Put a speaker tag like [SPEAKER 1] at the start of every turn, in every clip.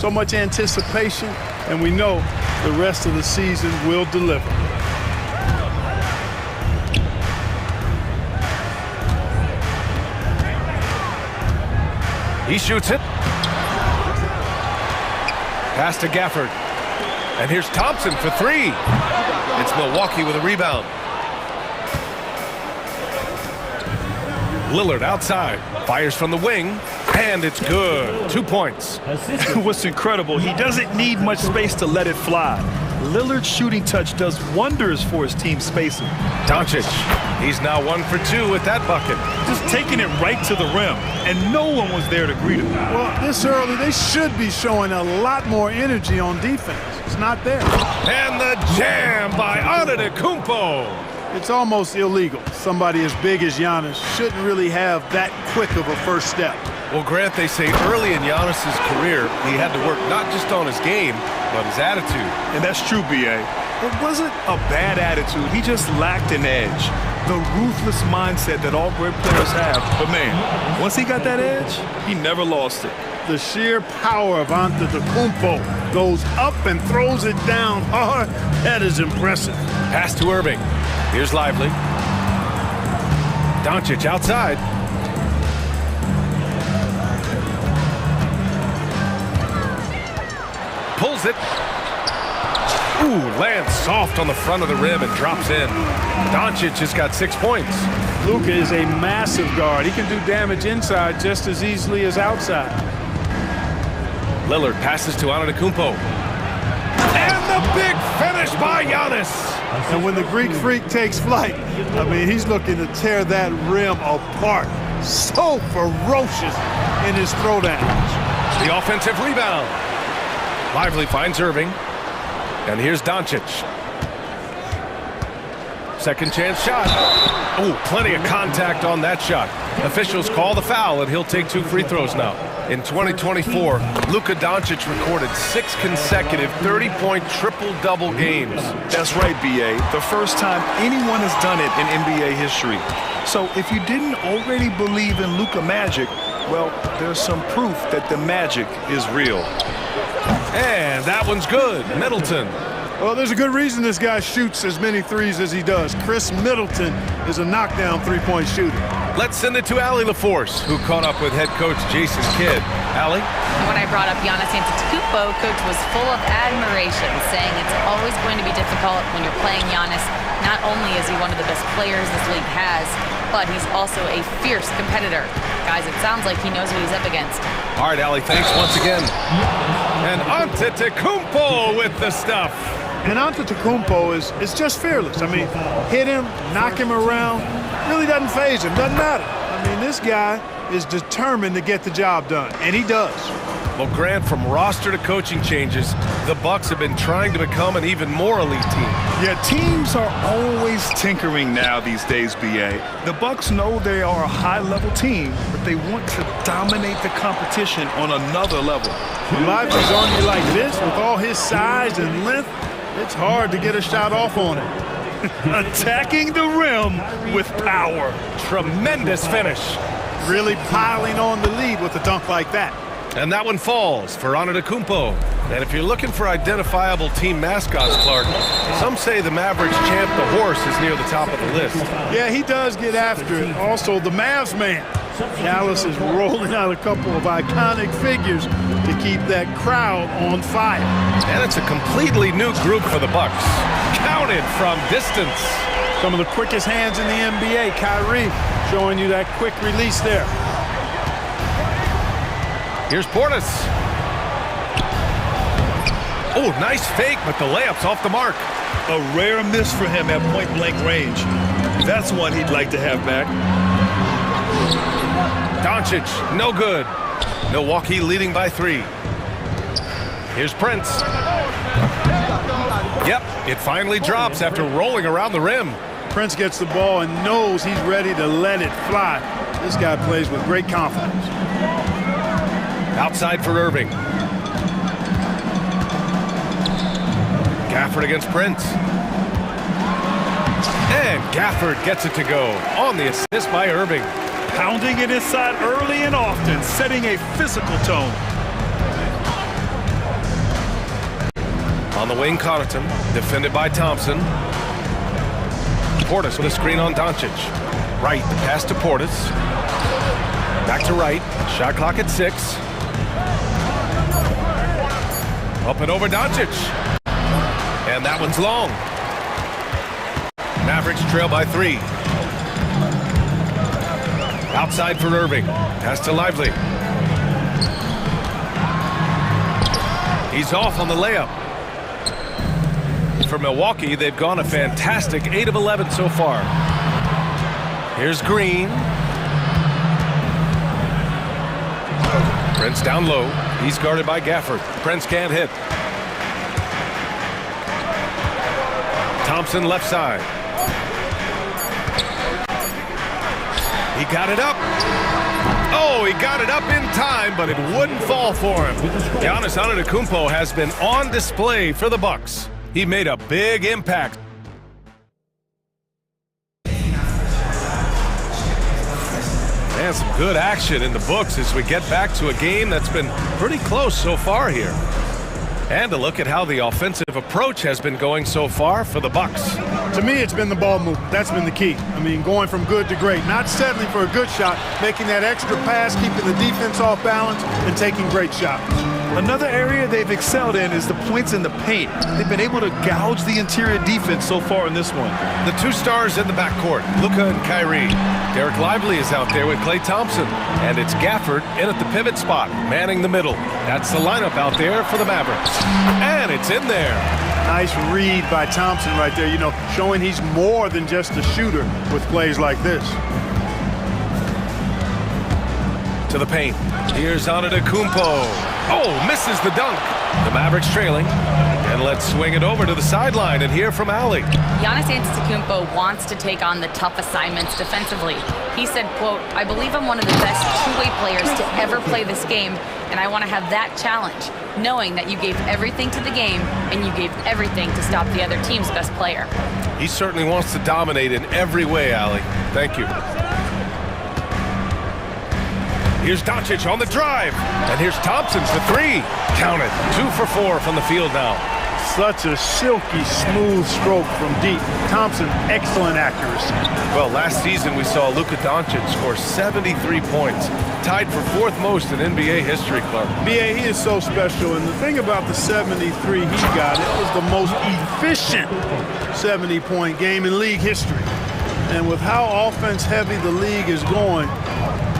[SPEAKER 1] So much anticipation, and we know the rest of the season will deliver.
[SPEAKER 2] He shoots it. Pass to Gafford. And here's Thompson for three. It's Milwaukee with a rebound. Lillard outside. Fires from the wing. And it's good. 2 points.
[SPEAKER 3] What's incredible, he doesn't need much space to let it fly. Lillard's shooting touch does wonders for his team spacing.
[SPEAKER 2] Doncic. He's now 1 for 2 with that bucket.
[SPEAKER 3] Just taking it right to the rim, and no one was there to greet him.
[SPEAKER 1] Well, this early, they should be showing a lot more energy on defense. It's not there.
[SPEAKER 2] And the jam by Antetokounmpo.
[SPEAKER 1] It's almost illegal. Somebody as big as Giannis shouldn't really have that quick of a first step.
[SPEAKER 2] Well, Grant, they say early in Giannis's career, he had to work not just on his game, but his attitude.
[SPEAKER 3] And that's true, B.A. It wasn't a bad attitude. He just lacked an edge. The ruthless mindset that all great players have. But, man, once he got that edge, he never lost it.
[SPEAKER 1] The sheer power of Antetokounmpo goes up and throws it down hard. That is impressive.
[SPEAKER 2] Pass to Irving. Here's Lively. Doncic outside. Pulls it. Ooh, lands soft on the front of the rim and drops in. Doncic has got 6 points.
[SPEAKER 1] Luka is a massive guard. He can do damage inside just as easily as outside.
[SPEAKER 2] Lillard passes to Antetokounmpo. And the big finish by Giannis.
[SPEAKER 1] And when the Greek freak takes flight, I mean, he's looking to tear that rim apart. So ferocious in his throwdowns.
[SPEAKER 2] The offensive rebound. Lively finds Irving. And here's Doncic. Second chance shot. Oh, plenty of contact on that shot. Officials call the foul, and he'll take 2 free throws now. In 2024, Luka Doncic recorded 6 consecutive 30-point triple-double games.
[SPEAKER 3] That's right, B.A. The first time anyone has done it in NBA history. So if you didn't already believe in Luka magic, well, there's some proof that the magic is real.
[SPEAKER 2] And that one's good. Middleton.
[SPEAKER 1] Well, there's a good reason this guy shoots as many threes as he does. Chris Middleton is a knockdown three-point shooter.
[SPEAKER 2] Let's send it to Allie LaForce, who caught up with head coach Jason Kidd. Allie?
[SPEAKER 4] When I brought up Giannis Antetokounmpo, coach was full of admiration, saying it's always going to be difficult when you're playing Giannis. Not only is he one of the best players this league has, but he's also a fierce competitor. Guys, it sounds like he knows what he's up against.
[SPEAKER 2] All right, Allie, thanks once again. And Antetokounmpo with the stuff.
[SPEAKER 1] And Antetokounmpo is just fearless. I mean, hit him, knock him around, really doesn't faze him, doesn't matter. I mean, this guy is determined to get the job done, and he does.
[SPEAKER 2] Well, Grant, from roster to coaching changes, the Bucks have been trying to become an even more elite team.
[SPEAKER 3] Yeah, teams are always tinkering now these days, B.A. The Bucks know they are a high-level team, but they want to dominate the competition on another level.
[SPEAKER 1] When Lively's on you like this, with all his size and length, it's hard to get a shot off on him.
[SPEAKER 3] Attacking the rim with power.
[SPEAKER 2] Tremendous finish.
[SPEAKER 1] Really piling on the lead with a dunk like that.
[SPEAKER 2] And that one falls for Antetokounmpo. And if you're looking for identifiable team mascots, Clark, some say the Mavericks champ, the horse, is near the top of the list.
[SPEAKER 1] Yeah, he does get after it. Also, the Mavs man. Dallas is rolling out a couple of iconic figures to keep that crowd on fire.
[SPEAKER 2] And it's a completely new group for the Bucks. Counted from distance.
[SPEAKER 1] Some of the quickest hands in the NBA. Kyrie showing you that quick release there.
[SPEAKER 2] Here's Portis. Oh, nice fake, but the layup's off the mark.
[SPEAKER 3] A rare miss for him at point-blank range. That's one he'd like to have back.
[SPEAKER 2] Doncic, no good. Milwaukee leading by 3. Here's Prince. Yep, it finally drops after rolling around the rim.
[SPEAKER 1] Prince gets the ball and knows he's ready to let it fly. This guy plays with great confidence.
[SPEAKER 2] Outside for Irving. Gafford against Prince. And Gafford gets it to go on the assist by Irving.
[SPEAKER 3] Pounding it inside early and often, setting a physical tone.
[SPEAKER 2] On the wing, Connaughton, defended by Thompson. Portis with a screen on Doncic. Right, the pass to Portis. Back to right, shot clock at 6. Up and over Doncic. And that one's long. Mavericks trail by 3. Outside for Irving. Pass to Lively. He's off on the layup. For Milwaukee, they've gone a fantastic 8 of 11 so far. Here's Green. Prince down low. He's guarded by Gafford. Prince can't hit. Thompson left side. He got it up. Oh, he got it up in time, but it wouldn't fall for him. Giannis Antetokounmpo has been on display for the Bucks. He made a big impact. And some good action in the books as we get back to a game that's been pretty close so far here. And a look at how the offensive approach has been going so far for the Bucks.
[SPEAKER 1] To me, it's been the ball movement. That's been the key. I mean, going from good to great. Not settling for a good shot, making that extra pass, keeping the defense off balance, and taking great shots.
[SPEAKER 3] Another area they've excelled in is the points in the paint. They've been able to gouge the interior defense so far in this one.
[SPEAKER 2] The 2 stars in the backcourt, Luka and Kyrie. Derek Lively is out there with Klay Thompson. And it's Gafford in at the pivot spot, manning the middle. That's the lineup out there for the Mavericks. And it's in there.
[SPEAKER 1] Nice read by Thompson right there, you know, showing he's more than just a shooter with plays like this.
[SPEAKER 2] To the paint. Here's Antetokounmpo. Oh, misses the dunk. The Mavericks trailing. And let's swing it over to the sideline and hear from Allie.
[SPEAKER 4] Giannis Antetokounmpo wants to take on the tough assignments defensively. He said, quote, "I believe I'm one of the best two-way players to ever play this game, and I want to have that challenge, knowing that you gave everything to the game and you gave everything to stop the other team's best player."
[SPEAKER 2] He certainly wants to dominate in every way, Allie. Thank you. Here's Doncic on the drive. And here's Thompson for 3. Count it. 2 for 4 from the field now.
[SPEAKER 1] Such a silky, smooth stroke from deep. Thompson, excellent accuracy.
[SPEAKER 2] Well, last season we saw Luka Doncic score 73 points, tied for 4th most in NBA history, Clark.
[SPEAKER 1] B.A., he is so special, and the thing about the 73 he got, it was the most efficient 70-point game in league history. And with how offense-heavy the league is going,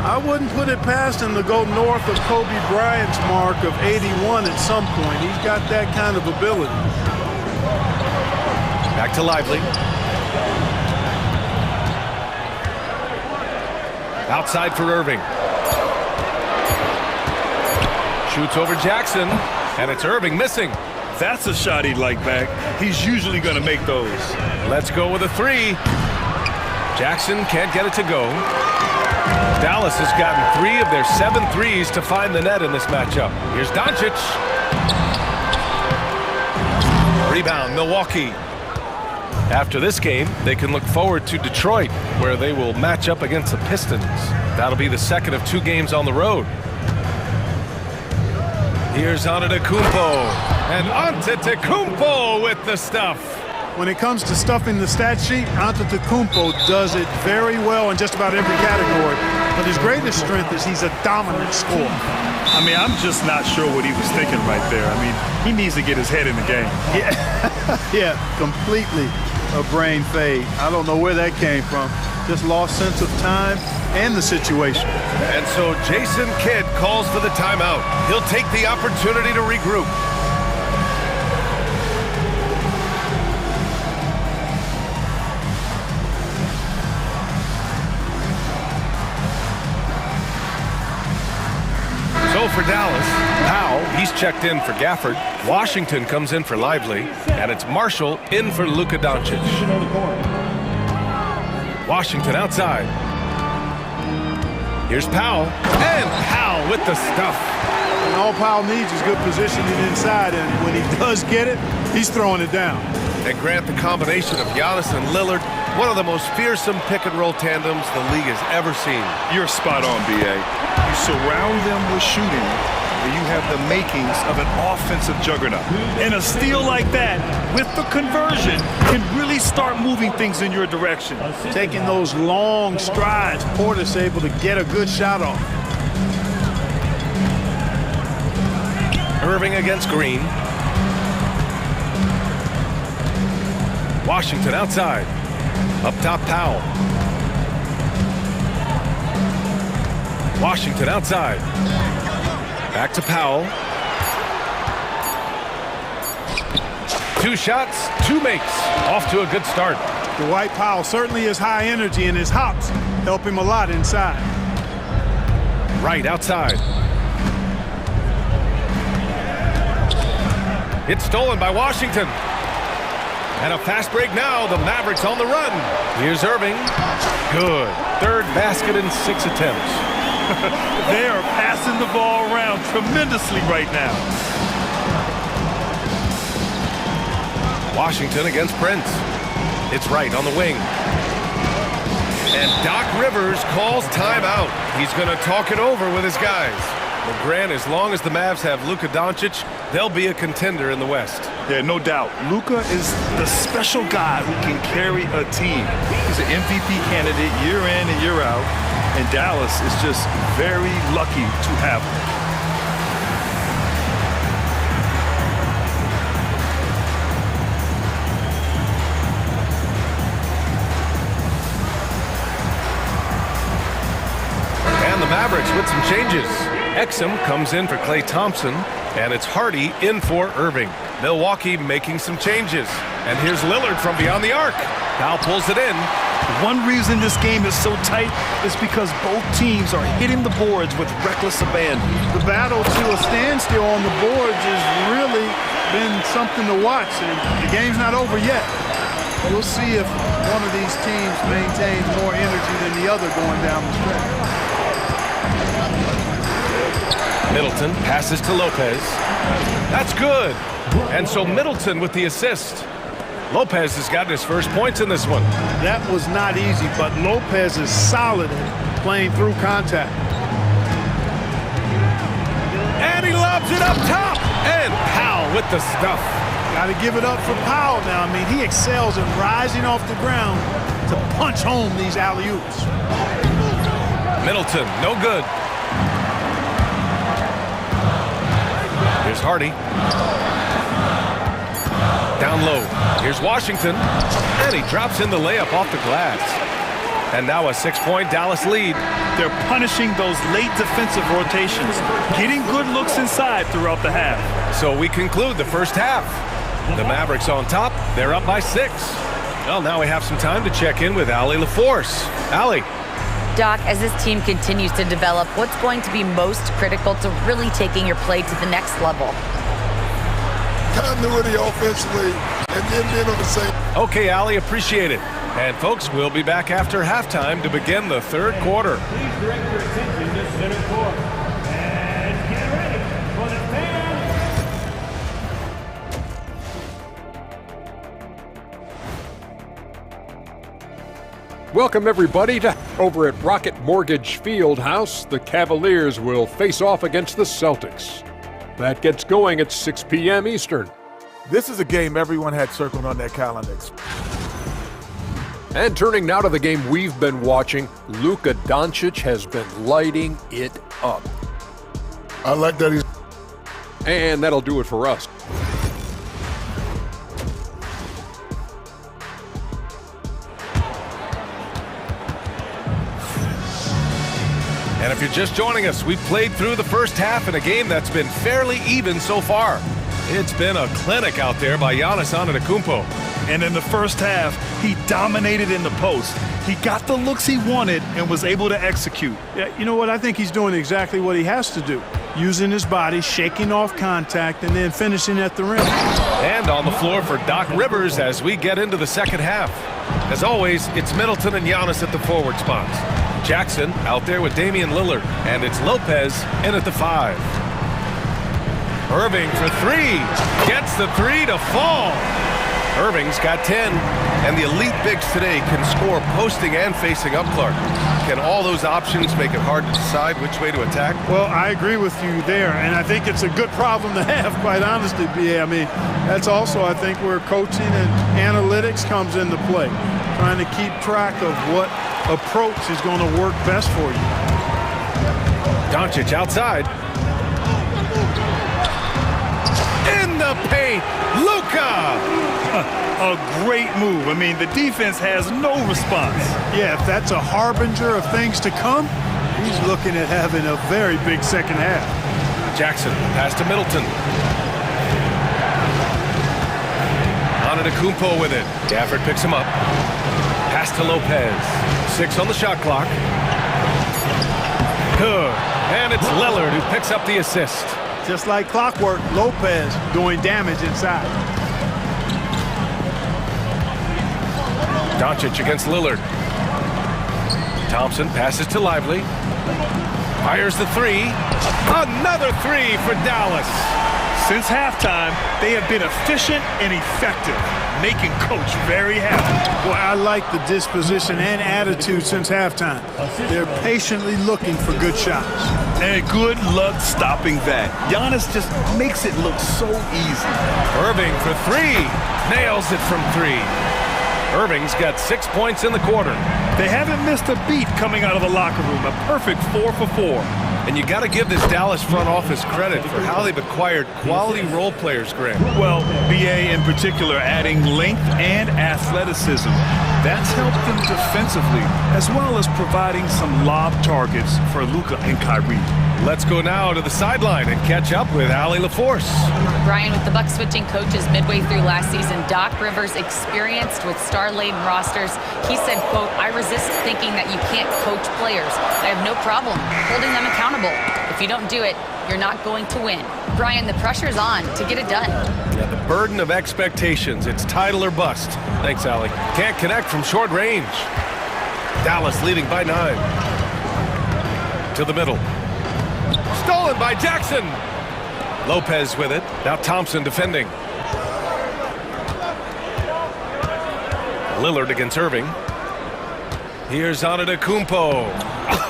[SPEAKER 1] I wouldn't put it past him to go north of Kobe Bryant's mark of 81 at some point. He's got that kind of ability.
[SPEAKER 2] Back to Lively. Outside for Irving. Shoots over Jackson, and it's Irving missing.
[SPEAKER 3] That's a shot he'd like back. He's usually going to make those.
[SPEAKER 2] Let's go with a 3. Jackson can't get it to go. Dallas has gotten 3 of their 7 threes to find the net in this matchup. Here's Doncic. Rebound, Milwaukee. After this game, they can look forward to Detroit, where they will match up against the Pistons. That'll be the second of 2 games on the road. Here's Antetokounmpo. And Antetokounmpo with the stuff.
[SPEAKER 1] When it comes to stuffing the stat sheet, Antetokounmpo does it very well in just about every category. But his greatest strength is he's a dominant scorer.
[SPEAKER 3] I mean, I'm just not sure what he was thinking right there. I mean, he needs to get his head in the game.
[SPEAKER 1] Yeah, completely a brain fade. I don't know where that came from. Just lost sense of time and the situation.
[SPEAKER 2] And so Jason Kidd calls for the timeout. He'll take the opportunity to regroup. So for Dallas, Powell, he's checked in for Gafford. Washington comes in for Lively. And it's Marshall in for Luka Doncic. Washington outside. Here's Powell. And Powell with the stuff.
[SPEAKER 1] And all Powell needs is good positioning inside. And when he does get it, he's throwing it down.
[SPEAKER 2] And Grant, the combination of Giannis and Lillard, one of the most fearsome pick-and-roll tandems the league has ever seen.
[SPEAKER 3] You're spot on, B.A. You surround them with shooting, and you have the makings of an offensive juggernaut. And a steal like that, with the conversion, can really start moving things in your direction.
[SPEAKER 1] Taking those long strides, Portis able to get a good shot off.
[SPEAKER 2] Irving against Green. Washington outside. Up top, Powell. Washington outside. Back to Powell. 2 shots, 2 makes. Off to a good start.
[SPEAKER 1] Dwight Powell certainly is high energy, and his hops help him a lot inside.
[SPEAKER 2] Right outside. It's stolen by Washington. And a fast break now. The Mavericks on the run. Here's Irving. Good. 3rd basket in 6 attempts.
[SPEAKER 3] They are passing the ball around tremendously right now.
[SPEAKER 2] Washington against Prince. It's right on the wing. And Doc Rivers calls timeout. He's going to talk it over with his guys. Well, Grant, as long as the Mavs have Luka Doncic, they'll be a contender in the West.
[SPEAKER 3] Yeah, no doubt. Luka is the special guy who can carry a team. He's an MVP candidate year in and year out, and Dallas is just very lucky to have him.
[SPEAKER 2] And the Mavericks with some changes. Exum comes in for Klay Thompson, and it's Hardy in for Irving. Milwaukee making some changes. And here's Lillard from beyond the arc. Powell pulls it in.
[SPEAKER 3] One reason this game is so tight is because both teams are hitting the boards with reckless abandon.
[SPEAKER 1] The battle to a standstill on the boards has really been something to watch, and the game's not over yet. We'll see if one of these teams maintains more energy than the other going down the stretch.
[SPEAKER 2] Middleton passes to Lopez. That's good. And so Middleton with the assist. Lopez has gotten his first points in this one.
[SPEAKER 1] That was not easy, but Lopez is solid at playing through contact.
[SPEAKER 2] And he lobs it up top. And Powell with the stuff.
[SPEAKER 1] Got to give it up for Powell now. I mean, he excels in rising off the ground to punch home these alley-oops.
[SPEAKER 2] Middleton, no good. Here's Hardy. Down low. Here's Washington. And he drops in the layup off the glass. And now a 6-point Dallas lead.
[SPEAKER 3] They're punishing those late defensive rotations, getting good looks inside throughout the half.
[SPEAKER 2] So we conclude the first half. The Mavericks on top. They're up by 6. Well, now we have some time to check in with Allie LaForce. Allie.
[SPEAKER 4] Doc, as this team continues to develop, what's going to be most critical to really taking your play to the next level?
[SPEAKER 5] Continuity offensively and then being on the same.
[SPEAKER 2] Okay, Allie, appreciate it. And folks, we'll be back after halftime to begin the 3rd quarter.
[SPEAKER 6] Please direct your attention to center court and get ready for the fans.
[SPEAKER 7] Welcome everybody to over at Rocket Mortgage Fieldhouse. The Cavaliers will face off against the Celtics. That gets going at 6 p.m. Eastern.
[SPEAKER 5] This is a game everyone had circled on their calendars.
[SPEAKER 7] And turning now to the game we've been watching, Luka Doncic has been lighting it up.
[SPEAKER 5] I like that he's...
[SPEAKER 7] And that'll do it for us.
[SPEAKER 2] And if you're just joining us, we've played through the first half in a game that's been fairly even so far. It's been a clinic out there by Giannis Antetokounmpo.
[SPEAKER 3] And in the first half, he dominated in the post. He got the looks he wanted and was able to execute.
[SPEAKER 1] Yeah, you know what? I think he's doing exactly what he has to do. Using his body, shaking off contact, and then finishing at the rim.
[SPEAKER 2] And on the floor for Doc Rivers as we get into the second half. As always, it's Middleton and Giannis at the forward spots. Jackson out there with Damian Lillard, and it's Lopez in at the 5. Irving for 3, gets the 3 to fall. Irving's got 10. And the elite bigs today can score posting and facing up, Clark. Can all those options make it hard to decide which way to attack?
[SPEAKER 1] Well, I agree with you there, and I think it's a good problem to have, quite honestly, BA. I mean, that's also, I think, where coaching and analytics comes into play, trying to keep track of what approach is going to work best for you.
[SPEAKER 2] Doncic outside. In the paint, Luka!
[SPEAKER 3] A great move. I mean, the defense has no response.
[SPEAKER 1] Yeah, if that's a harbinger of things to come, he's looking at having a very big second half.
[SPEAKER 2] Jackson, pass to Middleton. Antetokounmpo with it. Gafford picks him up. Pass to Lopez. 6 on the shot clock. Good. And it's Lillard who picks up the assist.
[SPEAKER 1] Just like clockwork, Lopez doing damage inside.
[SPEAKER 2] Doncic against Lillard. Thompson passes to Lively. Fires the 3. Another 3 for Dallas.
[SPEAKER 3] Since halftime, they have been efficient and effective, making Coach very happy.
[SPEAKER 1] Boy, I like the disposition and attitude since halftime. They're patiently looking for good shots.
[SPEAKER 3] And good luck stopping that. Giannis just makes it look so easy.
[SPEAKER 2] Irving for 3. Nails it from 3. Irving's got 6 points in the quarter.
[SPEAKER 3] They haven't missed a beat coming out of the locker room. A perfect 4 for 4.
[SPEAKER 2] And you got to give this Dallas front office credit for how they've acquired quality role players, Graham.
[SPEAKER 3] Well, BA in particular adding length and athleticism. That's helped them defensively, as well as providing some lob targets for Luka and Kyrie.
[SPEAKER 2] Let's go now to the sideline and catch up with Allie LaForce.
[SPEAKER 4] Brian, with the Bucks switching coaches midway through last season, Doc Rivers, experienced with star-laden rosters, he said, quote, "I resist thinking that you can't coach players. I have no problem holding them accountable. If you don't do it, you're not going to win." Brian, the pressure's on to get it done.
[SPEAKER 2] Yeah, the burden of expectations. It's title or bust. Thanks, Allie. Can't connect from short range. Dallas leading by 9. To the middle. Stolen by Jackson. Lopez with it. Now Thompson defending. Lillard against Irving. Here's Antetokounmpo.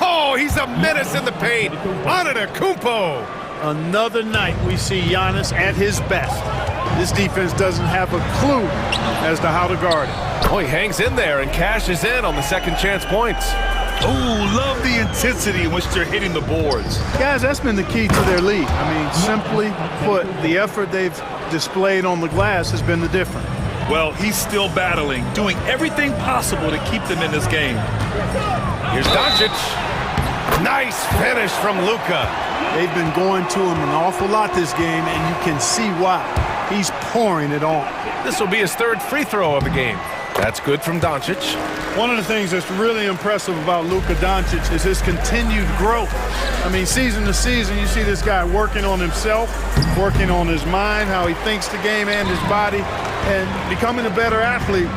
[SPEAKER 2] Oh, he's a menace in the paint. Antetokounmpo.
[SPEAKER 1] Another night we see Giannis at his best. This defense doesn't have a clue as to how to guard it.
[SPEAKER 2] Oh, he hangs in there and cashes in on the second chance points.
[SPEAKER 3] Oh, love the intensity in which they're hitting the boards.
[SPEAKER 1] Guys, that's been the key to their lead. I mean, simply put, the effort they've displayed on the glass has been the difference.
[SPEAKER 3] Well, he's still battling, doing everything possible to keep them in this game.
[SPEAKER 2] Here's Doncic. Nice finish from Luka.
[SPEAKER 1] They've been going to him an awful lot this game, and you can see why. He's pouring it on.
[SPEAKER 2] This will be his 3rd free throw of the game. That's good from Doncic.
[SPEAKER 1] One of the things that's really impressive about Luka Doncic is his continued growth. I mean, season to season, you see this guy working on himself, working on his mind, how he thinks the game and his body, and becoming a better athlete.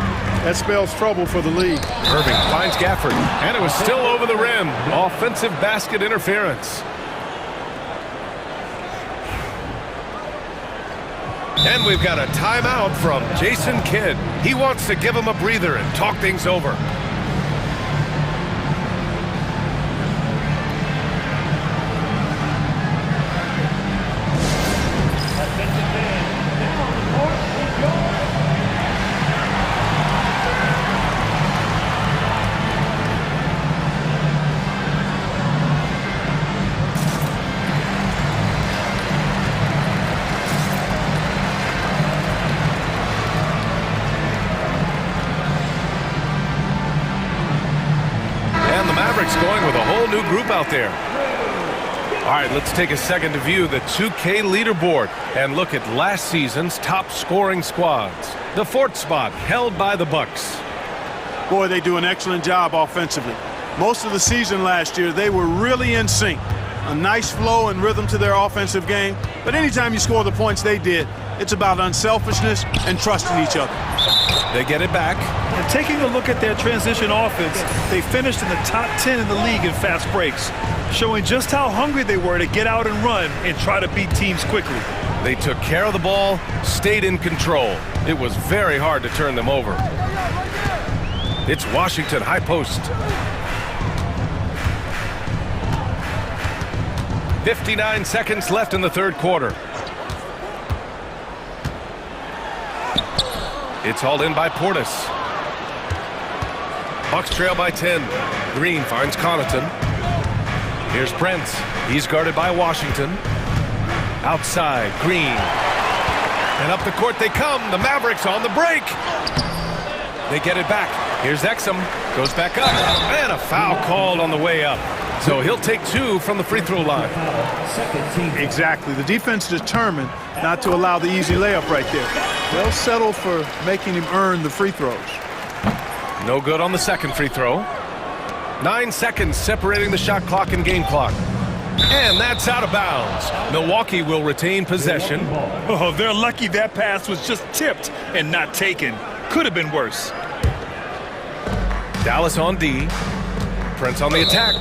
[SPEAKER 1] That spells trouble for the league.
[SPEAKER 2] Irving finds Gafford, and it was still over the rim. Offensive basket interference. And we've got a timeout from Jason Kidd. He wants to give him a breather and talk things over. Going with a whole new group out there. All right, let's take a second to view the 2K leaderboard and look at last season's top scoring squads. The 4th spot held by the Bucks.
[SPEAKER 1] Boy, they do an excellent job offensively. Most of the season last year, they were really in sync. A nice flow and rhythm to their offensive game. But anytime you score the points they did, it's about unselfishness and trusting each other.
[SPEAKER 2] They get it back.
[SPEAKER 3] And taking a look at their transition offense, they finished in the top 10 in the league in fast breaks, showing just how hungry they were to get out and run and try to beat teams quickly.
[SPEAKER 2] They took care of the ball, stayed in control. It was very hard to turn them over. It's Washington, high post. 59 seconds left in the third quarter. It's hauled in by Portis. Bucks trail by 10. Green finds Connaughton. Here's Prince. He's guarded by Washington. Outside, Green. And up the court they come. The Mavericks on the break. They get it back. Here's Exum. Goes back up. And a foul called on the way up. So he'll take 2 from the free throw line.
[SPEAKER 1] Exactly. The defense determined not to allow the easy layup right there. They'll settle for making him earn the free throws.
[SPEAKER 2] No good on the second free throw. 9 seconds separating the shot clock and game clock. And that's out of bounds. Milwaukee will retain possession.
[SPEAKER 3] Oh, they're lucky that pass was just tipped and not taken. Could have been worse.
[SPEAKER 2] Dallas on D. Prince on the attack.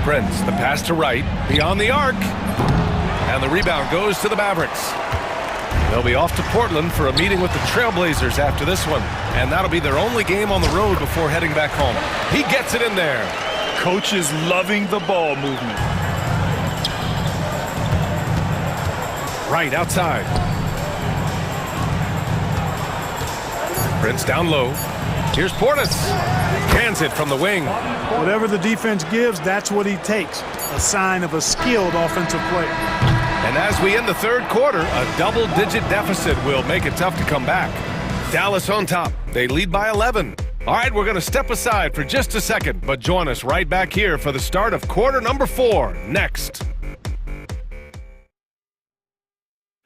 [SPEAKER 2] Prince, the pass to right, beyond the arc. And the rebound goes to the Mavericks. They'll be off to Portland for a meeting with the Trailblazers after this one. And that'll be their only game on the road before heading back home. He gets it in there.
[SPEAKER 3] Coach is loving the ball movement.
[SPEAKER 2] Right outside. Prince down low. Here's Portis. Cans it from the wing.
[SPEAKER 1] Whatever the defense gives, that's what he takes. A sign of a skilled offensive player.
[SPEAKER 2] And as we end the third quarter, a double-digit deficit will make it tough to come back. Dallas on top. They lead by 11. All right, we're going to step aside for just a second, but join us right back here for the start of quarter number 4 next.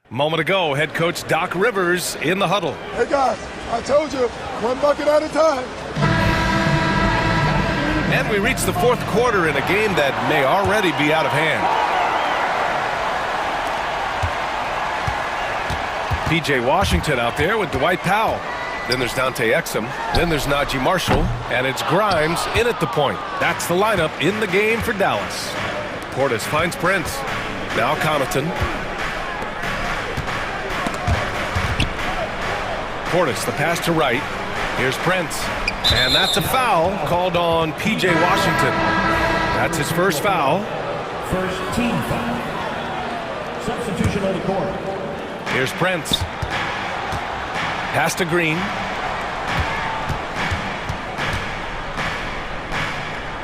[SPEAKER 2] Moment ago, head coach Doc Rivers in the huddle.
[SPEAKER 5] Hey guys, I told you, one bucket at a time.
[SPEAKER 2] And we reach the fourth quarter in a game that may already be out of hand. P.J. Washington out there with Dwight Powell. Then there's Dante Exum. Then there's Najee Marshall. And it's Grimes in at the point. That's the lineup in the game for Dallas. Portis finds Prince. Now Connaughton. Portis, the pass to right. Here's Prince. And that's a foul called on P.J. Washington. That's his first foul.
[SPEAKER 6] First team foul. Substitution on the court.
[SPEAKER 2] Here's Prince. Pass to Green.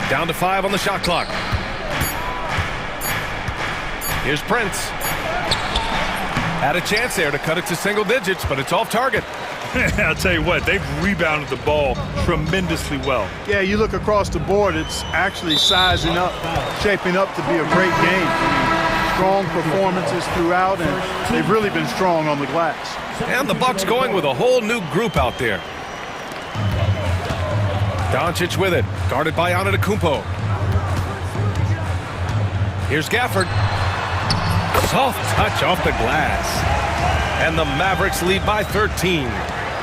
[SPEAKER 2] Down to 5 on the shot clock. Here's Prince. Had a chance there to cut it to single digits, but it's off target.
[SPEAKER 3] I'll tell you what, they've rebounded the ball tremendously well.
[SPEAKER 1] Yeah, you look across the board, it's actually sizing up, shaping up to be a great game. Strong performances throughout, and they've really been strong on the glass.
[SPEAKER 2] And the Bucks going with a whole new group out there. Doncic with it, guarded by Antetokounmpo. Here's Gafford. Soft touch off the glass. And the Mavericks lead by 13.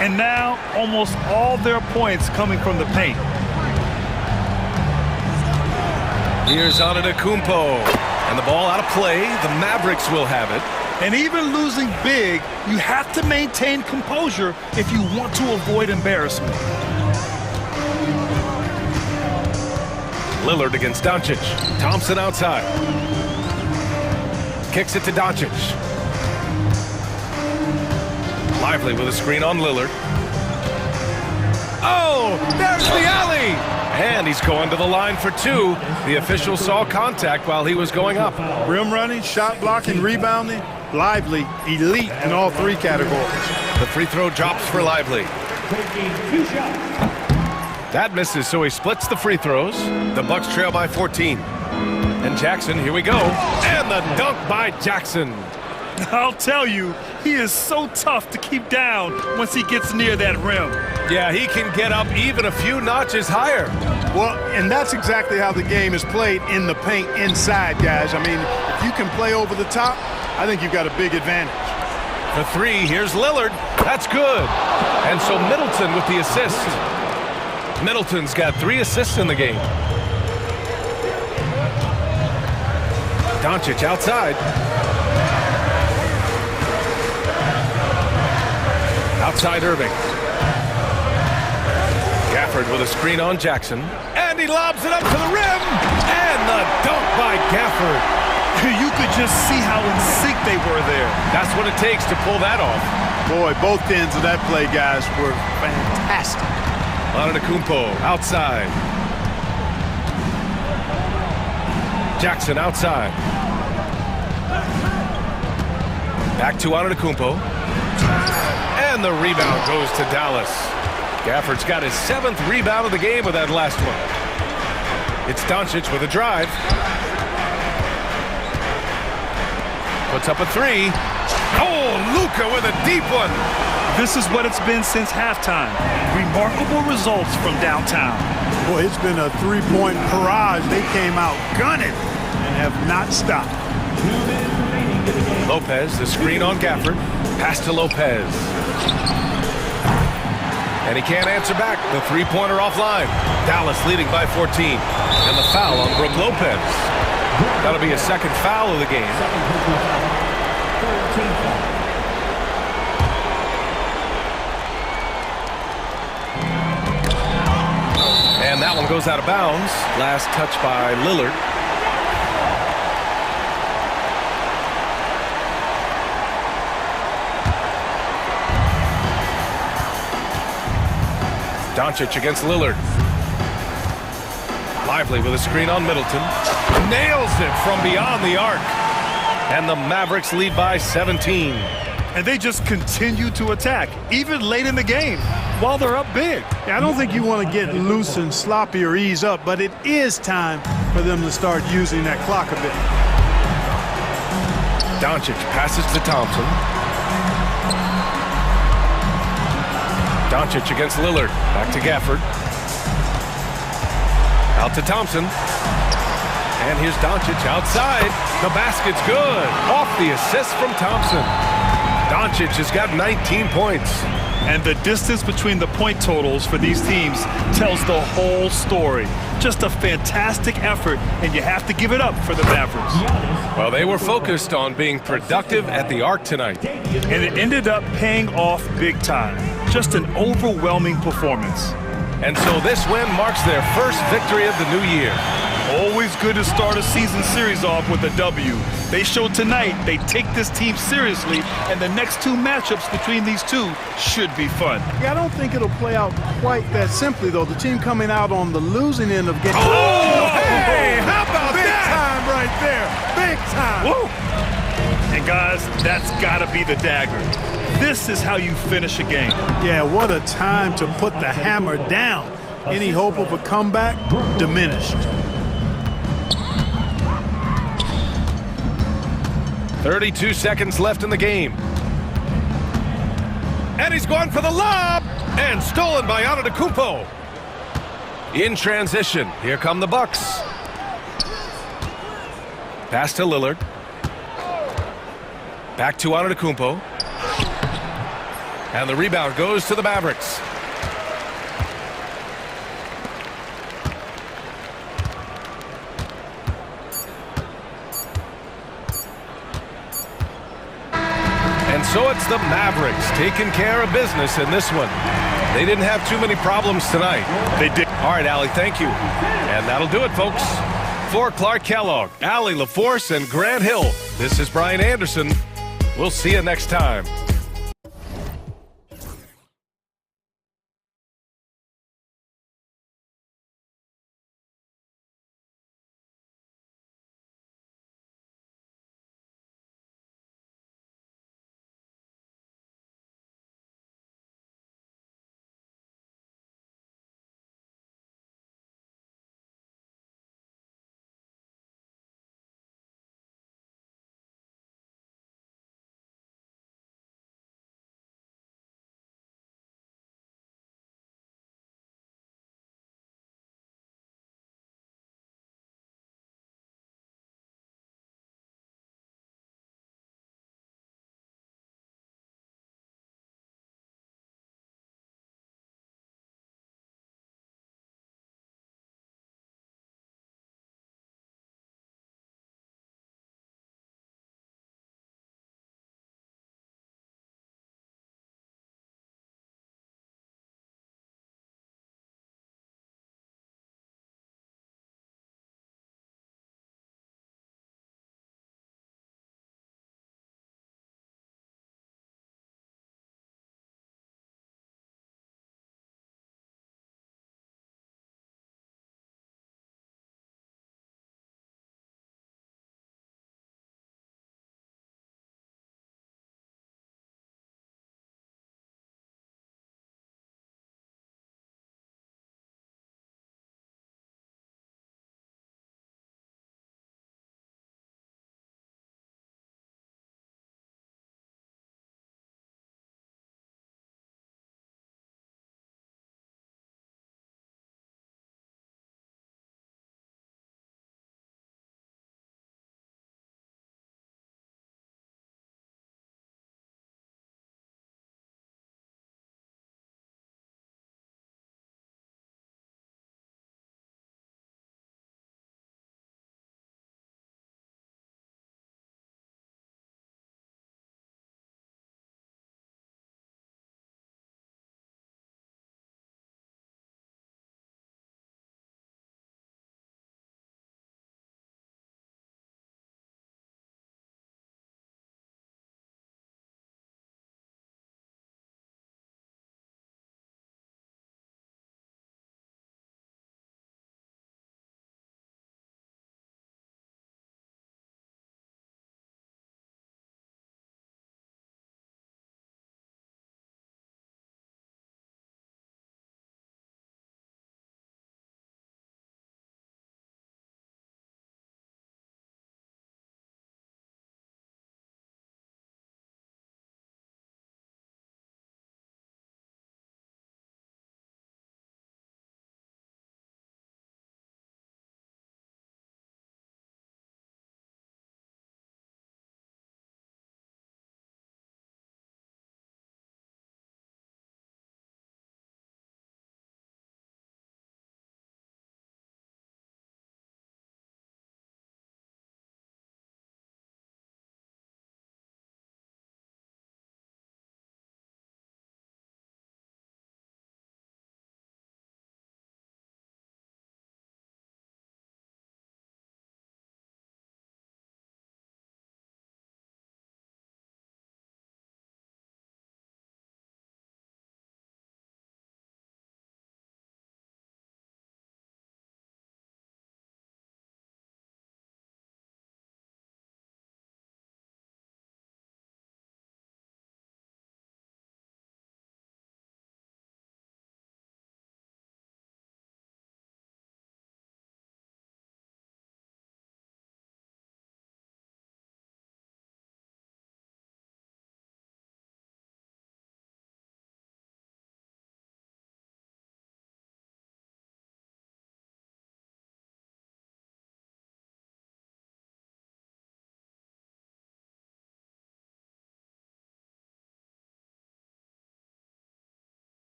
[SPEAKER 3] And now, almost all their points coming from the paint.
[SPEAKER 2] Here's Antetokounmpo. And the ball out of play. The Mavericks will have it.
[SPEAKER 3] And even losing big, you have to maintain composure if you want to avoid embarrassment.
[SPEAKER 2] Lillard against Doncic. Thompson outside. Kicks it to Doncic. Lively with a screen on Lillard. Oh, there's the alley! And he's going to the line for 2. The official saw contact while he was going up.
[SPEAKER 1] Rim running, shot blocking, rebounding, Lively, elite in all 3 categories.
[SPEAKER 2] The free throw drops for Lively.
[SPEAKER 6] Taking 2 shots.
[SPEAKER 2] That misses, so he splits the free throws. The Bucks trail by 14. And Jackson, here we go. And the dunk by Jackson.
[SPEAKER 3] I'll tell you, he is so tough to keep down once he gets near that rim.
[SPEAKER 2] Yeah, he can get up even a few notches higher.
[SPEAKER 1] Well, and that's exactly how the game is played in the paint inside, guys. I mean, if you can play over the top, I think you've got a big advantage.
[SPEAKER 2] For 3, here's Lillard. That's good. And so Middleton with the assist. Middleton's got 3 assists in the game. Doncic outside. Outside Irving. Gafford with a screen on Jackson. And he lobs it up to the rim. And the dunk by Gafford.
[SPEAKER 3] You could just see how in sync they were there.
[SPEAKER 2] That's what it takes to pull that off.
[SPEAKER 1] Boy, both ends of that play, guys, were fantastic.
[SPEAKER 2] Antetokounmpo outside. Jackson outside. Back to Antetokounmpo. And the rebound goes to Dallas. Gafford's got his 7th rebound of the game with that last one. It's Doncic with a drive. Puts up a 3. Oh, Luka with a deep one.
[SPEAKER 3] This is what it's been since halftime. Remarkable results from downtown.
[SPEAKER 1] Boy, it's been a three-point barrage. They came out gunning and have not stopped.
[SPEAKER 2] Lopez, the screen on Gafford. Pass to Lopez. And he can't answer back. The three-pointer offline. Dallas leading by 14. And the foul on Brook Lopez. That'll be a second foul of the game. And that one goes out of bounds. Last touch by Lillard. Doncic against Lillard. Lively with a screen on Middleton. Nails it from beyond the arc. And the Mavericks lead by 17.
[SPEAKER 3] And they just continue to attack, even late in the game, while they're up big.
[SPEAKER 1] I don't think you want to get loose and sloppy or ease up, but it is time for them to start using that clock a bit.
[SPEAKER 2] Doncic passes to Thompson. Doncic against Lillard. Back to Gafford. Out to Thompson. And here's Doncic outside. The basket's good. Off the assist from Thompson. Doncic has got 19 points.
[SPEAKER 3] And the distance between the point totals for these teams tells the whole story. Just a fantastic effort, and you have to give it up for the Mavericks.
[SPEAKER 2] Well, they were focused on being productive at the arc tonight.
[SPEAKER 3] And it ended up paying off big time. Just an overwhelming performance.
[SPEAKER 2] And so this win marks their first victory of the new year.
[SPEAKER 3] Always good to start a season series off with a W. They showed tonight they take this team seriously, and the next two matchups between these two should be fun.
[SPEAKER 1] Yeah, I don't think it'll play out quite that simply, though. The team coming out on the losing end of game.
[SPEAKER 2] Oh, hey, how about
[SPEAKER 1] big
[SPEAKER 2] that?
[SPEAKER 1] time right there. Big time.
[SPEAKER 3] Woo! And guys, that's gotta be the dagger. This is how you finish a game.
[SPEAKER 1] Yeah, what a time to put the hammer down. Any hope of a comeback diminished.
[SPEAKER 2] 32 seconds left in the game. And he's going for the lob! And stolen by Antetokounmpo. In transition, here come the Bucks. Pass to Lillard. Back to Antetokounmpo. And the rebound goes to the Mavericks. And so it's the Mavericks taking care of business in this one. They didn't have too many problems tonight.
[SPEAKER 3] They did.
[SPEAKER 2] All right, Allie, thank you. And that'll do it, folks. For Clark Kellogg, Allie LaForce, and Grant Hill, this is Brian Anderson. We'll see you next time.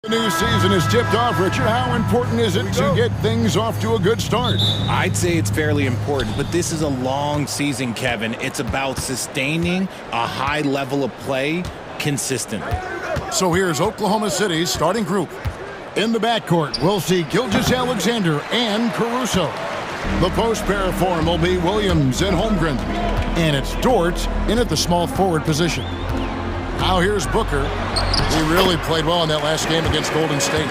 [SPEAKER 8] The new season is tipped off, Richard. How important is it to get things off to a good start?
[SPEAKER 9] I'd say it's fairly important, but this is a long season, Kevin. It's about sustaining a high level of play consistently.
[SPEAKER 8] So here's Oklahoma City's starting group. In the backcourt, we'll see Gilgeous-Alexander and Caruso. The post pair form will be Williams and Holmgren. And it's Dort in at the small forward position. Now here's Booker. He really played well in that last game against Golden State.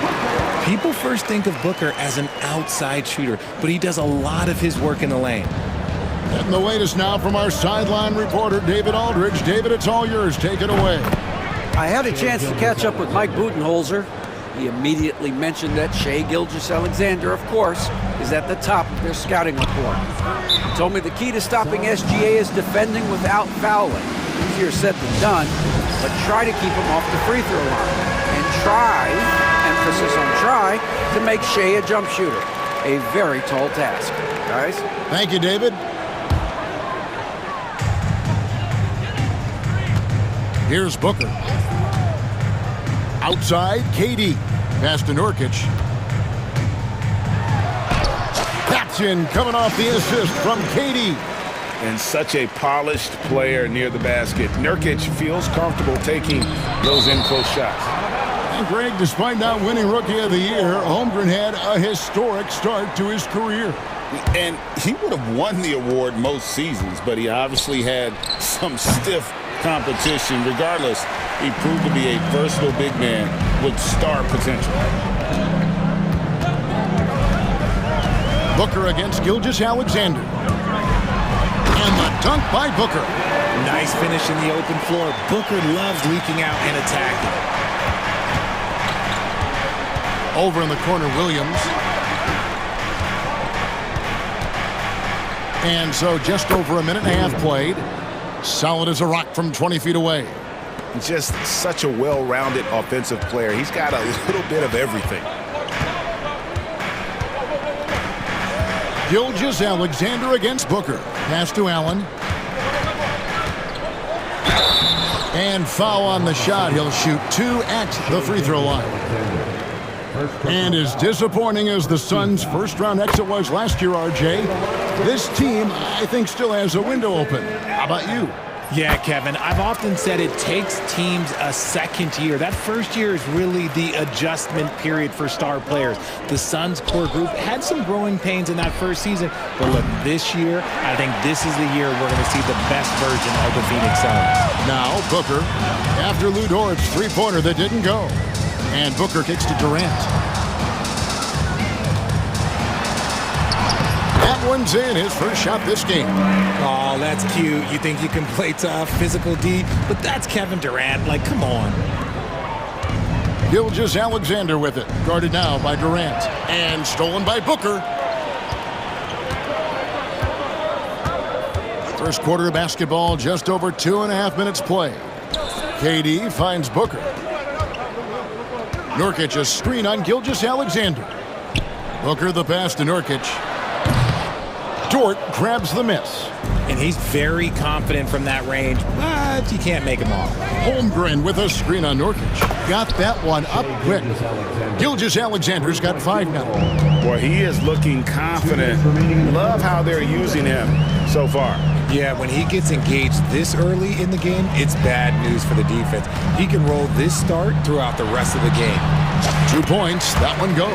[SPEAKER 9] People first think of Booker as an outside shooter, but he does a lot of his work in the lane.
[SPEAKER 8] And the latest now from our sideline reporter, David Aldridge. David, it's all yours. Take it away.
[SPEAKER 10] I had a chance to catch up with Mike Budenholzer. He immediately mentioned that Shai Gilgeous-Alexander, of course, is at the top of their scouting report. He told me the key to stopping SGA is defending without fouling. Easier said than done, but try to keep him off the free throw line. And try, emphasis on try, to make Shai a jump shooter. A very tall task. Guys?
[SPEAKER 8] Thank you, David. Here's Booker. Outside, KD. Pass to Nurkic. That's in, coming off the assist from KD.
[SPEAKER 11] And such a polished player near the basket. Nurkic feels comfortable taking those in-close shots.
[SPEAKER 8] And Greg, despite not winning Rookie of the Year, Holmgren had a historic start to his career.
[SPEAKER 11] And he would have won the award most seasons, but he obviously had some stiff competition. Regardless, he proved to be a versatile big man with star potential.
[SPEAKER 8] Booker against Gilgeous-Alexander. And the dunk by Booker.
[SPEAKER 9] Nice finish in the open floor. Booker loves leaking out and attacking.
[SPEAKER 8] Over in the corner, Williams. And so just over a minute and a half played. Solid as a rock from 20 feet away.
[SPEAKER 11] Just such a well-rounded offensive player. He's got a little bit of everything.
[SPEAKER 8] Gilgeous-Alexander against Booker. Pass to Allen. And foul on the shot. He'll shoot 2 at the free throw line. And as disappointing as the Suns' first-round exit was last year, RJ, this team, I think, still has a window open. How about you?
[SPEAKER 9] Yeah, Kevin, I've often said it takes teams a second year. That first year is really the adjustment period for star players. The Suns' core group had some growing pains in that first season, but look, this year, I think this is the year we're going to see the best version of the Phoenix Suns.
[SPEAKER 8] Now, Booker, after Lou Dort's three-pointer that didn't go. And Booker kicks to Durant. That one's in, his first shot this game.
[SPEAKER 9] Oh, that's cute. You think you can play tough, physical D, but that's Kevin Durant. Like, come on.
[SPEAKER 8] Gilgeous-Alexander with it. Guarded now by Durant. And stolen by Booker. First quarter of basketball, just over 2.5 minutes play. KD finds Booker. Nurkic a screen on Gilgeous-Alexander. Booker the pass to Nurkic. Dort grabs the miss.
[SPEAKER 9] And he's very confident from that range, but you can't make him off.
[SPEAKER 8] Holmgren with a screen on Nurkic. Got that one up quick. Gilgeous-Alexander's got 5 now.
[SPEAKER 11] Boy, he is looking confident. Love how they're using him so far.
[SPEAKER 9] Yeah, when he gets engaged this early in the game, it's bad news for the defense. He can roll this start throughout the rest of the game.
[SPEAKER 8] 2 points, that one goes.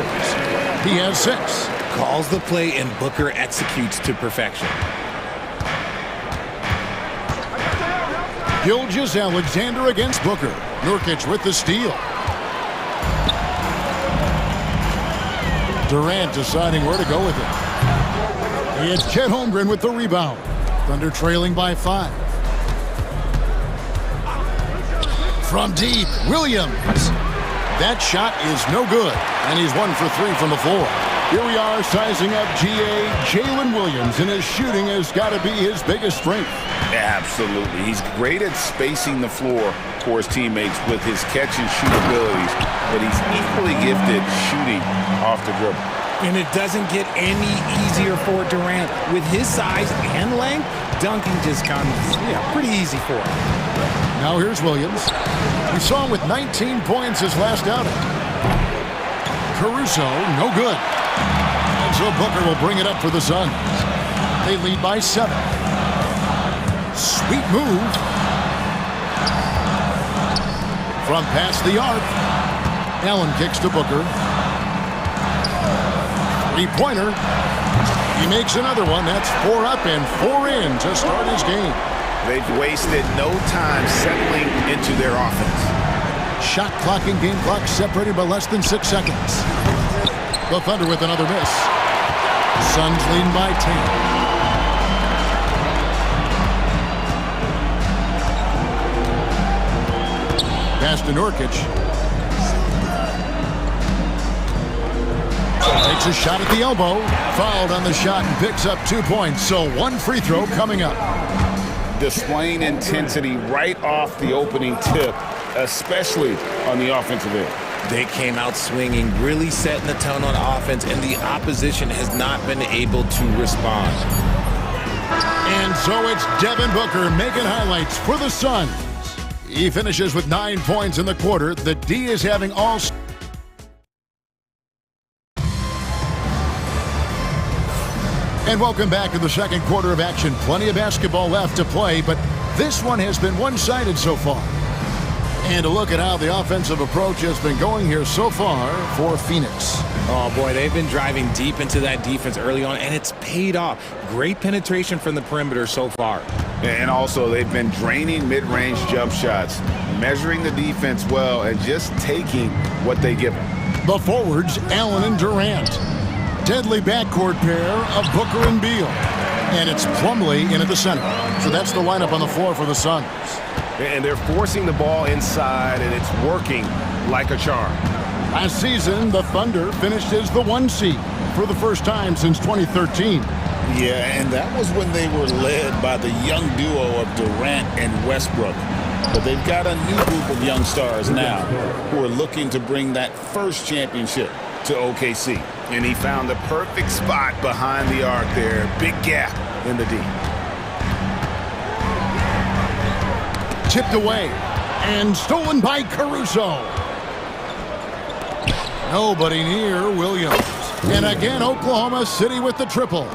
[SPEAKER 8] He has 6.
[SPEAKER 9] Calls the play and Booker executes to perfection.
[SPEAKER 8] Gilgeous-Alexander against Booker. Nurkic with the steal. Durant deciding where to go with it. It's Chet Holmgren with the rebound. Thunder trailing by 5. From deep, Williams. That shot is no good, and he's 1 for 3 from the floor. Here we are sizing up Jalen Williams, and his shooting has got to be his biggest strength.
[SPEAKER 11] Absolutely. He's great at spacing the floor for his teammates with his catch and shoot abilities, but he's equally gifted shooting off the dribble.
[SPEAKER 9] And it doesn't get any easier for Durant. With his size and length, dunking just comes pretty easy for him.
[SPEAKER 8] Now here's Williams. We saw him with 19 points his last outing. Caruso, no good. And so Booker will bring it up for the Suns. They lead by 7. Sweet move. From past the arc. Allen kicks to Booker. Three-pointer. He makes another one. That's 4 up and 4 in to start his game.
[SPEAKER 12] They've wasted no time settling into their offense.
[SPEAKER 8] Shot clock and game clock separated by less than 6 seconds. The Thunder with another miss. Suns leading by 10. Pass to Nurkic. Takes a shot at the elbow. Fouled on the shot and picks up 2 points. So 1 free throw coming up.
[SPEAKER 11] Displaying intensity right off the opening tip, especially on the offensive end.
[SPEAKER 9] They came out swinging, really setting the tone on offense, and the opposition has not been able to respond.
[SPEAKER 8] And so it's Devin Booker making highlights for the Suns. He finishes with 9 points in the quarter. The D is having all... And welcome back to the second quarter of action. Plenty of basketball left to play, but this one has been one-sided so far. And a look at how the offensive approach has been going here so far for Phoenix.
[SPEAKER 9] Oh, boy, they've been driving deep into that defense early on, and it's paid off. Great penetration from the perimeter so far.
[SPEAKER 12] And also, they've been draining mid-range jump shots, measuring the defense well, and just taking what they give them.
[SPEAKER 8] The forwards, Allen and Durant. Deadly backcourt pair of Booker and Beal. And it's Plumlee in at the center. So that's the lineup on the floor for the Suns.
[SPEAKER 2] And they're forcing the ball inside, and it's working like a charm.
[SPEAKER 8] Last season, the Thunder finished as the 1 seed for the first time since 2013.
[SPEAKER 11] Yeah, and that was when they were led by the young duo of Durant and Westbrook. But they've got a new group of young stars now who are looking to bring that first championship to OKC.
[SPEAKER 12] And he found the perfect spot behind the arc there. Big gap in the D.
[SPEAKER 8] Tipped away and stolen by Caruso. Nobody near Williams. And again, Oklahoma City with the triple.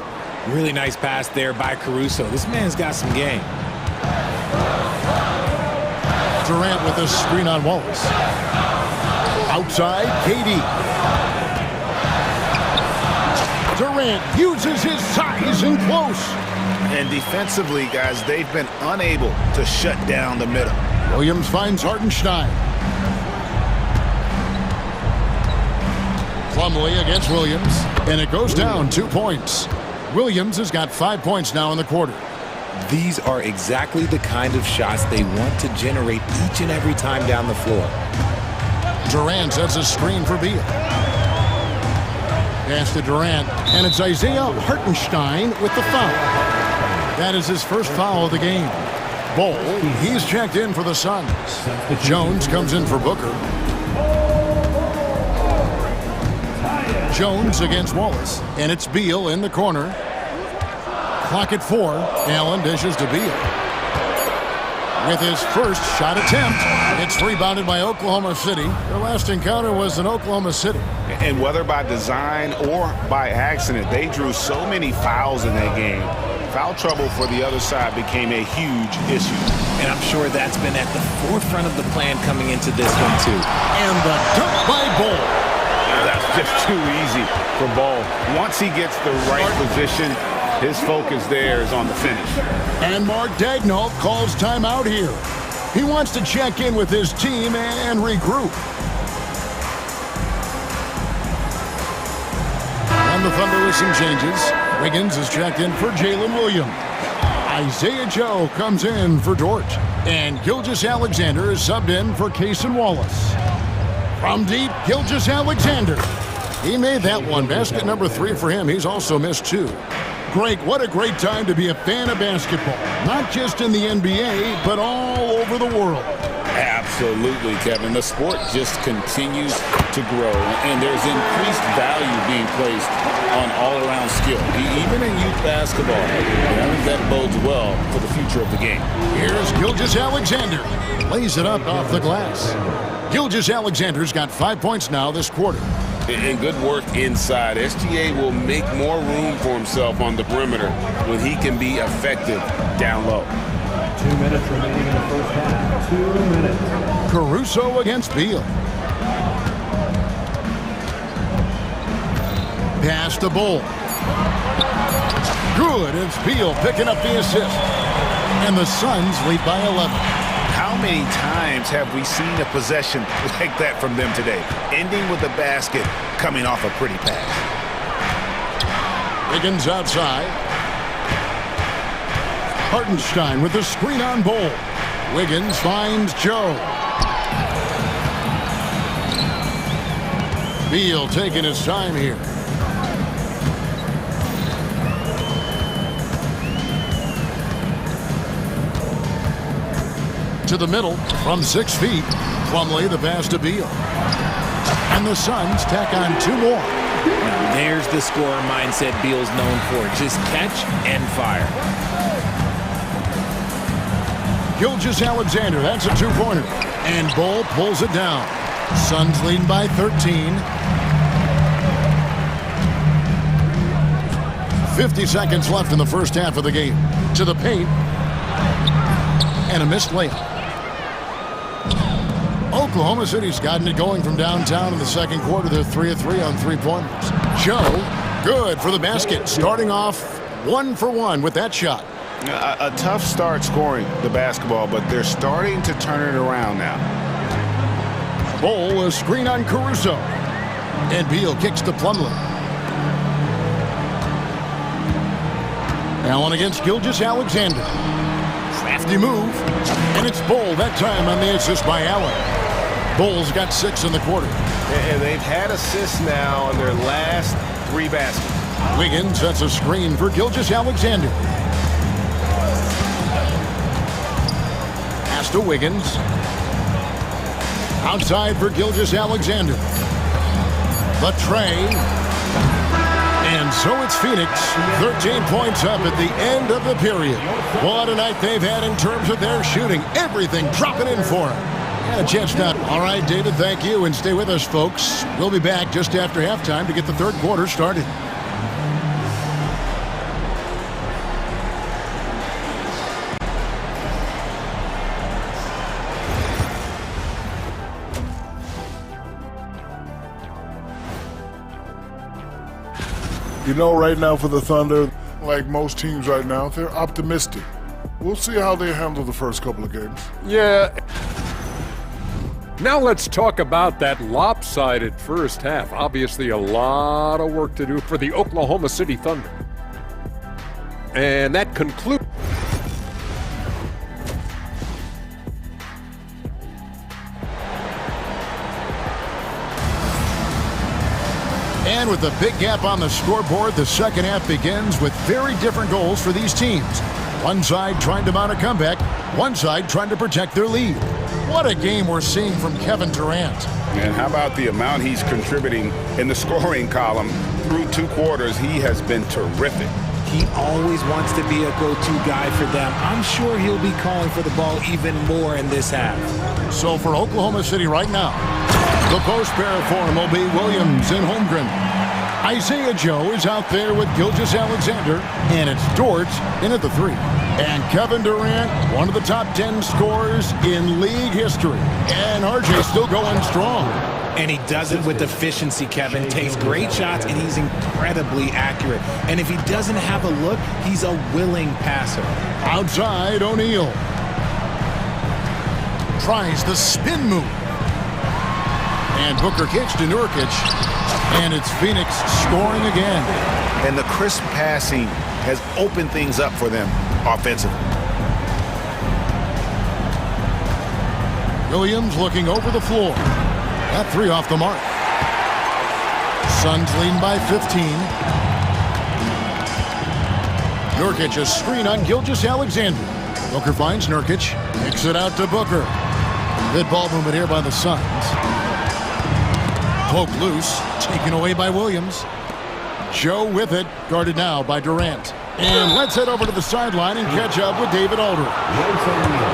[SPEAKER 9] Really nice pass there by Caruso. This man's got some game.
[SPEAKER 8] Durant with a screen on Wallace. Outside, KD. Durant uses his size and close.
[SPEAKER 12] And defensively, guys, they've been unable to shut down the middle.
[SPEAKER 8] Williams finds Hartenstein. Plumlee against Williams. And it goes down 2 points. Williams has got 5 points now in the quarter.
[SPEAKER 9] These are exactly the kind of shots they want to generate each and every time down the floor.
[SPEAKER 8] Durant sets a screen for Beal. Pass to Durant, and it's Isaiah Hartenstein with the foul. That is his first foul of the game. Bol, he's checked in for the Suns. Jones comes in for Booker. Jones against Wallace, and it's Beal in the corner. Clock at 4. Allen dishes to Beal. With his first shot attempt, it's rebounded by Oklahoma City. Their last encounter was in Oklahoma City.
[SPEAKER 12] And whether by design or by accident, they drew so many fouls in that game. Foul trouble for the other side became a huge issue.
[SPEAKER 9] And I'm sure that's been at the forefront of the plan coming into this one, too.
[SPEAKER 8] And the dunk by Bol.
[SPEAKER 12] That's just too easy for Bol. Once he gets the right position, his focus there is on the finish.
[SPEAKER 8] And Mark Daigneault calls timeout here. He wants to check in with his team and regroup. And the Thunder with some changes. Wiggins is checked in for Jalen Williams. Isaiah Joe comes in for Dort. And Gilgeous-Alexander is subbed in for Cason Wallace. From deep, Gilgeous-Alexander. He made that one. Basket number 3 for him. He's also missed 2. Greg, what a great time to be a fan of basketball. Not just in the NBA, but all over the world.
[SPEAKER 11] Absolutely, Kevin. The sport just continues to grow, and there's increased value being placed on all-around skill, even in youth basketball. And I think that bodes well for the
[SPEAKER 12] future of the game.
[SPEAKER 8] Here's Gilgeous-Alexander. Lays it up off the glass. Gilgeous-Alexander's got 5 points now this quarter.
[SPEAKER 11] And good work inside. SGA will make more room for himself on the perimeter when he can be effective down low.
[SPEAKER 6] 2 minutes remaining in the first half. 2 minutes.
[SPEAKER 8] Caruso against Beal. Pass to Bull. Good. It's Beal picking up the assist. And the Suns lead by 11.
[SPEAKER 12] How many times have we seen a possession like that from them today? Ending with a basket, coming off a pretty pass.
[SPEAKER 8] Wiggins outside. Hartenstein with the screen on Bull. Wiggins finds Joe. Beal taking his time here. To the middle from 6 feet. Plumlee the pass to Beal. And the Suns tack on 2 more.
[SPEAKER 9] Now there's the scorer mindset Beal's known for. Just catch and fire.
[SPEAKER 8] Gilgeous-Alexander, that's a 2-pointer. And Bull pulls it down. Suns leading by 13. 50 seconds left in the first half of the game. To the paint. And a missed layup. Oklahoma City's gotten it going from downtown in the second quarter. They're 3 of 3 on 3-pointers. Joe, good for the basket. Starting off 1 for 1 with that shot.
[SPEAKER 12] A tough start scoring the basketball, but they're starting to turn it around now.
[SPEAKER 8] Bull, a screen on Caruso. And Beal kicks to Plumlee. Allen against Gilgeous-Alexander. Crafty move. And it's Bull that time on the assist by Allen. Bull's got 6 in the quarter.
[SPEAKER 2] And they've had assists now on their last 3 baskets.
[SPEAKER 8] Wiggins sets a screen for Gilgeous-Alexander. Pass to Wiggins. Outside for Gilgeous-Alexander. The tray. And so it's Phoenix, 13 points up at the end of the period. What a night they've had in terms of their shooting. Everything dropping in for them. And a chance now. All right, David, thank you. And stay with us, folks. We'll be back just after halftime to get the third quarter started.
[SPEAKER 5] You know, right now for the Thunder, like most teams right now, they're optimistic. We'll see how they handle the first couple of games.
[SPEAKER 7] Yeah. Now let's talk about that lopsided first half. Obviously a lot of work to do for the Oklahoma City Thunder. And that concludes.
[SPEAKER 8] And with a big gap on the scoreboard, the second half begins with very different goals for these teams. One side trying to mount a comeback, one side trying to protect their lead. What a game we're seeing from Kevin Durant.
[SPEAKER 11] And how about the amount he's contributing in the scoring column? Through 2 quarters, he has been terrific.
[SPEAKER 9] He always wants to be a go-to guy for them. I'm sure he'll be calling for the ball even more in this half.
[SPEAKER 8] So for Oklahoma City right now, the post pair form will be Williams and Holmgren. Isaiah Joe is out there with Gilgeous-Alexander, and it's Dort in at the 3. And Kevin Durant, one of the top 10 scorers in league history. And RJ still going strong.
[SPEAKER 9] And he does it with efficiency, Kevin. Takes great shots, and he's incredibly accurate. And if he doesn't have a look, he's a willing passer.
[SPEAKER 8] Outside, O'Neal. Tries the spin move. And Booker kicks to Nurkic. And it's Phoenix scoring again.
[SPEAKER 12] And the crisp passing has opened things up for them offensively.
[SPEAKER 8] Williams looking over the floor. That 3 off the mark. Suns leading by 15. Nurkic a screen on Gilgeous-Alexander. Booker finds Nurkic. Kicks it out to Booker. Good ball movement here by the Suns. Poke loose. Taken away by Williams. Joe with it. Guarded now by Durant. And let's head over to the sideline and catch up with David Aldridge.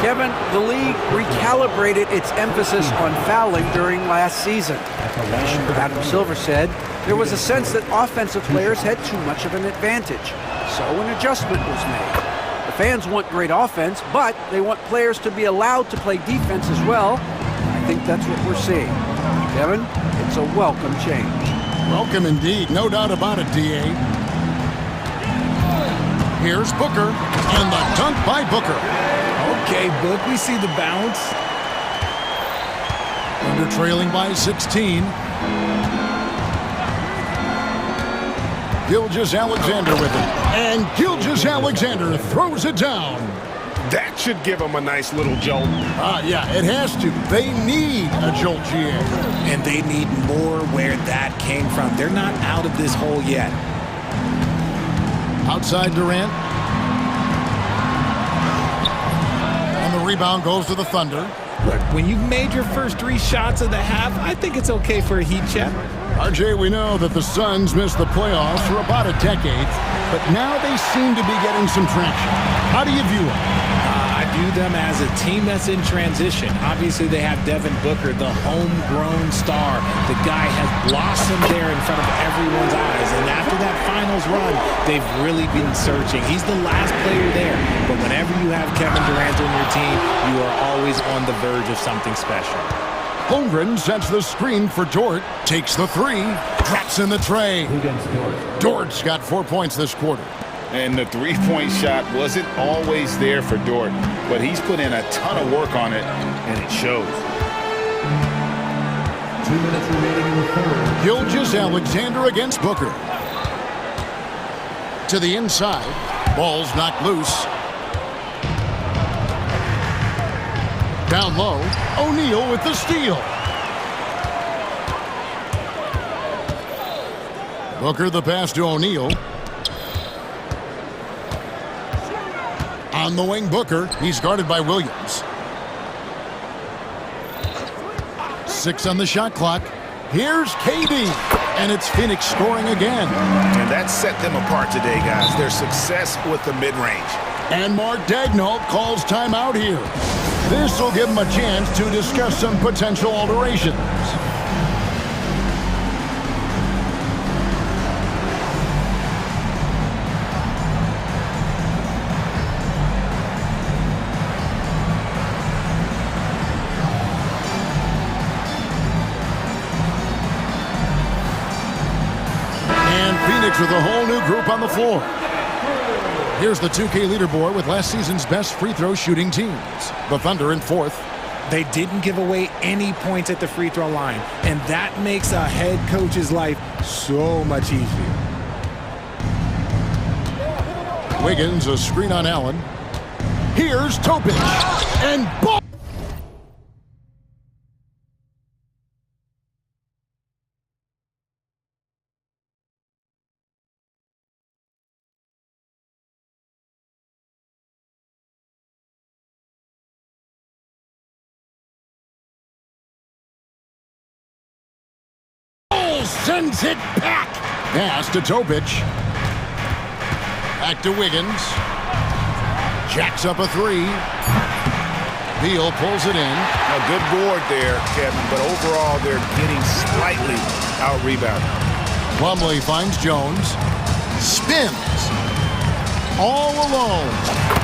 [SPEAKER 10] Kevin, the league recalibrated its emphasis on fouling during last season. Adam Silver said there was a sense that offensive players had too much of an advantage, so an adjustment was made. The fans want great offense, but they want players to be allowed to play defense as well. I think that's what we're seeing. Kevin, it's a welcome change.
[SPEAKER 8] Welcome indeed, no doubt about it, D.A. Here's Booker, and the dunk by Booker.
[SPEAKER 9] Okay, Book, we see the bounce.
[SPEAKER 8] Under trailing by 16. Gilgeous-Alexander with it. And Gilgeous-Alexander throws it down.
[SPEAKER 12] That should give them a nice little jolt.
[SPEAKER 8] Yeah, it has to. They need a jolt, GA.
[SPEAKER 9] And they need more where that came from. They're not out of this hole yet.
[SPEAKER 8] Outside Durant. And the rebound goes to the Thunder.
[SPEAKER 9] Look, when you've made your first 3 shots of the half, I think it's okay for a heat check.
[SPEAKER 8] RJ, we know that the Suns missed the playoffs for about a decade, but now they seem to be getting some traction. How do you view it?
[SPEAKER 9] I view them as a team that's in transition. Obviously, they have Devin Booker, the homegrown star. The guy has blossomed there in front of everyone's eyes. And after that finals run, they've really been searching. He's the last player there. But whenever you have Kevin Durant on your team, you are always on the verge of something special.
[SPEAKER 8] Holmgren sets the screen for Dort. Takes the 3. Drops in the tray. Dort's got 4 points this quarter.
[SPEAKER 11] And the three-point shot wasn't always there for Dort, but he's put in a ton of work on it, and it shows.
[SPEAKER 6] 2 minutes remaining in the third.
[SPEAKER 8] Gilgeous-Alexander against Booker. To the inside. Ball's knocked loose. Down low. O'Neal with the steal. Booker the pass to O'Neal. On the wing, Booker. He's guarded by Williams. 6 on the shot clock. Here's KD. And it's Phoenix scoring again.
[SPEAKER 12] And that set them apart today, guys. Their success with the mid-range.
[SPEAKER 8] And Mark Daigneault calls timeout here. This will give him a chance to discuss some potential alterations. With a whole new group on the floor. Here's the 2K leaderboard with last season's best free throw shooting teams. The Thunder in 4th.
[SPEAKER 9] They didn't give away any points at the free throw line, and that makes a head coach's life so much easier.
[SPEAKER 8] Wiggins, a screen on Allen. Here's Topic. And ball. Sends it back. Pass to Topic. Back to Wiggins. Jacks up a 3. Beal pulls it in.
[SPEAKER 12] A good board there, Kevin, but overall they're getting slightly out-rebounded.
[SPEAKER 8] Plumlee finds Jones. Spins. All alone.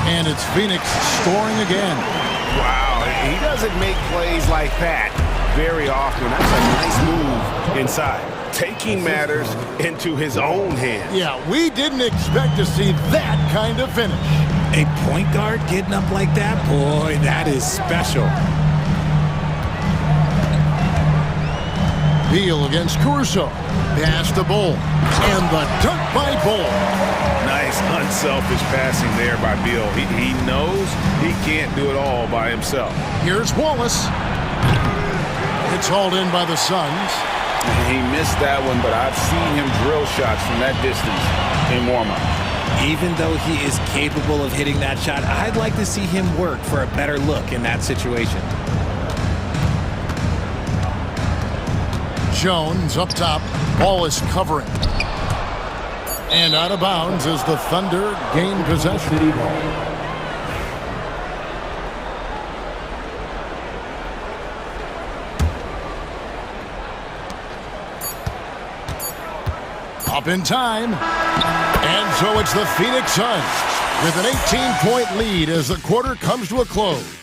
[SPEAKER 8] And it's Phoenix scoring again.
[SPEAKER 12] Wow, he doesn't make plays like that very often. That's a nice move inside. Taking matters into his own hands.
[SPEAKER 8] Yeah, we didn't expect to see that kind of finish.
[SPEAKER 9] A point guard getting up like that? Boy, that is special.
[SPEAKER 8] Beal against Caruso. Pass to Bull. And the dunk by Bull.
[SPEAKER 12] Nice unselfish passing there by Beal. He knows he can't do it all by himself.
[SPEAKER 8] Here's Wallace. It's hauled in by the Suns.
[SPEAKER 11] He missed that one, but I've seen him drill shots from that distance in warm-up.
[SPEAKER 9] Even though he is capable of hitting that shot, I'd like to see him work for a better look in that situation.
[SPEAKER 8] Jones up top. Ball is covering. And out of bounds as the Thunder gain possession. Up in time. And so it's the Phoenix Suns with an 18-point lead as the quarter comes to a close.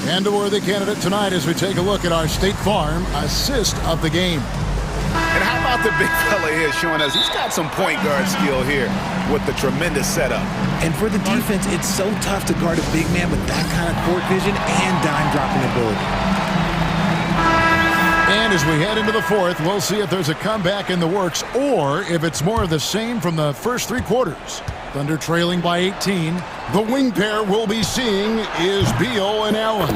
[SPEAKER 8] And a worthy candidate tonight as we take a look at our State Farm assist of the game.
[SPEAKER 12] And how about the big fella here showing us he's got some point guard skill here with the tremendous setup.
[SPEAKER 9] And for the defense, it's so tough to guard a big man with that kind of court vision and dime dropping ability.
[SPEAKER 8] And as we head into the fourth, we'll see if there's a comeback in the works or if it's more of the same from the first three quarters. Thunder trailing by 18. The wing pair we'll be seeing is Beal and Allen.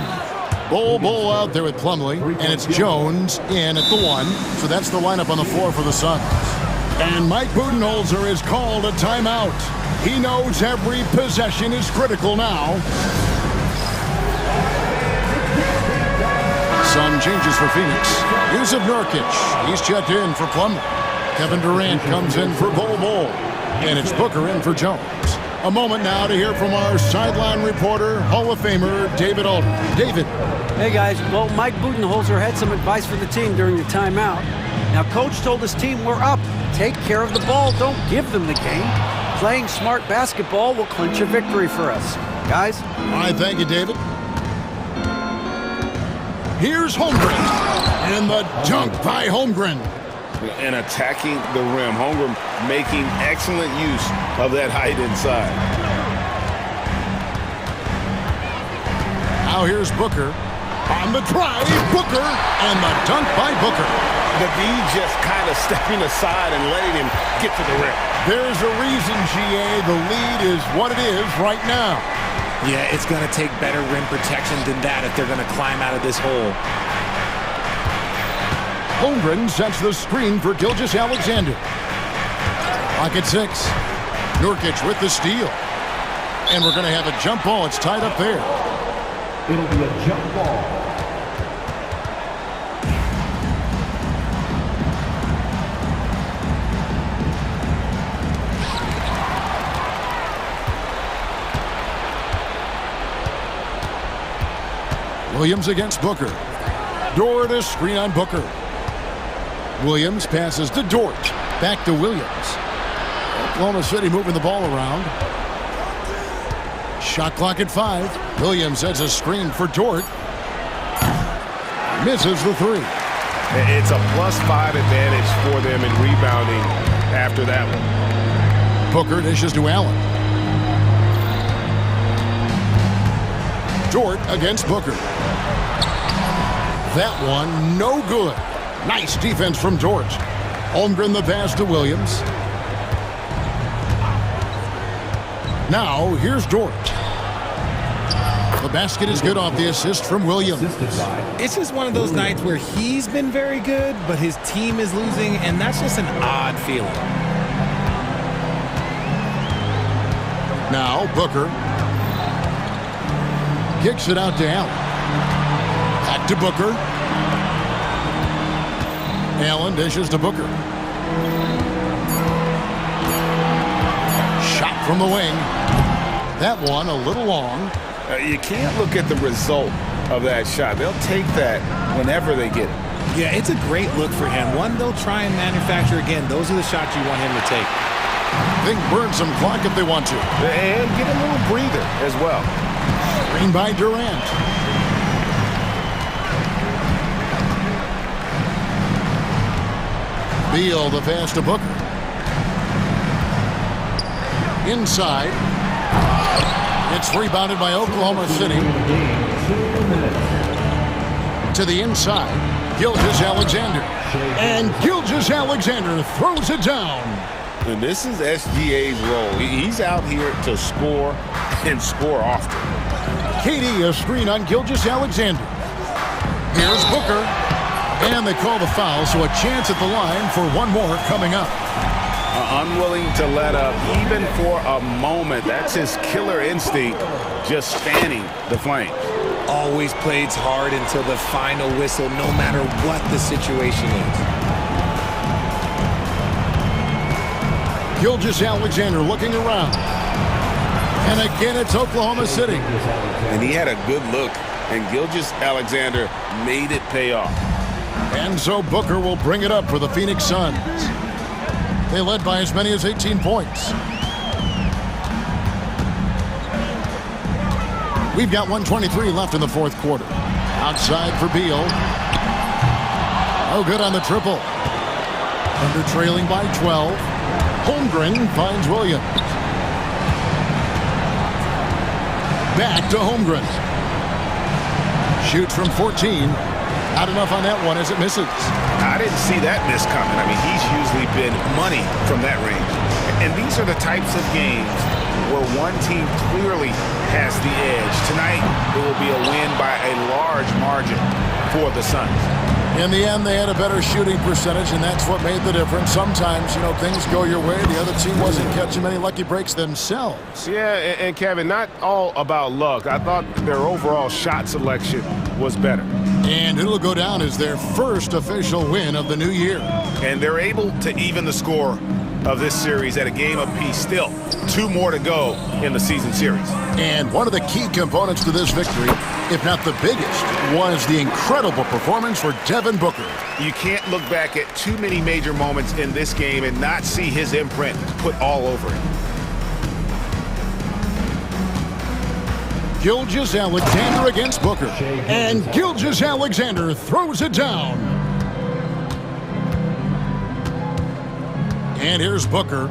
[SPEAKER 8] Bull out there with Plumlee, and it's Jones in at the 1. So that's the lineup on the floor for the Suns. And Mike Budenholzer is called a timeout. He knows every possession is critical now. Sun changes for Phoenix. Yusuf Nurkic. He's checked in for Plumlee. Kevin Durant comes in for Bull. And it's Booker in for Jones. A moment now to hear from our sideline reporter, Hall of Famer David Aldridge. David.
[SPEAKER 10] Hey, guys. Well, Mike Budenholzer had some advice for the team during the timeout. Now, Coach told his team, we're up. Take care of the ball. Don't give them the game. Playing smart basketball will clinch a victory for us. Guys?
[SPEAKER 8] All right, thank you, David. Here's Holmgren. And the dunk by Holmgren.
[SPEAKER 12] And attacking the rim. Holmgren making excellent use of that height inside.
[SPEAKER 8] Now here's Booker. On the drive, Booker. And the dunk by Booker.
[SPEAKER 12] The D just kind of stepping aside and letting him get to the rim.
[SPEAKER 8] There's a reason, GA. The lead is what it is right now.
[SPEAKER 9] Yeah, it's going to take better rim protection than that if they're going to climb out of this hole.
[SPEAKER 8] Holmgren sets the screen for Gilgeous-Alexander. Clock at 6. Nurkic with the steal. And we're going to have a jump ball. It's tied up there.
[SPEAKER 6] It'll be a jump ball.
[SPEAKER 8] Williams against Booker. Dort to screen on Booker. Williams passes to Dort. Back to Williams. Oklahoma City moving the ball around. Shot clock at 5. Williams has a screen for Dort. Misses the 3.
[SPEAKER 12] It's a +5 advantage for them in rebounding after that one.
[SPEAKER 8] Booker dishes to Allen. Dort against Booker. That one, no good. Nice defense from Dort. Holmgren the pass to Williams. Now, here's Dort. The basket is good off the assist from Williams.
[SPEAKER 9] It's just one of those nights where he's been very good, but his team is losing, and that's just an odd feeling.
[SPEAKER 8] Now, Booker. Kicks it out to Allen. Back to Booker. Allen dishes to Booker. Shot from the wing. That one a little long.
[SPEAKER 12] You can't look at the result of that shot. They'll take that whenever they get it.
[SPEAKER 9] Yeah, it's a great look for him. One they'll try and manufacture again. Those are the shots you want him to take.
[SPEAKER 8] They can burn some clock if they want to.
[SPEAKER 12] And get a little breather as well.
[SPEAKER 8] Screen by Durant. Beal the pass to Booker. Inside. It's rebounded by Oklahoma City. To the inside. Gilgeous-Alexander. And Gilgeous-Alexander throws it down.
[SPEAKER 12] And this is SGA's role. He's out here to score and score often.
[SPEAKER 8] KD a screen on Gilgeous-Alexander. Here's Booker. And they call the foul, so a chance at the line for one more coming up.
[SPEAKER 12] Unwilling to let up even for a moment. That's his killer instinct, just fanning the flames.
[SPEAKER 9] Always plays hard until the final whistle, no matter what the situation is.
[SPEAKER 8] Gilgeous-Alexander looking around. And again, it's Oklahoma City.
[SPEAKER 12] And he had a good look, and Gilgeous-Alexander made it pay off.
[SPEAKER 8] And so Booker will bring it up for the Phoenix Suns. They led by as many as 18 points. We've got 1:23 left in the fourth quarter. Outside for Beal. Oh, good on the triple. Under trailing by 12. Holmgren finds Williams. Back to Holmgren. Shoots from 14. Not enough on that one as it misses.
[SPEAKER 12] I didn't see that miss coming. I mean, he's usually been money from that range. And these are the types of games where one team clearly has the edge. Tonight, it will be a win by a large margin for the Suns.
[SPEAKER 8] In the end, they had a better shooting percentage, and that's what made the difference. Sometimes, things go your way. The other team wasn't catching many lucky breaks themselves.
[SPEAKER 12] Yeah, and Kevin, not all about luck. I thought their overall shot selection was better.
[SPEAKER 8] And it'll go down as their first official win of the new year.
[SPEAKER 12] And they're able to even the score of this series at a game apiece. Still, 2 more to go in the season series.
[SPEAKER 8] And one of the key components to this victory, if not the biggest, was the incredible performance for Devin Booker.
[SPEAKER 12] You can't look back at too many major moments in this game and not see his imprint put all over it.
[SPEAKER 8] Gilgeous-Alexander against Booker. And Gilgeous-Alexander throws it down. And here's Booker.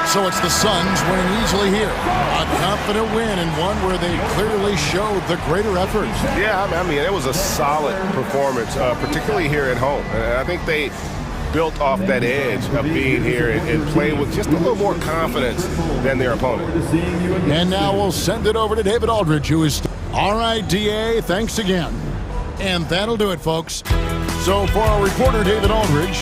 [SPEAKER 8] So it's the Suns winning easily here. A confident win and one where they clearly showed the greater effort.
[SPEAKER 12] Yeah, I mean, it was a solid performance, particularly here at home. And I think they built off that edge of being here and played with just a little more confidence than their opponent.
[SPEAKER 8] And now we'll send it over to David Aldridge, who is... All right, DA, thanks again. And that'll do it, folks. So for our reporter, David Aldridge,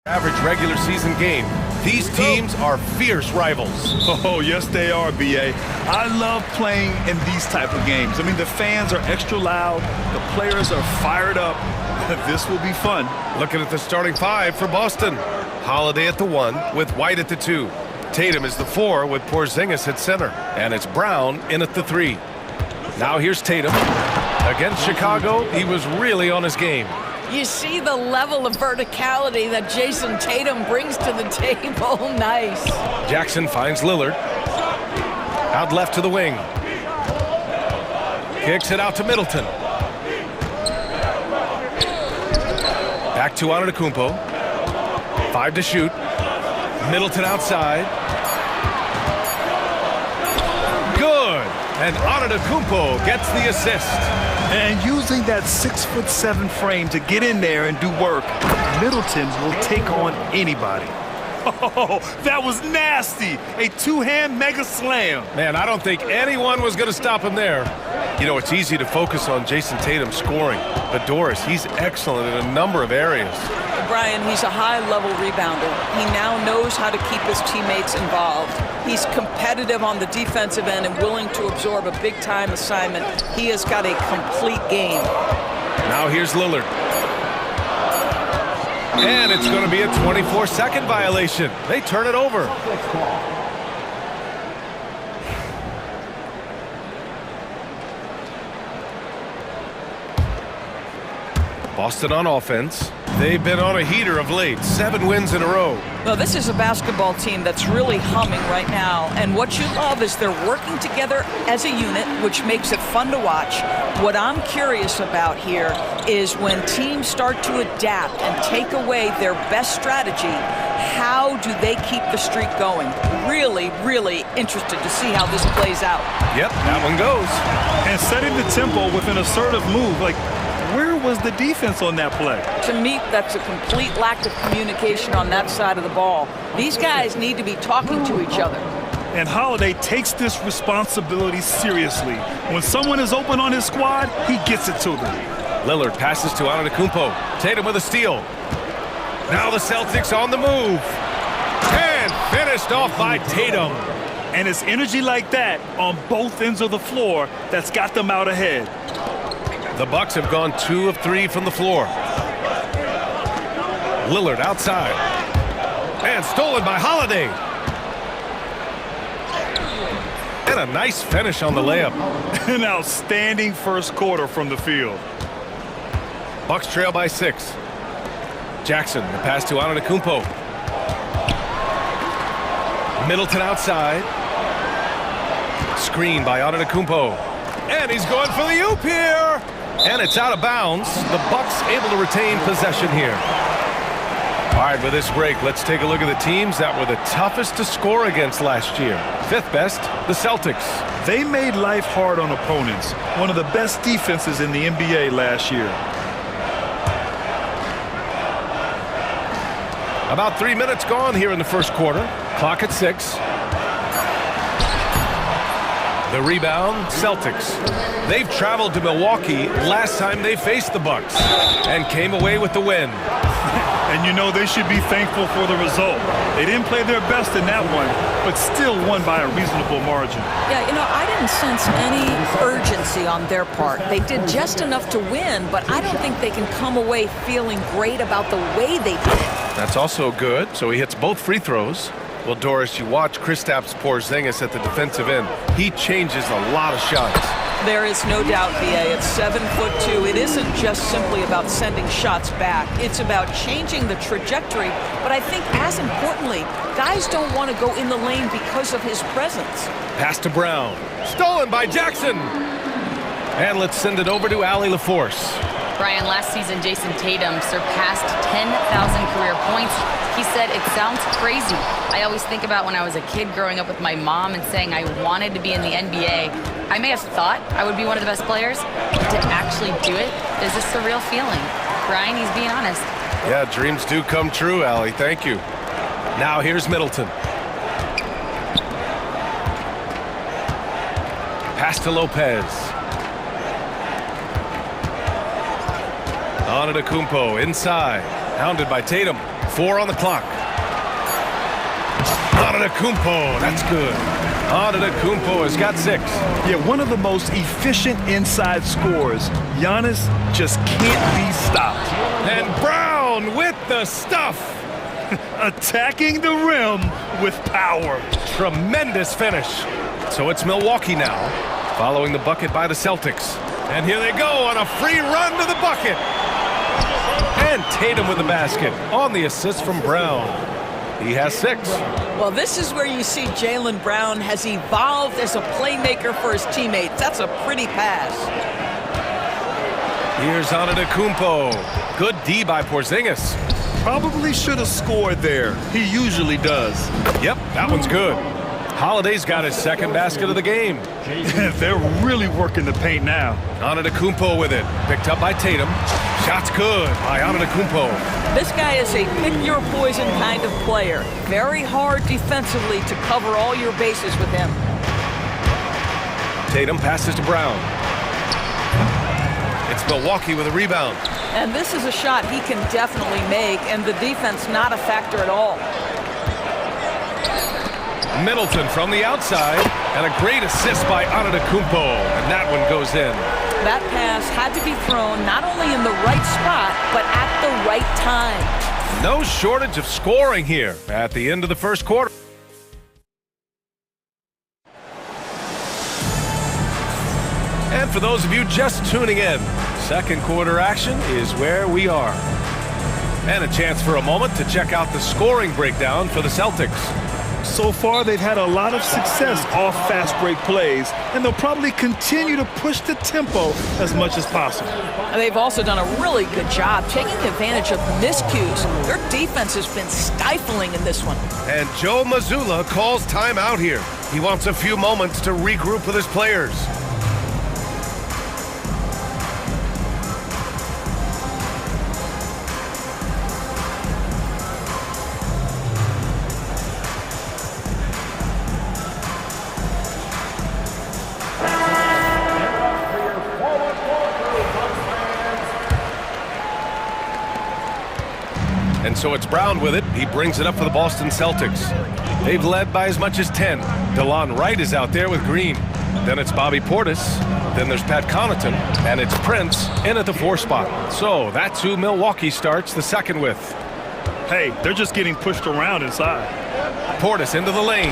[SPEAKER 2] Average regular season game. These teams are fierce rivals.
[SPEAKER 3] Oh, yes, they are, B.A. I love playing in these type of games. I mean, the fans are extra loud. The players are fired up. This will be fun.
[SPEAKER 2] Looking at the starting five for Boston. Holiday at the 1 with White at the 2. Tatum is the 4 with Porzingis at center. And it's Brown in at the 3. Now here's Tatum. Against Chicago, he was really on his game.
[SPEAKER 13] You see the level of verticality that Jason Tatum brings to the table. Nice.
[SPEAKER 2] Jackson finds Lillard. Out left to the wing. Kicks it out to Middleton. Back to Antetokounmpo. 5 to shoot. Middleton outside. Good. And Antetokounmpo gets the assist.
[SPEAKER 3] And using that 6'7" frame to get in there and do work, Middleton will take on anybody. Oh, that was nasty. A two-hand mega slam.
[SPEAKER 2] Man, I don't think anyone was going to stop him there. You know, it's easy to focus on Jason Tatum scoring. But Doris, he's excellent in a number of areas.
[SPEAKER 13] Brian, he's a high-level rebounder. He now knows how to keep his teammates involved. He's competitive on the defensive end and willing to absorb a big-time assignment. He has got a complete game.
[SPEAKER 2] Now here's Lillard. And it's going to be a 24-second violation. They turn it over. Boston on offense. They've been on a heater of late. 7 wins in a row.
[SPEAKER 13] Well, this is a basketball team that's really humming right now. And what you love is they're working together as a unit, which makes it fun to watch. What I'm curious about here is when teams start to adapt and take away their best strategy, how do they keep the streak going? Really, really interested to see how this plays out.
[SPEAKER 2] Yep, that one goes.
[SPEAKER 3] And setting the tempo with an assertive move, like, where was the defense on that play?
[SPEAKER 13] To me, that's a complete lack of communication on that side of the ball. These guys need to be talking to each other.
[SPEAKER 3] And Holiday takes this responsibility seriously. When someone is open on his squad, he gets it to them.
[SPEAKER 2] Lillard passes to Antetokounmpo. Tatum with a steal. Now the Celtics on the move. And finished off by Tatum.
[SPEAKER 3] And it's energy like that on both ends of the floor that's got them out ahead.
[SPEAKER 2] The Bucks have gone 2 of 3 from the floor. Lillard outside. And stolen by Holiday. And a nice finish on the layup.
[SPEAKER 3] An outstanding first quarter from the field.
[SPEAKER 2] Bucks trail by 6. Jackson, the pass to Antetokounmpo. Middleton outside. Screen by Antetokounmpo. And he's going for the oop here. And it's out of bounds. The Bucks able to retain possession here. All right, with this break, let's take a look at the teams that were the toughest to score against last year. 5th best, the Celtics.
[SPEAKER 3] They made life hard on opponents. One of the best defenses in the NBA last year.
[SPEAKER 2] About 3 minutes gone here in the first quarter. Clock at 6. The rebound, Celtics. They've traveled to Milwaukee last time they faced the Bucks and came away with the win.
[SPEAKER 3] And you know they should be thankful for the result. They didn't play their best in that one, but still won by a reasonable margin.
[SPEAKER 13] Yeah, you know, I didn't sense any urgency on their part. They did just enough to win, but I don't think they can come away feeling great about the way they did it.
[SPEAKER 2] That's also good, so he hits both free throws. Well, Doris, you watch Kristaps Porzingis at the defensive end. He changes a lot of shots.
[SPEAKER 13] There is no doubt, B.A. It's 7'2". It isn't just simply about sending shots back. It's about changing the trajectory. But I think, as importantly, guys don't want to go in the lane because of his presence.
[SPEAKER 2] Pass to Brown. Stolen by Jackson. And let's send it over to Allie LaForce.
[SPEAKER 4] Brian, last season, Jason Tatum surpassed 10,000 career points. He said, it sounds crazy. I always think about when I was a kid growing up with my mom and saying I wanted to be in the NBA. I may have thought I would be one of the best players, but to actually do it is a surreal feeling. Brian, he's being honest.
[SPEAKER 2] Yeah, dreams do come true, Allie. Thank you. Now here's Middleton. Pass to Lopez. Antetokounmpo inside. Hounded by Tatum. 4 on the clock. Antetokounmpo, that's good. Antetokounmpo has got 6.
[SPEAKER 3] Yeah, one of the most efficient inside scorers. Giannis just can't be stopped.
[SPEAKER 2] And Brown with the stuff.
[SPEAKER 3] Attacking the rim with power.
[SPEAKER 2] Tremendous finish. So it's Milwaukee now, following the bucket by the Celtics. And here they go on a free run to the bucket. And Tatum with the basket on the assist from Brown. He has 6.
[SPEAKER 13] Well, this is where you see Jaylen Brown has evolved as a playmaker for his teammates. That's a pretty pass.
[SPEAKER 2] Here's Antetokounmpo. Good D by Porzingis.
[SPEAKER 3] Probably should have scored there. He usually does.
[SPEAKER 2] Yep, that one's good. Holiday's got his 2nd basket of the game.
[SPEAKER 3] They're really working the paint now.
[SPEAKER 2] Antetokounmpo with it. Picked up by Tatum. Shot's good by Antetokounmpo.
[SPEAKER 13] This guy is a pick-your-poison kind of player. Very hard defensively to cover all your bases with him.
[SPEAKER 2] Tatum passes to Brown. It's Milwaukee with a rebound.
[SPEAKER 13] And this is a shot he can definitely make, and the defense not a factor at all.
[SPEAKER 2] Middleton from the outside, and a great assist by Antetokounmpo, and that one goes in.
[SPEAKER 13] That pass had to be thrown not only in the right spot, but at the right time.
[SPEAKER 2] No shortage of scoring here at the end of the first quarter. And for those of you just tuning in, second quarter action is where we are. And a chance for a moment to check out the scoring breakdown for the Celtics.
[SPEAKER 3] So far, they've had a lot of success off fast break plays, and they'll probably continue to push the tempo as much as possible.
[SPEAKER 13] And they've also done a really good job taking advantage of miscues. Their defense has been stifling in this one.
[SPEAKER 2] And Joe Mazzulla calls timeout here. He wants a few moments to regroup with his players. And so it's Brown with it. He brings it up for the Boston Celtics. They've led by as much as 10. DeLon Wright is out there with Green. Then it's Bobby Portis. Then there's Pat Connaughton. And it's Prince in at the 4 spot. So that's who Milwaukee starts the second with.
[SPEAKER 3] Hey, they're just getting pushed around inside.
[SPEAKER 2] Portis into the lane.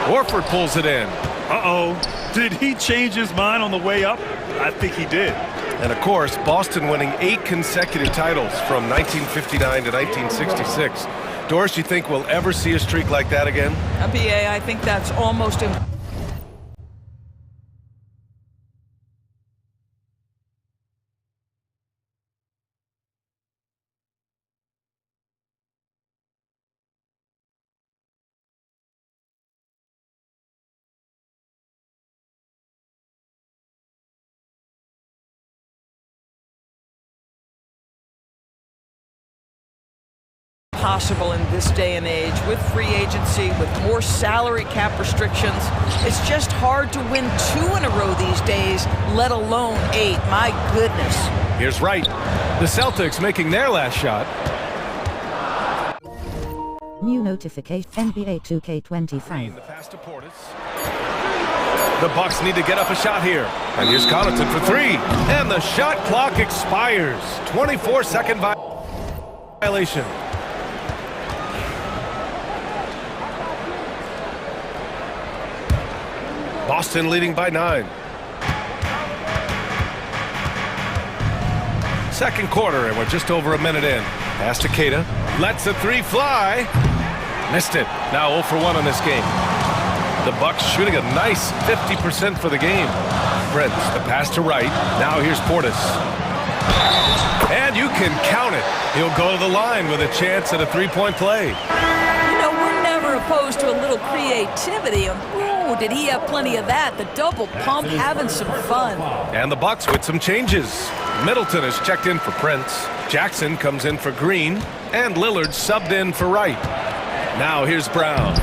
[SPEAKER 2] Horford pulls it in.
[SPEAKER 3] Uh-oh. Did he change his mind on the way up? I think he did.
[SPEAKER 2] And, of course, Boston winning 8 consecutive titles from 1959 to 1966. Doris, you think we'll ever see a streak like that again?
[SPEAKER 13] BA, I think that's almost impossible. In this day and age with free agency, with more salary cap restrictions. It's just hard to win 2 in a row these days, let alone 8. My goodness.
[SPEAKER 2] Here's Wright. The Celtics making their last shot.
[SPEAKER 14] New notification, NBA 2K25.
[SPEAKER 2] The pass to Portis. The Bucks need to get up a shot here. And here's Connaughton for 3. And the shot clock expires. 24-second violation. Boston leading by 9. Second quarter, and we're just over a minute in. Pass to Keita. Lets the 3 fly. Missed it. Now 0 for 1 in this game. The Bucks shooting a nice 50% for the game. Prince, the pass to Wright. Now here's Portis. And you can count it. He'll go to the line with a chance at a 3-point play.
[SPEAKER 13] You know, we're never opposed to a little creativity. Ooh, did he have plenty of that? The double pump, having some fun.
[SPEAKER 2] And the Bucks with some changes. Middleton is checked in for Prince. Jackson comes in for Green. And Lillard subbed in for Wright. Now here's Brown.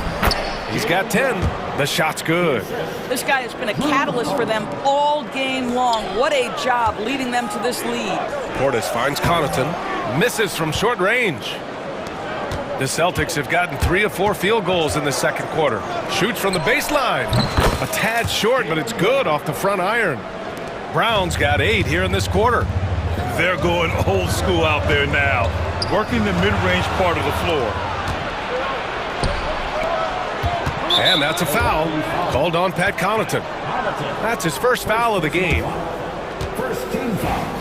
[SPEAKER 2] He's got 10. The shot's good.
[SPEAKER 13] This guy has been a catalyst for them all game long. What a job leading them to this lead.
[SPEAKER 2] Portis finds Connaughton. Misses from short range. The Celtics have gotten 3 of 4 field goals in the second quarter. Shoots from the baseline. A tad short, but it's good off the front iron. Brown's got 8 here in this quarter.
[SPEAKER 3] They're going old school out there now, working the mid-range part of the floor.
[SPEAKER 2] And that's a foul called on Pat Connaughton. That's his first foul of the game.
[SPEAKER 6] First team foul.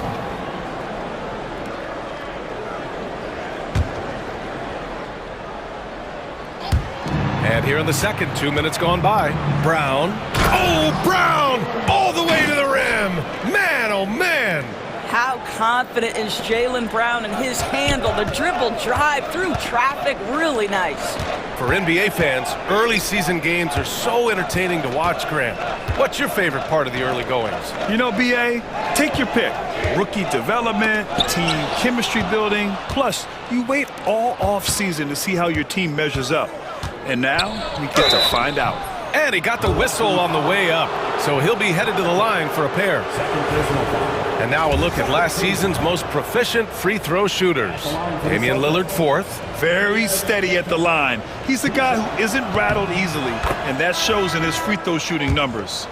[SPEAKER 2] And here in the second, 2 minutes gone by. Brown. Oh, Brown! All the way to the rim! Man, oh man!
[SPEAKER 13] How confident is Jaylen Brown in his handle? The dribble drive through traffic, really nice.
[SPEAKER 2] For NBA fans, early season games are so entertaining to watch, Grant. What's your favorite part of the early goings?
[SPEAKER 3] You know, BA, take your pick. Rookie development, team chemistry building. Plus, you wait all off-season to see how your team measures up. And now, we get to find out.
[SPEAKER 2] And he got the whistle on the way up, so he'll be headed to the line for a pair. And now a look at last season's most proficient free throw shooters. Damian Lillard, 4th.
[SPEAKER 3] Very steady at the line. He's a guy who isn't rattled easily, and that shows in his free throw shooting numbers.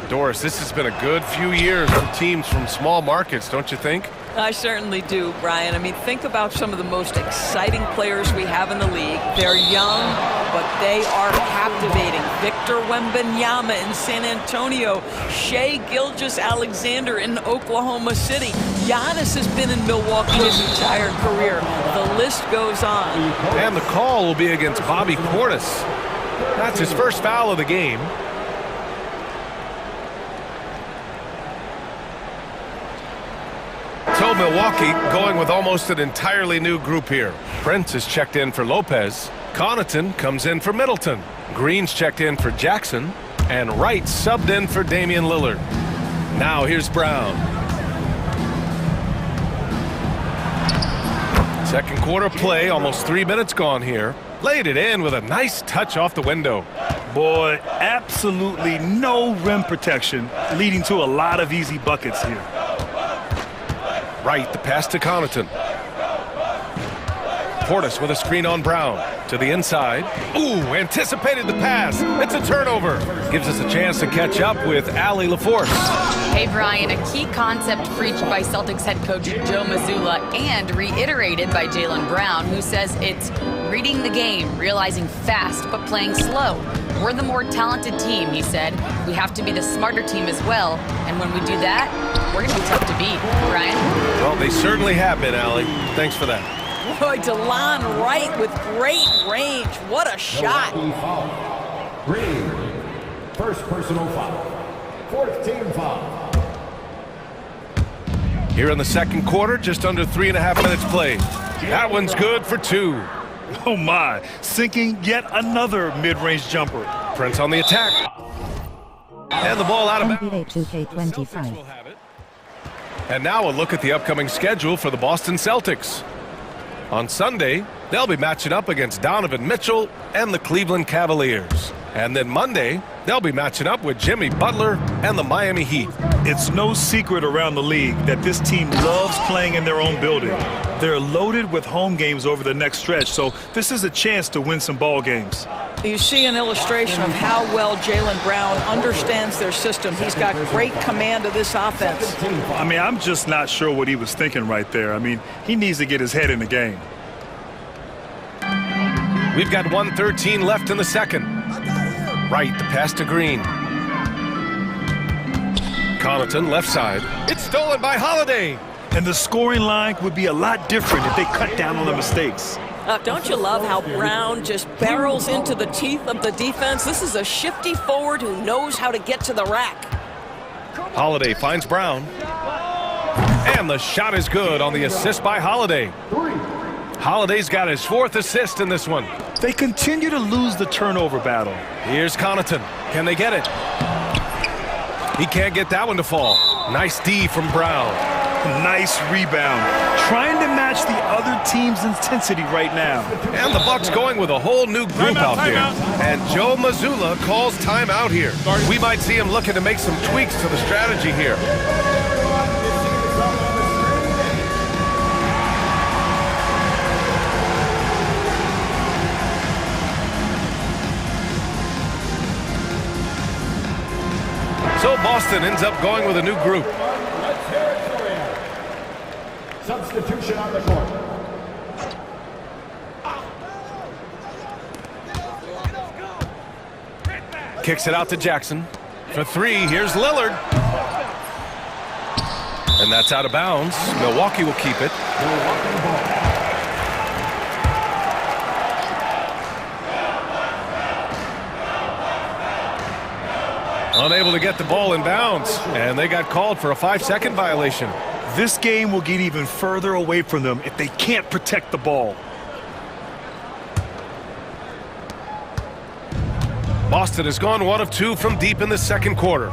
[SPEAKER 2] Doris, this has been a good few years for teams from small markets, don't you think?
[SPEAKER 13] I certainly do, Brian. I mean, think about some of the most exciting players we have in the league. They're young, but they are captivating. Victor Wembanyama in San Antonio, Shai Gilgeous-Alexander in Oklahoma City. Giannis has been in Milwaukee his entire career. The list goes on.
[SPEAKER 2] And the call will be against Bobby Portis. That's his first foul of the game. So Milwaukee going with almost an entirely new group here. Prince is checked in for Lopez. Connaughton comes in for Middleton. Green's checked in for Jackson. And Wright subbed in for Damian Lillard. Now here's Brown. Second quarter play, almost 3 minutes gone here. Laid it in with a nice touch off the window.
[SPEAKER 3] Boy, absolutely no rim protection, leading to a lot of easy buckets here.
[SPEAKER 2] Right, the pass to Connaughton. Portis with a screen on Brown. To the inside. Ooh, anticipated the pass. It's a turnover. Gives us a chance to catch up with Allie LaForce.
[SPEAKER 4] Hey, Brian, a key concept preached by Celtics head coach Joe Mazzulla and reiterated by Jaylen Brown, who says it's reading the game, realizing fast, but playing slow. We're the more talented team, he said. We have to be the smarter team as well. And when we do that, we're going to be tough to beat. Brian?
[SPEAKER 2] Well, they certainly have been, Allie. Thanks for that.
[SPEAKER 13] Boy, DeLon Wright with great range. What a shot.
[SPEAKER 6] Green. First personal foul. Fourth team foul.
[SPEAKER 2] Here in the second quarter, just under 3.5 minutes played. That one's good for 2.
[SPEAKER 3] Oh my, sinking yet another mid-range jumper.
[SPEAKER 2] Prince on the attack. And the ball out of bounds.
[SPEAKER 14] NBA 2K25.
[SPEAKER 2] And now a look at the upcoming schedule for the Boston Celtics. On Sunday, they'll be matching up against Donovan Mitchell and the Cleveland Cavaliers. And then Monday, they'll be matching up with Jimmy Butler and the Miami Heat.
[SPEAKER 3] It's no secret around the league that this team loves playing in their own building. They're loaded with home games over the next stretch, so this is a chance to win some ball games.
[SPEAKER 13] You see an illustration of how well Jaylen Brown understands their system. He's got great command of this offense.
[SPEAKER 3] I mean, I'm just not sure what he was thinking right there. I mean, he needs to get his head in the game.
[SPEAKER 2] We've got 1:13 left in the second. Right, the pass to Green. Connaughton, left side. It's stolen by Holiday.
[SPEAKER 3] And the scoring line would be a lot different if they cut down on the mistakes.
[SPEAKER 13] Don't you love how Brown just barrels into the teeth of the defense? This is a shifty forward who knows how to get to the rack.
[SPEAKER 2] Holiday finds Brown. And the shot is good on the assist by Holiday. Holiday's got his 4th assist in this one.
[SPEAKER 3] They continue to lose the turnover battle.
[SPEAKER 2] Here's Connaughton. Can they get it? He can't get that one to fall. Nice D from Brown.
[SPEAKER 3] Nice rebound. Trying to match the other team's intensity right now.
[SPEAKER 2] And the Bucks going with a whole new group out there. And Joe Mazzulla calls timeout here. We might see him looking to make some tweaks to the strategy here. Boston ends up going with a new group.
[SPEAKER 6] Substitution on the court.
[SPEAKER 2] Kicks it out to Jackson. For three, here's Lillard. And that's out of bounds. Milwaukee will keep it. Unable to get the ball in bounds. And they got called for a 5-second violation.
[SPEAKER 3] This game will get even further away from them if they can't protect the ball.
[SPEAKER 2] Boston has gone 1 of 2 from deep in the second quarter.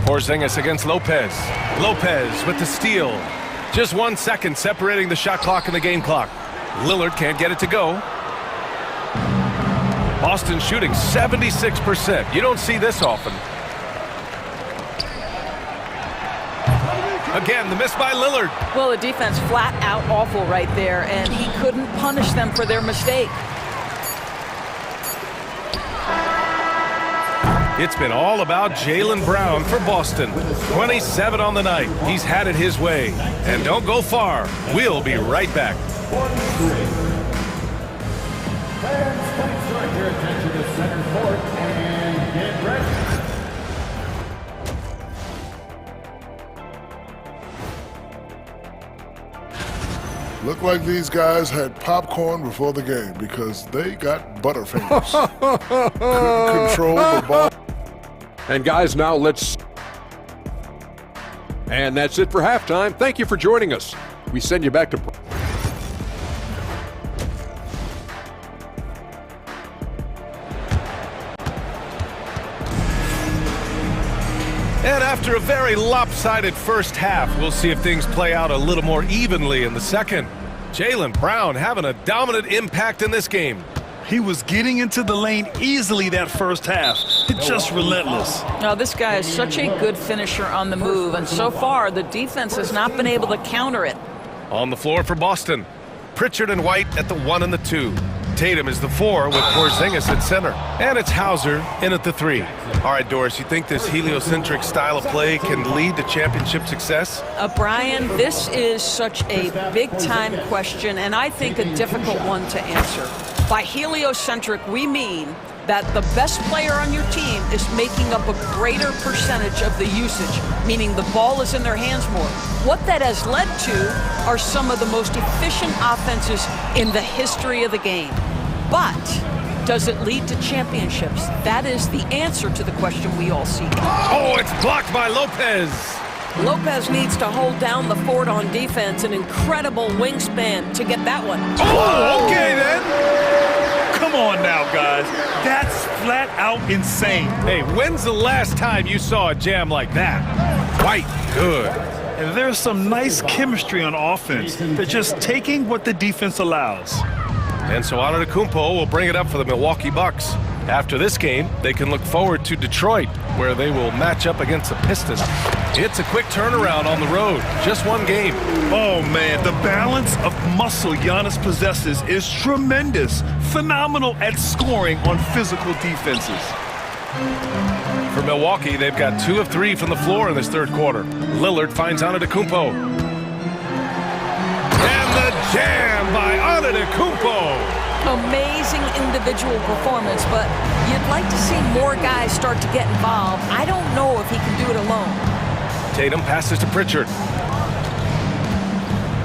[SPEAKER 2] Porzingis against Lopez. Lopez with the steal. Just 1 second separating the shot clock and the game clock. Lillard can't get it to go. Boston shooting 76%. You don't see this often. Again, the miss by Lillard.
[SPEAKER 13] Well, the defense flat out awful right there, and he couldn't punish them for their mistake.
[SPEAKER 2] It's been all about Jaylen Brown for Boston. 27 on the night. He's had it his way. And don't go far. We'll be right back.
[SPEAKER 6] Fans, please direct your attention to center court and get ready.
[SPEAKER 5] Look like these guys had popcorn before the game because they got butterfingers. Couldn't control the ball.
[SPEAKER 7] And guys, now let's... And that's it for halftime. Thank you for joining us. We send you back to...
[SPEAKER 2] And after a very lopsided first half, we'll see if things play out a little more evenly in the second. Jaylen Brown having a dominant impact in this game.
[SPEAKER 3] He was getting into the lane easily that first half. It's just relentless.
[SPEAKER 13] Now, this guy is such a good finisher on the move, and so far the defense has not been able to counter it.
[SPEAKER 2] On the floor for Boston, Pritchard and White at the 1 and the 2. Tatum is the 4 with Porzingis at center. And it's Hauser in at the 3. All right, Doris, you think this heliocentric style of play can lead to championship success?
[SPEAKER 13] Brian, this is such a big-time question, and I think a difficult one to answer. By heliocentric, we mean that the best player on your team is making up a greater percentage of the usage, meaning the ball is in their hands more. What that has led to are some of the most efficient offenses in the history of the game. But does it lead to championships? That is the answer to the question we all seek.
[SPEAKER 2] Oh, it's blocked by Lopez.
[SPEAKER 13] Lopez needs to hold down the fort on defense, an incredible wingspan to get that one.
[SPEAKER 2] Oh, okay then.
[SPEAKER 3] Come on now, guys. That's flat out insane.
[SPEAKER 2] Hey, when's the last time you saw a jam like that? White, good.
[SPEAKER 3] And there's some nice chemistry on offense. They're just taking what the defense allows.
[SPEAKER 2] And so Antetokounmpo will bring it up for the Milwaukee Bucks. After this game, they can look forward to Detroit, where they will match up against the Pistons. It's a quick turnaround on the road. Just one game.
[SPEAKER 3] Oh, man, the balance of muscle Giannis possesses is tremendous. Phenomenal at scoring on physical defenses.
[SPEAKER 2] For Milwaukee, they've got 2 of 3 from the floor in this third quarter. Lillard finds Antetokounmpo. And the jam by Antetokounmpo.
[SPEAKER 13] Amazing individual performance, but you'd like to see more guys start to get involved. I don't know if he can do it alone.
[SPEAKER 2] Tatum passes to Pritchard.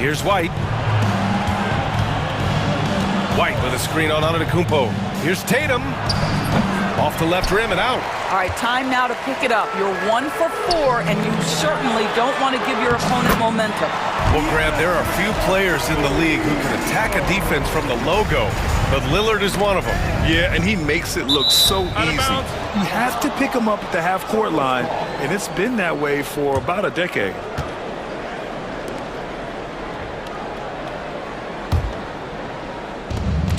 [SPEAKER 2] Here's White. White with a screen on Antetokounmpo. Here's Tatum. Off the left rim and out.
[SPEAKER 13] All right, time now to pick it up. You're 1 for 4, and you certainly don't want to give your opponent momentum.
[SPEAKER 2] Well, Grant, there are few players in the league who can attack a defense from the logo, but Lillard is one of them.
[SPEAKER 3] Yeah, and he makes it look so easy. You have to pick him up at the half-court line, and it's been that way for about a decade.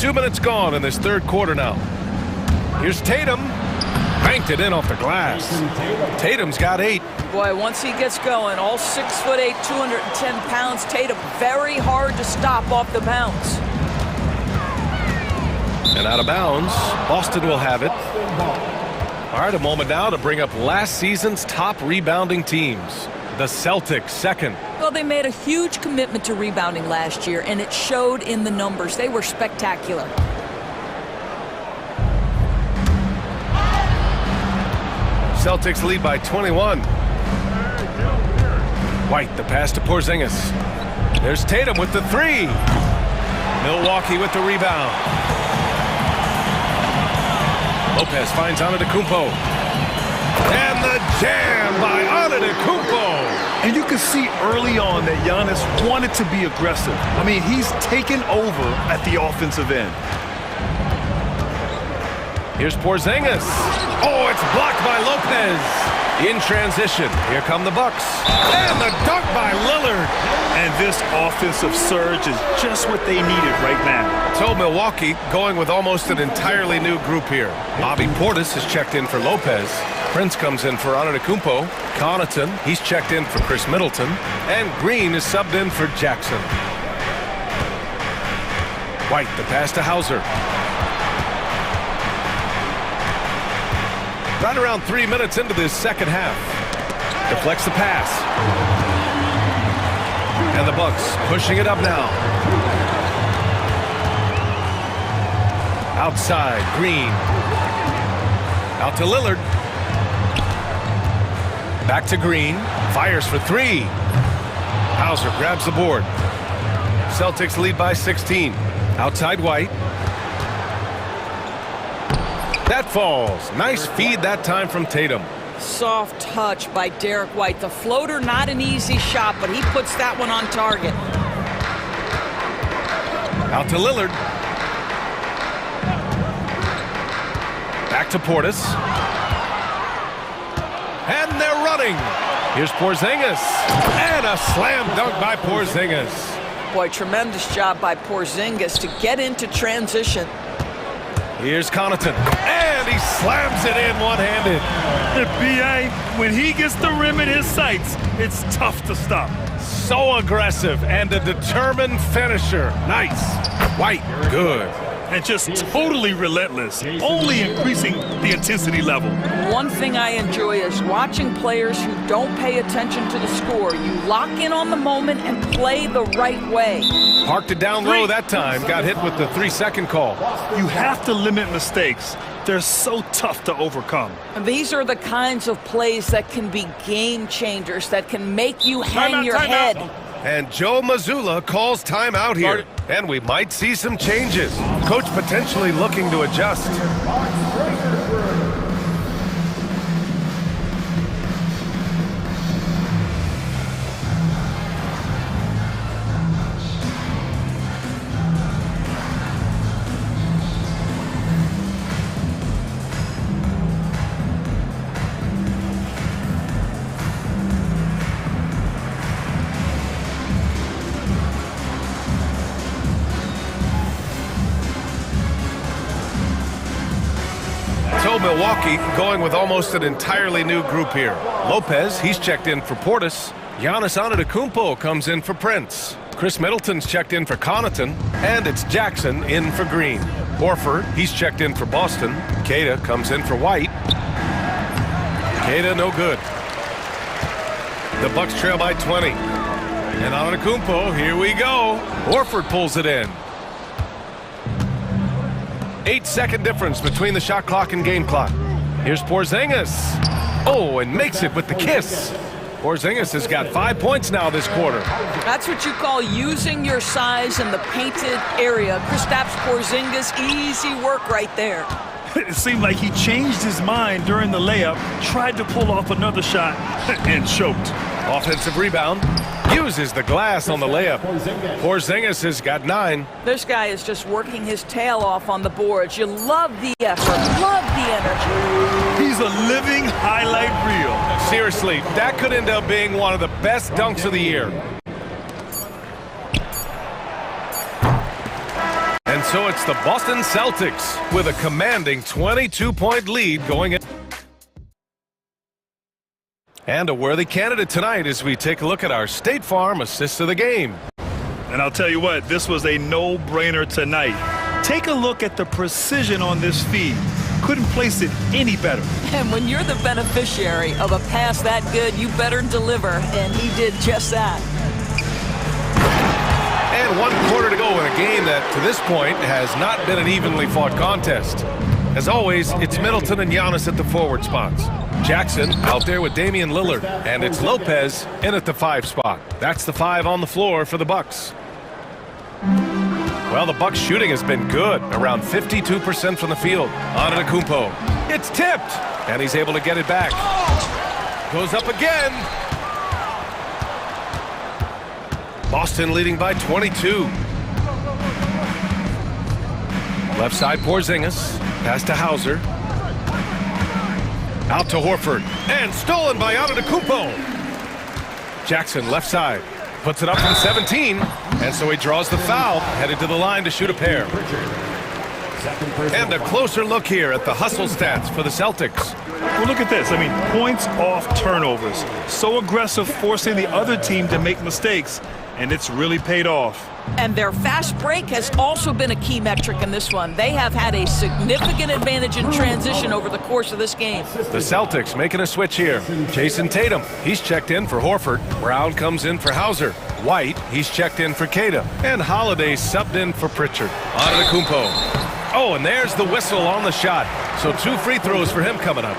[SPEAKER 2] Two minutes gone in this third quarter now. Here's Tatum. Banked it in off the glass. Tatum's got 8.
[SPEAKER 13] Boy, once he gets going, all 6'8", 210 pounds, Tatum very hard to stop off the bounce.
[SPEAKER 2] And out of bounds, Boston will have it. All right, a moment now to bring up last season's top rebounding teams. The Celtics second.
[SPEAKER 13] Well, they made a huge commitment to rebounding last year, and it showed in the numbers. They were spectacular.
[SPEAKER 2] Celtics lead by 21. White, the pass to Porzingis. There's Tatum with the three. Milwaukee with the rebound. Lopez finds Antetokounmpo. And the jam by Antetokounmpo.
[SPEAKER 3] And you can see early on that Giannis wanted to be aggressive. I mean, he's taken over at the offensive end.
[SPEAKER 2] Here's Porzingis. Oh, it's blocked by Lopez. In transition, here come the Bucks. And the dunk by Lillard.
[SPEAKER 3] And this offensive surge is just what they needed right now.
[SPEAKER 2] So Milwaukee going with almost an entirely new group here. Bobby Portis has checked in for Lopez. Prince comes in for Antetokounmpo. Connaughton, he's checked in for Chris Middleton. And Green is subbed in for Jackson. White, the pass to Hauser. Right around 3 minutes into this second half. Deflects the pass. And the Bucks pushing it up now. Outside, Green. Out to Lillard. Back to Green. Fires for three. Hauser grabs the board. Celtics lead by 16. Outside White. That falls. Nice feed that time from Tatum.
[SPEAKER 13] Soft touch by Derek White. The floater, not an easy shot, but he puts that one on target.
[SPEAKER 2] Out to Lillard. Back to Portis. And they're running. Here's Porzingis. And a slam dunk by Porzingis.
[SPEAKER 13] Boy, tremendous job by Porzingis to get into transition.
[SPEAKER 2] Here's Connaughton. And he slams it in one-handed.
[SPEAKER 3] B.A., when he gets the rim in his sights, it's tough to stop.
[SPEAKER 2] So aggressive and a determined finisher. Nice. White, good.
[SPEAKER 3] And just totally relentless, only increasing the intensity level.
[SPEAKER 13] One thing I enjoy is watching players who don't pay attention to the score. You lock in on the moment and play the right way.
[SPEAKER 2] Parked it down low that time. Got hit with the 3-second call.
[SPEAKER 3] You have to limit mistakes. They're so tough to overcome.
[SPEAKER 13] And these are the kinds of plays that can be game changers, that can make you hang your head.
[SPEAKER 2] And Joe Mazzulla calls timeout here. And we might see some changes. Coach potentially looking to adjust. So Milwaukee going with almost an entirely new group here. Lopez, he's checked in for Portis. Giannis Antetokounmpo comes in for Prince. Chris Middleton's checked in for Connaughton. And it's Jackson in for Green. Horford, he's checked in for Boston. Queta comes in for White. Queta no good. The Bucks trail by 20. And Antetokounmpo, here we go. Horford pulls it in. 8-second difference between the shot clock and game clock. Here's Porzingis. Oh, and makes it with the kiss. Porzingis has got 5 points now this quarter.
[SPEAKER 13] That's what you call using your size in the painted area. Kristaps Porzingis, easy work right there.
[SPEAKER 3] It seemed like he changed his mind during the layup, tried to pull off another shot, and choked.
[SPEAKER 2] Offensive rebound. Uses the glass on the layup. Porzingis has got 9.
[SPEAKER 13] This guy is just working his tail off on the boards. You love the effort, love the energy.
[SPEAKER 3] He's a living highlight reel.
[SPEAKER 2] Seriously, that could end up being one of the best dunks of the year. And so it's the Boston Celtics with a commanding 22-point lead going in. And a worthy candidate tonight as we take a look at our State Farm Assist of the Game.
[SPEAKER 3] And I'll tell you what, this was a no-brainer tonight. Take a look at the precision on this feed. couldn't place it any better.
[SPEAKER 13] And when you're the beneficiary of a pass that good, you better deliver, and he did just that.
[SPEAKER 2] And 1 quarter to go in a game that, to this point, has not been an evenly fought contest. As always, it's Middleton and Giannis at the forward spots. Jackson out there with Damian Lillard, and it's Lopez in at the 5 spot. That's the 5 on the floor for the Bucks. Well, the Bucks shooting has been good, around 52% from the field. Antetokounmpo. It's tipped, and he's able to get it back. Goes up again. Boston leading by 22. Left side, Porzingis. Pass to Hauser. Out to Horford. And stolen by Antetokounmpo. Jackson, left side. Puts it up from 17. And so he draws the foul, headed to the line to shoot a pair. And a closer look here at the hustle stats for the Celtics.
[SPEAKER 3] Well, look at this. I mean, points off turnovers. So aggressive, forcing the other team to make mistakes. And it's really paid off.
[SPEAKER 13] And their fast break has also been a key metric in this one. They have had a significant advantage in transition over the course of this game.
[SPEAKER 2] The Celtics making a switch here. Jason Tatum, he's checked in for Horford. Brown comes in for Hauser. White, he's checked in for Queta. And Holiday subbed in for Pritchard. Antetokounmpo. Oh, and there's the whistle on the shot. So 2 free throws for him coming up.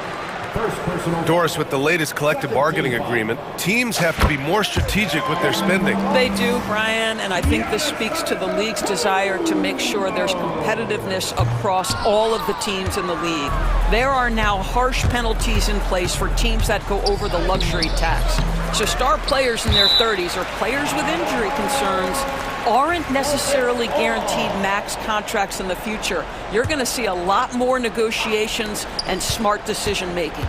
[SPEAKER 2] Doris, with the latest collective bargaining agreement, teams have to be more strategic with their spending.
[SPEAKER 13] They do, Brian, and I think this speaks to the league's desire to make sure there's competitiveness across all of the teams in the league. There are now harsh penalties in place for teams that go over the luxury tax. So star players in their 30s or players with injury concerns aren't necessarily guaranteed max contracts in the future. You're going to see a lot more negotiations and smart decision making.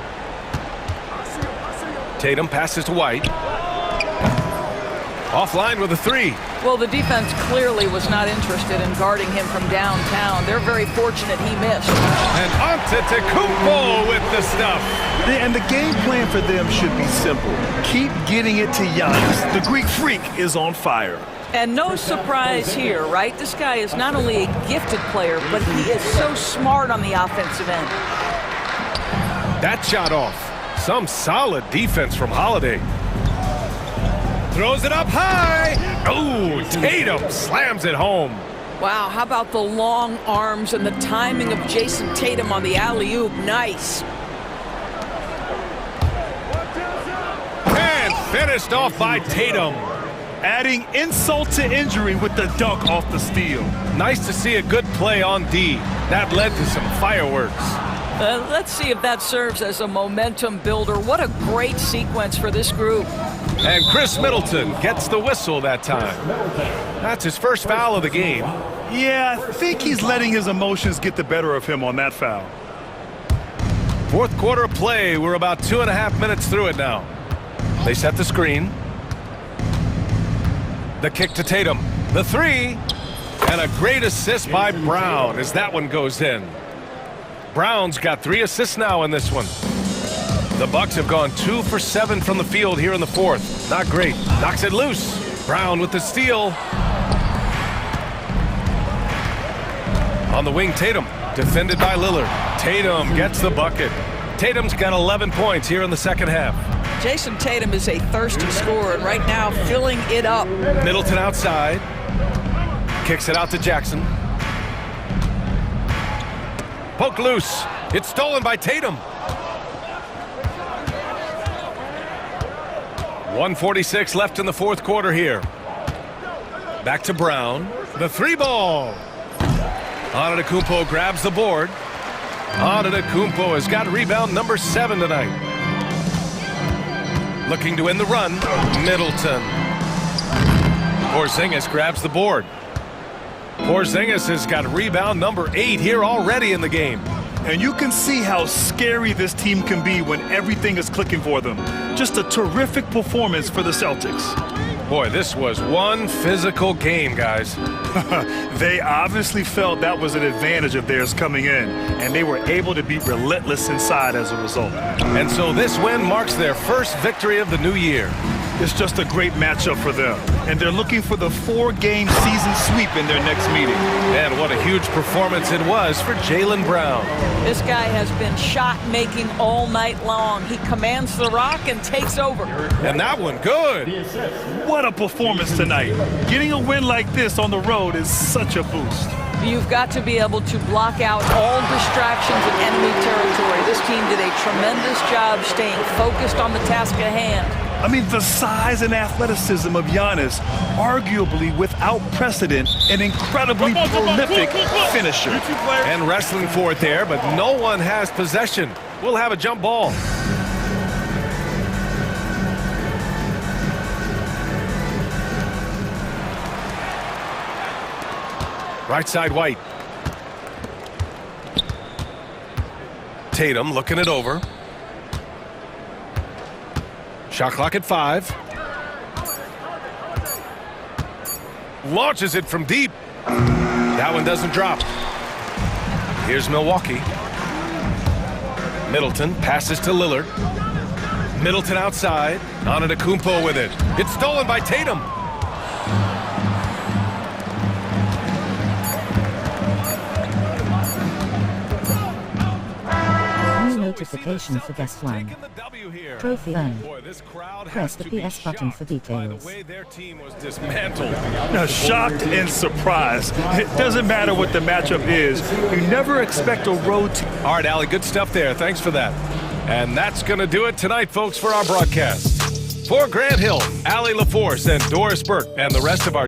[SPEAKER 2] Tatum passes to White. Offline with a 3.
[SPEAKER 13] Well, the defense clearly was not interested in guarding him from downtown. They're very fortunate he missed.
[SPEAKER 2] And Antetokounmpo with the stuff.
[SPEAKER 3] And the game plan for them should be simple. Keep getting it to Giannis. The Greek freak is on fire.
[SPEAKER 13] And no surprise here, right? This guy is not only a gifted player, but he is so smart on the offensive end.
[SPEAKER 2] That shot off. Some solid defense from Holiday. Throws it up high. Oh, Tatum slams it home.
[SPEAKER 13] Wow, how about the long arms and the timing of Jason Tatum on the alley-oop? Nice.
[SPEAKER 2] And finished off by Tatum.
[SPEAKER 3] Adding insult to injury with the dunk off the steal.
[SPEAKER 2] Nice to see a good play on D. That led to some fireworks.
[SPEAKER 13] Let's see if that serves as a momentum builder. What a great sequence for this group.
[SPEAKER 2] And Chris Middleton gets the whistle that time. That's his first foul of the game.
[SPEAKER 3] Yeah, I think he's letting his emotions get the better of him on that foul.
[SPEAKER 2] 4th quarter of play. We're about 2.5 minutes through it now. They set the screen. The kick to Tatum. The 3. And a great assist by Brown as that one goes in. Brown's got 3 assists now in this one. The Bucks have gone 2 for 7 from the field here in the 4th. Not great. Knocks it loose. Brown with the steal. On the wing, Tatum. Defended by Lillard. Tatum gets the bucket. Tatum's got 11 points here in the second half.
[SPEAKER 13] Jason Tatum is a thirsty scorer, and right now filling it up.
[SPEAKER 2] Middleton outside. Kicks it out to Jackson. Poke loose. It's stolen by Tatum. 1:46 left in the 4th quarter here. Back to Brown. The 3 ball. Antetokounmpo grabs the board. Antetokounmpo has got rebound number 7 tonight. Looking to win the run. Middleton. Porzingis grabs the board. Porzingis has got rebound number 8 here already in the game.
[SPEAKER 3] And you can see how scary this team can be when everything is clicking for them. Just a terrific performance for the Celtics.
[SPEAKER 2] Boy, this was one physical game, guys.
[SPEAKER 3] They obviously felt that was an advantage of theirs coming in, and they were able to be relentless inside as a result.
[SPEAKER 2] And so this win marks their first victory of the new year.
[SPEAKER 3] It's just a great matchup for them. And they're looking for the 4-game season sweep in their next meeting.
[SPEAKER 2] And what a huge performance it was for Jaylen Brown.
[SPEAKER 13] This guy has been shot-making all night long. He commands the rock and takes over.
[SPEAKER 2] And that one, good.
[SPEAKER 3] What a performance tonight. Getting a win like this on the road is such a boost.
[SPEAKER 13] You've got to be able to block out all distractions in enemy territory. This team did a tremendous job staying focused on the task at hand.
[SPEAKER 3] I mean, the size and athleticism of Giannis, arguably without precedent, an incredibly prolific finisher.
[SPEAKER 2] And wrestling for it there, but no one has possession. We'll have a jump ball. Right side White. Tatum looking it over. Shot clock at 5. Launches it from deep. That one doesn't drop. Here's Milwaukee. Middleton passes to Lillard. Middleton outside. Antetokounmpo with it. It's stolen by Tatum.
[SPEAKER 14] Notification for guest one. Trophy earned. Press the PS button for details.
[SPEAKER 3] Now, shocked and surprised. It doesn't matter what the matchup is. You never expect a road team.
[SPEAKER 2] All right, Allie, good stuff there. Thanks for that. And that's going to do it tonight, folks, for our broadcast. For Grant Hill, Allie LaForce, and Doris Burke, and the rest of our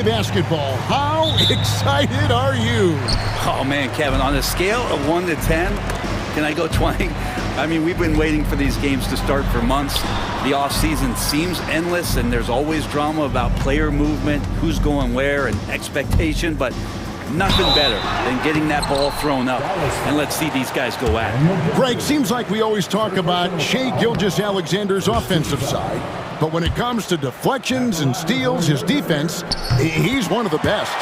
[SPEAKER 8] Basketball, how excited are you?
[SPEAKER 15] Oh man, Kevin, on a scale of 1 to 10, can I go 20? I mean, we've been waiting for these games to start for months. The offseason seems endless, and there's always drama about player movement, who's going where, and expectation, but nothing better than getting that ball thrown up. And let's see these guys go at it.
[SPEAKER 8] Greg, seems like we always talk about Shai Gilgeous-Alexander's offensive side, but when it comes to deflections and steals, his defense, he's one of the best.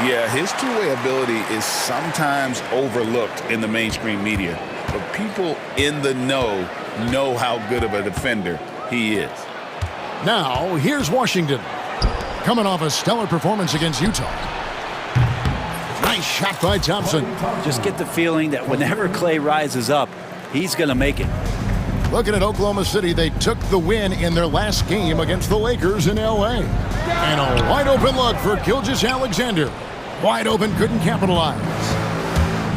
[SPEAKER 12] Yeah, his two-way ability is sometimes overlooked in the mainstream media, but people in the know how good of a defender he is.
[SPEAKER 8] Now, here's Washington, coming off a stellar performance against Utah. Nice shot by Thompson.
[SPEAKER 15] Just get the feeling that whenever Clay rises up, he's going to make it.
[SPEAKER 8] Looking at Oklahoma City, they took the win in their last game against the Lakers in L.A. And a wide open look for Gilgeous-Alexander. Wide open, couldn't capitalize.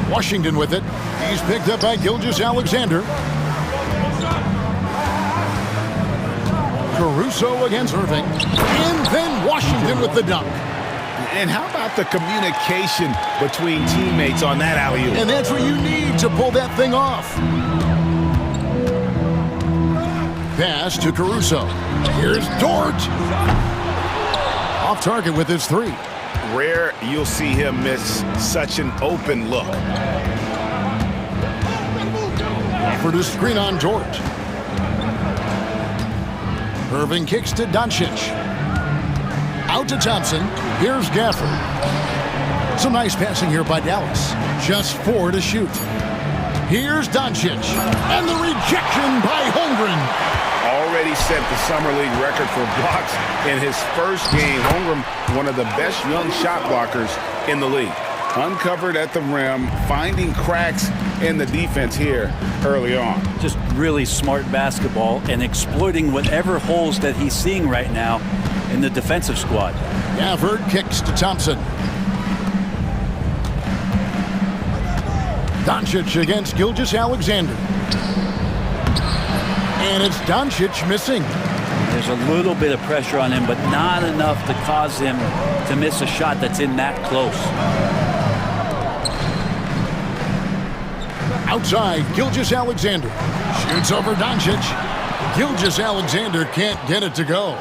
[SPEAKER 8] Washington with it. He's picked up by Gilgeous-Alexander. Caruso against Irving. And then Washington with the dunk.
[SPEAKER 12] And how about the communication between teammates on that alley-oop?
[SPEAKER 8] And that's what you need to pull that thing off. Pass to Caruso. Here's Dort. Off target with his three.
[SPEAKER 12] Rare you'll see him miss such an open look.
[SPEAKER 8] For the screen on Dort. Irving kicks to Doncic. Out to Thompson. Here's Gafford. Some nice passing here by Dallas. Just 4 to shoot. Here's Doncic. And the rejection by Holmgren.
[SPEAKER 12] Already set the Summer League record for blocks in his first game. Holmgren, one of the best young shot blockers in the league. Uncovered at the rim, finding cracks in the defense here early on.
[SPEAKER 15] Just really smart basketball and exploiting whatever holes that he's seeing right now in the defensive squad.
[SPEAKER 8] Gafford kicks to Thompson. Doncic against Gilgeous-Alexander. And it's Doncic missing.
[SPEAKER 15] There's a little bit of pressure on him, but not enough to cause him to miss a shot that's in that close.
[SPEAKER 8] Outside, Gilgeous-Alexander. Shoots over Doncic. Gilgeous-Alexander can't get it to go.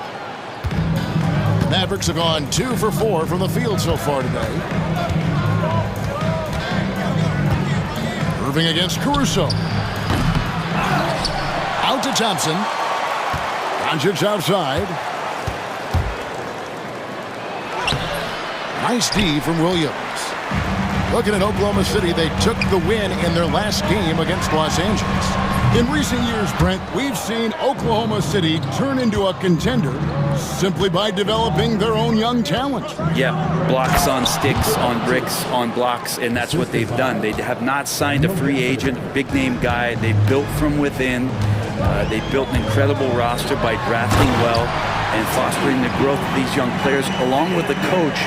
[SPEAKER 8] Mavericks have gone 2 for 4 from the field so far today. Irving against Caruso. Out to Thompson. Doncic outside. Nice D from Williams. Looking at Oklahoma City, they took the win in their last game against Los Angeles. In recent years, Brent, we've seen Oklahoma City turn into a contender simply by developing their own young talent.
[SPEAKER 15] Yeah, blocks on sticks, on bricks, on blocks, and that's what they've done. They have not signed a free agent, big-name guy. They built from within. They built an incredible roster by drafting well and fostering the growth of these young players, along with a coach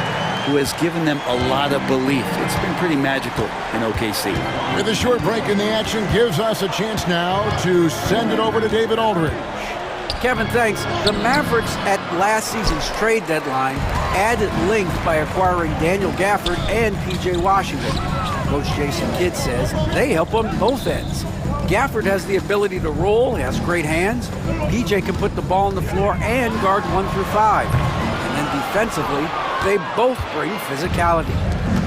[SPEAKER 15] who has given them a lot of belief. It's been pretty magical in OKC.
[SPEAKER 8] With a short break in the action, gives us a chance now to send it over to David Aldridge.
[SPEAKER 10] Kevin, thanks. The Mavericks at last season's trade deadline added length by acquiring Daniel Gafford and P.J. Washington. Coach Jason Kidd says they help on both ends. Gafford has the ability to roll, he has great hands. P.J. can put the ball on the floor and guard 1 through 5. And then defensively, they both bring physicality.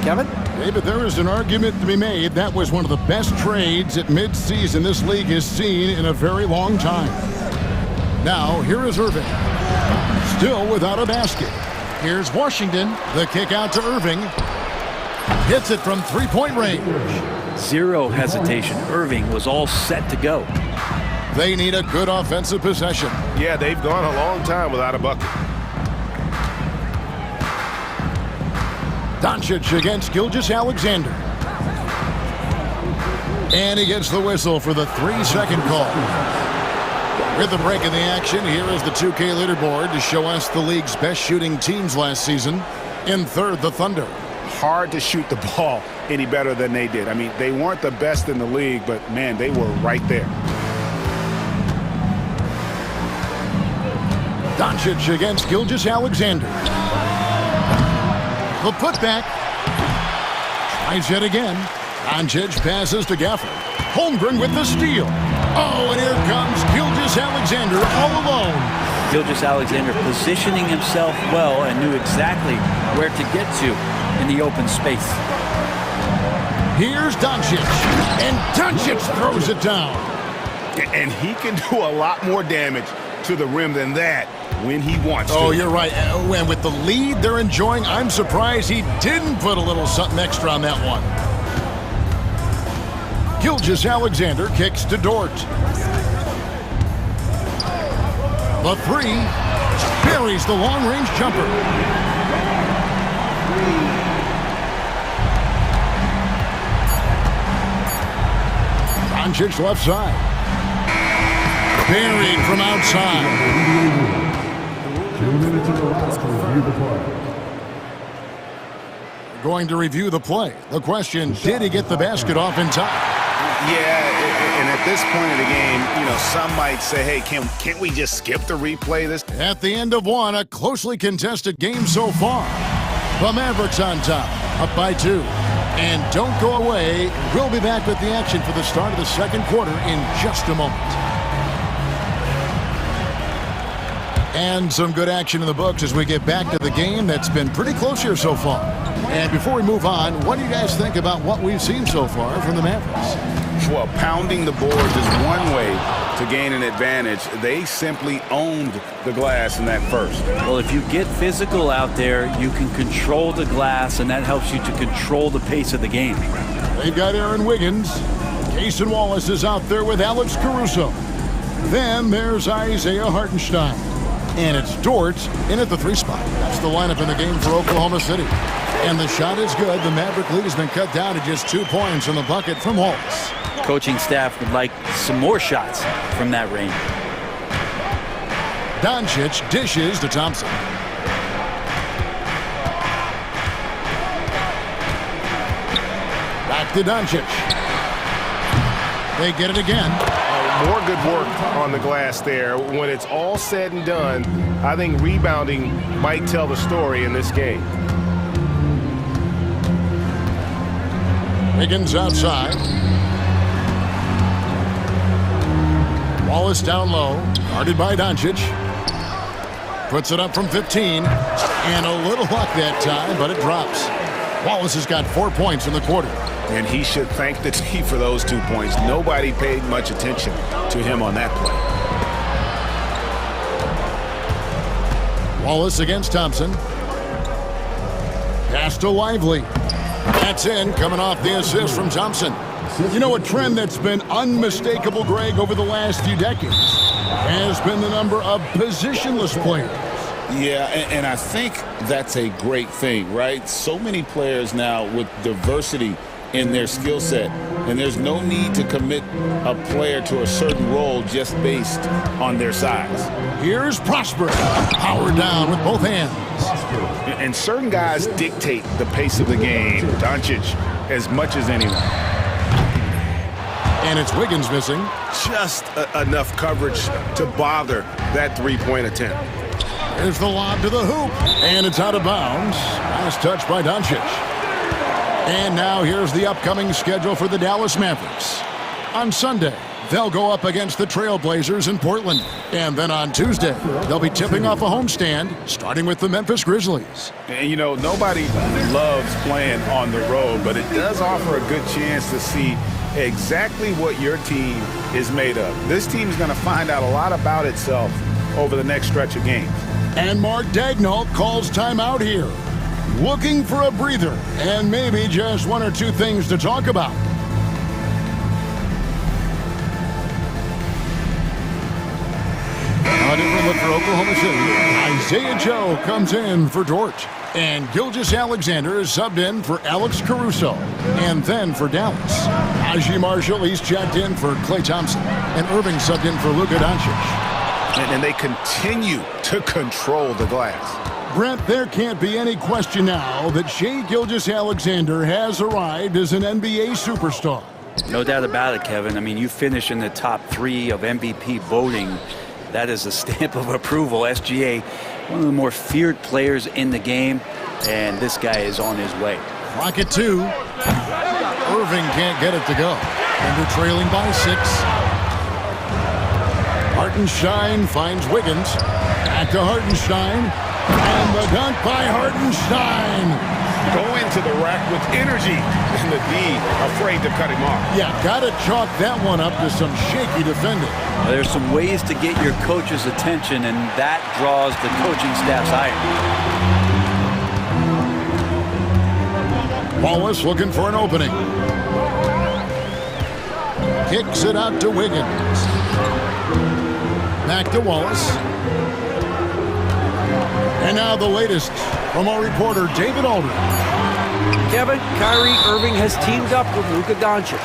[SPEAKER 10] Kevin?
[SPEAKER 8] David, there is an argument to be made. That was one of the best trades at midseason this league has seen in a very long time. Now, here is Irving. Still without a basket. Here's Washington. The kick out to Irving. Hits it from three-point range.
[SPEAKER 15] Zero hesitation. Irving was all set to go.
[SPEAKER 8] They need a good offensive possession.
[SPEAKER 2] Yeah, they've gone a long time without a bucket.
[SPEAKER 8] Doncic against Gilgeous-Alexander. And he gets the whistle for the 3-second call. With the break in the action, here is the 2K leaderboard to show us the league's best shooting teams last season. In third, the Thunder.
[SPEAKER 12] Hard to shoot the ball any better than they did. I mean, they weren't the best in the league, but man, they were right there.
[SPEAKER 8] Doncic against Gilgeous-Alexander. The putback. Tries yet again. Doncic passes to Gafford. Holmgren with the steal. Oh, and here comes Gilgeous-Alexander all alone.
[SPEAKER 15] Gilgeous-Alexander positioning himself well and knew exactly where to get to in the open space.
[SPEAKER 8] Here's Doncic, and Doncic throws it down.
[SPEAKER 12] And he can do a lot more damage to the rim than that when he wants to.
[SPEAKER 8] Oh, you're right. And with the lead they're enjoying, I'm surprised he didn't put a little something extra on that one. Gilgeous-Alexander kicks to Dort. The three buries the long-range jumper. Doncic left side. Buried from outside.
[SPEAKER 5] 2 minutes in the last to review the play.
[SPEAKER 8] Going to review the play. The question, did he get the basket off in time?
[SPEAKER 12] Yeah, and at this point of the game, you know, some might say, hey, can't we just skip the replay this?
[SPEAKER 8] At the end of one, a closely contested game so far. The Mavericks on top, up by 2. And don't go away. We'll be back with the action for the start of the second quarter in just a moment. And some good action in the books as we get back to the game that's been pretty close here so far. And before we move on, what do you guys think about what we've seen so far from the Mavericks?
[SPEAKER 12] Well, pounding the boards is one way to gain an advantage. They simply owned the glass in that first.
[SPEAKER 15] Well, if you get physical out there, you can control the glass, and that helps you to control the pace of the game.
[SPEAKER 8] They've got Aaron Wiggins. Cason Wallace is out there with Alex Caruso. Then there's Isaiah Hartenstein. And it's Dort in at the 3 spot. That's the lineup in the game for Oklahoma City. And the shot is good. The Maverick lead has been cut down to just 2 points in the bucket from Wallace.
[SPEAKER 15] Coaching staff would like some more shots from that range.
[SPEAKER 8] Doncic dishes to Thompson. Back to Doncic. They get it again.
[SPEAKER 2] More good work on the glass there. When it's all said and done, I think rebounding might tell the story in this game.
[SPEAKER 8] Wiggins outside. Wallace down low, guarded by Doncic. Puts it up from 15. And a little luck that time, but it drops. Wallace has got 4 points in the quarter.
[SPEAKER 12] And he should thank the team for those 2 points. Nobody paid much attention to him on that play.
[SPEAKER 8] Wallace against Thompson. Pass to Lively. That's in, coming off the assist from Thompson. You know, a trend that's been unmistakable, Greg, over the last few decades has been the number of positionless players.
[SPEAKER 11] Yeah, and I think that's a great thing, right? So many players now with diversity in their skill set, and there's no need to commit a player to a certain role just based on their size.
[SPEAKER 8] Here's Prosper, powered down with both hands.
[SPEAKER 12] And certain guys dictate the pace of the game. Doncic as much as anyone.
[SPEAKER 8] And it's Wiggins missing.
[SPEAKER 12] Just enough coverage to bother that 3-point attempt.
[SPEAKER 8] There's the lob to the hoop, and it's out of bounds. Last touch by Doncic. And now here's the upcoming schedule for the Dallas Mavericks. On Sunday, they'll go up against the Trailblazers in Portland. And then on Tuesday, they'll be tipping off a homestand, starting with the Memphis Grizzlies.
[SPEAKER 12] And, you know, nobody loves playing on the road, but it does offer a good chance to see exactly what your team is made of. This team is going to find out a lot about itself over the next stretch of games.
[SPEAKER 8] And Mark Daigneault calls timeout here. Looking for a breather and maybe just 1 or 2 things to talk about. A different look for Oklahoma City. Isaiah Joe comes in for Dort. And Gilgeous-Alexander is subbed in for Alex Caruso. And then for Dallas, Najee Marshall, he's checked in for Klay Thompson. And Irving subbed in for Luka Doncic.
[SPEAKER 12] And they continue to control the glass.
[SPEAKER 8] Brent, there can't be any question now that Shai Gilgeous-Alexander has arrived as an NBA superstar.
[SPEAKER 15] No doubt about it, Kevin. I mean, you finish in the top 3 of MVP voting. That is a stamp of approval. SGA, one of the more feared players in the game, and this guy is on his way.
[SPEAKER 8] Clock at 2. Irving can't get it to go. And they're trailing by 6. Hartenstein finds Wiggins. Back to Hartenstein. And the dunk by Hartenstein.
[SPEAKER 12] Go into the rack with energy, and the D afraid to cut him off.
[SPEAKER 8] Yeah, gotta chalk that one up to some shaky defending.
[SPEAKER 15] There's some ways to get your coach's attention, and that draws the coaching staff's ire.
[SPEAKER 8] Wallace looking for an opening. Kicks it out to Wiggins. Back to Wallace. And now the latest from our reporter, David Aldridge.
[SPEAKER 10] Kevin, Kyrie Irving has teamed up with Luka Doncic.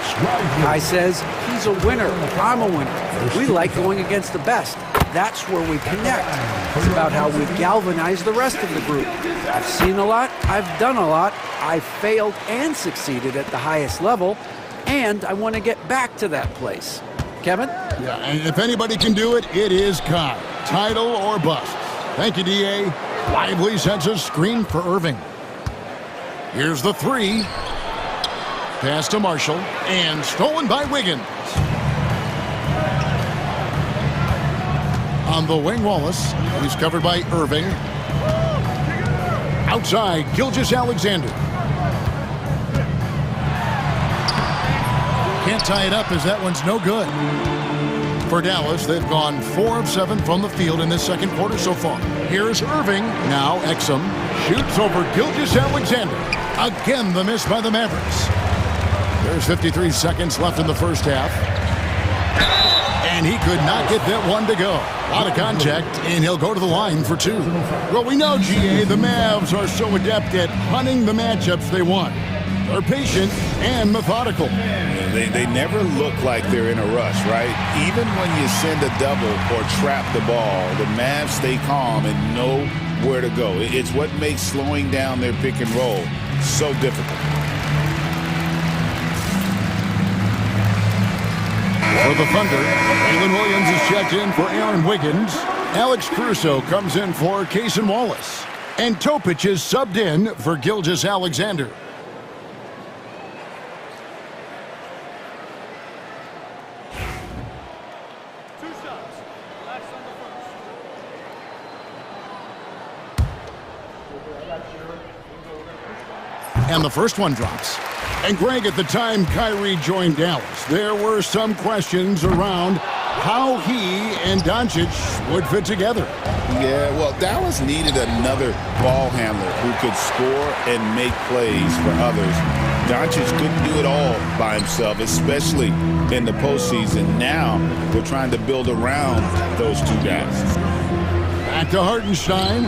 [SPEAKER 10] Kai says he's a winner. I'm a winner. We like going against the best. That's where we connect. It's about how we galvanize the rest of the group. I've seen a lot. I've done a lot. I've failed and succeeded at the highest level. And I want to get back to that place. Kevin?
[SPEAKER 8] Yeah, and if anybody can do it, it is Kai. Title or bust. Thank you, D.A. Lively sends a screen for Irving. Here's the 3. Pass to Marshall. And stolen by Wiggins. On the wing, Wallace. He's covered by Irving. Outside, Gilgeous-Alexander. Can't tie it up as that one's no good. For Dallas, they've gone 4 of 7 from the field in this second quarter so far. Here's Irving. Now Exum shoots over Gilgeous-Alexander. Again, the miss by the Mavericks. There's 53 seconds left in the first half. And he could not get that one to go. A lot of contact, and he'll go to the line for 2. Well, we know, GA, the Mavs are so adept at hunting the matchups they want. They're patient and methodical.
[SPEAKER 12] They never look like they're in a rush, right? Even when you send a double or trap the ball, the Mavs stay calm and know where to go. It's what makes slowing down their pick and roll so difficult.
[SPEAKER 8] For the Thunder, Jalen Williams is checked in for Aaron Wiggins. Alex Caruso comes in for Cason Wallace. And Topic is subbed in for Gilgeous-Alexander. And the first one drops. And Greg, at the time Kyrie joined Dallas, there were some questions around how he and Doncic would fit together.
[SPEAKER 12] Yeah, well, Dallas needed another ball handler who could score and make plays for others. Doncic couldn't do it all by himself, especially in the postseason. Now they're trying to build around those two guys.
[SPEAKER 8] Back to Hartenstein.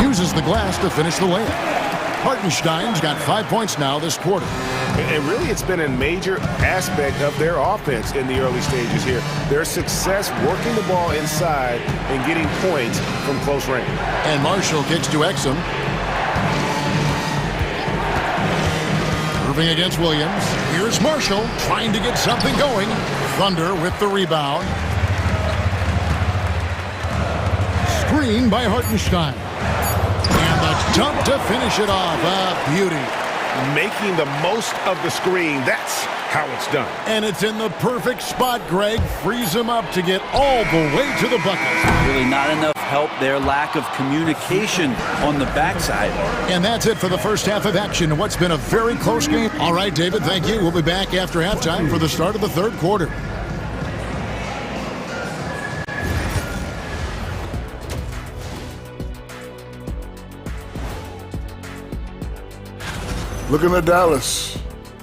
[SPEAKER 8] Uses the glass to finish the layup. Hartenstein's got 5 points now this quarter.
[SPEAKER 12] And really, it's been a major aspect of their offense in the early stages here. Their success working the ball inside and getting points from close range.
[SPEAKER 8] And Marshall kicks to Exum. Irving against Williams. Here's Marshall trying to get something going. Thunder with the rebound. Screen by Hartenstein. And the dunk to finish it off. A beauty.
[SPEAKER 12] Making the most of the screen. That's how it's done.
[SPEAKER 8] And it's in the perfect spot, Greg. Frees him up to get all the way to the bucket.
[SPEAKER 15] Really not enough help there. Lack of communication on the backside.
[SPEAKER 8] And that's it for the first half of action. What's been a very close game. All right, David, thank you. We'll be back after halftime for the start of the third quarter.
[SPEAKER 5] Looking at Dallas,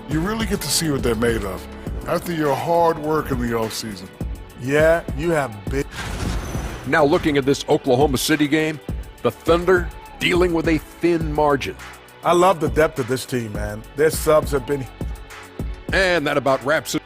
[SPEAKER 5] you really get to see what they're made of after your hard work in the offseason.
[SPEAKER 1] Yeah, you have big.
[SPEAKER 7] Now looking at this Oklahoma City game, the Thunder dealing with a thin margin.
[SPEAKER 1] I love the depth of this team, man. Their subs have been.
[SPEAKER 7] And that about wraps it.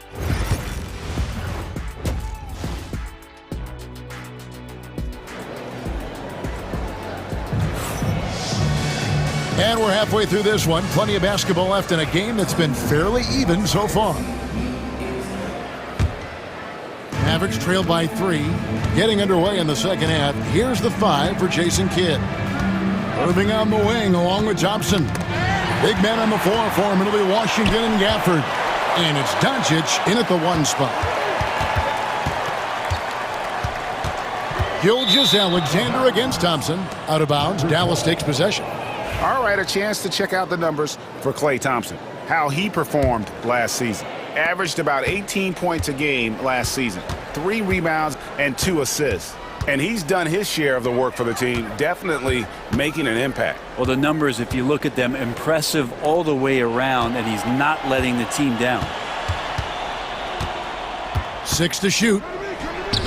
[SPEAKER 8] And we're halfway through this one. Plenty of basketball left in a game that's been fairly even so far. Mavericks trail by 3. Getting underway in the second half. Here's the 5 for Jason Kidd. Irving on the wing along with Thompson. Big man on the 4 for him. It'll be Washington and Gafford. And it's Doncic in at the 1 spot. Gilgeous-Alexander against Thompson. Out of bounds. Dallas takes possession.
[SPEAKER 12] All right, a chance to check out the numbers for Klay Thompson. How he performed last season. Averaged about 18 points a game last season. 3 rebounds and 2 assists. And he's done his share of the work for the team, definitely making an impact.
[SPEAKER 15] Well, the numbers, if you look at them, impressive all the way around, and he's not letting the team down.
[SPEAKER 8] 6 to shoot.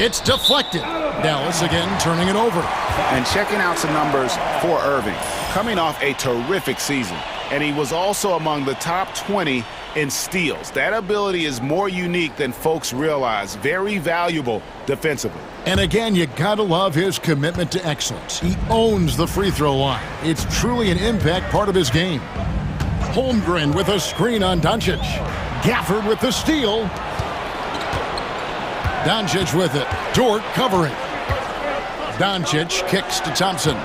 [SPEAKER 8] It's deflected. Dallas again turning it over.
[SPEAKER 12] And checking out some numbers for Irving. Coming off a terrific season. And he was also among the top 20 in steals. That ability is more unique than folks realize. Very valuable defensively.
[SPEAKER 8] And again, you gotta love his commitment to excellence. He owns the free throw line. It's truly an impact part of his game. Holmgren with a screen on Doncic. Gafford with the steal. Doncic with it. Dort covering. Doncic kicks to Thompson.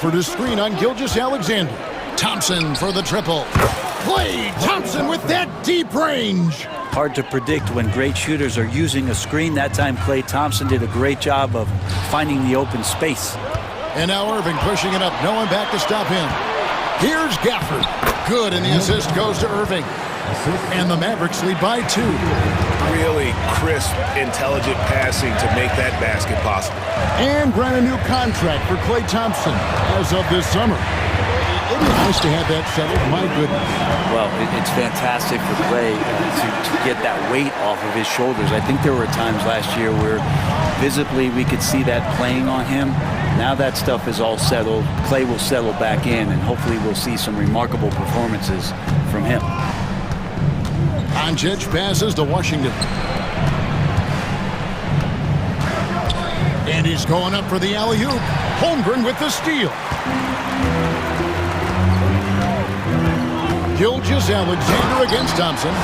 [SPEAKER 8] For the screen on Gilgeous-Alexander. Thompson for the triple. Klay Thompson with that deep range.
[SPEAKER 15] Hard to predict when great shooters are using a screen. That time Klay Thompson did a great job of finding the open space.
[SPEAKER 8] And now Irving pushing it up. No one back to stop him. Here's Gafford. Good, and the assist goes to Irving. And the Mavericks lead by 2.
[SPEAKER 12] Really crisp, intelligent passing to make that basket possible.
[SPEAKER 8] And grant a new contract for Klay Thompson as of this summer. It'd be nice to have that settled. My goodness.
[SPEAKER 15] Well, it's fantastic for Klay to get that weight off of his shoulders. I think there were times last year where visibly we could see that playing on him. Now that stuff is all settled. Klay will settle back in, and hopefully we'll see some remarkable performances from him.
[SPEAKER 8] Doncic passes to Washington. And he's going up for the alley-oop. Holmgren with the steal. Gilgeous-Alexander against Thompson.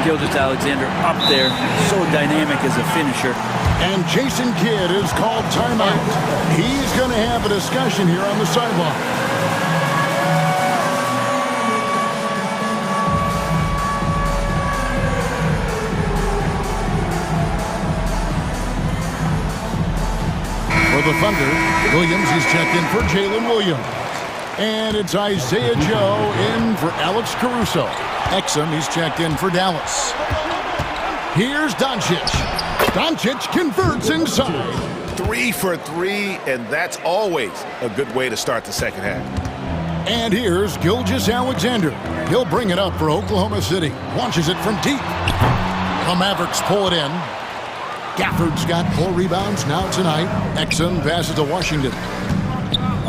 [SPEAKER 15] Gilgeous-Alexander up there, so dynamic as a finisher.
[SPEAKER 8] And Jason Kidd is called timeout. He's going to have a discussion here on the sideline. For the Thunder, Williams is checked in for Jalen Williams. And it's Isaiah Joe in for Alex Caruso. Exum, he's checked in for Dallas. Here's Doncic. Doncic converts inside.
[SPEAKER 12] 3 for 3, and that's always a good way to start the second half.
[SPEAKER 8] And here's Gilgeous-Alexander. He'll bring it up for Oklahoma City. Launches it from deep. The Mavericks pull it in. Gafford's got 4 rebounds now tonight. Exum passes to Washington.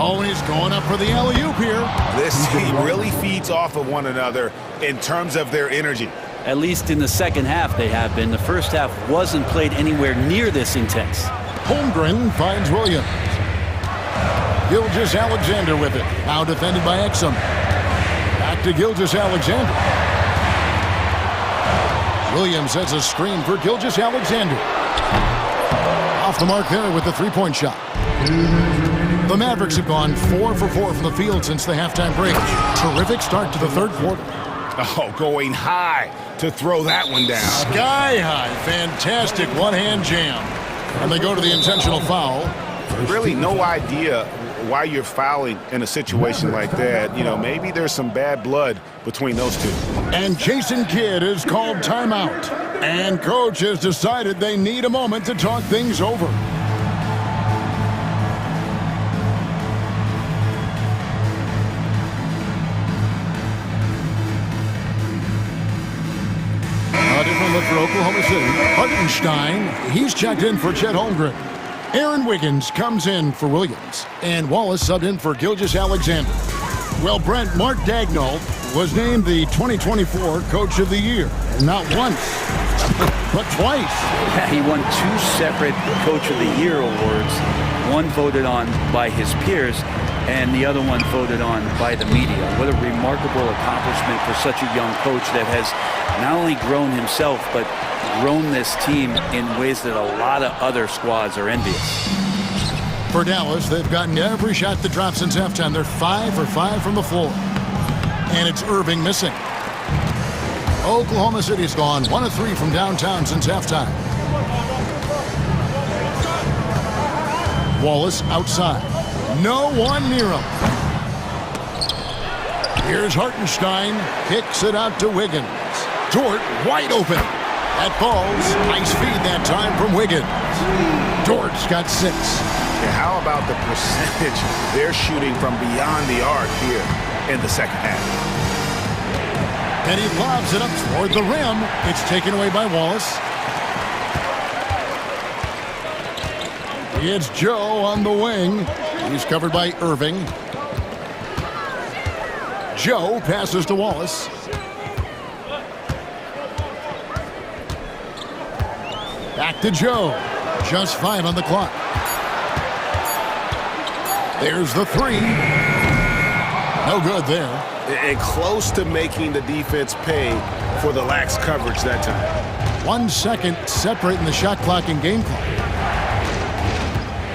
[SPEAKER 8] Oh, and he's going up for the alley-oop here.
[SPEAKER 12] This team really feeds off of one another in terms of their energy.
[SPEAKER 15] At least in the second half they have been. The first half wasn't played anywhere near this intense.
[SPEAKER 8] Holmgren finds Williams. Gilgeous-Alexander with it. Now defended by Exum. Back to Gilgeous-Alexander. Williams has a screen for Gilgeous-Alexander. Off the mark there with the 3-point shot. The Mavericks have gone 4 for 4 from the field since the halftime break. Terrific start to the third quarter.
[SPEAKER 12] Oh, going high to throw that one down.
[SPEAKER 8] Sky high. Fantastic one-hand jam. And they go to the intentional foul.
[SPEAKER 12] Really no idea why you're fouling in a situation like that. You know, maybe there's some bad blood between those two.
[SPEAKER 8] And Jason Kidd is called timeout. And coach has decided they need a moment to talk things over. A different look for Oklahoma City. Hartenstein, he's checked in for Chet Holmgren. Aaron Wiggins comes in for Williams. And Wallace subbed in for Gilgeous-Alexander. Well, Brent, Mark Daigneault was named the 2024 Coach of the Year. Not once, but twice.
[SPEAKER 15] He won 2 separate Coach of the Year awards. One voted on by his peers, and the other one voted on by the media. What a remarkable accomplishment for such a young coach that has not only grown himself, but grown this team in ways that a lot of other squads are envious.
[SPEAKER 8] For Dallas, they've gotten every shot that dropped since halftime. They're 5 for 5 from the floor. And it's Irving missing. Oklahoma City's gone 1 of 3 from downtown since halftime. Wallace outside. No one near him. Here's Hartenstein. Kicks it out to Wiggins. Dort wide open. That falls. Nice feed that time from Wiggins. Dort's got 6.
[SPEAKER 12] Yeah, how about the percentage they're shooting from beyond the arc here in the second half?
[SPEAKER 8] And he lobs it up toward the rim. It's taken away by Wallace. It's Joe on the wing. He's covered by Irving. Joe passes to Wallace. Back to Joe. Just 5 on the clock. There's the 3. No good there.
[SPEAKER 12] And close to making the defense pay for the lax coverage that time.
[SPEAKER 8] 1 second separating the shot clock and game clock.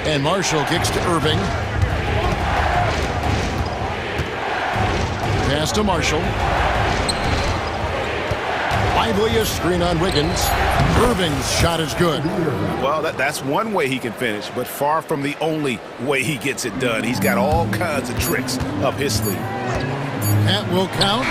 [SPEAKER 8] And Marshall kicks to Irving. Pass to Marshall. Liveliest screen on Wiggins. Irving's shot is good.
[SPEAKER 12] Well, that's one way he can finish, but far from the only way he gets it done. He's got all kinds of tricks up his sleeve.
[SPEAKER 8] That will count.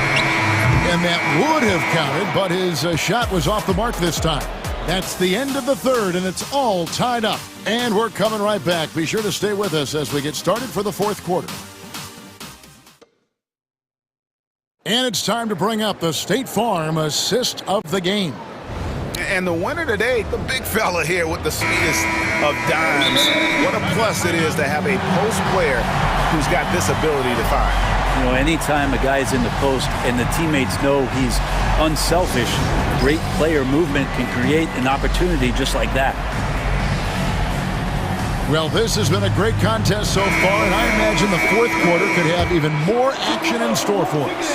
[SPEAKER 8] And that would have counted, but his shot was off the mark this time. That's the end of the third, and it's all tied up. And we're coming right back. Be sure to stay with us as we get started for the fourth quarter. And it's time to bring up the State Farm assist of the game.
[SPEAKER 12] And the winner today, the big fella here with the sweetest of dimes. What a plus it is to have a post player who's got this ability to find.
[SPEAKER 15] You know, anytime a guy's in the post and the teammates know he's unselfish, great player movement can create an opportunity just like that.
[SPEAKER 8] Well, this has been a great contest so far, and I imagine the fourth quarter could have even more action in store for us.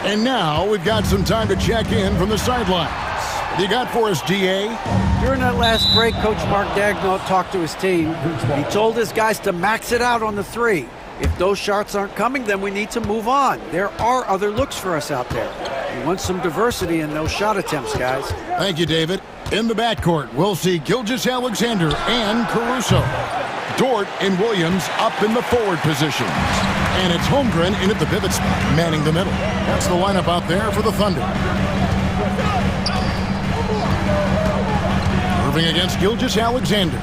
[SPEAKER 8] And now we've got some time to check in from the sidelines. What do you got for us, DA?
[SPEAKER 10] During that last break, Coach Mark Daigneault talked to his team. He told his guys to max it out on the 3. If those shots aren't coming, then we need to move on. There are other looks for us out there. We want some diversity in those shot attempts, guys.
[SPEAKER 8] Thank you, David. In the backcourt, we'll see Gilgeous-Alexander and Caruso. Dort and Williams up in the forward positions. And it's Holmgren in at the pivot spot, manning the middle. That's the lineup out there for the Thunder. Irving against Gilgeous-Alexander.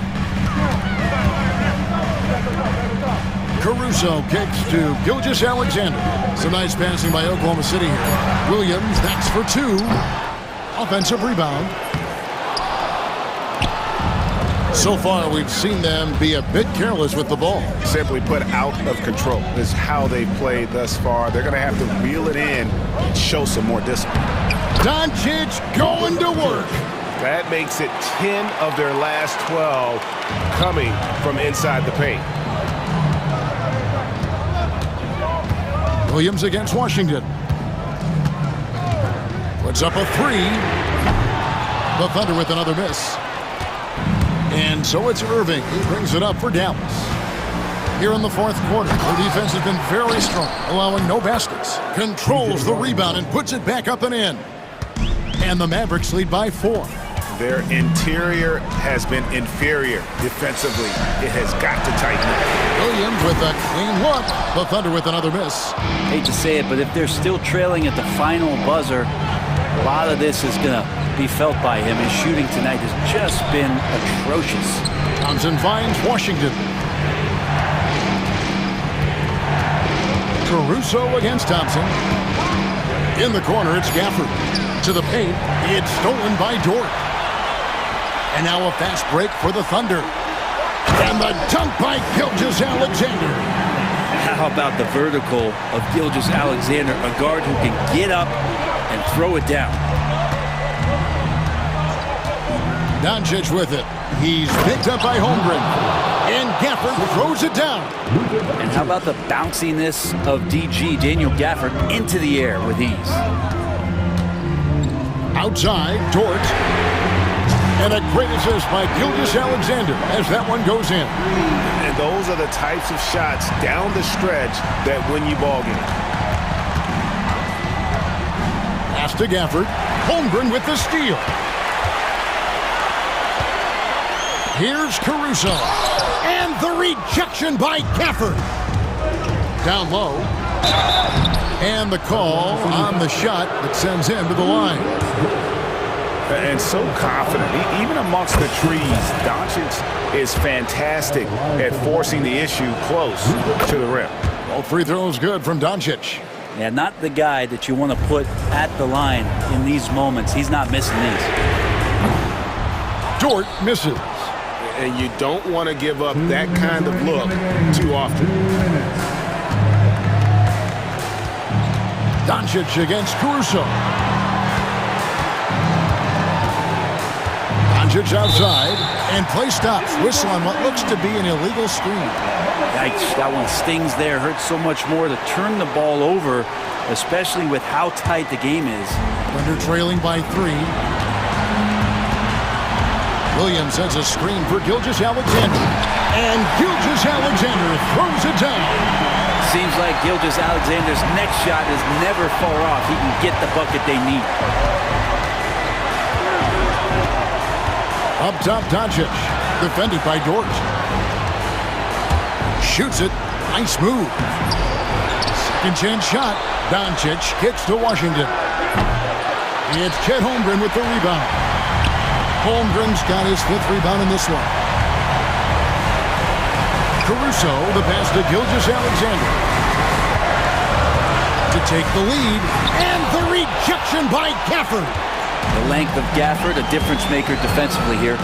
[SPEAKER 8] Caruso kicks to Gilgeous-Alexander. Some nice passing by Oklahoma City here. Williams, that's for 2. Offensive rebound. So far, we've seen them be a bit careless with the ball.
[SPEAKER 12] Simply put, out of control is how they've played thus far. They're going to have to reel it in and show some more discipline.
[SPEAKER 8] Doncic going to work.
[SPEAKER 12] That makes it 10 of their last 12 coming from inside the paint.
[SPEAKER 8] Williams against Washington. Puts up a 3. The Thunder with another miss. And so it's Irving. He brings it up for Dallas. Here in the fourth quarter, their defense has been very strong, allowing no baskets. Controls the rebound and puts it back up and in. And the Mavericks lead by 4.
[SPEAKER 12] Their interior has been inferior defensively. It has got to tighten up.
[SPEAKER 8] Williams with a clean look. The Thunder with another miss.
[SPEAKER 15] Hate to say it, but if they're still trailing at the final buzzer, a lot of this is going to be felt by him. His shooting tonight has just been atrocious.
[SPEAKER 8] Thompson finds Washington. Caruso against Thompson. In the corner, it's Gafford. To the paint, it's stolen by Dort. And now a fast break for the Thunder. And the dunk by Gilgeous-Alexander.
[SPEAKER 15] How about the vertical of Gilgeous-Alexander, a guard who can get up and throw it down.
[SPEAKER 8] Doncic with it. He's picked up by Holmgren. And Gafford throws it down.
[SPEAKER 15] And how about the bounciness of DG, Daniel Gafford, into the air with ease.
[SPEAKER 8] Outside, Dort. And a great assist by Gilgeous-Alexander as that one goes in.
[SPEAKER 12] And those are the types of shots down the stretch that win you ball games.
[SPEAKER 8] Pass to Gafford. Holmgren with the steal. Here's Caruso. And the rejection by Gafford. Down low. And the call on the shot that sends him to the line.
[SPEAKER 12] And so confident. Even amongst the trees, Doncic is fantastic at forcing the issue close to the rim.
[SPEAKER 8] Both free throws good from Doncic.
[SPEAKER 15] Yeah, not the guy that you want to put at the line in these moments. He's not missing these.
[SPEAKER 8] Dort misses.
[SPEAKER 12] And you don't want to give up that kind of look too often.
[SPEAKER 8] Doncic against Caruso. Doncic outside, and play stops. Whistle on what looks to be an illegal screen.
[SPEAKER 15] Yikes, that one stings there. Hurts so much more to turn the ball over, especially with how tight the game is.
[SPEAKER 8] Thunder trailing by 3. Williams has a screen for Gilgeous-Alexander. And Gilgeous-Alexander throws it down.
[SPEAKER 15] Seems like Gilgeous-Alexander's next shot is never far off. He can get the bucket they need.
[SPEAKER 8] Up top, Doncic. Defended by Dort. Shoots it. Nice move. Second chance shot. Doncic kicks to Washington. It's Chet Holmgren with the rebound. Holmgren's got his 5th rebound in this one. Caruso, the pass to Gilgeous-Alexander. To take the lead. And the rejection by Gafford.
[SPEAKER 15] The length of Gafford, a difference maker defensively here.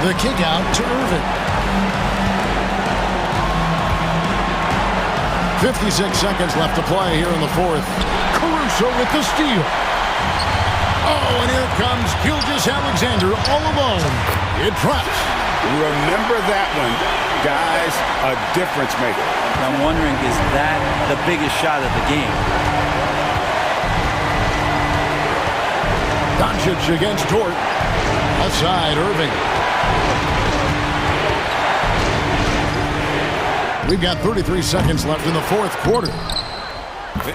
[SPEAKER 8] The kick out to Irving. 56 seconds left to play here in the 4th. Caruso with the steal. Oh, and here comes Gilgeous-Alexander all alone. It drops.
[SPEAKER 12] Remember that one, guys, a difference maker.
[SPEAKER 15] I'm wondering, is that the biggest shot of the game?
[SPEAKER 8] Doncic against Dort. Outside, Irving. We've got 33 seconds left in the 4th quarter.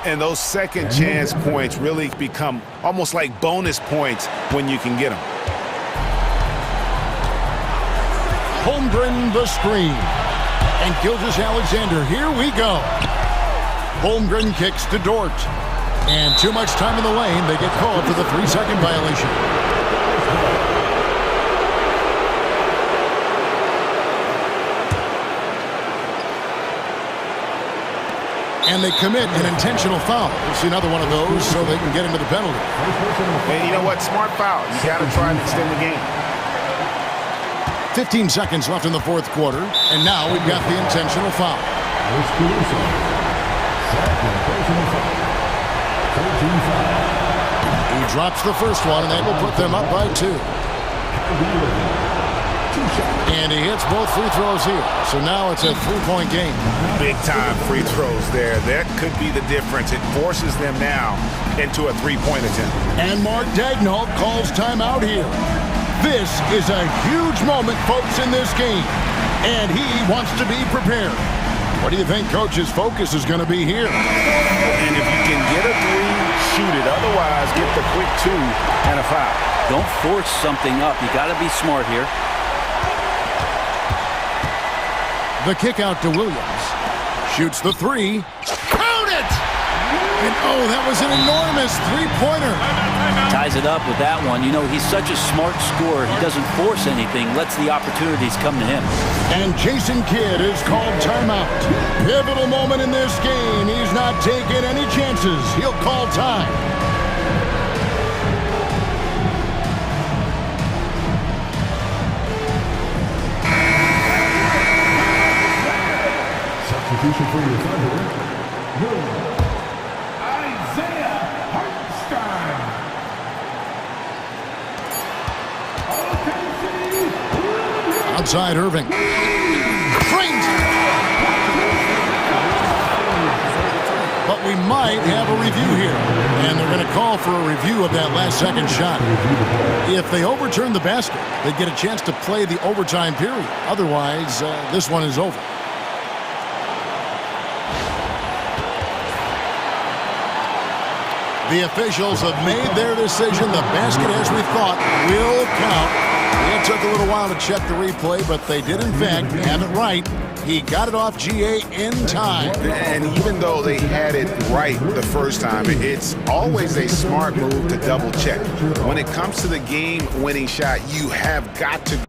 [SPEAKER 12] And those second chance points really become almost like bonus points when you can get them.
[SPEAKER 8] Holmgren the screen. And Gilgeous-Alexander, here we go. Holmgren kicks to Dort. And too much time in the lane. They get called for the 3-second violation. And they commit an intentional foul. We'll see another one of those so they can get into the penalty.
[SPEAKER 12] And you know what? Smart foul. You got to try and extend the game.
[SPEAKER 8] 15 seconds left in the 4th quarter. And now we've got the intentional foul. He drops the first one, and that will put them up by 2. And he hits both free throws here. So now it's a 3-point game.
[SPEAKER 12] Big-time free throws there. That could be the difference. It forces them now into a 3-point attempt.
[SPEAKER 8] And Mark Daigneault calls timeout here. This is a huge moment, folks, in this game. And he wants to be prepared. What do you think Coach's focus is going to be here?
[SPEAKER 12] And if you can get a 3, shoot it. Otherwise, get the quick 2 and a foul.
[SPEAKER 15] Don't force something up. You got to be smart here.
[SPEAKER 8] The kick out to Williams. Shoots the 3. Count it! And oh, that was an enormous 3-pointer.
[SPEAKER 15] Ties it up with that one. You know, he's such a smart scorer. He doesn't force anything, lets the opportunities come to him.
[SPEAKER 8] And Jason Kidd is called timeout. Pivotal moment in this game. He's not taking any chances. He'll call time.
[SPEAKER 6] Substitution for your Thunder. Isaiah Hartenstein.
[SPEAKER 8] Outside Irving. Frames. But we might have a review here. And they're going to call for a review of that last second shot. If they overturn the basket, they get a chance to play the overtime period. Otherwise, this one is over. The officials have made their decision. The basket, as we thought, will count. It took a little while to check the replay, but they did, in fact, have it right. He got it off GA in time.
[SPEAKER 12] And even though they had it right the first time, it's always a smart move to double check. When it comes to the game-winning shot, you have got to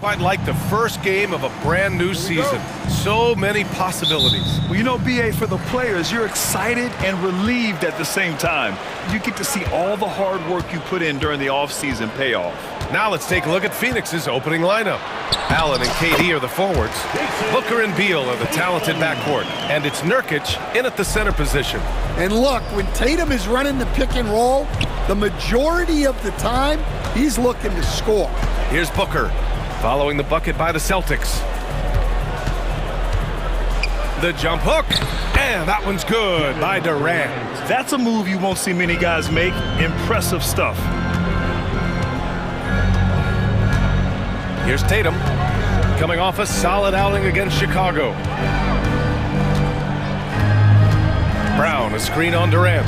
[SPEAKER 2] Quite like the first game of a brand new season. So many possibilities.
[SPEAKER 3] Well, you know, BA, for the players, you're excited and relieved at the same time. You get to see all the hard work you put in during the offseason pay off.
[SPEAKER 2] Now let's take a look at Phoenix's opening lineup. Allen and KD are the forwards. Booker and Beal are the talented backcourt. And it's Nurkic in at the center position.
[SPEAKER 16] And look, when Tatum is running the pick and roll, the majority of the time, he's looking to score.
[SPEAKER 2] Here's Booker, following the bucket by the Celtics. The jump hook, and that one's good by Durant.
[SPEAKER 3] That's a move you won't see many guys make. Impressive stuff.
[SPEAKER 2] Here's Tatum, coming off a solid outing against Chicago. Brown, a screen on Durant.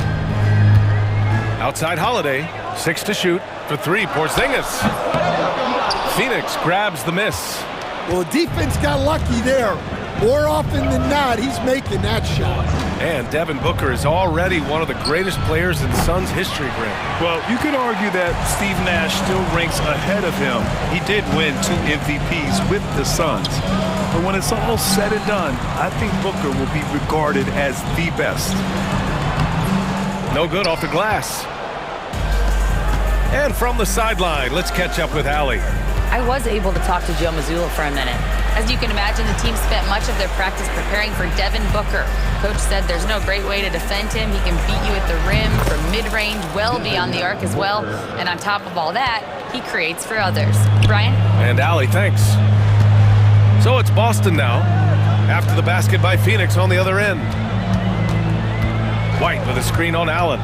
[SPEAKER 2] Outside Holiday, 6 to shoot. For 3, Porzingis. Phoenix grabs the miss.
[SPEAKER 16] Well, defense got lucky there. More often than not, he's making that shot.
[SPEAKER 2] And Devin Booker is already one of the greatest players in Suns history, Grant.
[SPEAKER 3] Well, you could argue that Steve Nash still ranks ahead of him. He did win 2 MVPs with the Suns. But when it's all said and done, I think Booker will be regarded as the best.
[SPEAKER 2] No good off the glass. And from the sideline, let's catch up with Allie.
[SPEAKER 4] I was able to talk to Joe Mazzulla for a minute. As you can imagine, the team spent much of their practice preparing for Devin Booker. Coach said there's no great way to defend him. He can beat you at the rim, from mid-range, well beyond the arc as well. And on top of all that, he creates for others. Brian?
[SPEAKER 2] And Allie, thanks. So it's Boston now, after the basket by Phoenix on the other end. White with a screen on Allen.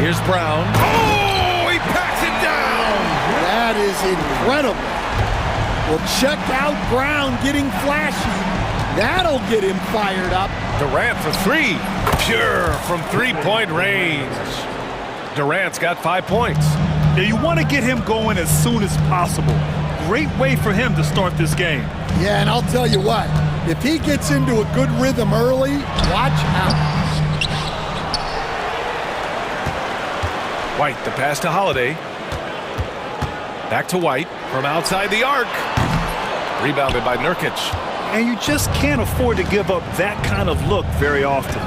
[SPEAKER 2] Here's Brown. Oh, he packs it down!
[SPEAKER 16] That is incredible. Well, check out Brown getting flashy. That'll get him fired up.
[SPEAKER 2] Durant for 3. Pure from three-point range. Durant's got 5 points.
[SPEAKER 3] Now, you want to get him going as soon as possible. Great way for him to start this game.
[SPEAKER 16] Yeah, and I'll tell you what. If he gets into a good rhythm early, watch out.
[SPEAKER 2] White, the pass to Holiday. Back to White from outside the arc. Rebounded by Nurkic.
[SPEAKER 3] And you just can't afford to give up that kind of look very often.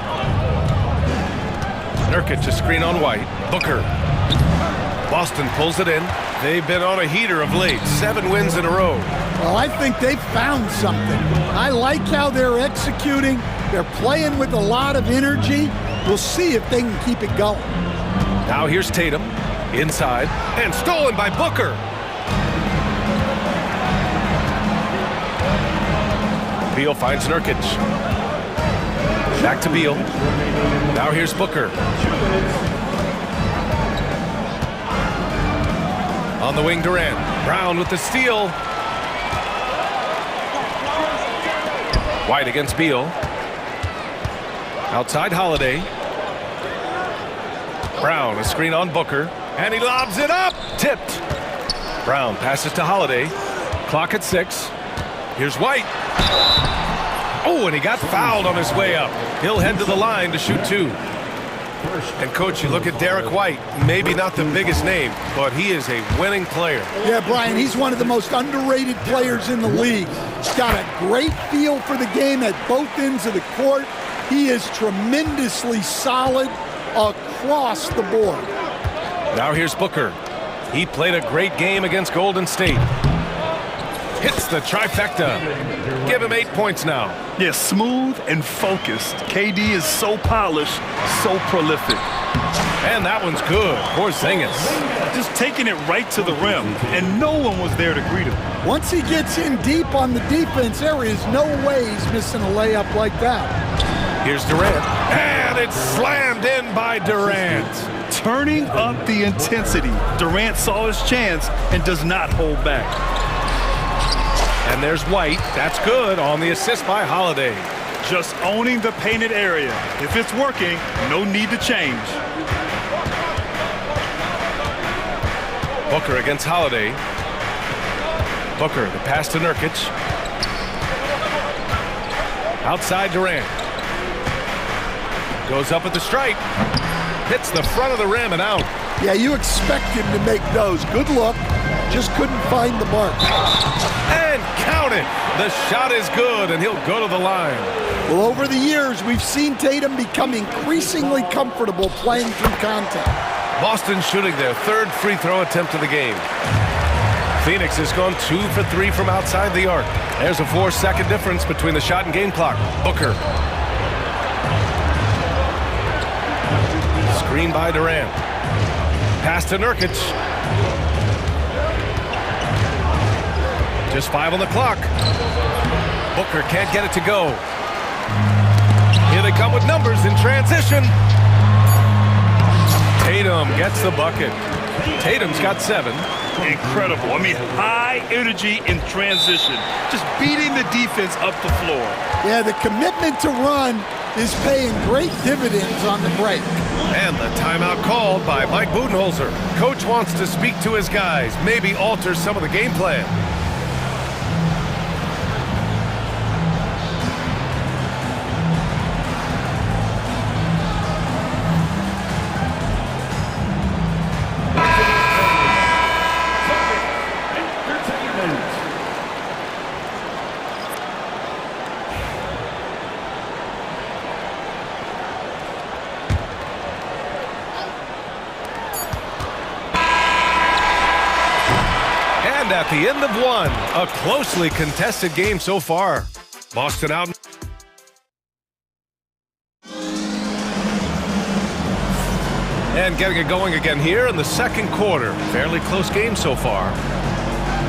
[SPEAKER 2] Nurkic, a screen on White. Booker. Boston pulls it in. They've been on a heater of late. 7 wins in a row.
[SPEAKER 16] Well, I think they've found something. I like how they're executing. They're playing with a lot of energy. We'll see if they can keep it going.
[SPEAKER 2] Now here's Tatum. Inside. And stolen by Booker. Beal finds Nurkic. Back to Beal. Now here's Booker. On the wing, Durant. Brown with the steal. White against Beal. Outside Holiday. Brown, a screen on Booker. And he lobs it up. Tipped. Brown passes to Holiday. Clock at 6. Here's White. Oh, and he got fouled on his way up. He'll head to the line to shoot 2. And, Coach, you look at Derek White, maybe not the biggest name, but he is a winning player.
[SPEAKER 16] Yeah, Brian, he's one of the most underrated players in the league. He's got a great feel for the game at both ends of the court. He is tremendously solid across the board.
[SPEAKER 2] Now here's Booker. He played a great game against Golden State. Hits the trifecta. Give him 8 points now.
[SPEAKER 3] Yeah, smooth and focused. KD is so polished, so prolific.
[SPEAKER 2] And that one's good. Porzingis.
[SPEAKER 3] Just taking it right to the rim, and no one was there to greet him.
[SPEAKER 16] Once he gets in deep on the defense, there is no way he's missing a layup like that.
[SPEAKER 2] Here's Durant. And it's slammed in by Durant.
[SPEAKER 3] Turning up the intensity. Durant saw his chance and does not hold back.
[SPEAKER 2] And there's White. That's good on the assist by Holiday.
[SPEAKER 3] Just owning the painted area. If it's working, no need to change.
[SPEAKER 2] Booker against Holiday. Booker, the pass to Nurkic. Outside Durant. Goes up at the stripe. Hits the front of the rim and out.
[SPEAKER 16] Yeah, you expect him to make those. Good look. Just couldn't find the mark.
[SPEAKER 2] And count it. The shot is good, and he'll go to the line.
[SPEAKER 16] Well, over the years, we've seen Tatum become increasingly comfortable playing through contact.
[SPEAKER 2] Boston shooting their third free throw attempt of the game. Phoenix has gone 2 for 3 from outside the arc. There's a 4-second difference between the shot and game clock. Booker. Screen by Durant. Pass to Nurkic. Just 5 on the clock. Booker can't get it to go. Here they come with numbers in transition. Tatum gets the bucket. Tatum's got 7.
[SPEAKER 3] Incredible. I mean, high energy in transition. Just beating the defense up the floor.
[SPEAKER 16] Yeah, the commitment to run is paying great dividends on the break.
[SPEAKER 2] And the timeout called by Mike Budenholzer. Coach wants to speak to his guys, maybe alter some of the game plan. At the end of one, a closely contested game so far. Boston out. And getting it going again here in the second quarter. Fairly close game so far.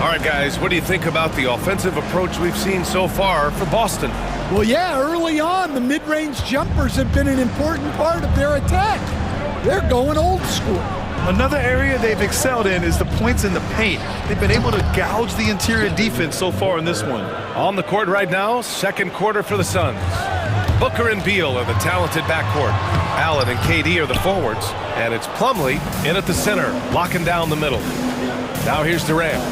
[SPEAKER 2] All right, guys, what do you think about the offensive approach we've seen so far for Boston?
[SPEAKER 16] Well, yeah, early on, the mid-range jumpers have been an important part of their attack. They're going old school.
[SPEAKER 3] Another area they've excelled in is the points in the paint. They've been able to gouge the interior defense so far in this one.
[SPEAKER 2] On the court right now, second quarter for the Suns. Booker and Beal are the talented backcourt. Allen and KD are the forwards. And it's Plumlee in at the center, locking down the middle. Now here's Durant.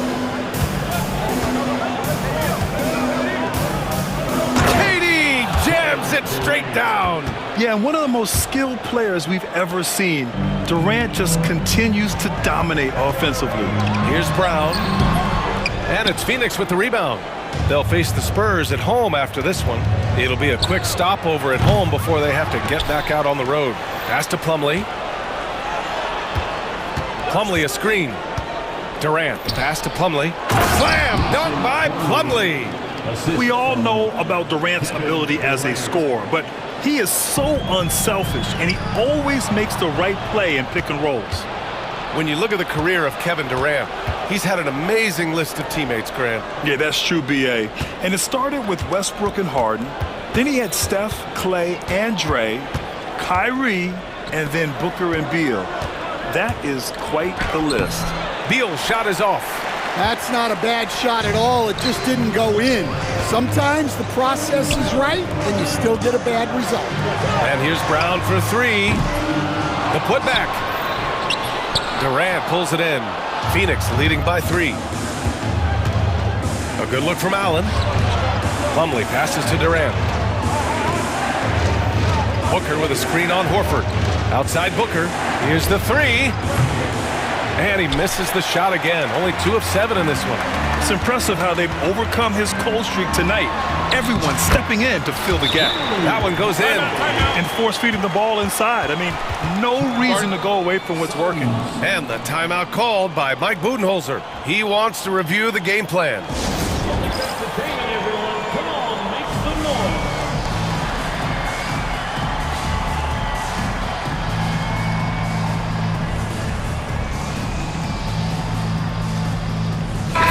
[SPEAKER 2] KD jams it straight down.
[SPEAKER 3] Yeah, one of the most skilled players we've ever seen. Durant just continues to dominate offensively.
[SPEAKER 2] Here's Brown. And it's Phoenix with the rebound. They'll face the Spurs at home after this one. It'll be a quick stopover at home before they have to get back out on the road. Pass to Plumlee. Plumlee a screen. Durant, the pass to Plumlee. Slam! Dunk by Plumlee!
[SPEAKER 3] We all know about Durant's ability as a scorer, but he is so unselfish, and he always makes the right play in pick and rolls.
[SPEAKER 2] When you look at the career of Kevin Durant, he's had an amazing list of teammates, Grant.
[SPEAKER 3] Yeah, that's true, B.A. And it started with Westbrook and Harden. Then he had Steph, Clay, and Dre, Kyrie, and then Booker and Beal. That is quite the list.
[SPEAKER 2] Beal's shot is off.
[SPEAKER 16] That's not a bad shot at all. It just didn't go in. Sometimes the process is right, and you still get a bad result.
[SPEAKER 2] And here's Brown for 3. The putback. Durant pulls it in. Phoenix leading by 3. A good look from Allen. Plumlee passes to Durant. Booker with a screen on Horford. Outside Booker. Here's the 3. And he misses the shot again. Only 2 of 7 in this one.
[SPEAKER 3] It's impressive how they've overcome his cold streak tonight. Everyone stepping in to fill the gap.
[SPEAKER 2] That one goes in.
[SPEAKER 3] And force-feeding the ball inside. I mean, no reason to go away from what's working.
[SPEAKER 2] And the timeout called by Mike Budenholzer. He wants to review the game plan.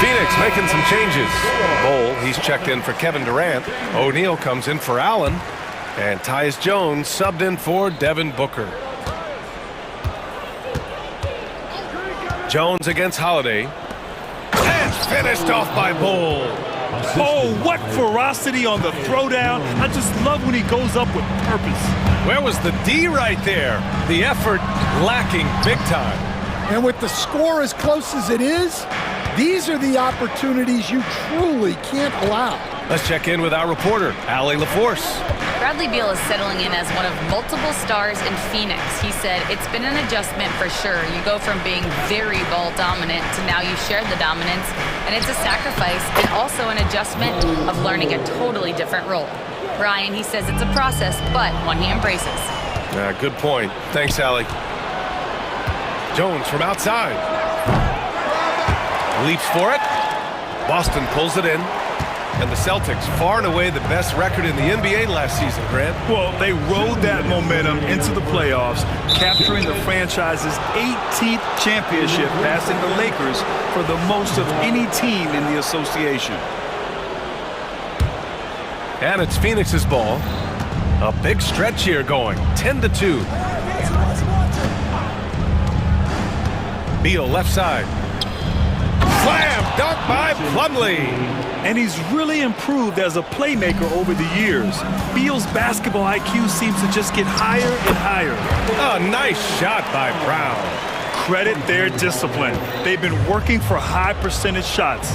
[SPEAKER 2] Phoenix making some changes. Bol, he's checked in for Kevin Durant. O'Neal comes in for Allen. And Tyus Jones subbed in for Devin Booker. Jones against Holiday. And finished off by Bol.
[SPEAKER 3] Oh, what ferocity on the throwdown. I just love when he goes up with purpose.
[SPEAKER 2] Where was the D right there? The effort lacking big time.
[SPEAKER 16] And with the score as close as it is, these are the opportunities you truly can't allow.
[SPEAKER 2] Let's check in with our reporter, Allie LaForce.
[SPEAKER 4] Bradley Beal is settling in as one of multiple stars in Phoenix. He said, it's been an adjustment for sure. You go from being very ball dominant to now you share the dominance, and it's a sacrifice and also an adjustment of learning a totally different role. Brian, he says it's a process, but one he embraces.
[SPEAKER 2] Good point. Thanks, Allie. Jones from outside. Leaps for it. Boston pulls it in. And the Celtics, far and away the best record in the NBA last season, Grant.
[SPEAKER 3] Well, they rode that momentum into the playoffs, capturing the franchise's 18th championship, passing the Lakers for the most of any team in the association.
[SPEAKER 2] And it's Phoenix's ball. A big stretch here going, 10-2. Beal left side. Slam dunk by Plumlee.
[SPEAKER 3] And he's really improved as a playmaker over the years. Beal's basketball IQ seems to just get higher and higher.
[SPEAKER 2] A nice shot by Brown.
[SPEAKER 3] Credit their discipline. They've been working for high percentage shots.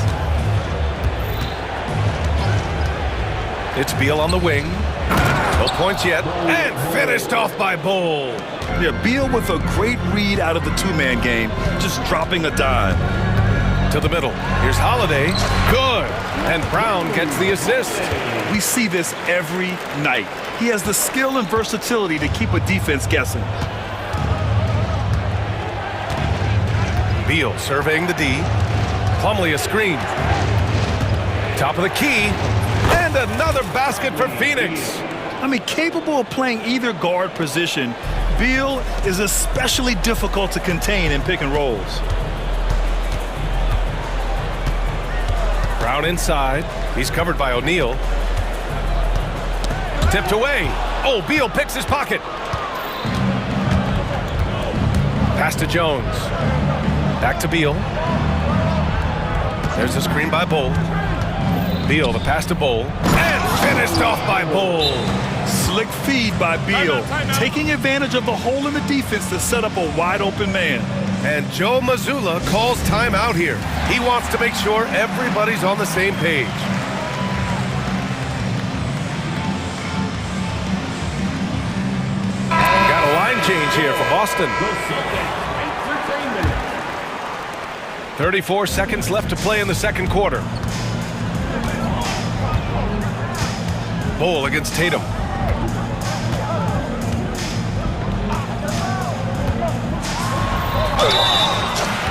[SPEAKER 2] It's Beal on the wing. No points yet. And finished off by Bull.
[SPEAKER 3] Yeah, Beal with a great read out of the two-man game, just dropping a dime.
[SPEAKER 2] To the middle. Here's Holiday. Good. And Brown gets the assist.
[SPEAKER 3] We see this every night. He has the skill and versatility to keep a defense guessing.
[SPEAKER 2] Beal surveying the D. Plumlee a screen. Top of the key. And another basket for Phoenix.
[SPEAKER 3] I mean, capable of playing either guard position, Beal is especially difficult to contain in pick and rolls.
[SPEAKER 2] Brown inside. He's covered by O'Neal. Tipped away. Oh, Beal picks his pocket. Pass to Jones. Back to Beal. There's a screen by Bull. Beal, the pass to Bull. And finished off by Bull.
[SPEAKER 3] Slick feed by Beal, taking advantage of the hole in the defense to set up a wide open man.
[SPEAKER 2] And Joe Mazzulla calls timeout here. He wants to make sure everybody's on the same page. Got a line change here for Boston. 34 seconds left to play in the second quarter. Bull against Tatum.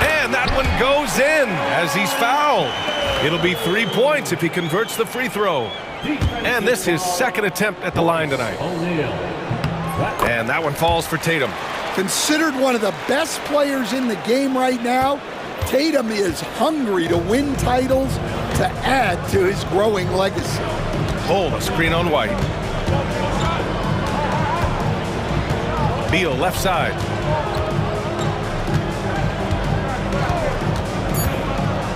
[SPEAKER 2] And that one goes in as he's fouled. It'll be 3 points if he converts the free throw. And this is his second attempt at the line tonight. And that one falls for Tatum.
[SPEAKER 16] Considered one of the best players in the game right now, Tatum is hungry to win titles to add to his growing legacy.
[SPEAKER 2] Bull, a screen on White. Beal left side.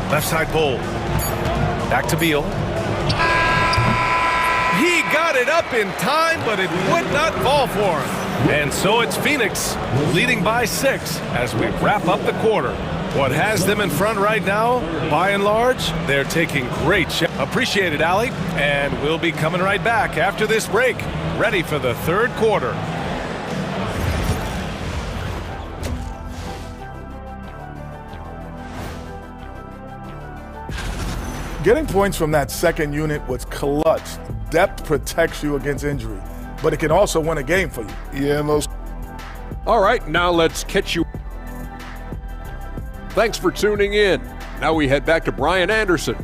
[SPEAKER 2] Left side Bull. Back to Beal. He got it up in time, but it would not fall for him. And so it's Phoenix leading by 6 as we wrap up the quarter. What has them in front right now, by and large, they're taking great shots. Appreciate it, Allie. And we'll be coming right back after this break, ready for the third quarter.
[SPEAKER 5] Getting points from that second unit was clutch. Depth protects you against injury, but it can also win a game for you. Yeah, and those.
[SPEAKER 7] All right, now let's catch you. Thanks for tuning in. Now we head back to Brian Anderson.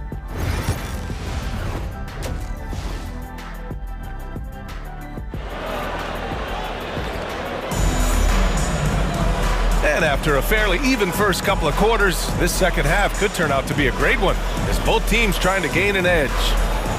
[SPEAKER 2] And after a fairly even first couple of quarters, this second half could turn out to be a great one, as both teams trying to gain an edge.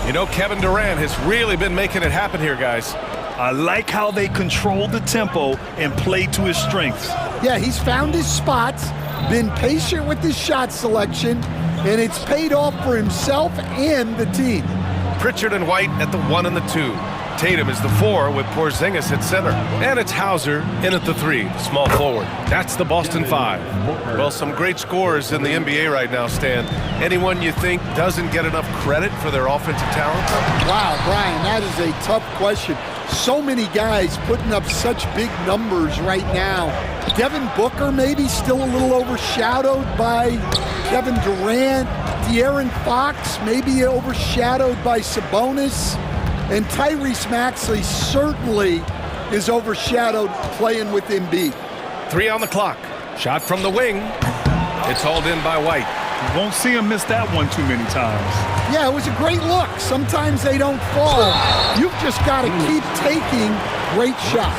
[SPEAKER 2] You know, Kevin Durant has really been making it happen here, guys.
[SPEAKER 3] I like how they control the tempo and play to his strengths.
[SPEAKER 16] Yeah, he's found his spots, been patient with his shot selection, and it's paid off for himself and the team.
[SPEAKER 2] Pritchard and White at the 1 and the 2. Tatum is the 4 with Porzingis at center. And it's Hauser in at the 3, small forward. That's the Boston 5. Well, some great scorers in the NBA right now, Stan. Anyone you think doesn't get enough credit for their offensive talent?
[SPEAKER 16] Wow, Brian, that is a tough question. So many guys putting up such big numbers right now. Devin Booker maybe still a little overshadowed by Kevin Durant. De'Aaron Fox maybe overshadowed by Sabonis. And Tyrese Maxey certainly is overshadowed playing with Embiid.
[SPEAKER 2] 3 on the clock. Shot from the wing. It's hauled in by White.
[SPEAKER 3] You won't see him miss that one too many times.
[SPEAKER 16] Yeah, it was a great look. Sometimes they don't fall. You've just got to keep taking great shots.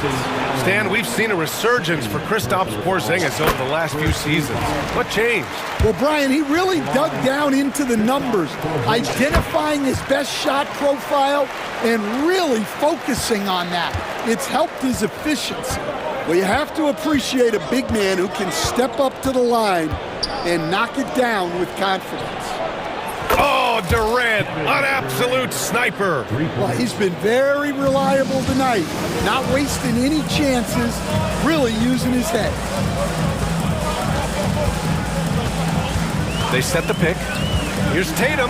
[SPEAKER 2] Stan, we've seen a resurgence for Kristaps Porzingis over the last few seasons. What changed?
[SPEAKER 16] Well, Brian, he really dug down into the numbers, identifying his best shot profile and really focusing on that. It's helped his efficiency. Well, you have to appreciate a big man who can step up to the line and knock it down with confidence.
[SPEAKER 2] Oh, Durant, an absolute sniper.
[SPEAKER 16] Well, he's been very reliable tonight, not wasting any chances, really using his head.
[SPEAKER 2] They set the pick. Here's Tatum.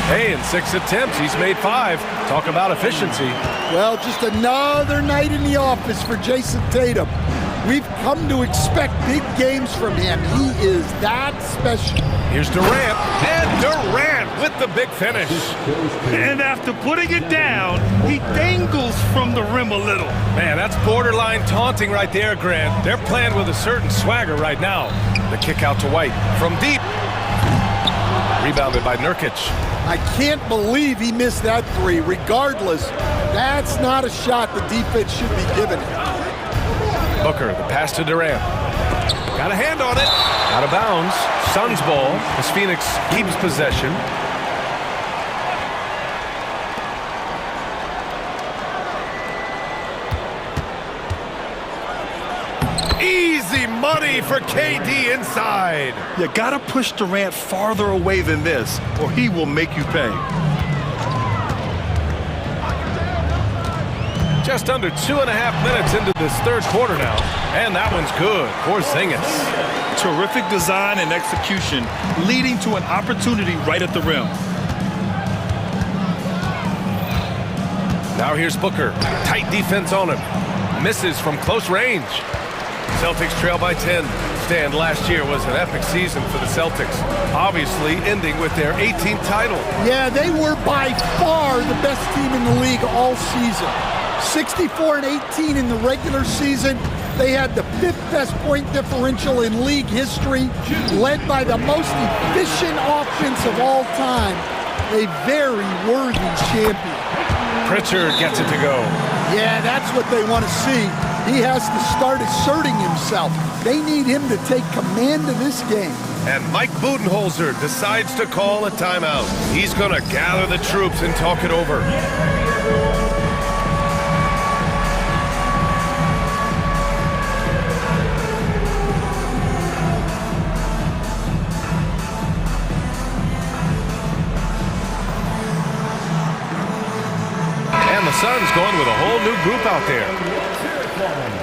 [SPEAKER 2] Hey, in 6 attempts, he's made 5. Talk about efficiency.
[SPEAKER 16] Well, just another night in the office for Jason Tatum. We've come to expect big games from him. He is that special.
[SPEAKER 2] Here's Durant, and Durant with the big finish.
[SPEAKER 3] And after putting it down, he dangles from the rim a little.
[SPEAKER 2] Man, that's borderline taunting right there, Grant. They're playing with a certain swagger right now. The kick out to White from deep. Rebounded by Nurkic.
[SPEAKER 16] I can't believe he missed that 3. Regardless, that's not a shot the defense should be giving him.
[SPEAKER 2] Booker, the pass to Durant. Got a hand on it. Out of bounds. Suns ball as Phoenix keeps possession. Easy money for KD inside.
[SPEAKER 3] You gotta push Durant farther away than this, or he will make you pay.
[SPEAKER 2] Just under 2.5 minutes into this third quarter now. And that one's good. Porzingis.
[SPEAKER 3] Terrific design and execution, leading to an opportunity right at the rim.
[SPEAKER 2] Now here's Booker. Tight defense on him. Misses from close range. Celtics trail by 10. Stan, last year was an epic season for the Celtics, obviously ending with their 18th title.
[SPEAKER 16] Yeah, they were by far the best team in the league all season. 64-18 in the regular season. They had the 5th best point differential in league history, led by the most efficient offense of all time. A very worthy champion.
[SPEAKER 2] Pritchard gets it to go.
[SPEAKER 16] Yeah, that's what they want to see. He has to start asserting himself. They need him to take command of this game.
[SPEAKER 2] And Mike Budenholzer decides to call a timeout. He's going to gather the troops and talk it over. And the Suns going with a whole new group out there.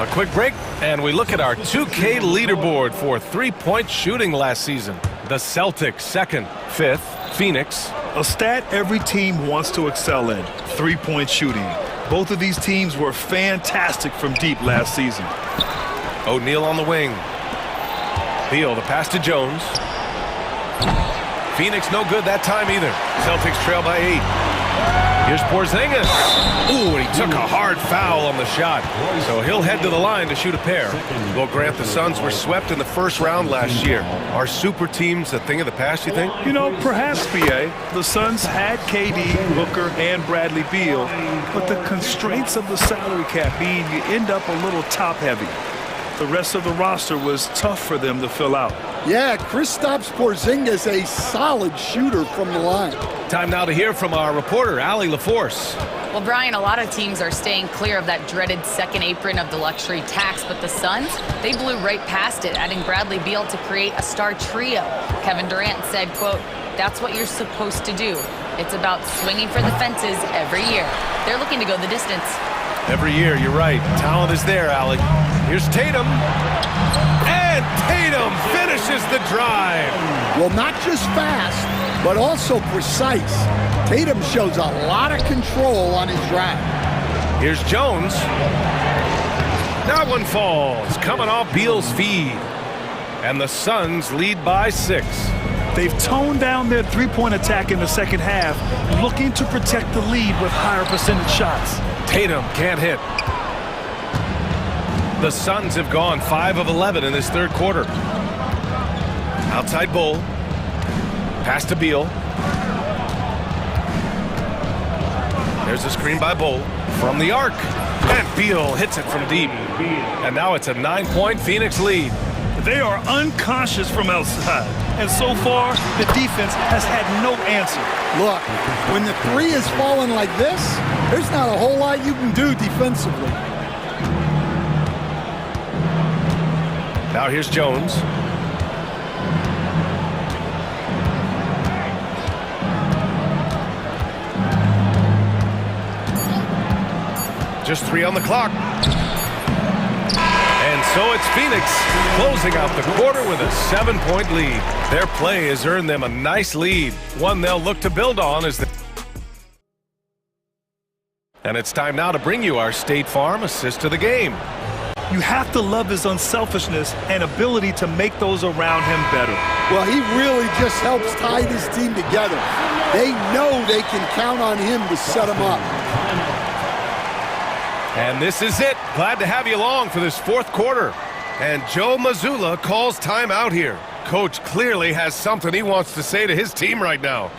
[SPEAKER 2] A quick break, and we look at our 2K leaderboard for three-point shooting last season. The Celtics 2nd, 5th, Phoenix.
[SPEAKER 3] A stat every team wants to excel in, three-point shooting. Both of these teams were fantastic from deep last season.
[SPEAKER 2] O'Neal on the wing. Beal, the pass to Jones. Phoenix no good that time either. Celtics trail by 8. Here's Porzingis. Ooh, and he took a hard foul on the shot. So he'll head to the line to shoot a pair. Well, Grant, the Suns were swept in the first round last year. Are super teams a thing of the past, you think?
[SPEAKER 3] You know, perhaps, B.A. The Suns had KD, Booker, and Bradley Beal, but the constraints of the salary cap mean you end up a little top-heavy. The rest of the roster was tough for them to fill out.
[SPEAKER 16] Yeah, Kristaps Porzingis, a solid shooter from the line.
[SPEAKER 2] Time now to hear from our reporter, Allie LaForce.
[SPEAKER 4] Well, Brian, a lot of teams are staying clear of that dreaded second apron of the luxury tax, but the Suns, they blew right past it, adding Bradley Beal to create a star trio. Kevin Durant said, quote, "That's what you're supposed to do. It's about swinging for the fences every year." They're looking to go the distance.
[SPEAKER 2] Every year, you're right. Talent is there, Allie. Here's Tatum. And Tatum finishes the drive.
[SPEAKER 16] Well, not just fast, but also precise. Tatum shows a lot of control on his drive.
[SPEAKER 2] Here's Jones. That one falls, coming off Beal's feed. And the Suns lead by 6.
[SPEAKER 3] They've toned down their three-point attack in the second half, looking to protect the lead with higher percentage shots.
[SPEAKER 2] Tatum can't hit. The Suns have gone 5 of 11 in this third quarter. Outside Bull. Pass to Beal. There's a screen by Bull from the arc. And Beal hits it from deep. And now it's a 9-point Phoenix lead.
[SPEAKER 3] They are unconscious from outside. And so far, the defense has had no answer.
[SPEAKER 16] Look, when the three is falling like this, there's not a whole lot you can do defensively.
[SPEAKER 2] Now here's Jones. Just 3 on the clock. And so it's Phoenix closing out the quarter with a 7-point lead. Their play has earned them a nice lead, one they'll look to build on as And it's time now to bring you our State Farm assist of the game.
[SPEAKER 3] You have to love his unselfishness and ability to make those around him better.
[SPEAKER 16] Well, he really just helps tie this team together. They know they can count on him to set them up.
[SPEAKER 2] And this is it. Glad to have you along for this fourth quarter. And Joe Mazzulla calls timeout here. Coach clearly has something he wants to say to his team right now.
[SPEAKER 6] All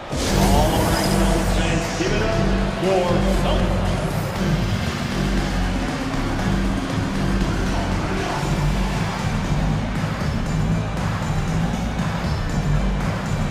[SPEAKER 6] right, fans, give it up for Suns.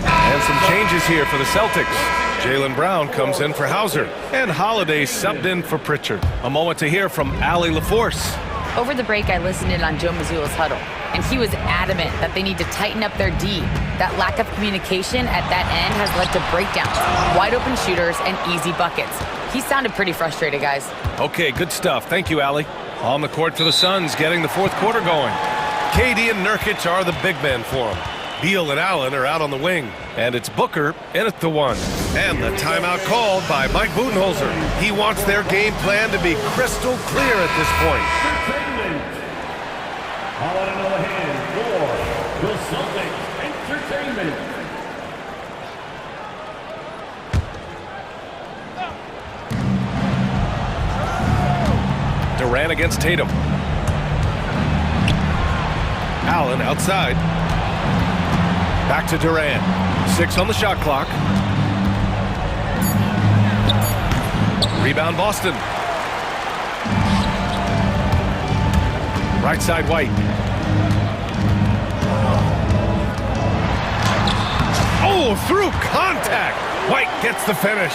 [SPEAKER 2] And some changes here for the Celtics. Jaylen Brown comes in for Hauser, and Holiday subbed in for Pritchard. A moment to hear from Allie LaForce.
[SPEAKER 4] Over the break, I listened in on Joe Mazzulla's huddle, and he was adamant that they need to tighten up their D. That lack of communication at that end has led to breakdowns, wide open shooters, and easy buckets. He sounded pretty frustrated, guys.
[SPEAKER 2] Okay, good stuff. Thank you, Allie. On the court for the Suns, getting the fourth quarter going. KD and Nurkic are the big men for him. Beal and Allen are out on the wing, and it's Booker in at the 1. And the timeout called by Mike Budenholzer. He wants their game plan to be crystal clear at this point.
[SPEAKER 6] All out of the hand for the Celtics Entertainment.
[SPEAKER 2] Durant against Tatum. Allen outside. Back to Durant. 6 on the shot clock. Rebound Boston. Right side White. Oh, through contact. White gets the finish.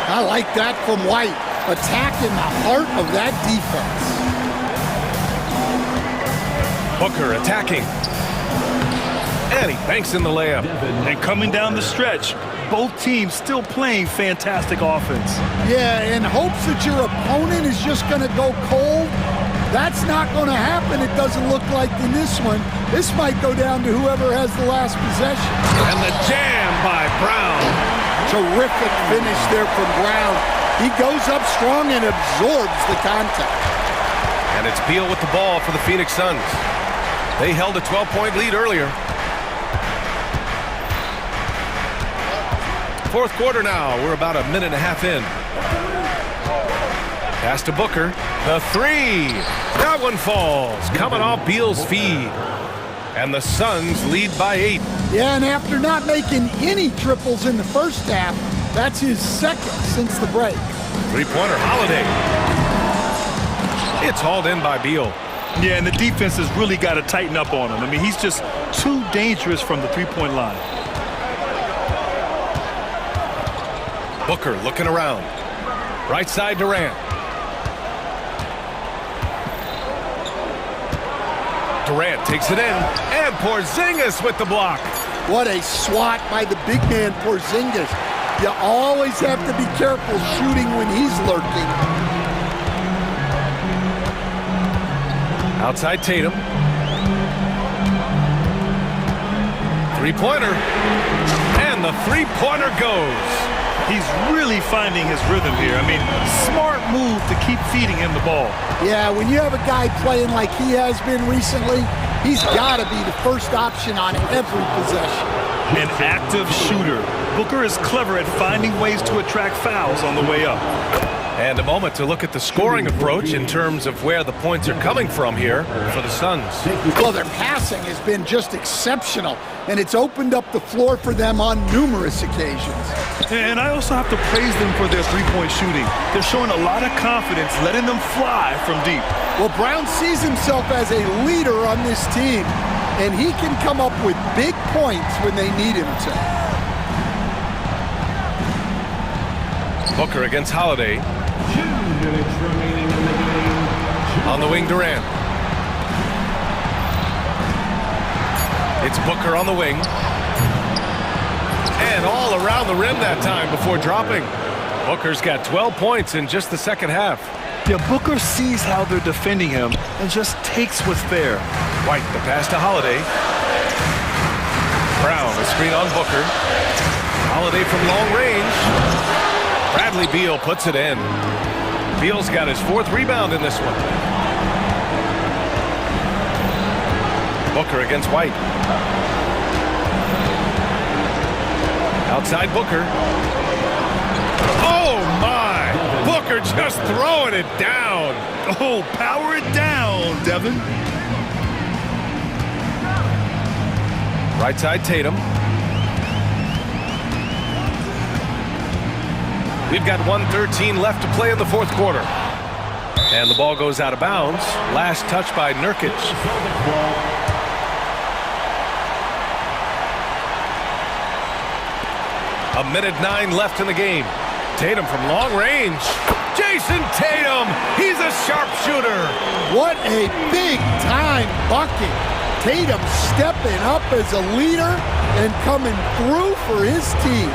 [SPEAKER 16] I like that from White. Attacking the heart of that defense.
[SPEAKER 2] Booker attacking. And he banks in the layup.
[SPEAKER 3] And coming down the stretch, both teams still playing fantastic offense.
[SPEAKER 16] Yeah, in hopes that your opponent is just going to go cold. That's not going to happen, it doesn't look like in this one. This might go down to whoever has the last possession.
[SPEAKER 2] And the jam by Brown.
[SPEAKER 16] Terrific finish there from Brown. He goes up strong and absorbs the contact.
[SPEAKER 2] And it's Beal with the ball for the Phoenix Suns. They held a 12-point lead earlier. Fourth quarter now. We're about a minute and a half in. Pass to Booker. The 3. That one falls. Coming off Beal's feed. And the Suns lead by 8.
[SPEAKER 16] Yeah, and after not making any triples in the first half, that's his second since the break.
[SPEAKER 2] Three-pointer Holiday. It's hauled in by Beal.
[SPEAKER 3] Yeah, and the defense has really got to tighten up on him. I mean, he's just too dangerous from the three-point line.
[SPEAKER 2] Booker looking around. Right side Durant. Durant takes it in, and Porzingis with the block.
[SPEAKER 16] What a swat by the big man Porzingis. You always have to be careful shooting when he's lurking.
[SPEAKER 2] Outside Tatum. Three-pointer. And the three-pointer goes.
[SPEAKER 3] He's really finding his rhythm here. I mean, smart move to keep feeding him the ball.
[SPEAKER 16] Yeah, when you have a guy playing like he has been recently, he's got to be the first option on every possession.
[SPEAKER 3] An active shooter. Booker is clever at finding ways to attract fouls on the way up.
[SPEAKER 2] And a moment to look at the scoring approach in terms of where the points are coming from here for the Suns.
[SPEAKER 16] Well, their passing has been just exceptional, and it's opened up the floor for them on numerous occasions.
[SPEAKER 3] And I also have to praise them for their three-point shooting. They're showing a lot of confidence, letting them fly from deep.
[SPEAKER 16] Well, Brown sees himself as a leader on this team, and he can come up with big points when they need him to.
[SPEAKER 2] Booker against Holiday.
[SPEAKER 6] 2 minutes remaining in the game.
[SPEAKER 2] On the wing, Durant. It's Booker on the wing. And all around the rim that time before dropping. Booker's got 12 points in just the second half.
[SPEAKER 3] Yeah, Booker sees how they're defending him and just takes what's there.
[SPEAKER 2] White, the pass to Holiday. Brown, a screen on Booker. Holiday from long range. Bradley Beal puts it in. Beal's got his 4th rebound in this one. Booker against White. Outside Booker. Oh my! Booker just throwing it down.
[SPEAKER 3] Oh, power it down, Devin.
[SPEAKER 2] Right side Tatum. We've got 1:13 left to play in the 4th quarter. And the ball goes out of bounds. Last touch by Nurkic. A minute 9 left in the game. Tatum from long range. Jason Tatum, he's a sharpshooter.
[SPEAKER 16] What a big-time bucket. Tatum stepping up as a leader and coming through for his team.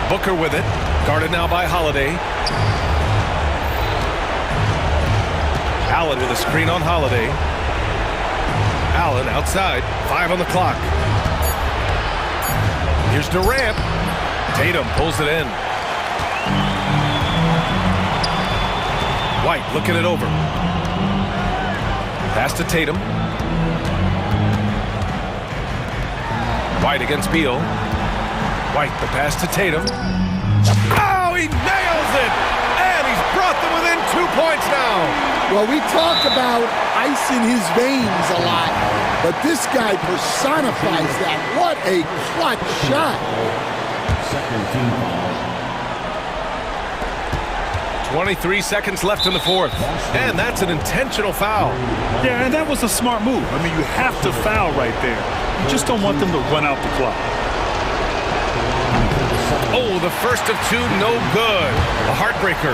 [SPEAKER 2] Booker with it. Guarded now by Holiday. Allen with a screen on Holiday. Allen outside. 5 on the clock. Here's Durant. Tatum pulls it in. White looking it over. Pass to Tatum. White against Beal. White, the pass to Tatum. Oh, he nails it! And he's brought them within 2 points now.
[SPEAKER 16] Well, we talk about ice in his veins a lot, but this guy personifies that. What a clutch shot.
[SPEAKER 6] Second team foul.
[SPEAKER 2] 23 seconds left in the 4th. And that's an intentional foul.
[SPEAKER 3] Yeah, and that was a smart move. I mean, you have to foul right there. You just don't want them to run out the clock.
[SPEAKER 2] Oh, the first of 2, no good. A heartbreaker.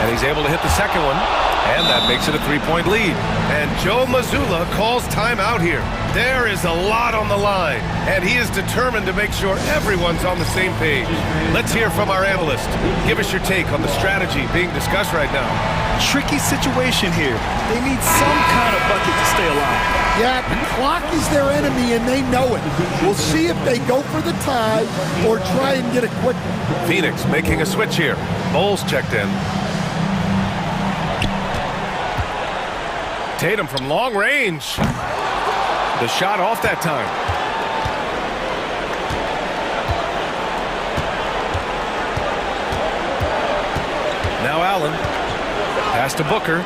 [SPEAKER 2] And he's able to hit the second one. And that makes it a 3-point lead. And Joe Mazzulla calls timeout here. There is a lot on the line. And he is determined to make sure everyone's on the same page. Let's hear from our analyst. Give us your take on the strategy being discussed right now.
[SPEAKER 3] Tricky situation here. They need some kind of bucket to stay alive.
[SPEAKER 16] Yeah, the clock is their enemy, and they know it. We'll see if they go for the tie or try and get a quick one.
[SPEAKER 2] Phoenix making a switch here. Bowles checked in. Tatum from long range. The shot off that time. Now Allen. Pass to Booker.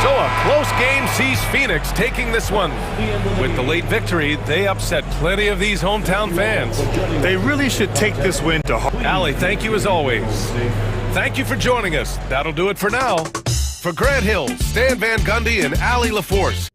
[SPEAKER 2] So a close game sees Phoenix taking this one. With the late victory, they upset plenty of these hometown fans.
[SPEAKER 3] They really should take this win to heart.
[SPEAKER 2] Allie, thank you as always. Thank you for joining us. That'll do it for now. For Grant Hill, Stan Van Gundy, and Allie LaForce.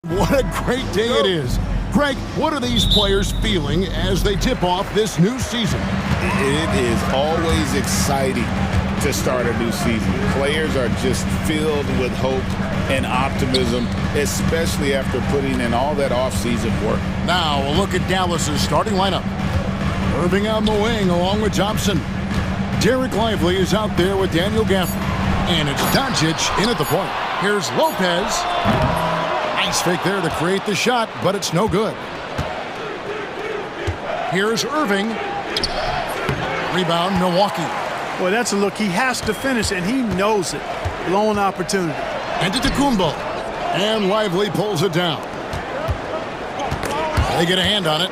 [SPEAKER 8] What a great day it is. Greg, what are these players feeling as they tip off this new season?
[SPEAKER 11] It is always exciting to start a new season. Players are just filled with hope and optimism, especially after putting in all that off-season work.
[SPEAKER 8] Now a look at Dallas's starting lineup. Irving on the wing along with Thompson. Derek Lively is out there with Daniel Gafford. And it's Doncic in at the point. Here's Lopez. Nice fake there to create the shot, but it's no good. Here's Irving. Rebound, Milwaukee.
[SPEAKER 1] Well, that's a look. He has to finish, and he knows it. Lone opportunity.
[SPEAKER 8] Antetokounmpo. And Lively pulls it down. They get a hand on it.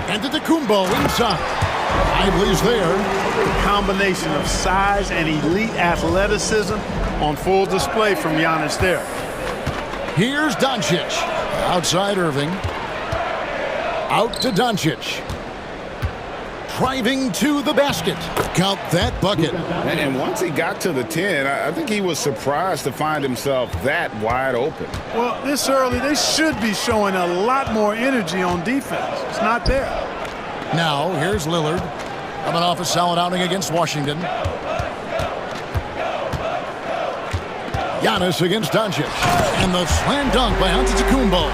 [SPEAKER 8] Antetokounmpo inside. Lively's there.
[SPEAKER 1] A combination of size and elite athleticism on full display from Giannis there.
[SPEAKER 8] Here's Doncic. Outside Irving. Out to Doncic. Driving to the basket. Count that bucket.
[SPEAKER 11] And once he got to the 10, I think he was surprised to find himself that wide open.
[SPEAKER 1] Well, this early, they should be showing a lot more energy on defense. It's not there.
[SPEAKER 8] Now, here's Lillard. Coming off a solid outing against Washington. Giannis against Doncic. And the slam dunk by Antetokounmpo.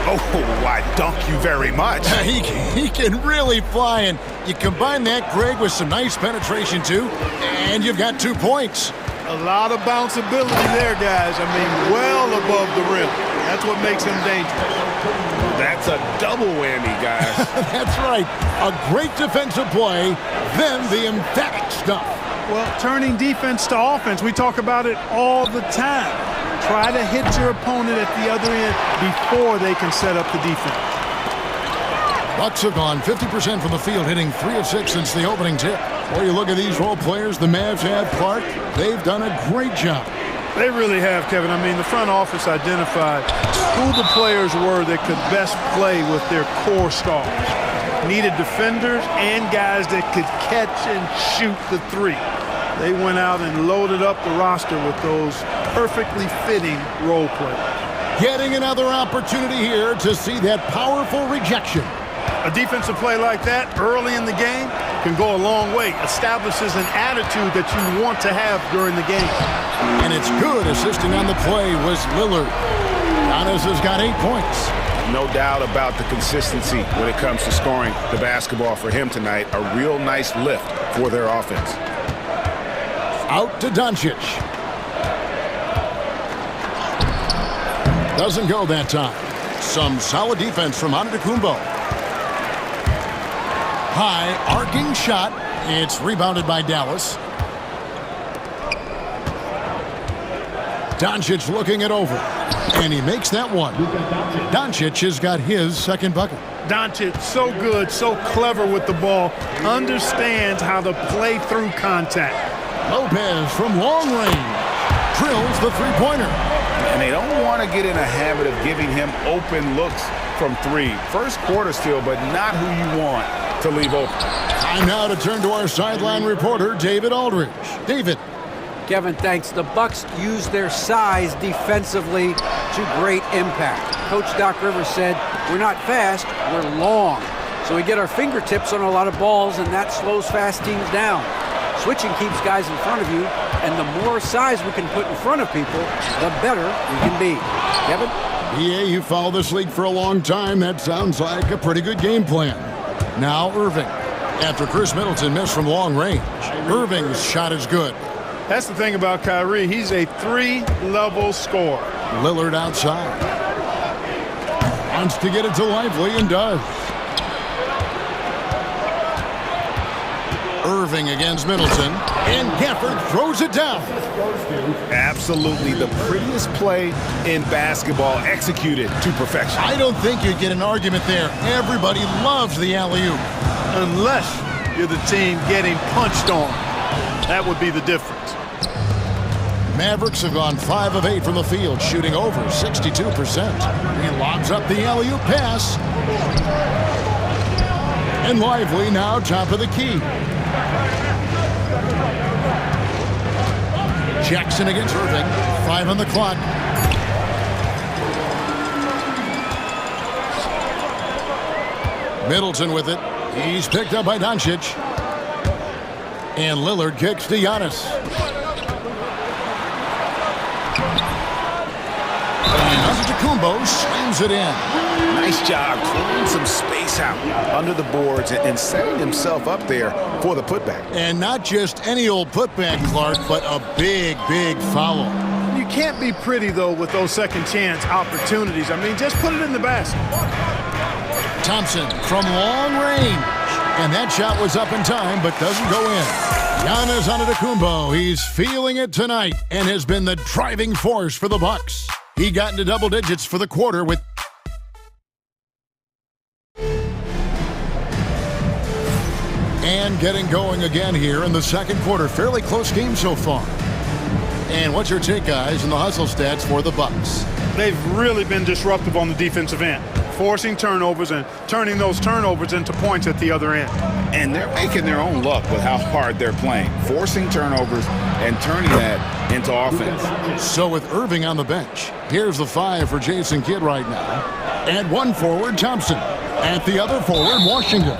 [SPEAKER 12] Oh, I dunk you very much.
[SPEAKER 8] He can really fly, and you combine that, Greg, with some nice penetration, too, and you've got 2 points.
[SPEAKER 1] A lot of bounceability there, guys. I mean, well above the rim. That's what makes him dangerous.
[SPEAKER 11] That's a double whammy, guys.
[SPEAKER 8] That's right. A great defensive play, then the emphatic stuff.
[SPEAKER 1] Well, turning defense to offense, we talk about it all the time. Try to hit your opponent at the other end before they can set up the defense.
[SPEAKER 8] Bucks have gone 50% from the field, hitting 3 of 6 since the opening tip. Boy, you look at these role players the Mavs have, Clark. They've done a great job.
[SPEAKER 1] They really have, Kevin. I mean, the front office identified who the players were that could best play with their core stars. Needed defenders and guys that could catch and shoot the three. They went out and loaded up the roster with those perfectly fitting role players.
[SPEAKER 8] Getting another opportunity here to see that powerful rejection.
[SPEAKER 1] A defensive play like that early in the game can go a long way. Establishes an attitude that you want to have during the game.
[SPEAKER 8] And it's good. Assisting on the play was Lillard. Giannis has got 8 points.
[SPEAKER 12] No doubt about the consistency when it comes to scoring the basketball for him tonight. A real nice lift for their offense.
[SPEAKER 8] Out to Doncic. Doesn't go that time. Some solid defense from Antetokounmpo. High arcing shot. It's rebounded by Dallas. Doncic looking it over. And he makes that one. Doncic has got his second bucket.
[SPEAKER 1] Doncic, so good, so clever with the ball. Understands how to play through contact.
[SPEAKER 8] Lopez from long range. Drills the three-pointer.
[SPEAKER 12] And they don't want to get in a habit of giving him open looks from 3. First quarter still, but not who you want to leave open.
[SPEAKER 8] Time now to turn to our sideline reporter, David Aldridge. David.
[SPEAKER 10] Kevin, thanks. The Bucks use their size defensively to great impact. Coach Doc Rivers said, we're not fast, we're long. So we get our fingertips on a lot of balls, and that slows fast teams down. Switching keeps guys in front of you, and the more size we can put in front of people, the better we can be. Kevin?
[SPEAKER 8] Yeah, you followed this league for a long time. That sounds like a pretty good game plan. Now Irving. After Chris Middleton missed from long range, Irving's shot is good.
[SPEAKER 1] That's the thing about Kyrie. He's a 3-level scorer.
[SPEAKER 8] Lillard outside. Wants to get it to Lively and does. Irving against Middleton. And Gafford throws it down.
[SPEAKER 12] Absolutely the prettiest play in basketball, executed to perfection.
[SPEAKER 8] I don't think you'd get an argument there. Everybody loves the alley-oop.
[SPEAKER 1] Unless you're the team getting punched on. That would be the difference.
[SPEAKER 8] Mavericks have gone 5 of 8 from the field, shooting over 62%. He lobs up the alley-oop pass. And Lively now top of the key. Jackson against Irving. 5 on the clock. Middleton with it. He's picked up by Doncic. And Lillard kicks to Giannis. And Antetokounmpo slams it in.
[SPEAKER 12] Nice job clearing some space out under the boards and setting himself up there for the putback.
[SPEAKER 8] And not just any old putback, Clark, but a big, big foul.
[SPEAKER 1] You can't be pretty, though, with those second chance opportunities. I mean, just put it in the basket.
[SPEAKER 8] Thompson from long range. And that shot was up in time, but doesn't go in. Giannis Antetokounmpo, he's feeling it tonight and has been the driving force for the Bucks. He got into double digits for the quarter with... And getting going again here in the second quarter. Fairly close game so far. And what's your take, guys, in the hustle stats for the Bucks?
[SPEAKER 1] They've really been disruptive on the defensive end, forcing turnovers and turning those turnovers into points at the other end.
[SPEAKER 12] And they're making their own luck with how hard they're playing, forcing turnovers and turning that into offense.
[SPEAKER 8] So with Irving on the bench, here's the 5 for Jason Kidd right now. And 1 forward, Thompson. At the other forward, Washington.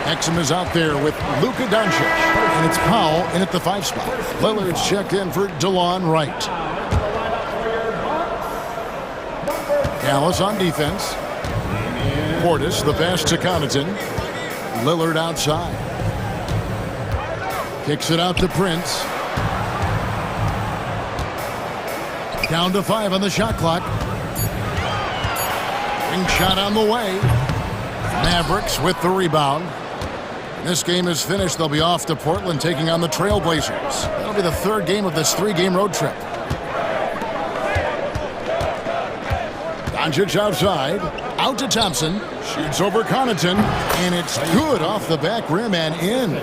[SPEAKER 8] Exum is out there with Luka Doncic. And it's Powell in at the 5 spot. Lillard's checked in for DeLon Wright. Dallas on defense. Portis, the pass to Connaughton. Lillard outside. Kicks it out to Prince. Down to 5 on the shot clock. Ring shot on the way. Mavericks with the rebound. This game is finished. They'll be off to Portland taking on the Trailblazers. That'll be the 3rd game of this 3-game road trip. Doncic outside. Out to Thompson. Shoots over Connaughton. And it's good off the back rim and in.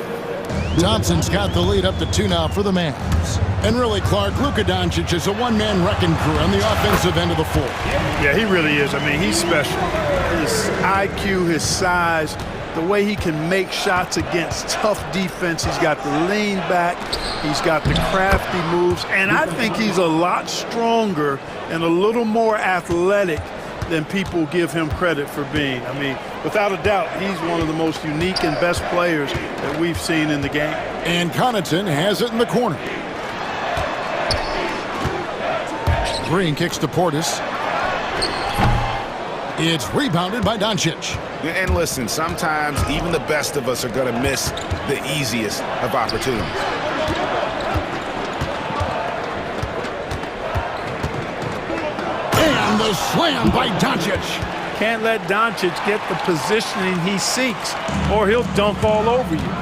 [SPEAKER 8] Thompson's got the lead up to 2 now for the Mavs. And really, Clark, Luka Doncic is a one-man wrecking crew on the offensive end of the floor.
[SPEAKER 1] Yeah, he really is. I mean, he's special. His IQ, his size, the way he can make shots against tough defense. He's got the lean back. He's got the crafty moves. And I think he's a lot stronger and a little more athletic than people give him credit for being. I mean, without a doubt, he's one of the most unique and best players that we've seen in the game.
[SPEAKER 8] And Connaughton has it in the corner. Green kicks to Portis. It's rebounded by Doncic.
[SPEAKER 12] And listen, sometimes even the best of us are going to miss the easiest of opportunities.
[SPEAKER 8] And the slam by Doncic.
[SPEAKER 1] Can't let Doncic get the positioning he seeks, or he'll dunk all over you.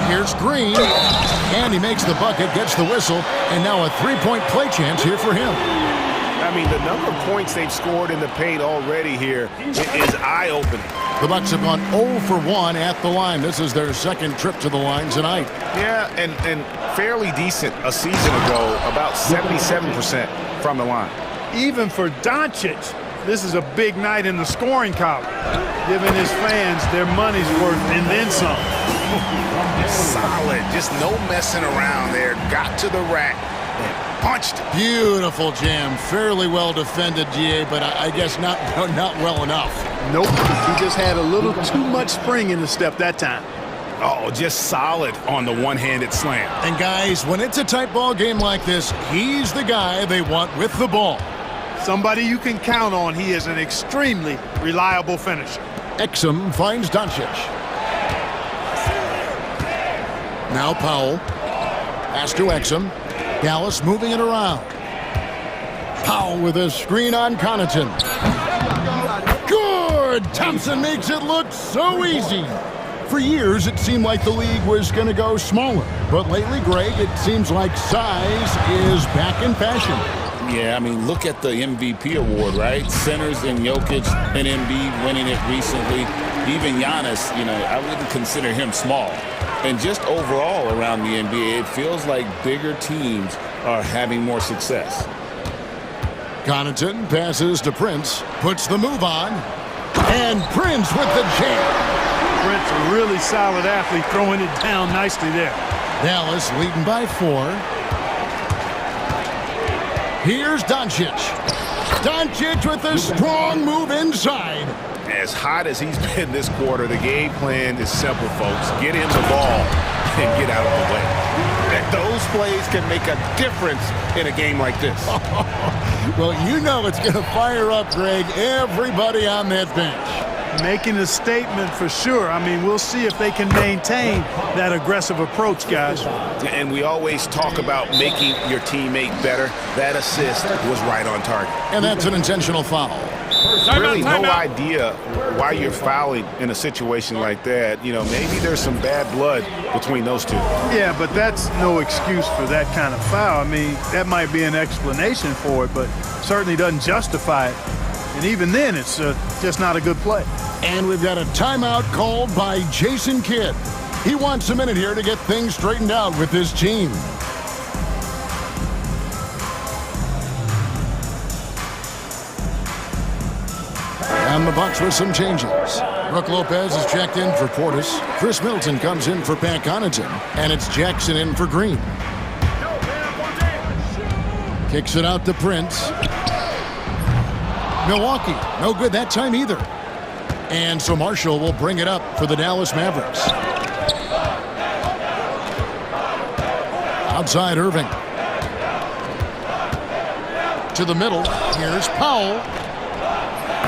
[SPEAKER 8] Here's Green, and he makes the bucket, gets the whistle, and now a 3-point play chance here for him.
[SPEAKER 12] I mean, the number of points they've scored in the paint already here is eye-opening.
[SPEAKER 8] The Bucks have gone 0 for 1 at the line. This is their 2nd trip to the line tonight.
[SPEAKER 12] Yeah, and fairly decent a season ago, about 77% from the line.
[SPEAKER 1] Even for Doncic, this is a big night in the scoring column, giving his fans their money's worth and then some.
[SPEAKER 12] Solid, just no messing around there. Got to the rack and punched it.
[SPEAKER 8] Beautiful jam, fairly well defended, GA, but I guess not well enough.
[SPEAKER 1] Nope, he just had a little too much spring in the step that time.
[SPEAKER 12] Oh, just solid on the one-handed slam.
[SPEAKER 8] And guys, when it's a tight ball game like this, he's the guy they want with the ball.
[SPEAKER 1] Somebody you can count on. He is an extremely reliable finisher.
[SPEAKER 8] Exum finds Doncic. Now Powell. Pass to Exum. Dallas moving it around. Powell with a screen on Connaughton. Good! Thompson makes it look so easy. For years, it seemed like the league was going to go smaller. But lately, Greg, it seems like size is back in fashion.
[SPEAKER 11] Yeah, I mean, look at the MVP award, right? Centers and Jokic and Embiid winning it recently. Even Giannis, I wouldn't consider him small. And just overall around the NBA, it feels like bigger teams are having more success.
[SPEAKER 8] Connaughton passes to Prince, puts the move on, and Prince with the jam.
[SPEAKER 1] Prince, a really solid athlete, throwing it down nicely there.
[SPEAKER 8] Dallas leading by 4. Here's Doncic. Doncic with a strong move inside.
[SPEAKER 12] As hot as he's been this quarter, the game plan is simple, folks. Get him the ball and get out of the way. And those plays can make a difference in a game like this.
[SPEAKER 8] Well, you know it's going to fire up, Greg, everybody on that bench.
[SPEAKER 1] Making a statement for sure. I mean, we'll see if they can maintain that aggressive approach, guys.
[SPEAKER 12] And we always talk about making your teammate better. That assist was right on target.
[SPEAKER 8] And that's an intentional foul.
[SPEAKER 12] Really no idea why you're fouling in a situation like that. You know, maybe there's some bad blood between those two.
[SPEAKER 1] Yeah, but that's no excuse for that kind of foul. I mean, that might be an explanation for it, but certainly doesn't justify it. And even then, it's just not a good play.
[SPEAKER 8] And we've got a timeout called by Jason Kidd. He wants a minute here to get things straightened out with his team. And the Bucks with some changes. Brook Lopez is checked in for Portis. Chris Middleton comes in for Pat Connaughton. And it's Jackson in for Green. Kicks it out to Prince. Milwaukee, no good that time either. And so Marshall will bring it up for the Dallas Mavericks. Outside Irving. To the middle, here's Powell.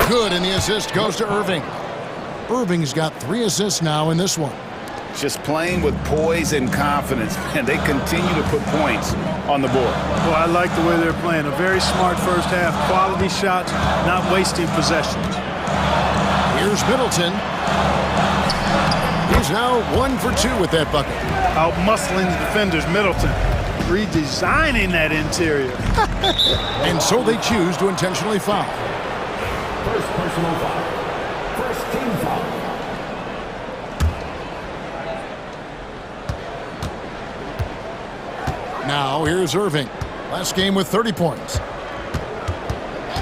[SPEAKER 8] Good, and the assist goes to Irving. Irving's got 3 assists now in this one.
[SPEAKER 12] Just playing with poise and confidence, and they continue to put points on the board.
[SPEAKER 1] Well, I like the way they're playing. A very smart first half. Quality shots, not wasting possessions.
[SPEAKER 8] Here's Middleton. He's now 1 for 2 with that bucket.
[SPEAKER 1] Out-muscling the defenders, Middleton. Redesigning that interior.
[SPEAKER 8] And so they choose to intentionally foul.
[SPEAKER 6] First personal foul. First team foul.
[SPEAKER 8] Now here's Irving. Last game with 30 points.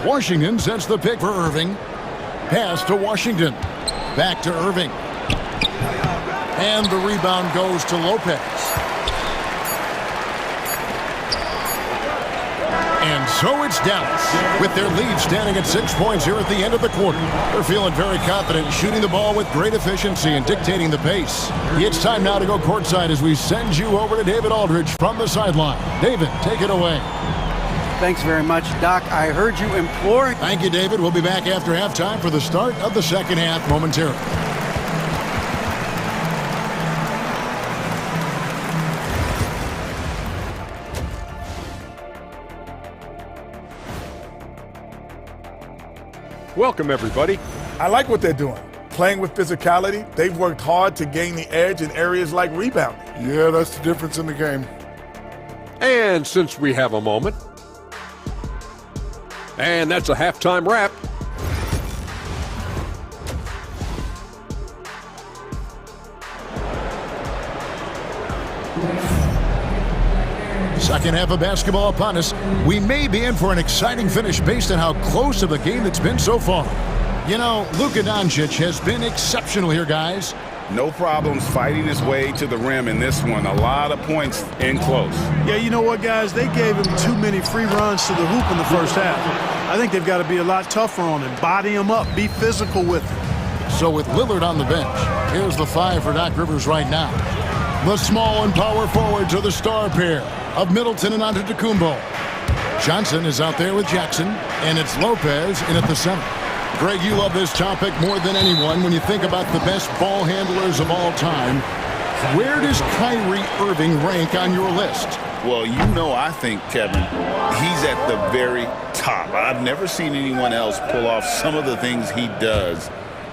[SPEAKER 8] Washington sets the pick for Irving. Pass to Washington. Back to Irving. And the rebound goes to Lopez. And so it's Dallas, with their lead standing at 6 points here at the end of the quarter. They're feeling very confident, shooting the ball with great efficiency and dictating the pace. It's time now to go courtside as we send you over to David Aldridge from the sideline. David, take it away.
[SPEAKER 10] Thanks very much, Doc. I heard you imploring.
[SPEAKER 8] Thank you, David. We'll be back after halftime for the start of the second half momentarily.
[SPEAKER 7] Welcome, everybody.
[SPEAKER 17] I like what they're doing. Playing with physicality, they've worked hard to gain the edge in areas like rebounding.
[SPEAKER 5] Yeah, that's the difference in the game.
[SPEAKER 7] And since we have a moment, and that's a halftime wrap.
[SPEAKER 8] Second half of basketball upon us. We may be in for an exciting finish based on how close of a game it's been so far. You know, Luka Doncic has been exceptional here, guys.
[SPEAKER 12] No problems fighting his way to the rim in this one. A lot of points in close.
[SPEAKER 1] Yeah, you know what, guys? They gave him too many free runs to the hoop in the first half. I think they've got to be a lot tougher on him. Body him up. Be physical with him.
[SPEAKER 8] So with Lillard on the bench, here's the 5 for Doc Rivers right now. The small and power forwards are the star pair of Middleton and Antetokounmpo. Johnson is out there with Jackson, and it's Lopez in at the center. Greg, you love this topic more than anyone. When you think about the best ball handlers of all time, where does Kyrie Irving rank on your list?
[SPEAKER 11] Well, you know, I think, Kevin, he's at the very top. I've never seen anyone else pull off some of the things he does.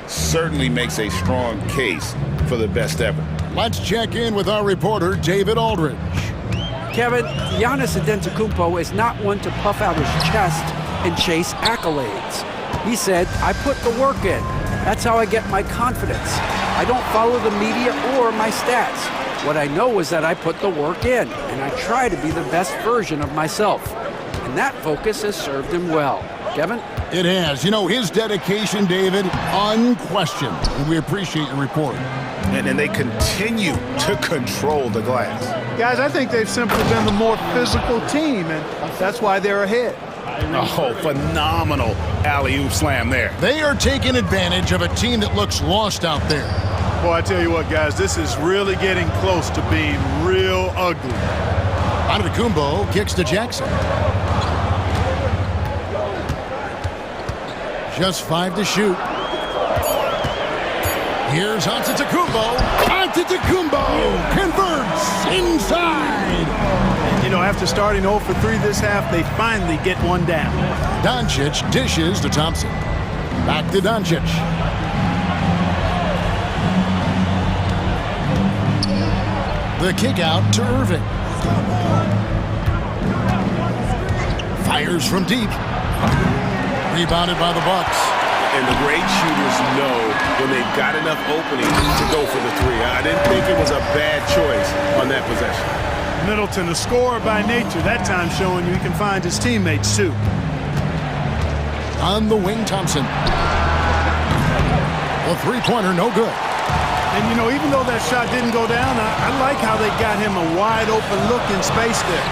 [SPEAKER 11] Certainly makes a strong case for the best ever.
[SPEAKER 8] Let's check in with our reporter, David Aldridge.
[SPEAKER 10] Kevin, Giannis Antetokounmpo is not one to puff out his chest and chase accolades. He said, I put the work in. That's how I get my confidence. I don't follow the media or my stats. What I know is that I put the work in, and I try to be the best version of myself. And that focus has served him well. Kevin?
[SPEAKER 8] It has. You know, his dedication, David, unquestioned. And we appreciate your report.
[SPEAKER 12] And they continue to control the glass.
[SPEAKER 1] Guys, I think they've simply been the more physical team, and that's why they're ahead.
[SPEAKER 12] Oh, phenomenal alley-oop slam there.
[SPEAKER 8] They are taking advantage of a team that looks lost out there.
[SPEAKER 1] Boy, I tell you what, guys, this is really getting close to being real ugly.
[SPEAKER 8] Antetokounmpo kicks to Jackson. Just 5 to shoot. Here's Antetokounmpo. Antetokounmpo converts inside.
[SPEAKER 1] And, you know, after starting 0 for 3 this half, they finally get one down.
[SPEAKER 8] Doncic dishes to Thompson. Back to Doncic. The kick out to Irving. Fires from deep. Rebounded by the Bucks.
[SPEAKER 12] And the great shooters know when they've got enough opening to go for the three. I didn't think it was a bad choice on that possession.
[SPEAKER 1] Middleton, a scorer by nature, that time showing you he can find his teammates too.
[SPEAKER 8] On the wing, Thompson. The three-pointer, no good.
[SPEAKER 1] And, you know, even though that shot didn't go down, I like how they got him a wide-open look in space there.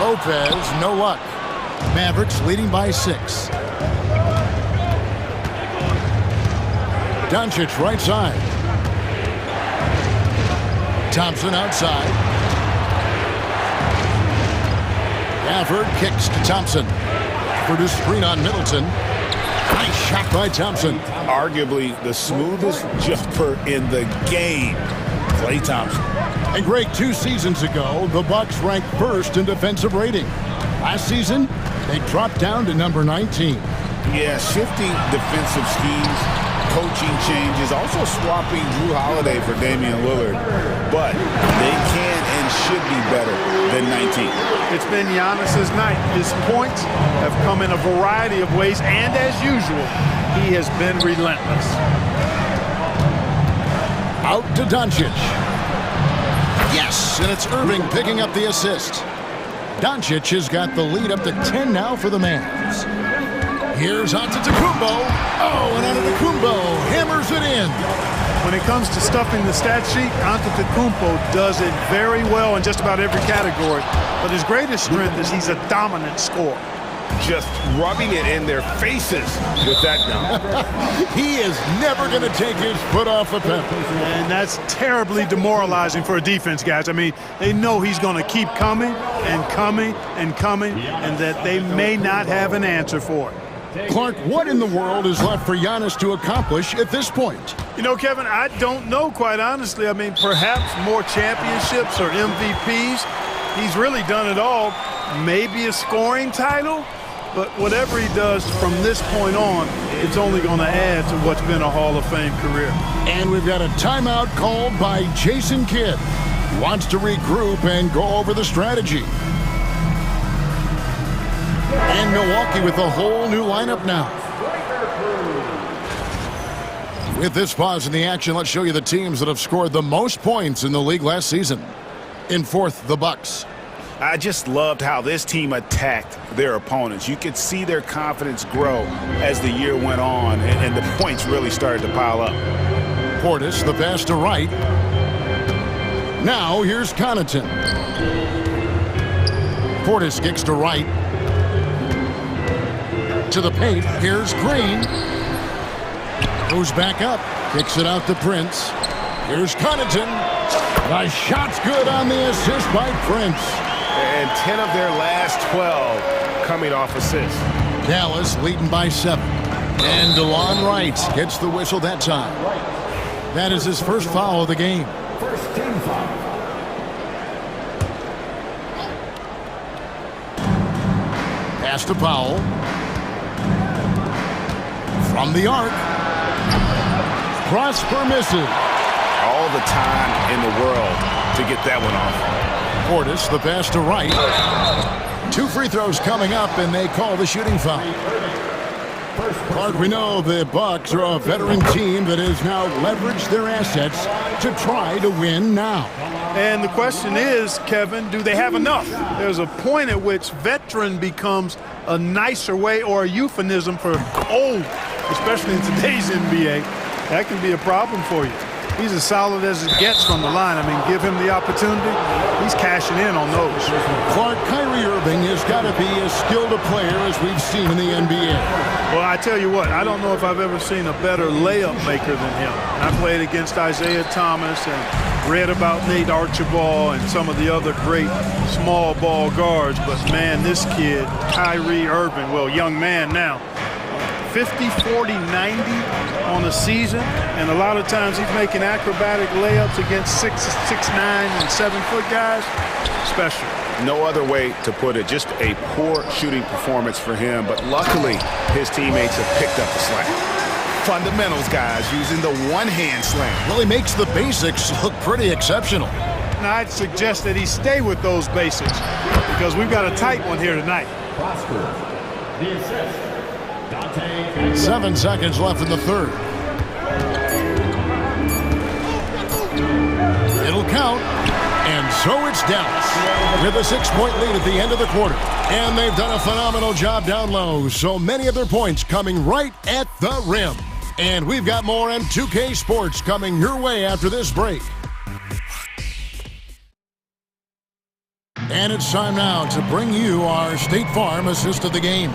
[SPEAKER 8] Lopez, no luck. Mavericks leading by 6. Doncic right side. Thompson outside. Gafford kicks to Thompson. For the screen on Middleton. Nice shot by Thompson.
[SPEAKER 12] Arguably the smoothest jumper in the game. Klay Thompson.
[SPEAKER 8] And Greg, 2 seasons ago, the Bucks ranked first in defensive rating. Last season, they dropped down to number 19.
[SPEAKER 12] Yeah, shifting defensive schemes, coaching changes, also swapping Drew Holiday for Damian Lillard. But they can and should be better than 19.
[SPEAKER 1] It's been Giannis's night. His points have come in a variety of ways, and as usual, he has been relentless.
[SPEAKER 8] Out to Doncic. Yes, and it's Irving picking up the assist. Doncic has got the lead up to 10 now for the Mavs. Here's Antetokounmpo. Oh, and Antetokounmpo hammers it in.
[SPEAKER 1] When it comes to stuffing the stat sheet, Antetokounmpo does it very well in just about every category. But his greatest strength is he's a dominant scorer.
[SPEAKER 12] Just rubbing it in their faces with that dunk.
[SPEAKER 8] He is never going to take his foot off the pedal.
[SPEAKER 1] And that's terribly demoralizing for a defense, guys. I mean, they know he's going to keep coming and coming and coming, and that they may not have an answer for it.
[SPEAKER 8] Clark, what in the world is left for Giannis to accomplish at this point?
[SPEAKER 1] You know, Kevin, I don't know, quite honestly. I mean, perhaps more championships or MVPs. He's really done it all. Maybe a scoring title. But whatever he does from this point on, it's only going to add to what's been a Hall of Fame career.
[SPEAKER 8] And we've got a timeout called by Jason Kidd. He wants to regroup and go over the strategy. And Milwaukee with a whole new lineup now. With this pause in the action, let's show you the teams that have scored the most points in the league last season. In fourth, the Bucks.
[SPEAKER 12] I just loved how this team attacked their opponents. You could see their confidence grow as the year went on, and the points really started to pile up.
[SPEAKER 8] Portis, the pass to right. Now here's Connaughton. Portis kicks to right. To the paint, here's Green. Goes back up, kicks it out to Prince. Here's Connaughton. The shot's good on the assist by Prince.
[SPEAKER 2] And 10 of their last 12 coming off assists.
[SPEAKER 8] Dallas leading by 7. And DeLon Wright gets the whistle that time. That is his first foul of the game.
[SPEAKER 6] First team foul.
[SPEAKER 8] Pass to Powell. From the arc. Prosper misses.
[SPEAKER 12] All the time in the world to get that one off.
[SPEAKER 8] Portis, the pass to right. 2 free throws coming up, and they call the shooting foul. Clark, we know the Bucks are a veteran team that has now leveraged their assets to try to win now.
[SPEAKER 1] And the question is, Kevin, do they have enough? There's a point at which veteran becomes a nicer way or a euphemism for old, especially in today's NBA. That can be a problem for you. He's as solid as it gets from the line. I mean, give him the opportunity. He's cashing in on those.
[SPEAKER 8] Clark, Kyrie Irving has got to be as skilled a player as we've seen in the NBA.
[SPEAKER 1] Well, I tell you what, I don't know if I've ever seen a better layup maker than him. I played against Isaiah Thomas and read about Nate Archibald and some of the other great small ball guards, but man, this kid, Kyrie Irving, well, young man now, 50, 40, 90 on a season, and a lot of times he's making acrobatic layups against 6'9" and 7-foot guys. Special.
[SPEAKER 12] No other way to put it. Just a poor shooting performance for him, but luckily his teammates have picked up the slack. Fundamentals, guys, using the one-hand slam.
[SPEAKER 8] Well, he makes the basics look pretty exceptional.
[SPEAKER 1] Now, I'd suggest that he stay with those basics because we've got a tight one here tonight.
[SPEAKER 6] The assist.
[SPEAKER 8] 7 seconds left in the third. It'll count. And so it's Dallas with a 6-point lead at the end of the quarter. And they've done a phenomenal job down low. So many of their points coming right at the rim. And we've got more on 2K Sports coming your way after this break. And it's time now to bring you our State Farm assist of the game.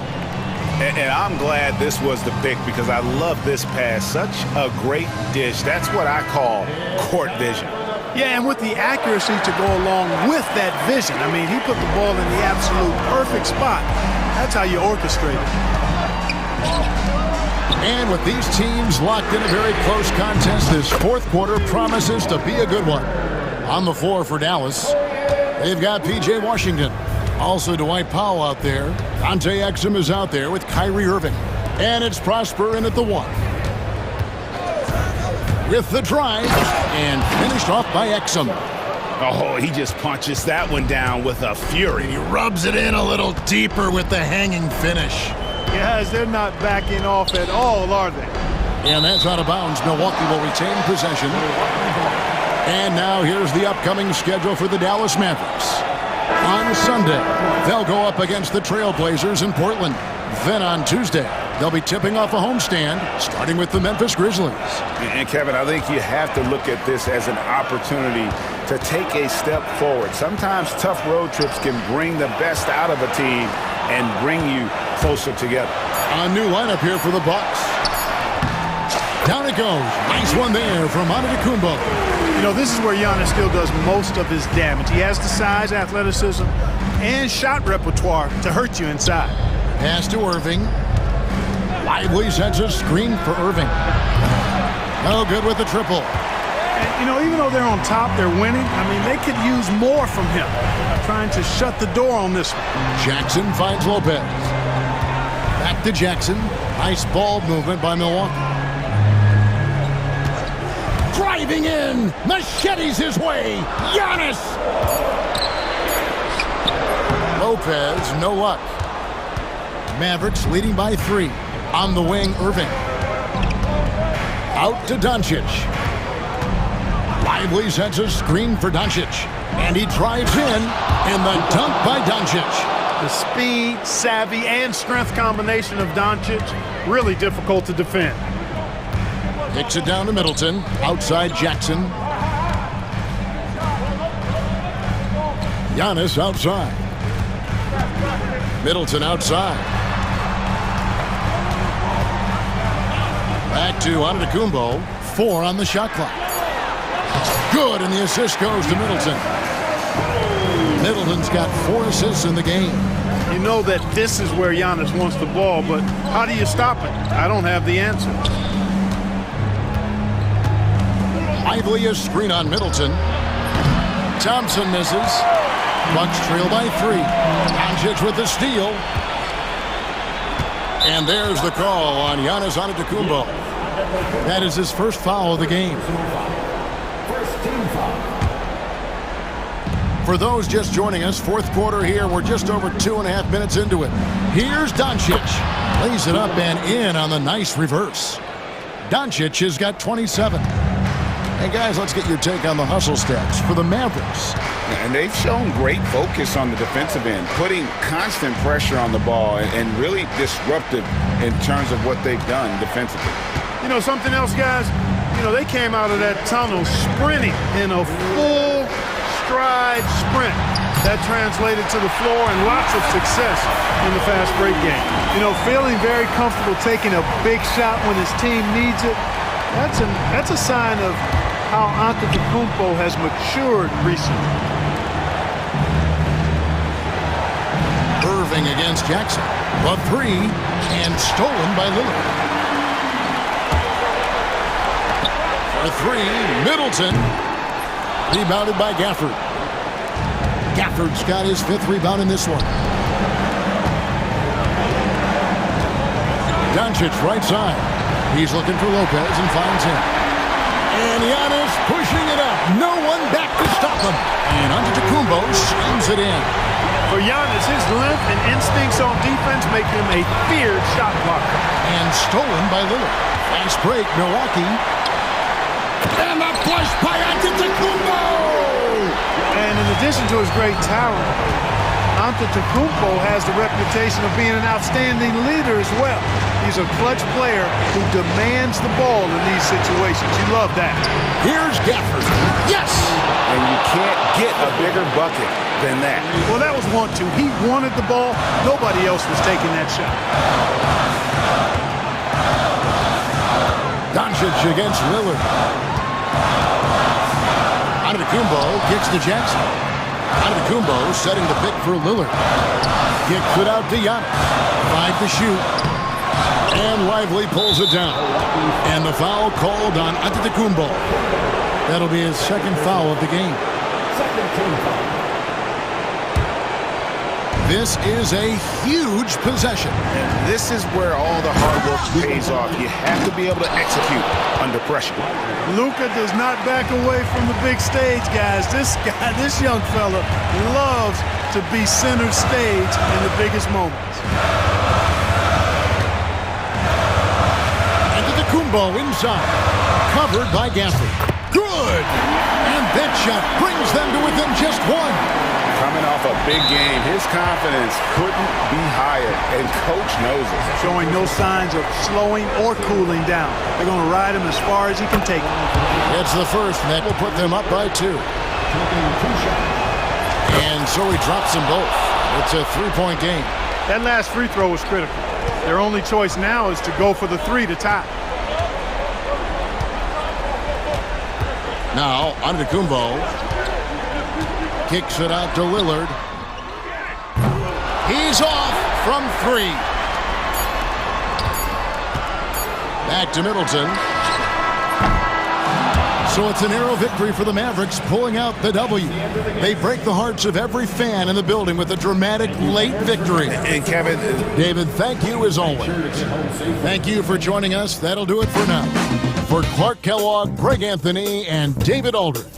[SPEAKER 12] And I'm glad this was the pick because I love this pass. Such a great dish. That's what I call court vision.
[SPEAKER 1] Yeah, and with the accuracy to go along with that vision. I mean, he put the ball in the absolute perfect spot. That's how you orchestrate it.
[SPEAKER 8] And with these teams locked in a very close contest, this fourth quarter promises to be a good one. On the floor for Dallas, they've got P.J. Washington. Also Dwight Powell out there. Dante Exum is out there with Kyrie Irving. And it's Prosper in at the 1. With the drive, and finished off by Exum.
[SPEAKER 12] Oh, he just punches that one down with a fury.
[SPEAKER 8] He rubs it in a little deeper with the hanging finish.
[SPEAKER 1] Guys, they're not backing off at all, are they?
[SPEAKER 8] And that's out of bounds. Milwaukee will retain possession. And now here's the upcoming schedule for the Dallas Mavericks. On Sunday, they'll go up against the Trailblazers in Portland. Then on Tuesday, they'll be tipping off a homestand, starting with the Memphis Grizzlies.
[SPEAKER 12] And Kevin, I think you have to look at this as an opportunity to take a step forward. Sometimes tough road trips can bring the best out of a team and bring you closer together.
[SPEAKER 8] A new lineup here for the Bucks. Down it goes. Nice one there from Antetokounmpo.
[SPEAKER 1] You know, this is where Giannis still does most of his damage. He has the size, athleticism, and shot repertoire to hurt you inside.
[SPEAKER 8] Pass to Irving. Lively sets a screen for Irving. No good with the triple.
[SPEAKER 1] And, you know, even though they're on top, they're winning. I mean, they could use more from him. Trying to shut the door on this one.
[SPEAKER 8] Jackson finds Lopez. Back to Jackson. Nice ball movement by Milwaukee. Driving in, machetes his way, Giannis! Lopez, no luck. Mavericks leading by 3. On the wing, Irving. Out to Doncic. Lively sets a screen for Doncic. And he drives in, and the dunk by Doncic.
[SPEAKER 1] The speed, savvy, and strength combination of Doncic, really difficult to defend.
[SPEAKER 8] Kicks it down to Middleton. Outside Jackson. Giannis outside. Middleton outside. Back to Antetokounmpo. 4 on the shot clock. Good, and the assist goes to Middleton. Middleton's got 4 assists in the game.
[SPEAKER 1] You know that this is where Giannis wants the ball, but how do you stop it? I don't have the answer.
[SPEAKER 8] Lively a screen on Middleton. Thompson misses. Bucks trail by 3. Doncic with the steal. And there's the call on Giannis Antetokounmpo. That is his first foul of the game. For those just joining us, fourth quarter here. We're just over 2.5 minutes into it. Here's Doncic. Lays it up and in on the nice reverse. Doncic has got 27. And guys, let's get your take on the hustle stats for the Mavericks.
[SPEAKER 12] And they've shown great focus on the defensive end, putting constant pressure on the ball and really disruptive in terms of what they've done defensively.
[SPEAKER 1] You know something else, guys? You know, they came out of that tunnel sprinting in a full stride sprint. That translated to the floor and lots of success in the fast break game. You know, feeling very comfortable taking a big shot when his team needs it, that's a sign of how Antetokounmpo has matured recently.
[SPEAKER 8] Irving against Jackson. A three, and stolen by Lillard. For three, Middleton. Rebounded by Gafford. Gafford's got his 5th rebound in this one. Doncic right side. He's looking for Lopez and finds him. And Giannis pushing it up. No one back to stop him. And Antetokounmpo slams it in.
[SPEAKER 1] For Giannis, his length and instincts on defense make him a feared shot blocker.
[SPEAKER 8] And stolen by Lillard. Fast break, Milwaukee. And the flush by Antetokounmpo!
[SPEAKER 1] And in addition to his great talent, Antetokounmpo has the reputation of being an outstanding leader as well. He's a clutch player who demands the ball in these situations. You love that.
[SPEAKER 8] Here's Gafford. Yes!
[SPEAKER 12] And you can't get a bigger bucket than that.
[SPEAKER 1] Well, that was 1-2. He wanted the ball. Nobody else was taking that shot.
[SPEAKER 8] Doncic against Lillard. Antetokounmpo kicks to Jackson. Antetokounmpo setting the pick for Lillard. Kick put out to Giannis. 5 to shoot. And Lively pulls it down. And the foul called on Antetokounmpo. That'll be his 2nd foul of the game.
[SPEAKER 6] Second team foul.
[SPEAKER 8] This is a huge possession.
[SPEAKER 12] And this is where all the hard work pays off. You have to be able to execute under pressure.
[SPEAKER 1] Luka does not back away from the big stage, guys. This young fella loves to be center stage in the biggest moments.
[SPEAKER 8] Antetokounmpo inside. Covered by Gafford. Good! And that shot brings them to within just 1.
[SPEAKER 12] Coming off a big game, his confidence couldn't be higher, and coach knows it.
[SPEAKER 1] Showing no signs of slowing or cooling down. They're going to ride him as far as he can take him.
[SPEAKER 8] It's the first, and that will put them up by 2. And so he drops them both. It's a 3-point game.
[SPEAKER 1] That last free throw was critical. Their only choice now is to go for the 3 to tie.
[SPEAKER 8] Now, Antetokounmpo kicks it out to Lillard. He's off from 3. Back to Middleton. So it's a narrow victory for the Mavericks, pulling out the W. They break the hearts of every fan in the building with a dramatic late victory.
[SPEAKER 12] And Kevin,
[SPEAKER 8] David, thank you as always. Thank you for joining us. That'll do it for now. For Clark Kellogg, Greg Anthony, and David Aldridge.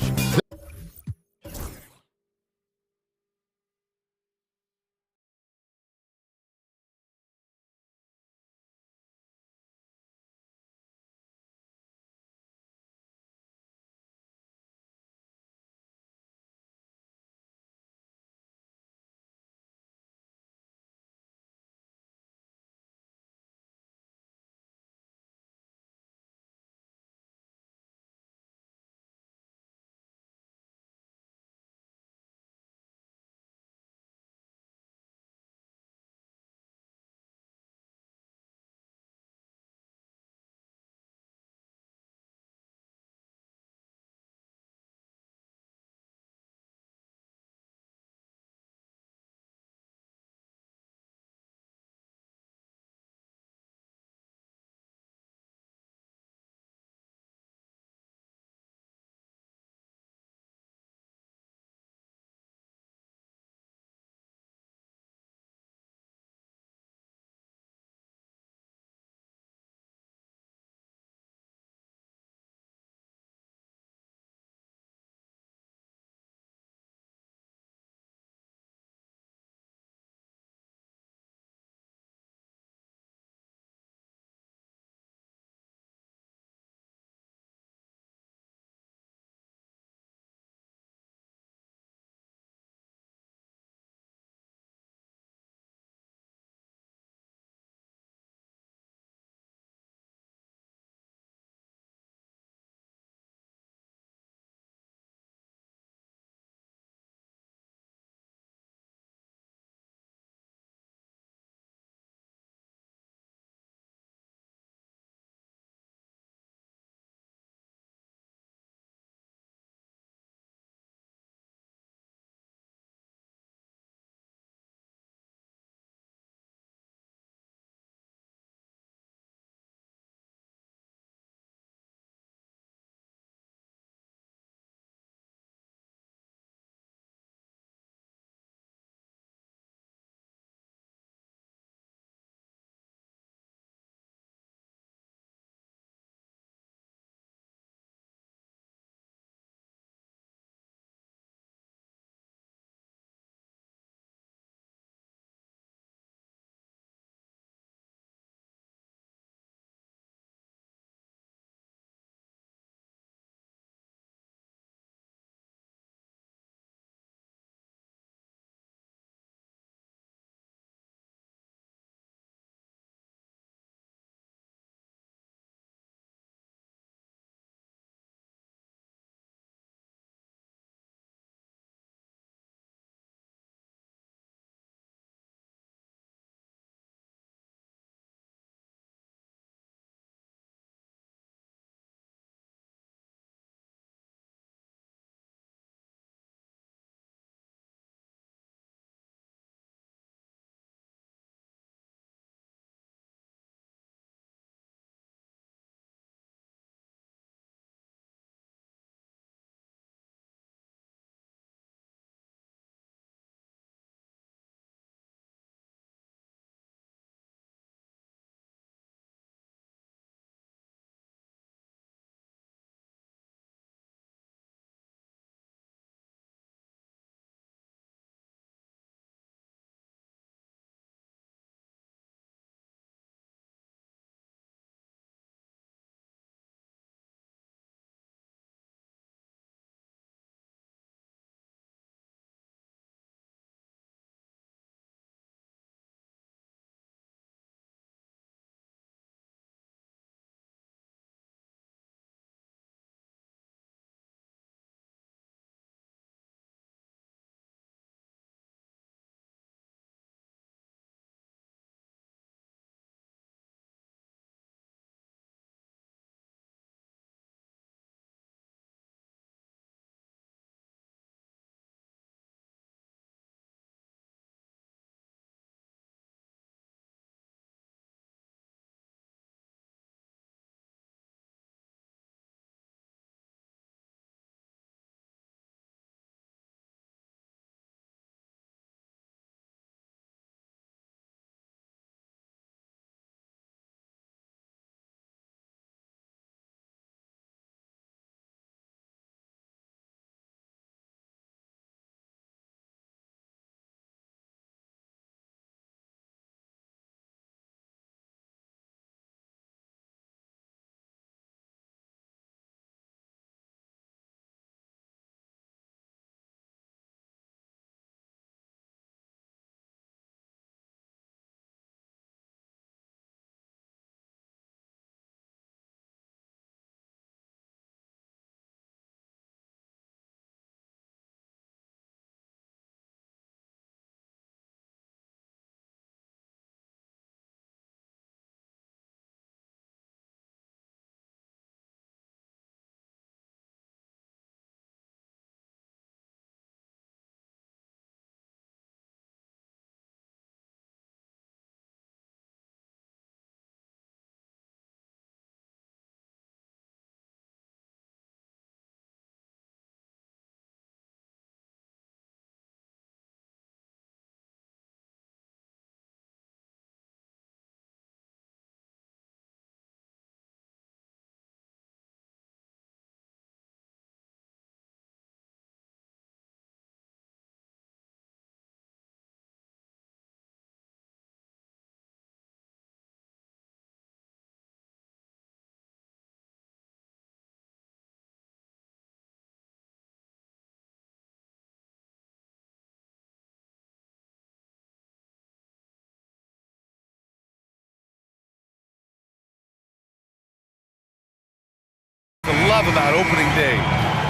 [SPEAKER 2] about opening day.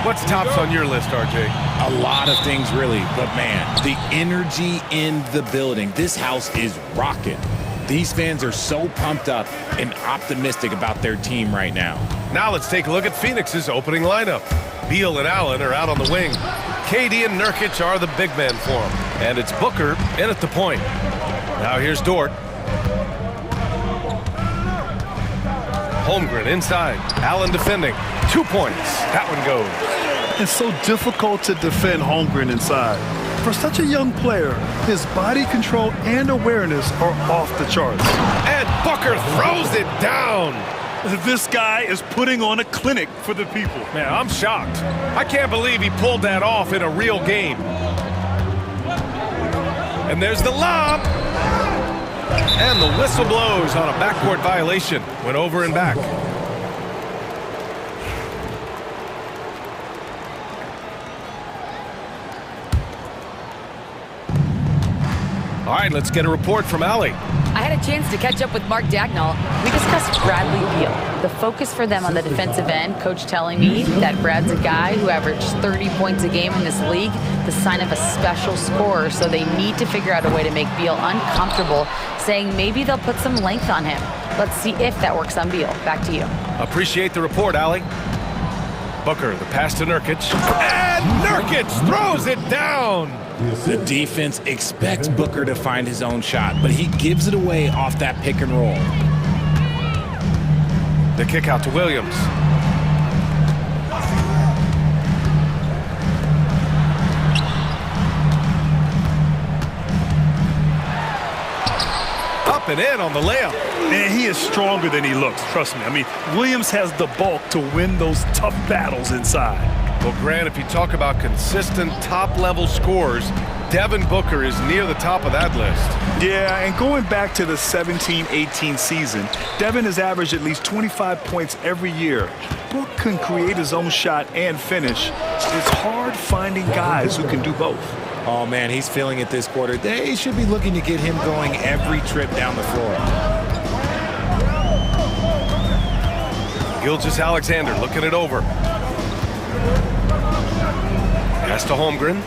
[SPEAKER 2] What's tops on your list, RJ?
[SPEAKER 18] A lot of things, really. But, man, the energy in the building. This house is rocking. These fans are so pumped up and optimistic about their team right now.
[SPEAKER 2] Now let's take a look at Phoenix's opening lineup. Beal and Allen are out on the wing. KD and Nurkic are the big men for him. And it's Booker in at the point. Now here's Dort. Holmgren inside. Allen defending. 2 points. That one goes.
[SPEAKER 3] It's so difficult to defend Holmgren inside. For such a young player, his body control and awareness are off the charts.
[SPEAKER 2] And Booker throws it down.
[SPEAKER 3] This guy is putting on a clinic for the people.
[SPEAKER 2] Man, I'm shocked. I can't believe he pulled that off in a real game. And there's the lob. And the whistle blows on a backcourt violation. Went over and back. All right, let's get a report from Allie.
[SPEAKER 4] I had a chance to catch up with Mark Dagnall. We discussed Bradley Beal. The focus for them on the defensive end, coach telling me that Brad's a guy who averaged 30 points a game in this league, the sign of a special scorer, so they need to figure out a way to make Beal uncomfortable, saying maybe they'll put some length on him. Let's see if that works on Beal. Back to you.
[SPEAKER 2] Appreciate the report, Allie. Booker, the pass to Nurkic. And Nurkic throws it down.
[SPEAKER 18] The defense expects Booker to find his own shot, but he gives it away off that pick and roll.
[SPEAKER 2] The kick out to Williams. Up and in on the layup.
[SPEAKER 3] And he is stronger than he looks, trust me. I mean, Williams has the bulk to win those tough battles inside.
[SPEAKER 2] Well, Grant, if you talk about consistent top-level scores, Devin Booker is near the top of that list.
[SPEAKER 3] Yeah, and going back to the 17-18 season, Devin has averaged at least 25 points every year. Book can create his own shot and finish. It's hard finding guys who can do both.
[SPEAKER 18] Oh, man, he's feeling it this quarter. They should be looking to get him going every trip down the floor.
[SPEAKER 2] Gilgeous-Alexander looking it over. Pass to Holmgren.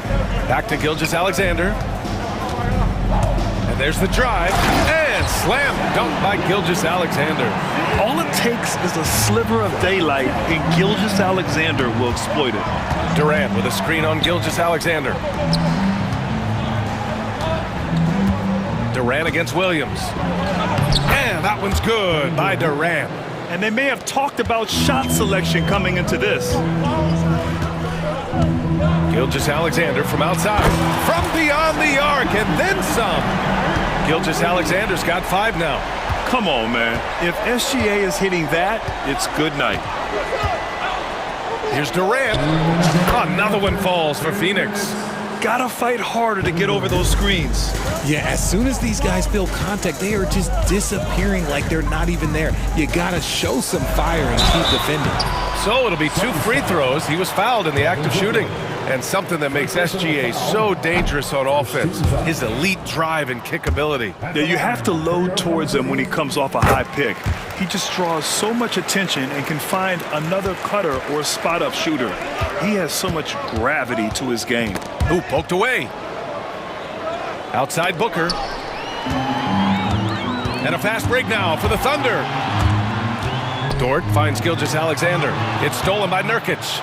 [SPEAKER 2] Back to Gilgeous-Alexander. And there's the drive. And slam dunk by Gilgeous-Alexander.
[SPEAKER 3] All it takes is a sliver of daylight, and Gilgeous-Alexander will exploit it.
[SPEAKER 2] Durant with a screen on Gilgeous-Alexander. Durant against Williams. And that one's good by Durant.
[SPEAKER 3] And they may have talked about shot selection coming into this.
[SPEAKER 2] Gilgeous-Alexander from outside. From beyond the arc and then some. Gilgeous-Alexander's got 5 now.
[SPEAKER 3] Come on, man. If SGA is hitting that, it's good night.
[SPEAKER 2] Here's Durant. Another one falls for Phoenix.
[SPEAKER 3] Gotta fight harder to get over those screens.
[SPEAKER 18] Yeah, as soon as these guys feel contact, they are just disappearing like they're not even there. You gotta show some fire and keep defending.
[SPEAKER 2] So it'll be 2 free throws. He was fouled in the act of shooting. And something that makes SGA so dangerous on offense, his elite drive and kick ability.
[SPEAKER 3] Yeah, you have to load towards him when he comes off a high pick. He just draws so much attention and can find another cutter or spot-up shooter. He has so much gravity to his game.
[SPEAKER 2] Ooh, poked away. Outside Booker. And a fast break now for the Thunder. Dort finds Gilgeous-Alexander. It's stolen by Nurkic.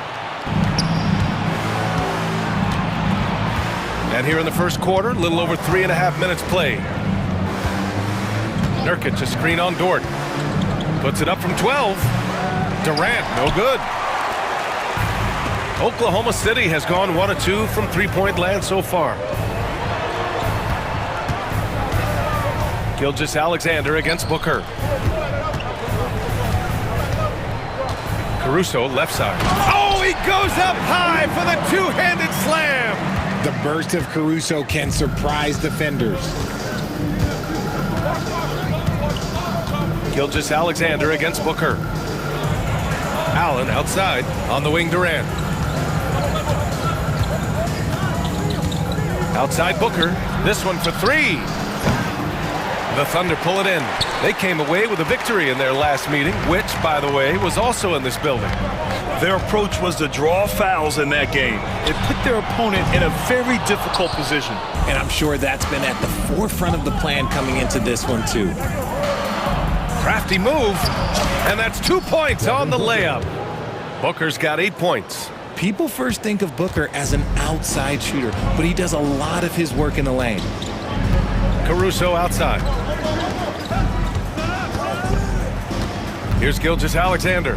[SPEAKER 2] And here in the first quarter, a little over 3.5 minutes played. Nurkic, a screen on Dort. Puts it up from 12. Durant, no good. Oklahoma City has gone 1 of 2 from three-point land so far. Gilgeous-Alexander against Booker. Caruso, left side. Oh, he goes up high for the two-handed slam.
[SPEAKER 18] The burst of Caruso can surprise defenders.
[SPEAKER 2] Gilgeous-Alexander against Booker. Allen outside on the wing, Durant. Outside Booker. This one for 3. The Thunder pull it in. They came away with a victory in their last meeting, which, by the way, was also in this building.
[SPEAKER 3] Their approach was to draw fouls in that game. It put their opponent in a very difficult position.
[SPEAKER 9] And I'm sure that's been at the forefront of the plan coming into this one, too.
[SPEAKER 2] Crafty move, and that's 2 points on the layup. Booker's got 8 points.
[SPEAKER 9] People first think of Booker as an outside shooter, but he does a lot of his work in the lane.
[SPEAKER 2] Caruso outside. Here's Gilgeous-Alexander.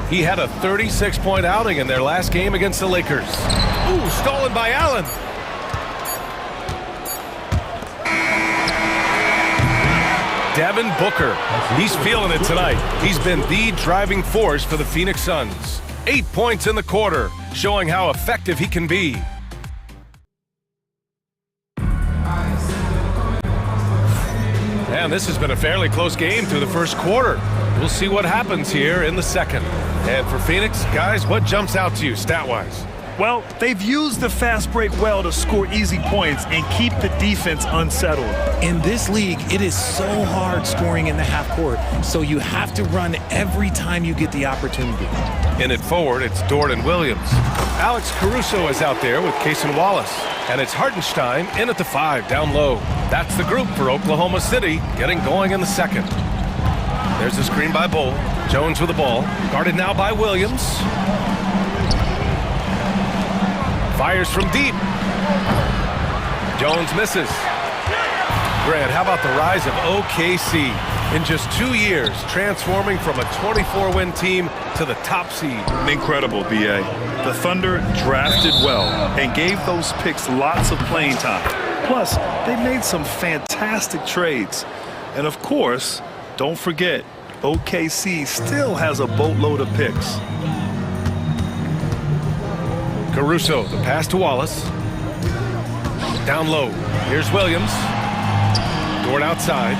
[SPEAKER 2] He had a 36-point outing in their last game against the Lakers. Ooh, stolen by Allen. Devin Booker. He's feeling it tonight. He's been the driving force for the Phoenix Suns. 8 points in the quarter, showing how effective he can be. And this has been a fairly close game through the first quarter. We'll see what happens here in the second. And for Phoenix, guys, what jumps out to you stat-wise?
[SPEAKER 3] Well, they've used the fast break well to score easy points and keep the defense unsettled.
[SPEAKER 9] In this league, it is so hard scoring in the half court, so you have to run every time you get the opportunity.
[SPEAKER 2] In it forward, it's Dort and Williams. Alex Caruso is out there with Cason Wallace. And it's Hartenstein in at the 5, down low. That's the group for Oklahoma City, getting going in the second. There's a screen by Bull. Jones with the ball. Guarded now by Williams. Fires from deep. Jones misses. Grant, how about the rise of OKC? In just 2 years, transforming from a 24-win team to the top seed.
[SPEAKER 3] Incredible, B.A. The Thunder drafted well and gave those picks lots of playing time. Plus, they made some fantastic trades. And of course, don't forget, OKC still has a boatload of picks.
[SPEAKER 2] Caruso, the pass to Wallace. Down low. Here's Williams. Dort outside.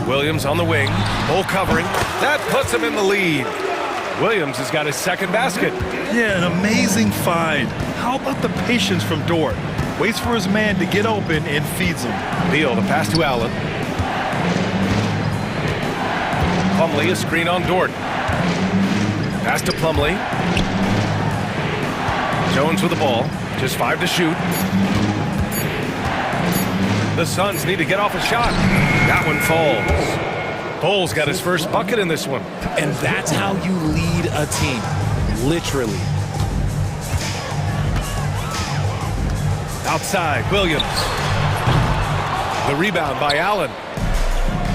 [SPEAKER 2] Williams on the wing. Bull covering. That puts him in the lead. Williams has got his second basket.
[SPEAKER 3] Yeah, an amazing find. How about the patience from Dort? Waits for his man to get open and feeds him.
[SPEAKER 2] Beal, the pass to Allen. Plumlee, a screen on Dort. Pass to Plumlee. Jones with the ball. Just 5 to shoot. The Suns need to get off a shot. That one falls. Bull's got his first bucket in this one.
[SPEAKER 9] And that's how you lead a team. Literally.
[SPEAKER 2] Outside, Williams. The rebound by Allen.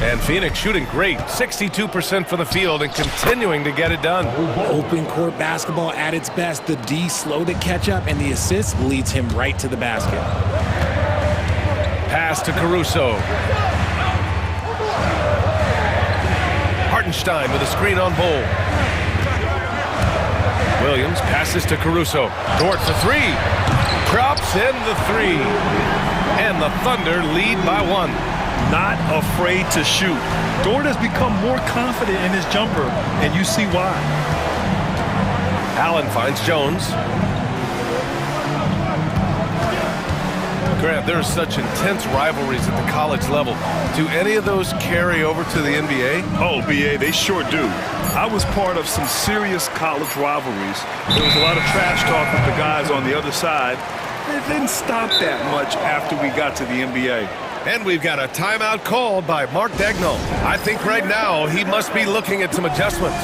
[SPEAKER 2] And Phoenix shooting great. 62% from the field and continuing to get it done.
[SPEAKER 9] Open court basketball at its best. The D slow to catch up, and the assist leads him right to the basket.
[SPEAKER 2] Pass to Caruso. Hartenstein with a screen on Bull. Williams passes to Caruso. Dort for 3. Drops in the 3. And the Thunder lead by 1.
[SPEAKER 3] Not afraid to shoot. Dort has become more confident in his jumper, and you see why.
[SPEAKER 2] Allen finds Jones. Grant, there are such intense rivalries at the college level. Do any of those carry over to the NBA?
[SPEAKER 3] Oh, B.A., they sure do. I was part of some serious college rivalries. There was a lot of trash talk with the guys on the other side. It didn't stop that much after we got to the NBA.
[SPEAKER 2] And we've got a timeout called by Mark Daigneault. I think right now he must be looking at some adjustments.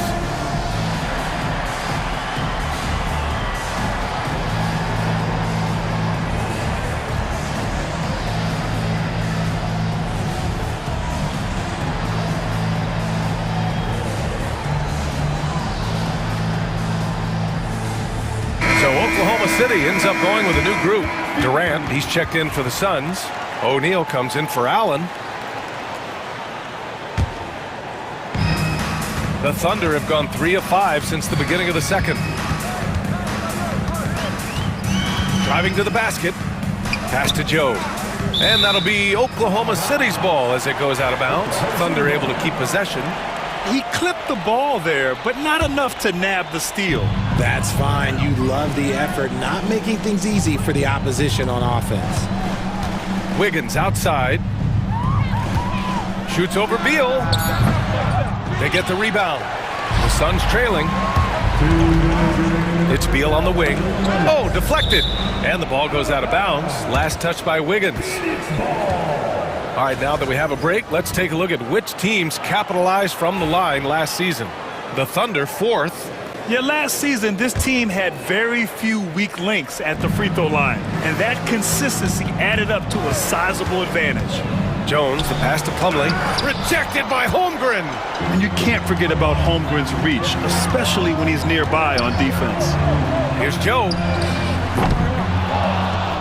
[SPEAKER 2] So Oklahoma City ends up going with a new group. Durant, he's checked in for the Suns. O'Neal comes in for Allen. The Thunder have gone 3 of 5 since the beginning of the second. Driving to the basket. Pass to Joe. And that'll be Oklahoma City's ball as it goes out of bounds. Thunder able to keep possession.
[SPEAKER 3] He clipped the ball there, but not enough to nab the steal.
[SPEAKER 9] That's fine. You love the effort, not making things easy for the opposition on offense.
[SPEAKER 2] Wiggins outside. Shoots over Beal. They get the rebound. The Suns trailing. It's Beal on the wing. Oh, deflected. And the ball goes out of bounds. Last touch by Wiggins. All right, now that we have a break, let's take a look at which teams capitalized from the line last season. The Thunder, 4th.
[SPEAKER 3] Yeah, last season, this team had very few weak links at the free throw line, and that consistency added up to a sizable advantage.
[SPEAKER 2] Jones, the pass to Plumlee, rejected by Holmgren.
[SPEAKER 3] And you can't forget about Holmgren's reach, especially when he's nearby on defense.
[SPEAKER 2] Here's Joe.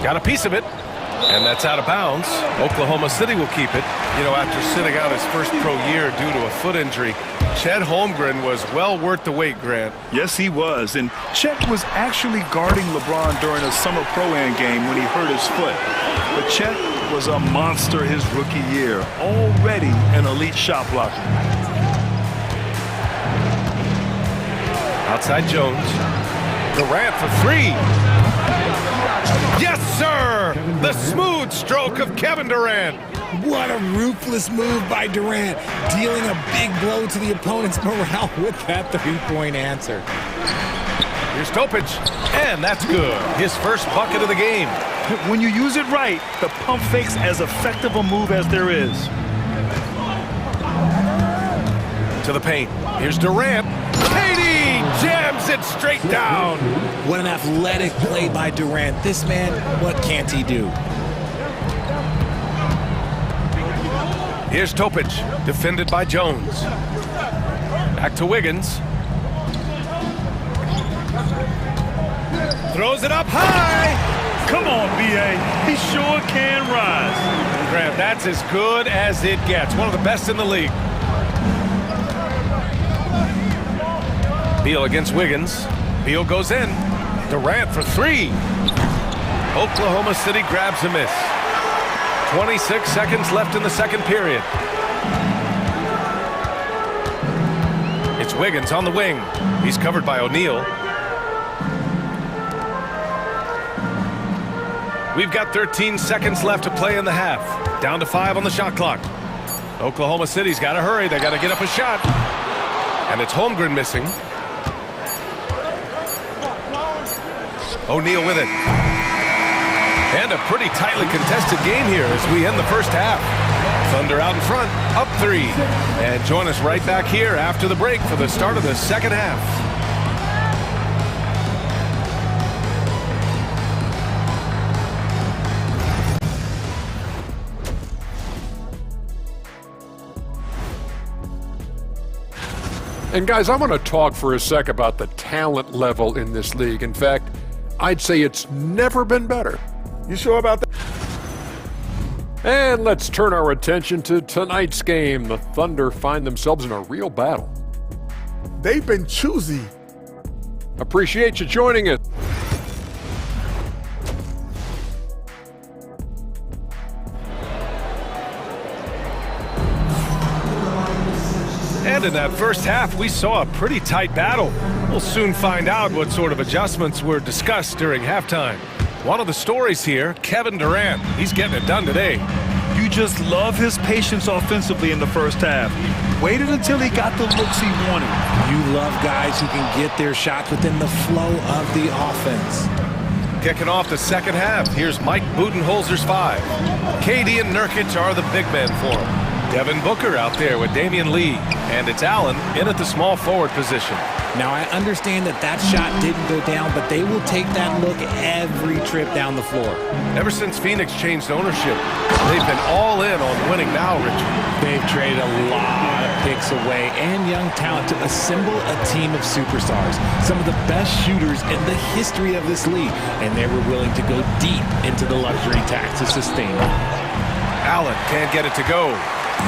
[SPEAKER 2] Got a piece of it, and that's out of bounds. Oklahoma City will keep it. You know, after sitting out his first pro year due to a foot injury, Chet Holmgren was well worth the wait, Grant.
[SPEAKER 3] Yes, he was. And Chet was actually guarding LeBron during a summer pro-am game when he hurt his foot. But Chet was a monster his rookie year, already an elite shot blocker.
[SPEAKER 2] Outside Jones. Durant for 3. Yes, sir! The smooth stroke of Kevin Durant.
[SPEAKER 9] What a ruthless move by Durant, dealing a big blow to the opponent's morale with that three-point answer.
[SPEAKER 2] Here's Topic, and that's good. His first bucket of the game.
[SPEAKER 3] When you use it right, the pump fake's as effective a move as there is.
[SPEAKER 2] To the paint. Here's Durant. KD jams it straight down.
[SPEAKER 9] What an athletic play by Durant. This man, what can't he do?
[SPEAKER 2] Here's Topic, defended by Jones. Back to Wiggins. Throws it up high.
[SPEAKER 3] Come on, B.A. He sure can rise.
[SPEAKER 2] Grant, that's as good as it gets. One of the best in the league. Beal against Wiggins. Beal goes in. Durant for 3. Oklahoma City grabs a miss. 26 seconds left in the second period. It's Wiggins on the wing. He's covered by O'Neal. We've got 13 seconds left to play in the half. Down to 5 on the shot clock. Oklahoma City's got to hurry. They got to get up a shot. And it's Holmgren missing. O'Neal with it. And a pretty tightly contested game here as we end the first half. Thunder out in front, up 3. And join us right back here after the break for the start of the second half.
[SPEAKER 7] And guys, I want to talk for a sec about the talent level in this league. In fact, I'd say it's never been better.
[SPEAKER 17] You sure about that?
[SPEAKER 7] And let's turn our attention to tonight's game. The Thunder find themselves in a real battle.
[SPEAKER 17] They've been choosy.
[SPEAKER 7] Appreciate you joining us.
[SPEAKER 2] And in that first half, we saw a pretty tight battle. We'll soon find out what sort of adjustments were discussed during halftime. One of the stories here, Kevin Durant. He's getting it done today.
[SPEAKER 3] You just love his patience offensively in the first half. Waited until he got the looks he wanted.
[SPEAKER 9] You love guys who can get their shots within the flow of the offense.
[SPEAKER 2] Kicking off the second half, here's Mike Budenholzer's 5. KD and Nurkic are the big men for him. Devin Booker out there with Damian Lee. And it's Allen in at the small forward position.
[SPEAKER 9] Now, I understand that that shot didn't go down, but they will take that look every trip down the floor.
[SPEAKER 2] Ever since Phoenix changed ownership, they've been all in on winning now, Richard.
[SPEAKER 9] They've traded a lot of picks away and young talent to assemble a team of superstars. Some of the best shooters in the history of this league, and they were willing to go deep into the luxury tax to sustain it.
[SPEAKER 2] Allen can't get it to go.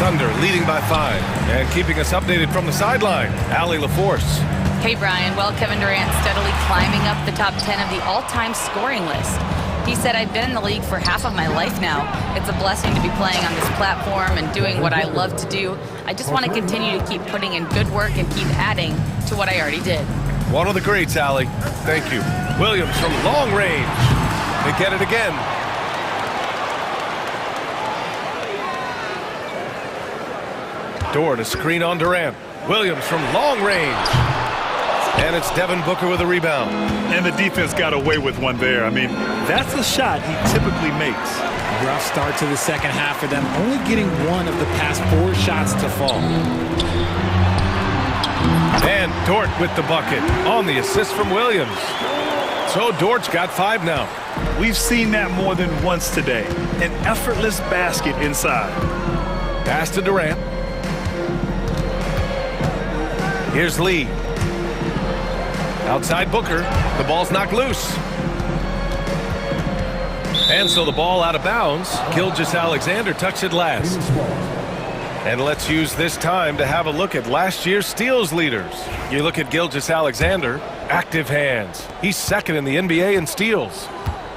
[SPEAKER 2] Thunder leading by 5. And keeping us updated from the sideline, Allie LaForce.
[SPEAKER 4] Hey, Brian. Well, Kevin Durant steadily climbing up the top 10 of the all-time scoring list. He said, I've been in the league for half of my life now. It's a blessing to be playing on this platform and doing what I love to do. I just want to continue to keep putting in good work and keep adding to what I already did.
[SPEAKER 2] One of the greats, Allie. Thank you. Williams from long range. They get it again. Dort, a screen on Durant. Williams from long range. And it's Devin Booker with a rebound.
[SPEAKER 3] And the defense got away with one there. I mean, that's a shot he typically makes.
[SPEAKER 9] Rough start to the second half for them, only getting one of the past 4 shots to fall.
[SPEAKER 2] And Dort with the bucket on the assist from Williams. So Dort's got 5 now.
[SPEAKER 3] We've seen that more than once today. An effortless basket inside.
[SPEAKER 2] Pass to Durant. Here's Lee. Outside Booker. The ball's knocked loose. And so the ball out of bounds. Gilgeous-Alexander touched it last. And let's use this time to have a look at last year's steals leaders. You look at Gilgeous-Alexander, active hands. He's second in the NBA in steals.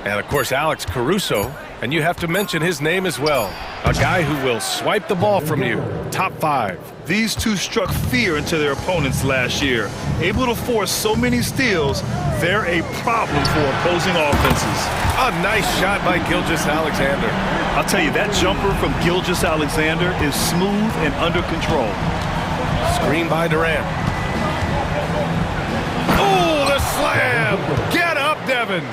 [SPEAKER 2] And of course, Alex Caruso. And you have to mention his name as well. A guy who will swipe the ball from you. Top 5.
[SPEAKER 3] These two struck fear into their opponents last year. Able to force so many steals, they're a problem for opposing offenses.
[SPEAKER 2] A nice shot by Gilgeous-Alexander.
[SPEAKER 3] I'll tell you, that jumper from Gilgeous-Alexander is smooth and under control.
[SPEAKER 2] Screen by Durant. Oh, the slam! Get up, Devin!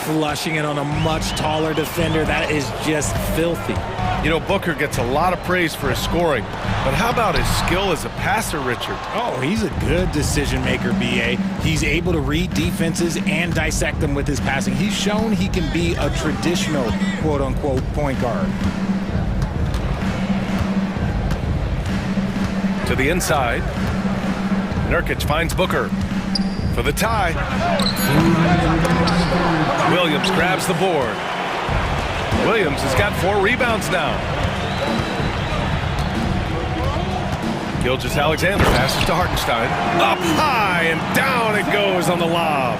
[SPEAKER 9] Flushing it on a much taller defender. That is just filthy.
[SPEAKER 2] You know, Booker gets a lot of praise for his scoring, but how about his skill as a passer, Richard?
[SPEAKER 9] Oh, he's a good decision maker, B.A. He's able to read defenses and dissect them with his passing. He's shown he can be a traditional, quote-unquote, point guard.
[SPEAKER 2] To the inside. Nurkic finds Booker for the tie. Williams grabs the board. Williams has got 4 rebounds now. Gilgeous-Alexander passes to Hartenstein. Up high and down it goes on the lob.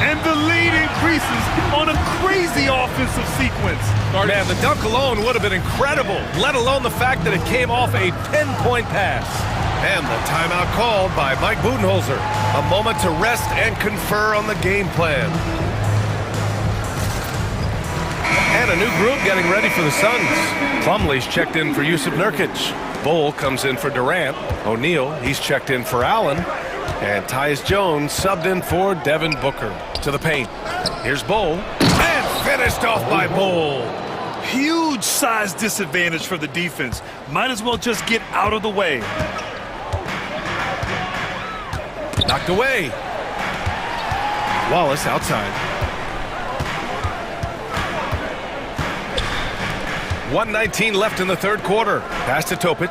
[SPEAKER 3] And the lead increases on a crazy offensive sequence.
[SPEAKER 2] Man, the dunk alone would have been incredible, let alone the fact that it came off a pinpoint pass. And the timeout called by Mike Budenholzer. A moment to rest and confer on the game plan. And a new group getting ready for the Suns. Plumlee's checked in for Yusuf Nurkic. Bull comes in for Durant. O'Neal, he's checked in for Allen. And Tyus Jones subbed in for Devin Booker. To the paint. Here's Bull. And finished off by Bull.
[SPEAKER 3] Huge size disadvantage for the defense. Might as well just get out of the way.
[SPEAKER 2] Knocked away. Wallace outside. 1:19 left in the third quarter. Pass to Topic.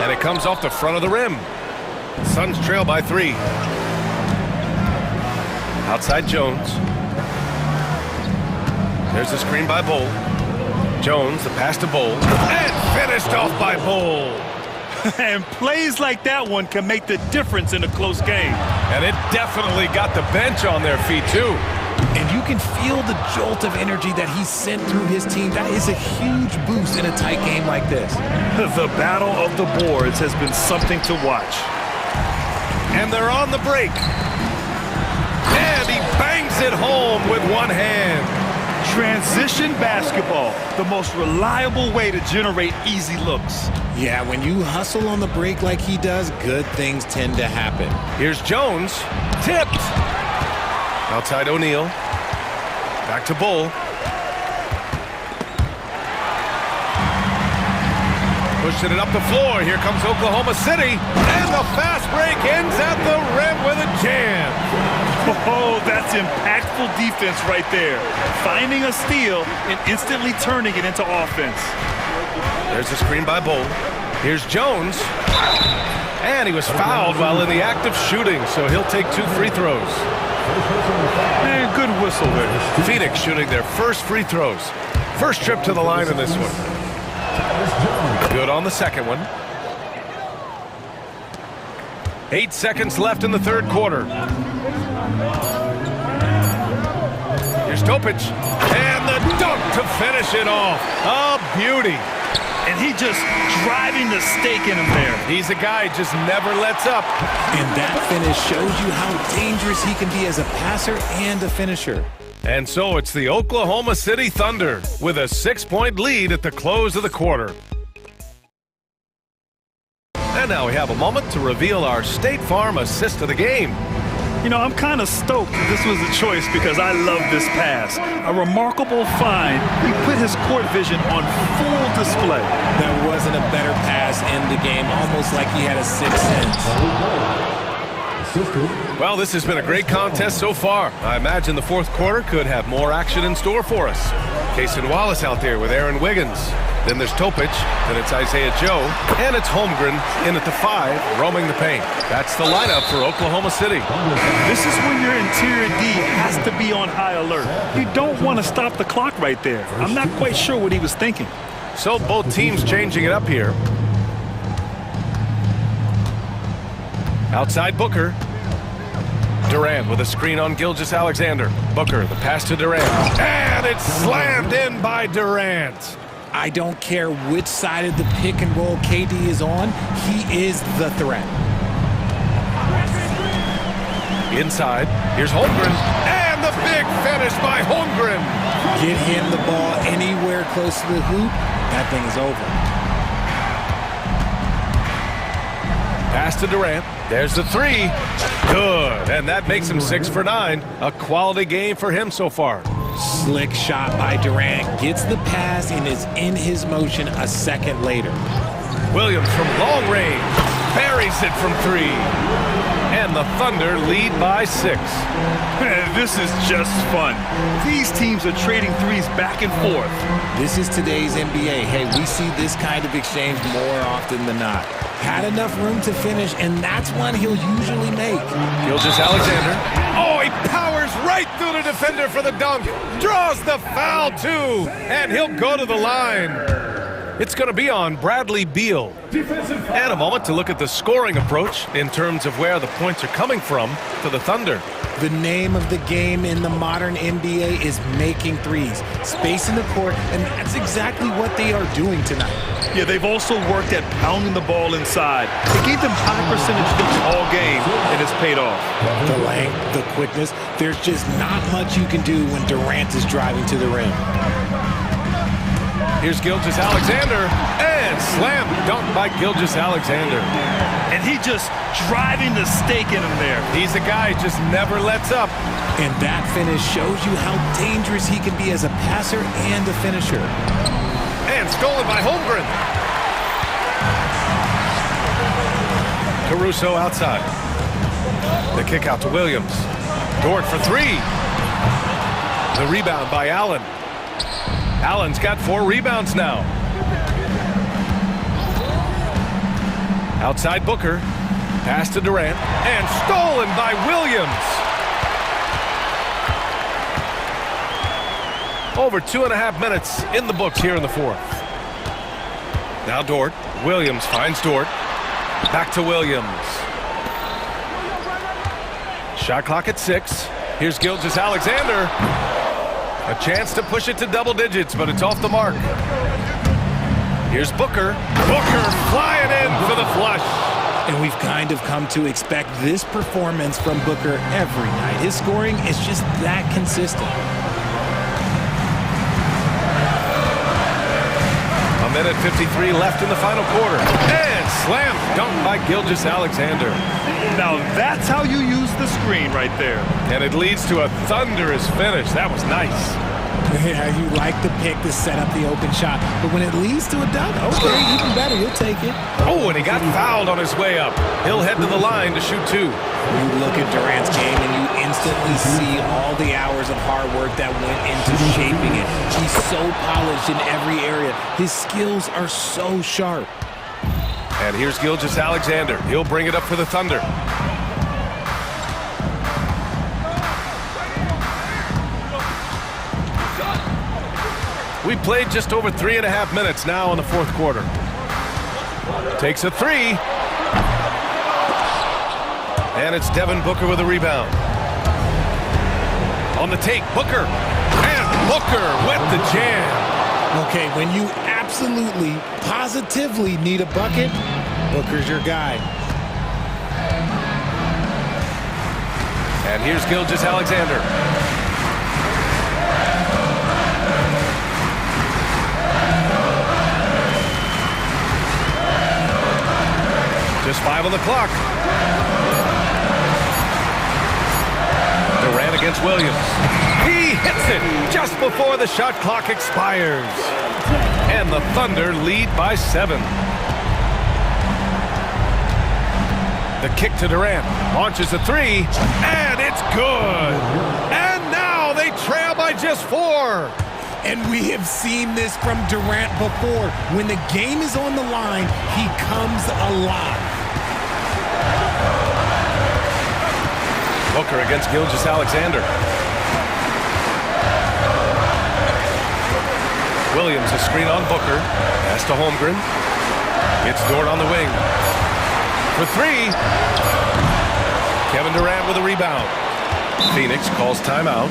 [SPEAKER 2] And it comes off the front of the rim. Suns trail by 3. Outside Jones. There's a screen by Bull. Jones, the pass to Bull. And finished off by Bull.
[SPEAKER 3] And plays like that one can make the difference in a close game.
[SPEAKER 2] And it definitely got the bench on their feet, too.
[SPEAKER 9] And you can feel the jolt of energy that he sent through his team. That is a huge boost in a tight game like this.
[SPEAKER 3] The battle of the boards has been something to watch.
[SPEAKER 2] And they're on the break. And he bangs it home with one hand.
[SPEAKER 3] Transition basketball, the most reliable way to generate easy looks.
[SPEAKER 9] Yeah, when you hustle on the break like he does, good things tend to happen.
[SPEAKER 2] Here's Jones. Tipped. Outside O'Neal. Back to Bull. Pushing it up the floor. Here comes Oklahoma City. And the fast break ends at the rim with a jam.
[SPEAKER 3] Oh, that's impactful defense right there. Finding a steal and instantly turning it into offense.
[SPEAKER 2] There's a screen by Bull. Here's Jones. And he was fouled while in the act of shooting, so he'll take 2 free throws.
[SPEAKER 3] And good whistle there.
[SPEAKER 2] Phoenix shooting their first free throws. First trip to the line in this one. Good on the second one. 8 seconds left in the third quarter. Here's Topic. And the dunk to finish it off. A beauty.
[SPEAKER 3] And he just driving the stake in him there.
[SPEAKER 2] He's a guy who just never lets up.
[SPEAKER 9] And that finish shows you how dangerous he can be as a passer and a finisher.
[SPEAKER 2] And so it's the Oklahoma City Thunder with a 6-point lead at the close of the quarter. And now we have a moment to reveal our State Farm assist of the game.
[SPEAKER 3] You know, I'm kind of stoked that this was a choice because I love this pass. A remarkable find. He put his court vision on full display.
[SPEAKER 9] There wasn't a better pass in the game, almost like he had a sixth sense.
[SPEAKER 2] Well, this has been a great contest so far. I imagine the fourth quarter could have more action in store for us. Cason Wallace out there with Aaron Wiggins. Then there's Topic, then it's Isaiah Joe, and it's Holmgren in at the 5, roaming the paint. That's the lineup for Oklahoma City.
[SPEAKER 3] This is when your interior D has to be on high alert. You don't want to stop the clock right there. I'm not quite sure what he was thinking.
[SPEAKER 2] So both teams changing it up here. Outside Booker. Durant with a screen on Gilgeous-Alexander. Booker, the pass to Durant. And it's slammed in by Durant.
[SPEAKER 9] I don't care which side of the pick and roll KD is on, he is the threat.
[SPEAKER 2] Inside, here's Holmgren. And the big finish by Holmgren.
[SPEAKER 9] Get him the ball anywhere close to the hoop, that thing is over.
[SPEAKER 2] Pass to Durant. There's the 3. Good. And that makes him 6 for 9. A quality game for him so far.
[SPEAKER 9] Slick shot by Durant. Gets the pass and is in his motion a second later.
[SPEAKER 2] Williams from long range. Buries it from 3. And the Thunder lead by 6.
[SPEAKER 3] Man, this is just fun. These teams are trading threes back and forth.
[SPEAKER 9] This is today's NBA. Hey, we see this kind of exchange more often than not. Had enough room to finish, and that's one he'll usually make.
[SPEAKER 2] Gilgeous-Alexander. Oh, he powers right through the defender for the dunk. Draws the foul, too. And he'll go to the line. It's going to be on Bradley Beal. And a moment to look at the scoring approach in terms of where the points are coming from for the Thunder.
[SPEAKER 9] The name of the game in the modern NBA is making threes. Space in the court, and that's exactly what they are doing tonight.
[SPEAKER 3] Yeah, they've also worked at pounding the ball inside. It gave them high percentage looks all game, and it's paid off.
[SPEAKER 9] The length, the quickness, there's just not much you can do when Durant is driving to the rim.
[SPEAKER 2] Here's Gilgeous-Alexander, and slam dunk by Gilgeous-Alexander.
[SPEAKER 3] And he just driving the stake in him there.
[SPEAKER 2] He's a guy who just never lets up.
[SPEAKER 9] And that finish shows you how dangerous he can be as a passer and a finisher.
[SPEAKER 2] And stolen by Holmgren. Caruso outside. The kick out to Williams. Dort for 3. The rebound by Allen. Allen's got 4 rebounds now. Outside Booker. Pass to Durant. And stolen by Williams. Over 2.5 minutes in the books here in the fourth. Now Dort. Williams finds Dort. Back to Williams. Shot clock at 6. Here's Gilgeous-Alexander. A chance to push it to double digits, but it's off the mark. Here's Booker. Booker flying in for the flush.
[SPEAKER 9] And we've kind of come to expect this performance from Booker every night. His scoring is just that consistent.
[SPEAKER 2] A minute 53 left in the final quarter. And slam dunk by Gilgeous-Alexander.
[SPEAKER 3] Now that's how you use the screen right there.
[SPEAKER 2] And it leads to a thunderous finish. That was nice.
[SPEAKER 9] Yeah, you like the pick to set up the open shot, but when it leads to a dunk, okay, even better, you'll take it.
[SPEAKER 2] Oh, and he got fouled on his way up. He'll head to the line to shoot 2.
[SPEAKER 9] You look at Durant's game and you instantly see all the hours of hard work that went into shaping it. He's so polished in every area. His skills are so sharp.
[SPEAKER 2] And here's Gilgeous-Alexander. He'll bring it up for the Thunder. We played just over 3.5 minutes now in the fourth quarter. Takes a 3. And it's Devin Booker with a rebound. On the take, Booker. And Booker with the jam.
[SPEAKER 9] Okay, when you absolutely, positively need a bucket, Booker's your guy.
[SPEAKER 2] And here's Gilgeous-Alexander. Just 5 on the clock. Durant against Williams. He hits it just before the shot clock expires. And the Thunder lead by 7. The kick to Durant. Launches a 3. And it's good. And now they trail by just 4.
[SPEAKER 9] And we have seen this from Durant before. When the game is on the line, he comes alive.
[SPEAKER 2] Booker against Gilgeous-Alexander. Williams a screen on Booker. Pass to Holmgren. It's Dort on the wing. For 3. Kevin Durant with a rebound. Phoenix calls timeout.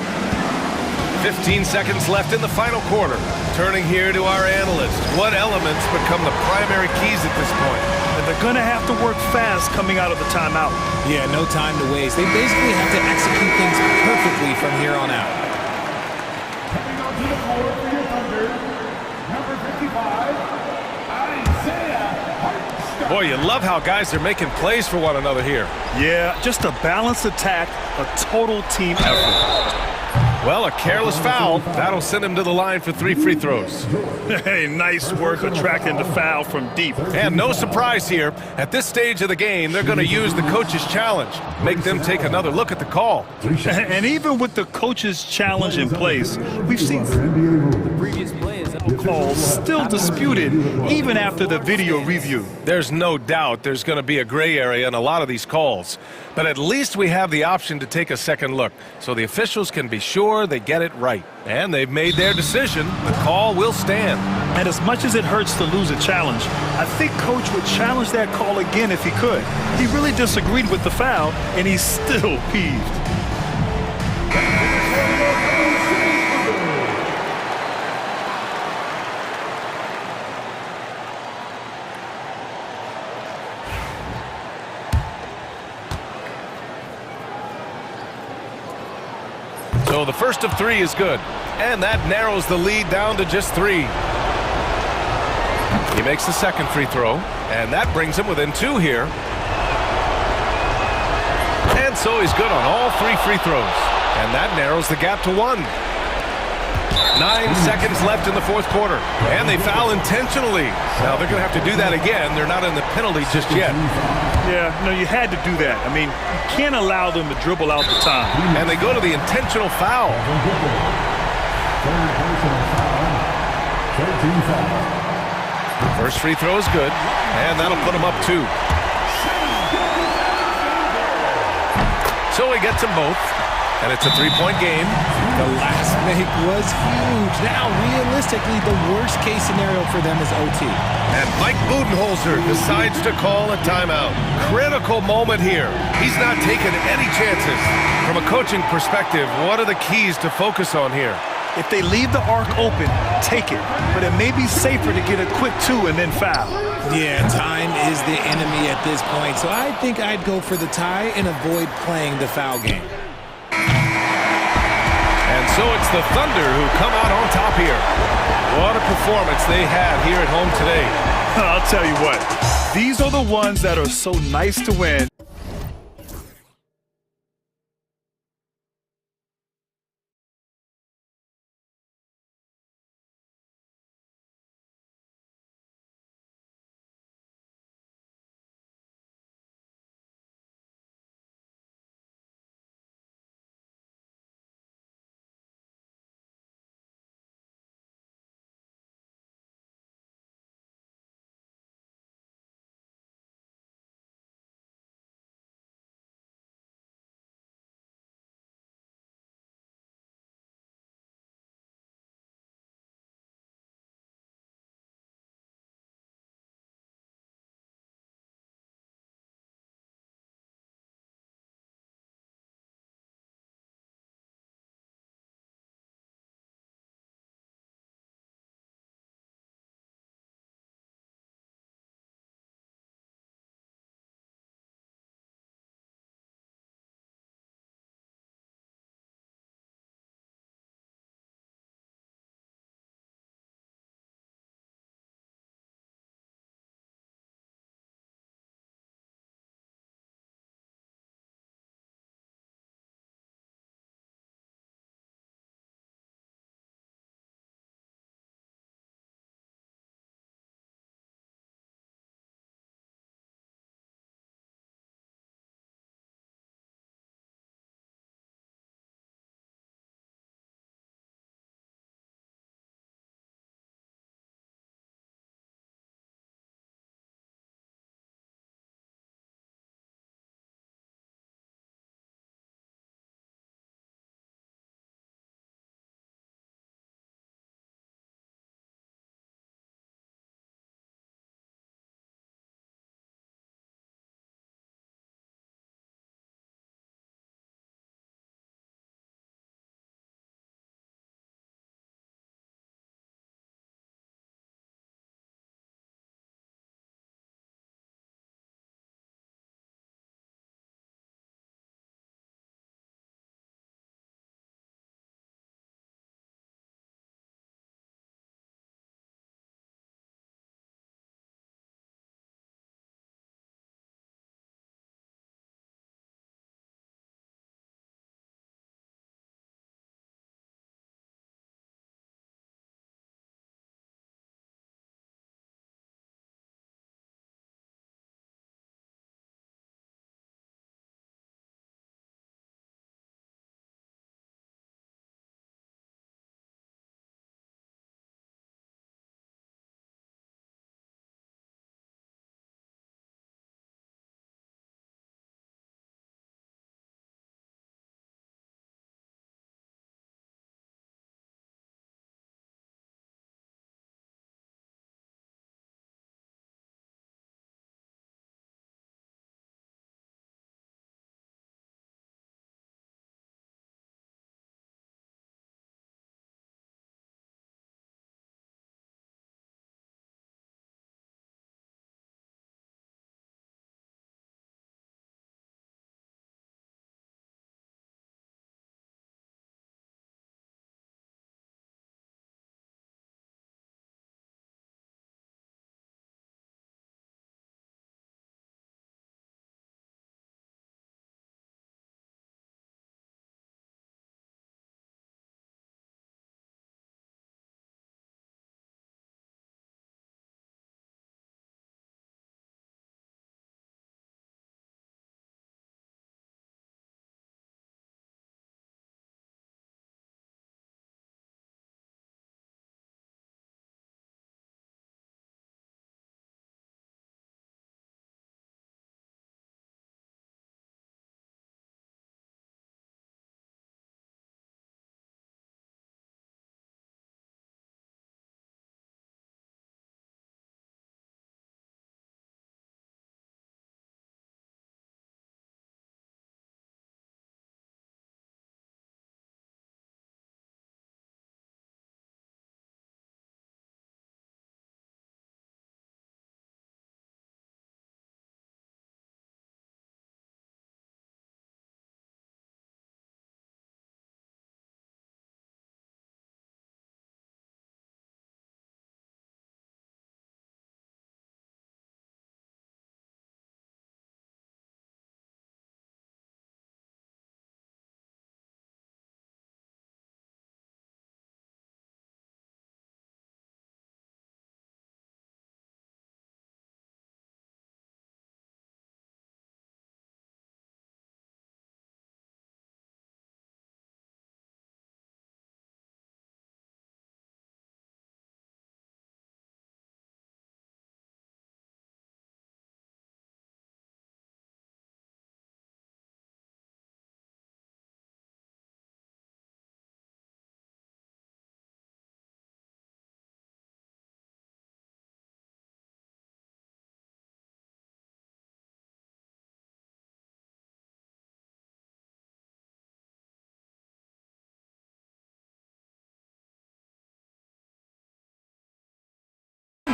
[SPEAKER 2] 15 seconds left in the final quarter. Turning here to our analysts. What elements become the primary keys at this point?
[SPEAKER 3] And they're going to have to work fast coming out of the timeout.
[SPEAKER 9] Yeah, no time to waste. They basically have to execute things perfectly from here on out.
[SPEAKER 6] Coming onto the floor for your Thunder, number 55, Isaiah Hartenstein.
[SPEAKER 2] Boy, you love how guys are making plays for one another here.
[SPEAKER 3] Yeah, just a balanced attack, a total team effort.
[SPEAKER 2] Well, a careless foul. That'll send him to the line for 3 free throws.
[SPEAKER 3] Hey, nice work attracting the foul from deep.
[SPEAKER 2] And no surprise here. At this stage of the game, they're going to use the coach's challenge. Make them take another look at the call.
[SPEAKER 3] And even with the coach's challenge in place, we've seen the previous plays calls still disputed even after the video review.
[SPEAKER 2] There's no doubt there's going to be a gray area in a lot of these calls. But at least we have the option to take a second look, so the officials can be sure they get it right. And they've made their decision. The call will stand.
[SPEAKER 3] And as much as it hurts to lose a challenge, I think Coach would challenge that call again if he could. He really disagreed with the foul, and he's still peeved.
[SPEAKER 2] So the first of 3 is good, and that narrows the lead down to just 3. He makes the second free throw, and that brings him within 2 here. And so he's good on all 3 free throws, and that narrows the gap to 1. 9 seconds left in the fourth quarter, and they foul intentionally. Now they're going to have to do that again. They're not in the penalty just yet.
[SPEAKER 3] Yeah, no, you had to do that. I mean, you can't allow them to dribble out the time.
[SPEAKER 2] And they go to the intentional foul. First free throw is good, and that'll put him up 2. So he gets them both, and it's a 3-point game.
[SPEAKER 9] The last make was huge. Now, realistically, the worst-case scenario for them is OT.
[SPEAKER 2] And Mike Budenholzer decides to call a timeout. Critical moment here. He's not taking any chances. From a coaching perspective, what are the keys to focus on here?
[SPEAKER 3] If they leave the arc open, take it. But it may be safer to get a quick 2 and then foul.
[SPEAKER 9] Yeah, time is the enemy at this point. So I think I'd go for the tie and avoid playing the foul game.
[SPEAKER 2] And so it's the Thunder who come out on top here. What a performance they had here at home today.
[SPEAKER 3] I'll tell you what, these are the ones that are so nice to win.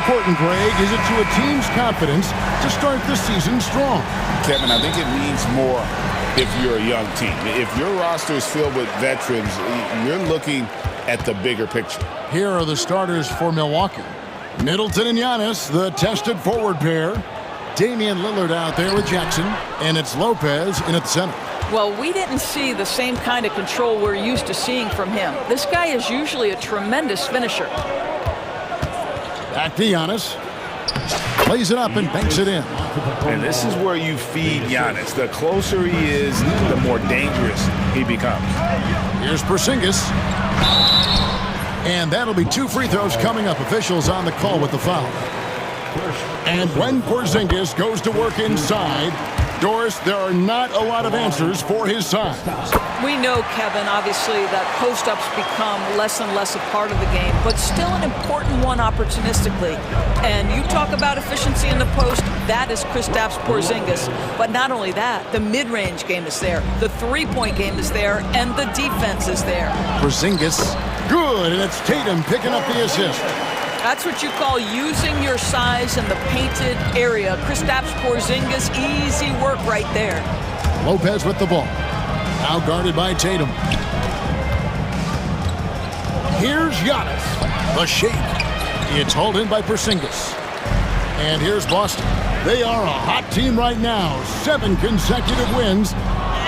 [SPEAKER 8] important, Greg, is it to a team's confidence to start the season strong?
[SPEAKER 11] Kevin, I think it means more if you're a young team. If your roster is filled with veterans, you're looking at the bigger picture.
[SPEAKER 8] Here are the starters for Milwaukee. Middleton and Giannis, the tested forward pair. Damian Lillard out there with Jackson, and it's Lopez in at the center.
[SPEAKER 13] Well, we didn't see the same kind of control we're used to seeing from him. This guy is usually a tremendous finisher.
[SPEAKER 8] Back to Giannis. Plays it up and banks it in.
[SPEAKER 12] And this is where you feed Giannis. The closer he is, the more dangerous he becomes.
[SPEAKER 8] Here's Porzingis. And that'll be 2 free throws coming up. Officials on the call with the foul. And when Porzingis goes to work inside, Doris, there are not a lot of answers for his side.
[SPEAKER 13] We know, Kevin, obviously, that post-ups become less and less a part of the game, but still an important one opportunistically. And you talk about efficiency in the post, that is Kristaps Porzingis. But not only that, the mid-range game is there, the three-point game is there, and the defense is there.
[SPEAKER 8] Porzingis, good, and it's Tatum picking up the assist.
[SPEAKER 13] That's what you call using your size in the painted area. Kristaps Porzingis, easy work right there.
[SPEAKER 8] Lopez with the ball. Now guarded by Tatum. Here's Giannis. The shake. It's hauled in by Porzingis. And here's Boston. They are a hot team right now. 7 consecutive wins.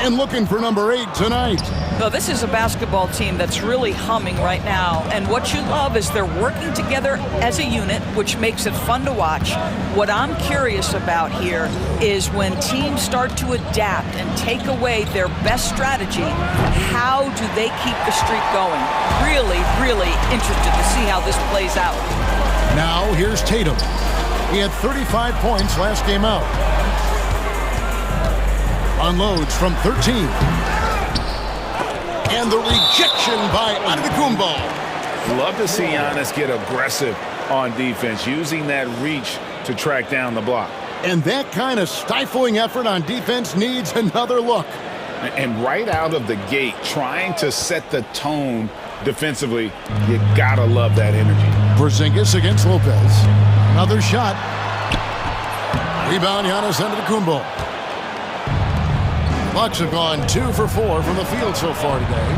[SPEAKER 8] And looking for number 8 tonight.
[SPEAKER 13] So this is a basketball team that's really humming right now. And what you love is they're working together as a unit, which makes it fun to watch. What I'm curious about here is when teams start to adapt and take away their best strategy, how do they keep the streak going? Really, really interested to see how this plays out.
[SPEAKER 8] Now here's Tatum. He had 35 points last game out. Unloads from 13. And the rejection by Antetokounmpo.
[SPEAKER 12] Love to see Giannis get aggressive on defense, using that reach to track down the block.
[SPEAKER 8] And that kind of stifling effort on defense needs another look.
[SPEAKER 12] And right out of the gate, trying to set the tone defensively, you gotta love that energy.
[SPEAKER 8] Porzingis against Lopez. Another shot. Rebound, Giannis Antetokounmpo. Bucks have gone 2 for 4 from the field so far today.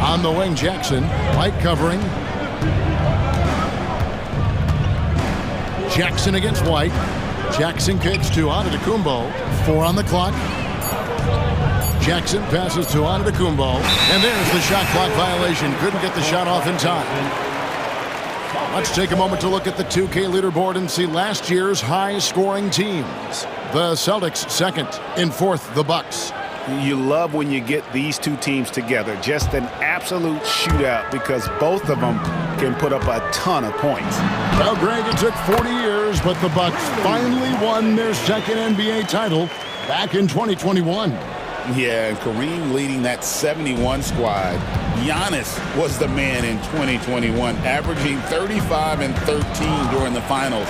[SPEAKER 8] On the wing, Jackson. White covering. Jackson against White. Jackson kicks to Antetokounmpo. 4 on the clock. Jackson passes to Antetokounmpo. And there's the shot clock violation. Couldn't get the shot off in time. Let's take a moment to look at the 2K leaderboard and see last year's high-scoring teams. The Celtics second, in fourth, the Bucks.
[SPEAKER 12] You love when you get these two teams together. Just an absolute shootout because both of them can put up a ton of points.
[SPEAKER 8] Well, Greg, it took 40 years, but the Bucks finally won their second NBA title back in 2021.
[SPEAKER 11] Yeah, and Kareem leading that 71 squad. Giannis was the man in 2021, averaging 35 and 13 during the finals,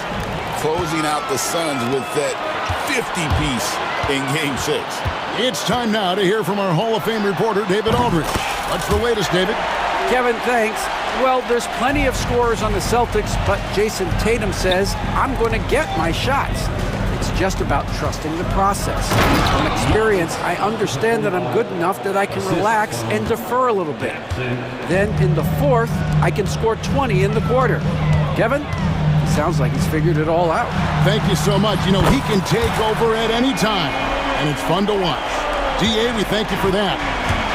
[SPEAKER 11] closing out the Suns with that 50-piece in Game 6.
[SPEAKER 8] It's time now to hear from our Hall of Fame reporter, David Aldridge. What's the latest, David?
[SPEAKER 10] Kevin, thanks. Well, there's plenty of scorers on the Celtics, but Jason Tatum says, I'm going to get my shots. It's just about trusting the process. From experience, I understand that I'm good enough that I can relax and defer a little bit. Then in the fourth, I can score 20 in the quarter. Kevin, it sounds like he's figured it all out.
[SPEAKER 8] Thank you so much. You know, he can take over at any time, and it's fun to watch. DA, we thank you for that.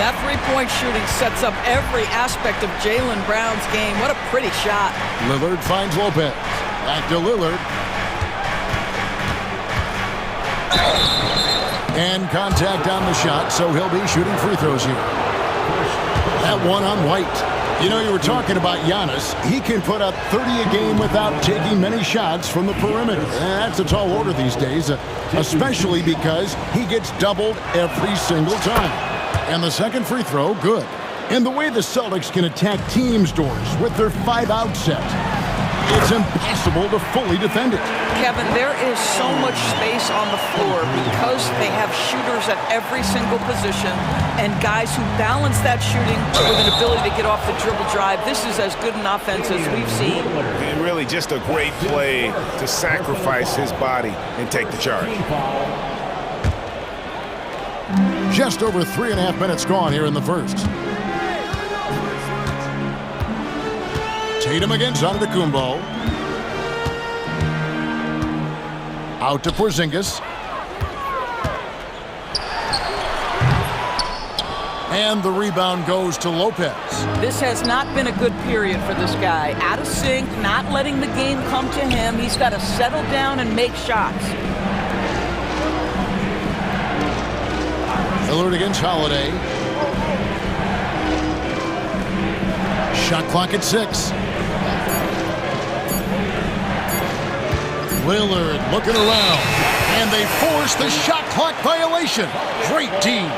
[SPEAKER 13] That three-point shooting sets up every aspect of Jaylen Brown's game. What a pretty shot.
[SPEAKER 8] Lillard finds Lopez. Back to Lillard. And contact on the shot, so he'll be shooting free throws here. That one on White. You know, you were talking about Giannis. He can put up 30 a game without taking many shots from the perimeter. That's a tall order these days, especially because he gets doubled every single time. And the second free throw, good. And the way the Celtics can attack teams, Doors, with their 5-out set. it's impossible to fully defend it.
[SPEAKER 13] Kevin, there is so much space on the floor because they have shooters at every single position and guys who balance that shooting with an ability to get off the dribble drive. This is as good an offense as we've seen.
[SPEAKER 12] And really just a great play to sacrifice his body and take the charge.
[SPEAKER 8] Just over 3.5 minutes gone here in the first. Tatum against Antetokounmpo. Out to Porzingis. And the rebound goes to Lopez.
[SPEAKER 13] This has not been a good period for this guy. Out of sync, not letting the game come to him. He's got to settle down and make shots.
[SPEAKER 8] Lillard against Holiday. Shot clock at 6. Lillard looking around, and they force the shot clock violation. Great team.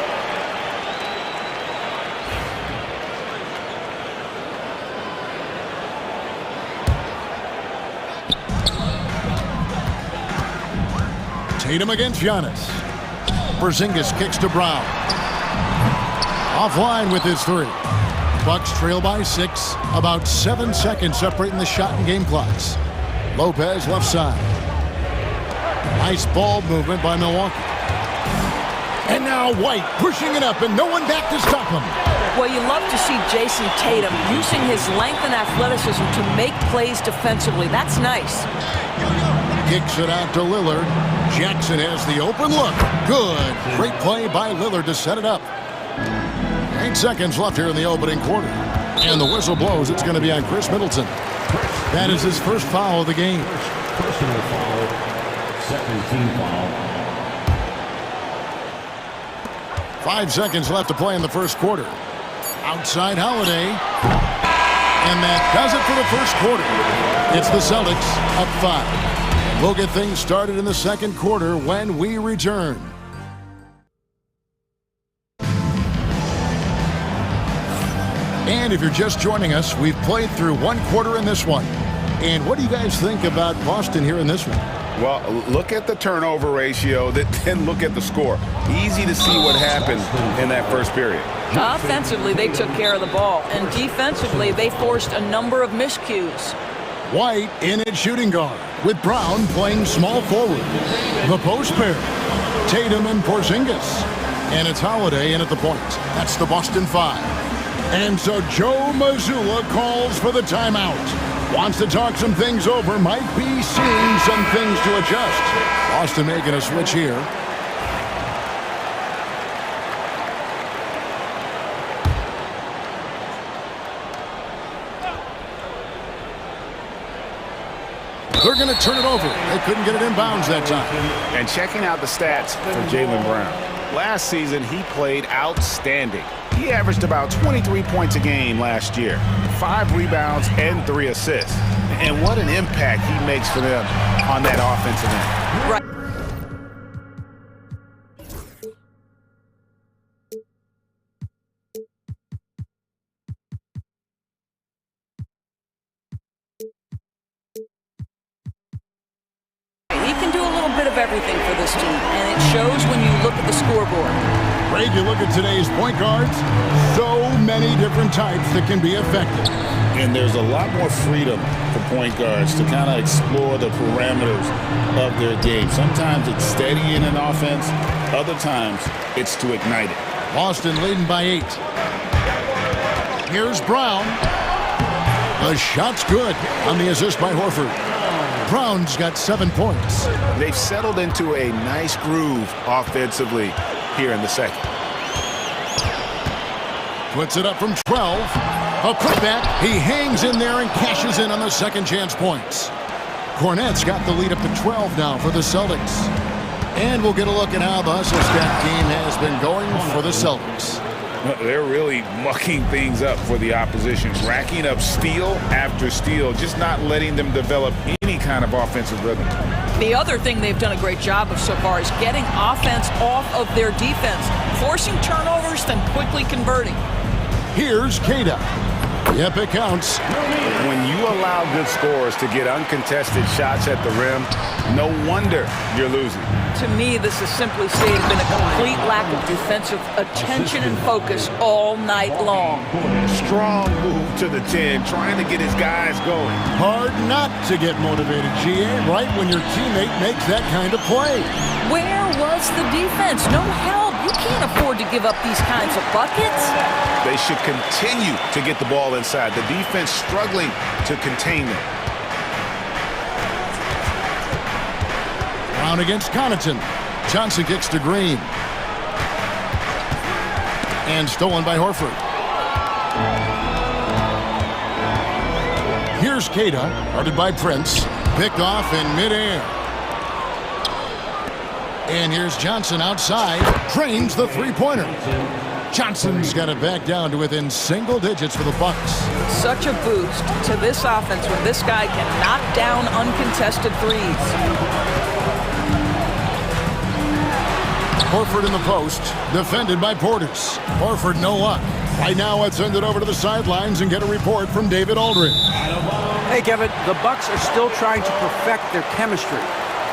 [SPEAKER 8] Tatum against Giannis. Porzingis kicks to Brown. Offline with his 3. Bucks trail by 6. About 7 seconds separating the shot and game clocks. Lopez left side. Nice ball movement by Milwaukee. And now White pushing it up and no one back to stop him.
[SPEAKER 13] Well, you love to see Jason Tatum using his length and athleticism to make plays defensively. That's nice.
[SPEAKER 8] Kicks it out to Lillard. Jackson has the open look. Good. Great play by Lillard to set it up. 8 seconds left here in the opening quarter. And the whistle blows. It's going to be on Chris Middleton. That is his first foul of the game.
[SPEAKER 6] Personal foul. Second team foul.
[SPEAKER 8] 5 seconds left to play in the first quarter. Outside Holiday. And that does it for the first quarter. It's the Celtics up 5. We'll get things started in the second quarter when we return. And if you're just joining us, we've played through one quarter in this one. And what do you guys think about Boston here in this one?
[SPEAKER 12] Well, look at the turnover ratio, then look at the score. Easy to see what happened in that first period.
[SPEAKER 13] Offensively, they took care of the ball. And defensively, they forced a number of miscues.
[SPEAKER 8] White in at shooting guard, with Brown playing small forward. The post pair, Tatum and Porzingis. And it's Holiday in at the point. That's the Boston 5. And so Joe Mazzulla calls for the timeout. Wants to talk some things over, might be seeing some things to adjust. Boston making a switch here. They're going to turn it over. They couldn't get it in bounds that time.
[SPEAKER 12] And checking out the stats for Jaylen Brown. Last season, he played outstanding. He averaged about 23 points a game last year, 5 rebounds and 3 assists. And what an impact he makes for them on that offensive end.
[SPEAKER 13] Right. He can do a little bit of everything for this team, and it shows when you look at the scoreboard.
[SPEAKER 8] Greg, you look at today's point guards, so many different types that can be effective.
[SPEAKER 11] And there's a lot more freedom for point guards to kind of explore the parameters of their game. Sometimes it's steady in an offense. Other times it's to ignite it.
[SPEAKER 8] Boston leading by 8. Here's Brown. The shot's good on the assist by Horford. Brown's got 7 points.
[SPEAKER 12] They've settled into a nice groove offensively here in the second.
[SPEAKER 8] Puts it up from 12. A putback. He hangs in there and cashes in on the second chance points. Cornette's got the lead up to 12 now for the Celtics. And we'll get a look at how the hustle stat game has been going for the Celtics.
[SPEAKER 12] They're really mucking things up for the opposition, racking up steal after steal, just not letting them develop any kind of offensive rhythm.
[SPEAKER 13] The other thing they've done a great job of so far is getting offense off of their defense, forcing turnovers, then quickly converting.
[SPEAKER 8] Here's Queta. Yep, it counts.
[SPEAKER 12] When you allow good scorers to get uncontested shots at the rim, no wonder you're losing.
[SPEAKER 13] To me, this has simply stated been a complete lack of defensive attention and focus all night long.
[SPEAKER 12] Strong move to the 10, trying to get his guys going.
[SPEAKER 8] Hard not to get motivated, GA, right when your teammate makes that kind of play.
[SPEAKER 13] Where was the defense? No help. You can't afford to give up these kinds of buckets.
[SPEAKER 12] They should continue to get the ball inside. The defense struggling to contain them.
[SPEAKER 8] Brown against Connaughton. Johnson kicks to Green. And stolen by Horford. Here's Keita, guarded by Prince. Picked off in midair. And here's Johnson outside. Drains the three-pointer. Johnson's got it back down to within single digits for the Bucks.
[SPEAKER 13] Such a boost to this offense when this guy can knock down uncontested threes.
[SPEAKER 8] Horford in the post, defended by Portis. Horford no luck. Right now, let's send it over to the sidelines and get a report from David Aldridge.
[SPEAKER 10] Hey, Kevin, the Bucks are still trying to perfect their chemistry.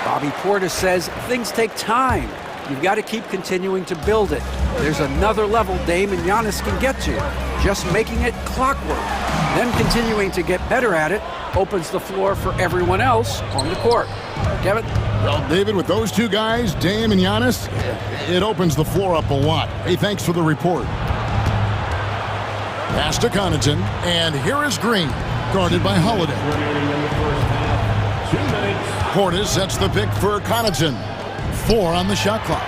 [SPEAKER 10] Bobby Portis says things take time. You've got to keep continuing to build it. There's another level Dame and Giannis can get to. Just making it clockwork. Them continuing to get better at it opens the floor for everyone else on the court. Kevin?
[SPEAKER 8] Well, David, with those two guys, Dame and Giannis, it opens the floor up a lot. Hey, thanks for the report. Pass to Connaughton, and here is Green, guarded by Holiday.
[SPEAKER 6] 2 minutes.
[SPEAKER 8] Portis sets the pick for Connaughton. 4 on the shot clock.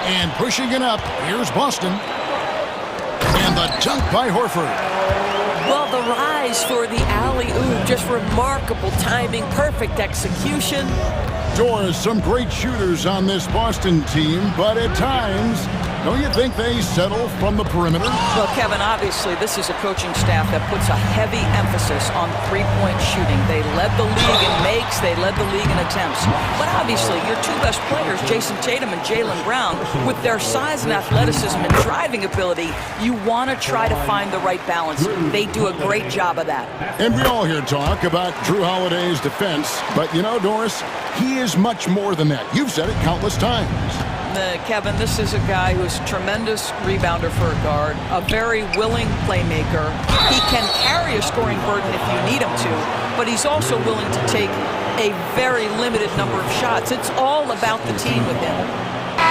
[SPEAKER 8] And pushing it up, here's Boston. And the dunk by Horford.
[SPEAKER 19] Well, the rise for the alley-oop, just remarkable timing, perfect execution.
[SPEAKER 8] Doris, some great shooters on this Boston team, but at times, don't you think they settle from the perimeter?
[SPEAKER 13] Well, Kevin, obviously, this is a coaching staff that puts a heavy emphasis on three-point shooting. They led the league in makes, they led the league in attempts. But obviously, your two best players, Jason Tatum and Jaylen Brown, with their size and athleticism and driving ability, you want to try to find the right balance. They do a great job of that.
[SPEAKER 8] And we all hear talk about Drew Holiday's defense, but you know, Doris, he is much more than that. You've said it countless times.
[SPEAKER 13] Kevin, this is a guy who's a tremendous rebounder for a guard, a very willing playmaker. He can carry a scoring burden if you need him to, but he's also willing to take a very limited number of shots. It's all about the team with him.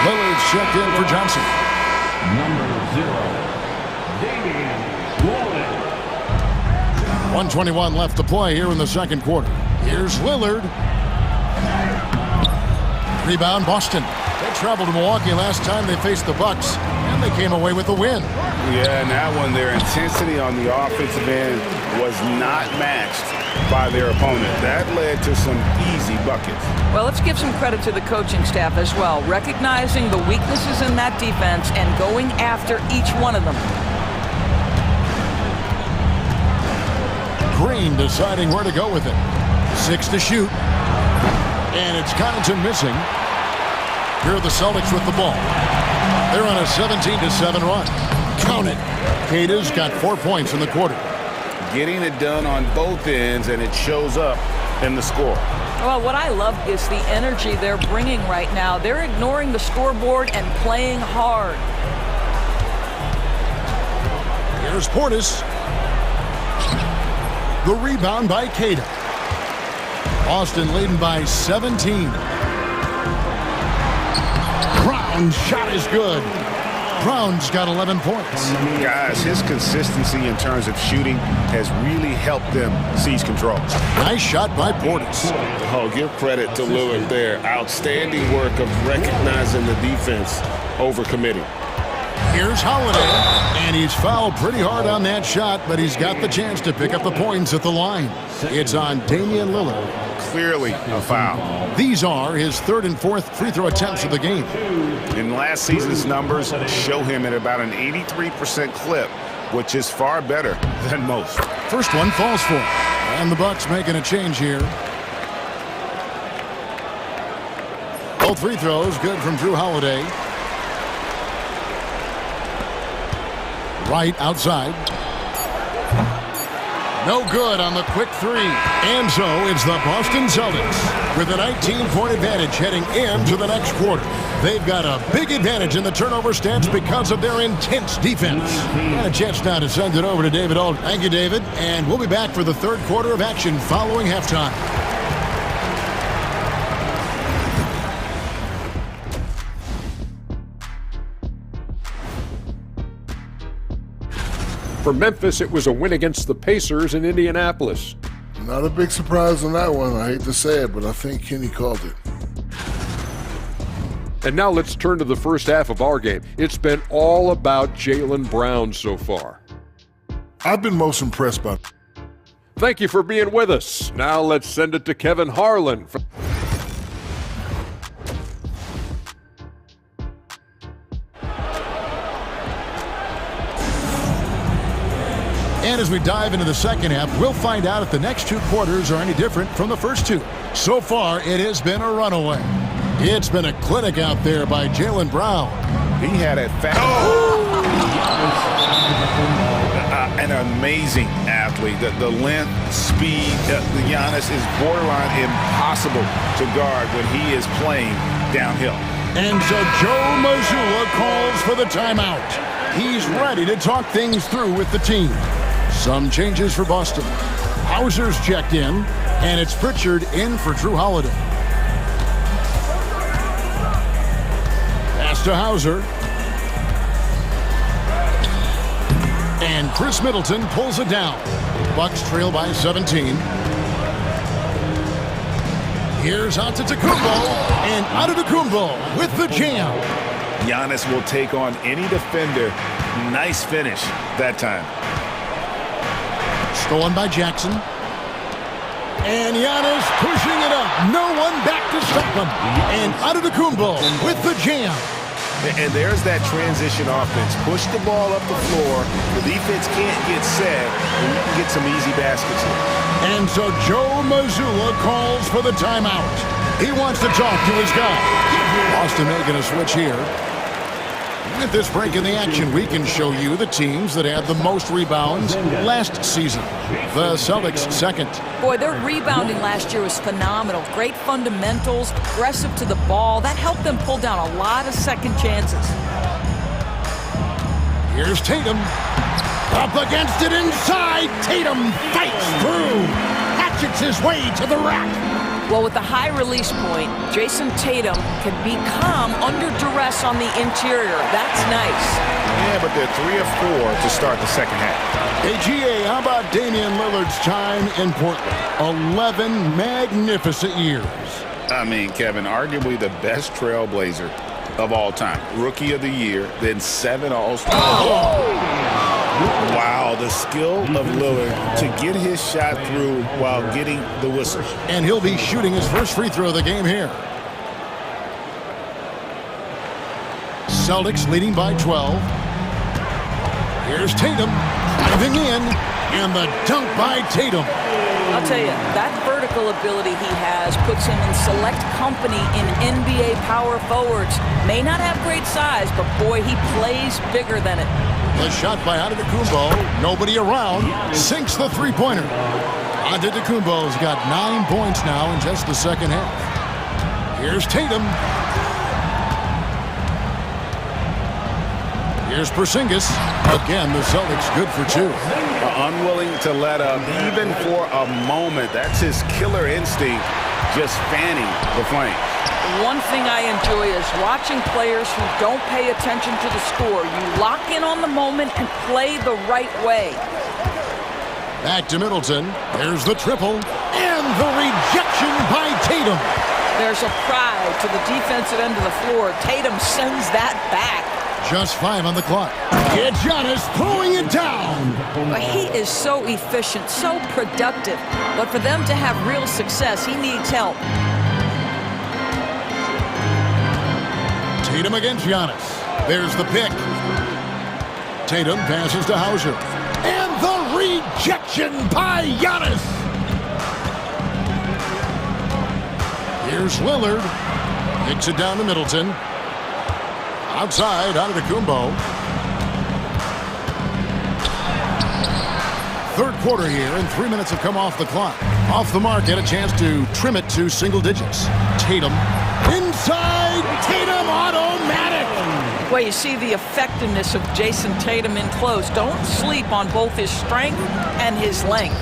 [SPEAKER 8] Lillard's checked in for Johnson.
[SPEAKER 6] Number 0, Damian Lillard.
[SPEAKER 8] 1:21 left to play here in the second quarter. Here's Lillard. Rebound, Boston. They traveled to Milwaukee last time they faced the Bucks, and they came away with a win.
[SPEAKER 12] Yeah, and that one, their intensity on the offensive end was not matched by their opponent. That led to some easy buckets.
[SPEAKER 13] Well, let's give some credit to the coaching staff as well, recognizing the weaknesses in that defense and going after each one of them.
[SPEAKER 8] Green deciding where to go with it. 6 to shoot. And it's Connaughton missing. Here are the Celtics with the ball. They're on a 17-7 run. Count it. Keita's got 4 points in the quarter.
[SPEAKER 12] Getting it done on both ends, and it shows up in the score.
[SPEAKER 13] Well, what I love is the energy they're bringing right now. They're ignoring the scoreboard and playing hard.
[SPEAKER 8] Here's Portis. The rebound by Keita. Boston leading by 17. Brown's shot is good. Brown's got 11 points.
[SPEAKER 12] Guys, his consistency in terms of shooting has really helped them seize control.
[SPEAKER 8] Nice shot by Portis.
[SPEAKER 11] Oh, give credit to Lillard there. Outstanding work of recognizing the defense over committing.
[SPEAKER 8] Here's Holiday, and he's fouled pretty hard on that shot, but he's got the chance to pick up the points at the line. It's on Damian Lillard.
[SPEAKER 12] Clearly a foul.
[SPEAKER 8] These are his 3rd and 4th free throw attempts of the game.
[SPEAKER 12] In last season's numbers show him at about an 83% clip, which is far better than most.
[SPEAKER 8] First one falls for him, and the Bucks making a change here. Both free throws good from Drew Holiday. Right outside. No good on the quick three. And so it's the Boston Celtics with a 19-point advantage heading into the next quarter. They've got a big advantage in the turnover stats because of their intense defense. And a chance now to send it over to David Auld. Thank you, David. And we'll be back for the third quarter of action following halftime.
[SPEAKER 7] For Memphis, it was a win against the Pacers in Indianapolis.
[SPEAKER 5] Not a big surprise on that one. I hate to say it, but I think Kenny called it.
[SPEAKER 7] And now let's turn to the first half of our game. It's been all about Jaylen Brown so far.
[SPEAKER 5] I've been most impressed by.
[SPEAKER 7] Thank you for being with us. Now let's send it to Kevin Harlan.
[SPEAKER 8] And as we dive into the second half, we'll find out if the next two quarters are any different from the first two. So far, it has been a runaway. It's been a clinic out there by Jaylen Brown.
[SPEAKER 12] He had a an amazing athlete. The length, speed, Giannis is borderline impossible to guard when he is playing downhill.
[SPEAKER 8] And so Joe Mazzulla calls for the timeout. He's ready to talk things through with the team. Some changes for Boston. Hauser's checked in, and it's Pritchard in for Drew Holiday. Pass to Hauser. And Chris Middleton pulls it down. Bucks trail by 17. Here's Antetokounmpo, and Antetokounmpo with the jam.
[SPEAKER 12] Giannis will take on any defender. Nice finish that time.
[SPEAKER 8] Stolen by Jackson. And Giannis pushing it up. No one back to stop him. And Antetokounmpo with the jam.
[SPEAKER 12] And there's that transition offense. Push the ball up the floor. The defense can't get set, and you can get some easy baskets here.
[SPEAKER 8] And so Joe Mazzulla calls for the timeout. He wants to talk to his guy. Boston making a switch here. At this break in the action, we can show you the teams that had the most rebounds last season. The Celtics second.
[SPEAKER 13] Boy, their rebounding last year was phenomenal. Great fundamentals, aggressive to the ball. That helped them pull down a lot of second chances.
[SPEAKER 8] Here's Tatum. Up against it inside. Tatum fights through. Hatchets his way to the rack.
[SPEAKER 13] Well, with the high release point, Jason Tatum can be calm under duress on the interior. That's nice.
[SPEAKER 12] Yeah, but they're 3 of 4 to start the second half.
[SPEAKER 8] Hey, GA, how about Damian Lillard's time in Portland? 11 magnificent years.
[SPEAKER 12] I mean, Kevin, arguably the best trailblazer of all time. Rookie of the year, then 7 All-Stars. Wow, the skill of Lillard to get his shot through while getting the whistle.
[SPEAKER 8] And he'll be shooting his first free throw of the game here. Celtics leading by 12. Here's Tatum diving in, and the dunk by Tatum.
[SPEAKER 13] I'll tell you, that vertical ability he has puts him in select company in NBA power forwards. May not have great size, but boy, he plays bigger than it.
[SPEAKER 8] The shot by Antetokounmpo, nobody around, sinks the three-pointer. Antetokounmpo's got 9 points now in just the second half. Here's Tatum. Here's Porzingis. Again, the Celtics good for 2.
[SPEAKER 12] Unwilling to let up even for a moment. That's his killer instinct, just fanning the flame.
[SPEAKER 13] One thing I enjoy is watching players who don't pay attention to the score. You lock in on the moment and play the right way.
[SPEAKER 8] Back to Middleton. There's the triple. And the rejection by Tatum.
[SPEAKER 13] There's a pride to the defensive end of the floor. Tatum sends that back.
[SPEAKER 8] Just 5 on the clock. It's Giannis throwing it down.
[SPEAKER 13] He is so efficient, so productive. But for them to have real success, he needs help.
[SPEAKER 8] Tatum against Giannis. There's the pick. Tatum passes to Hauser. And the rejection by Giannis. Here's Lillard. Kicks it down to Middleton. Outside, Antetokounmpo. third quarter here, and 3 minutes have come off the clock. Off the mark, get a chance to trim it to single digits. Tatum inside. Tatum automatic.
[SPEAKER 13] Well, you see the effectiveness of Jason Tatum in close. Don't sleep on both his strength and his length.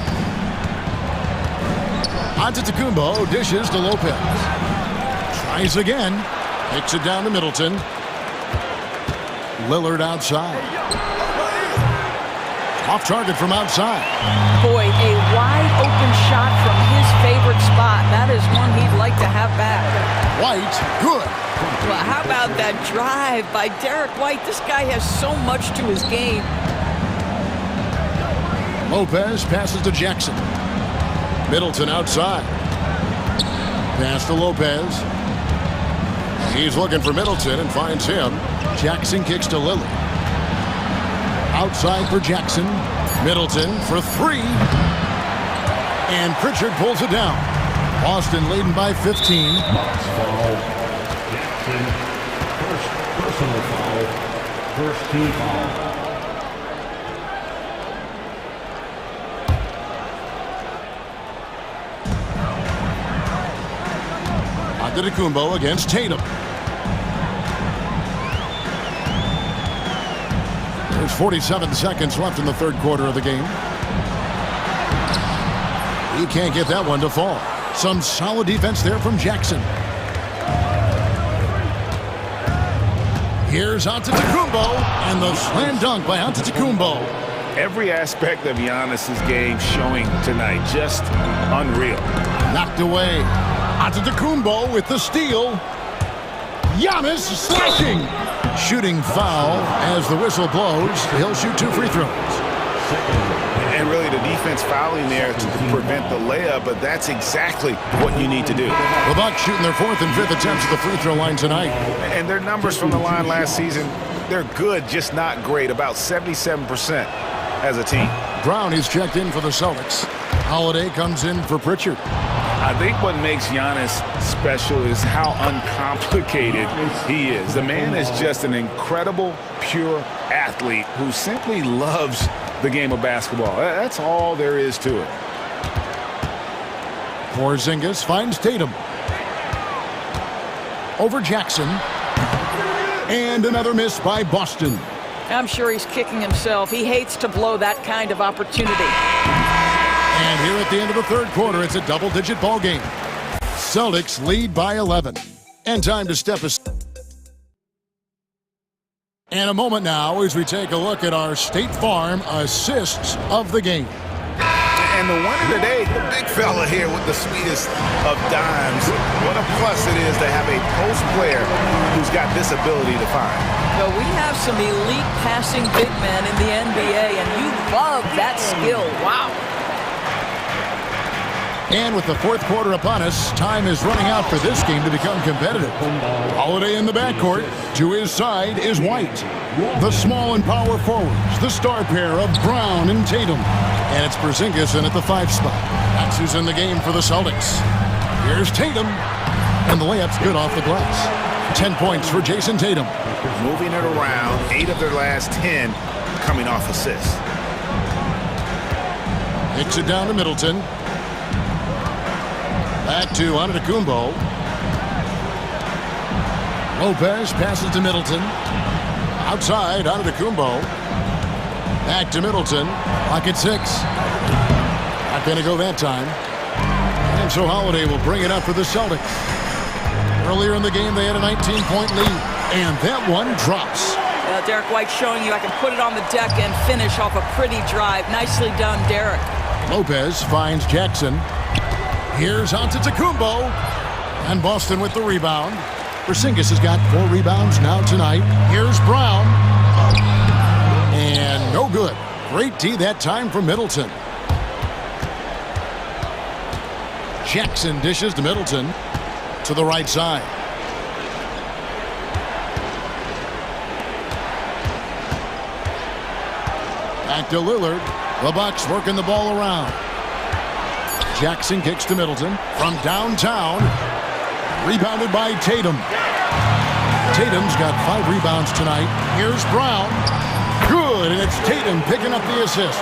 [SPEAKER 8] Antetokounmpo dishes to Lopez. Tries again. Kicks it down to Middleton. Lillard outside. Off target from outside.
[SPEAKER 13] Boy, a wide open shot from his favorite spot. That is one he'd like to have back.
[SPEAKER 8] White, good.
[SPEAKER 13] Well, how about that drive by Derek White? This guy has so much to his game.
[SPEAKER 8] Lopez passes to Jackson. Middleton outside. Pass to Lopez. He's looking for Middleton and finds him. Jackson kicks to Lillard. Outside for Jackson. Middleton for three. And Pritchard pulls it down. Boston leading by 15.
[SPEAKER 6] First personal foul. First team foul.
[SPEAKER 8] Antetokounmpo against Tatum. There's 47 seconds left in the third quarter of the game. He can't get that one to fall. Some solid defense there from Jackson. Here's Antetokounmpo, and the slam dunk by Antetokounmpo.
[SPEAKER 12] Every aspect of Giannis's game showing tonight, just unreal.
[SPEAKER 8] Knocked away. Antetokounmpo with the steal. Giannis slashing. Shooting foul as the whistle blows. He'll shoot 2 free throws.
[SPEAKER 12] And really the defense fouling there to prevent the layup, but that's exactly what you need to do.
[SPEAKER 8] The Bucks shooting their 4th and 5th attempts at the free throw line tonight.
[SPEAKER 12] And their numbers from the line last season, they're good, just not great. About 77% as a team.
[SPEAKER 8] Brown is checked in for the Celtics. Holiday comes in for Pritchard.
[SPEAKER 12] I think what makes Giannis special is how uncomplicated he is. The man is just an incredible, pure athlete who simply loves the game of basketball. That's all there is to it.
[SPEAKER 8] Porzingis finds Tatum. Over Jackson. And another miss by Boston.
[SPEAKER 13] I'm sure he's kicking himself. He hates to blow that kind of opportunity.
[SPEAKER 8] And here at the end of the third quarter, it's a double-digit ball game. Celtics lead by 11. And time to step aside. And a moment now as we take a look at our State Farm assists of the game.
[SPEAKER 12] And the winner today, the big fella here with the sweetest of dimes. What a plus it is to have a post player who's got this ability to find.
[SPEAKER 13] Well, we have some elite passing big men in the NBA, and you love that skill. Wow.
[SPEAKER 8] And with the fourth quarter upon us, time is running out for this game to become competitive. Holiday in the backcourt. To his side is White. The small and power forwards, the star pair of Brown and Tatum. And it's Porzingis in at the 5 spot. That's who's in the game for the Celtics. Here's Tatum. And the layup's good off the glass. 10 points for Jason Tatum.
[SPEAKER 12] Moving it around, 8 of their last 10 coming off assists.
[SPEAKER 8] Kicks it down to Middleton. Back to Antetokounmpo. Lopez passes to Middleton. Outside, Antetokounmpo. Back to Middleton. Clock at 6. Not going to go that time. And so Holiday will bring it up for the Celtics. Earlier in the game, they had a 19-point lead. And that one drops.
[SPEAKER 13] Derek White showing you I can put it on the deck and finish off a pretty drive. Nicely done, Derek.
[SPEAKER 8] Lopez finds Jackson. Here's Antetokounmpo. And Boston with the rebound. Porzingis has got 4 rebounds now tonight. Here's Brown. And no good. Great D that time from Middleton. Jackson dishes to Middleton. To the right side. Back to Lillard. The Bucks working the ball around. Jackson kicks to Middleton from downtown. Rebounded by Tatum. Tatum's got 5 rebounds tonight. Here's Brown. Good, and it's Tatum picking up the assist.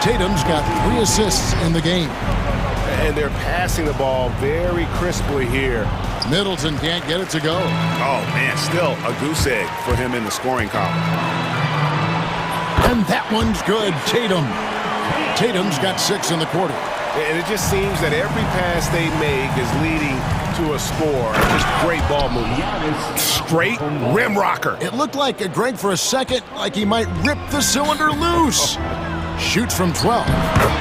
[SPEAKER 8] Tatum's got 3 assists in the game.
[SPEAKER 2] And they're passing the ball very crisply here.
[SPEAKER 8] Middleton can't get it to go.
[SPEAKER 12] Oh, man, still a goose egg for him in the scoring column.
[SPEAKER 8] And that one's good. Tatum's got 6 in the quarter.
[SPEAKER 2] And it just seems that every pass they make is leading to a score. Just great ball movement.
[SPEAKER 12] Straight rim rocker.
[SPEAKER 8] It looked like Greg for a second like he might rip the cylinder loose. Shoots from 12.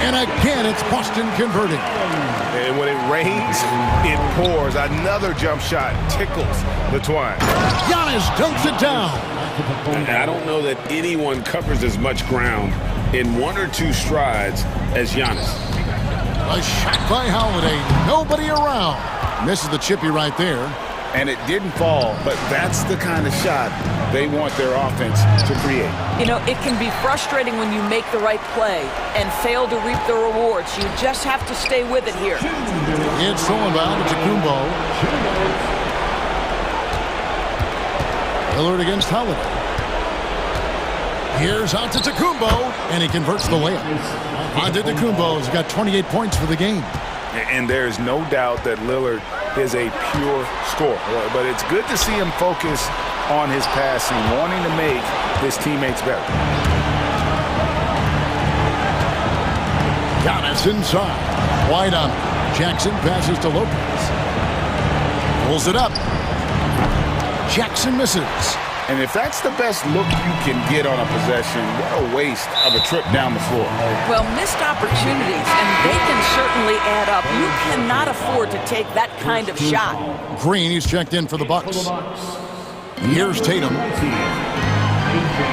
[SPEAKER 8] And again, it's Boston converting.
[SPEAKER 2] And when it rains, it pours. Another jump shot tickles the twine.
[SPEAKER 8] Giannis dunks it down.
[SPEAKER 12] I don't know that anyone covers as much ground in 1 or 2 strides as Giannis.
[SPEAKER 8] A shot by Holiday. Nobody around. Misses the chippy right there.
[SPEAKER 12] And it didn't fall, but that's the kind of shot they want their offense to create.
[SPEAKER 13] You know, it can be frustrating when you make the right play and fail to reap the rewards. You just have to stay with it here.
[SPEAKER 8] It's thrown down to Kumbo. Lillard against Holiday. Here's out to Tacumbo, and he converts the layup. Antetokounmpo's got 28 points for the game.
[SPEAKER 2] And there's no doubt that Lillard is a pure scorer. But it's good to see him focus on his passing, wanting to make his teammates better.
[SPEAKER 8] Giannis inside. Wide on. Jackson passes to Lopez. Pulls it up. Jackson misses.
[SPEAKER 12] And if that's the best look you can get on a possession, what a waste of a trip down the floor.
[SPEAKER 13] Well, missed opportunities, and they can certainly add up. You cannot afford to take that kind of shot.
[SPEAKER 8] Green, he's checked in for the Bucks. Here's Tatum.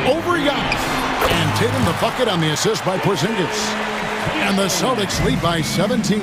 [SPEAKER 8] Over Giannis. And Tatum the bucket on the assist by Porzingis. And the Celtics lead by 17.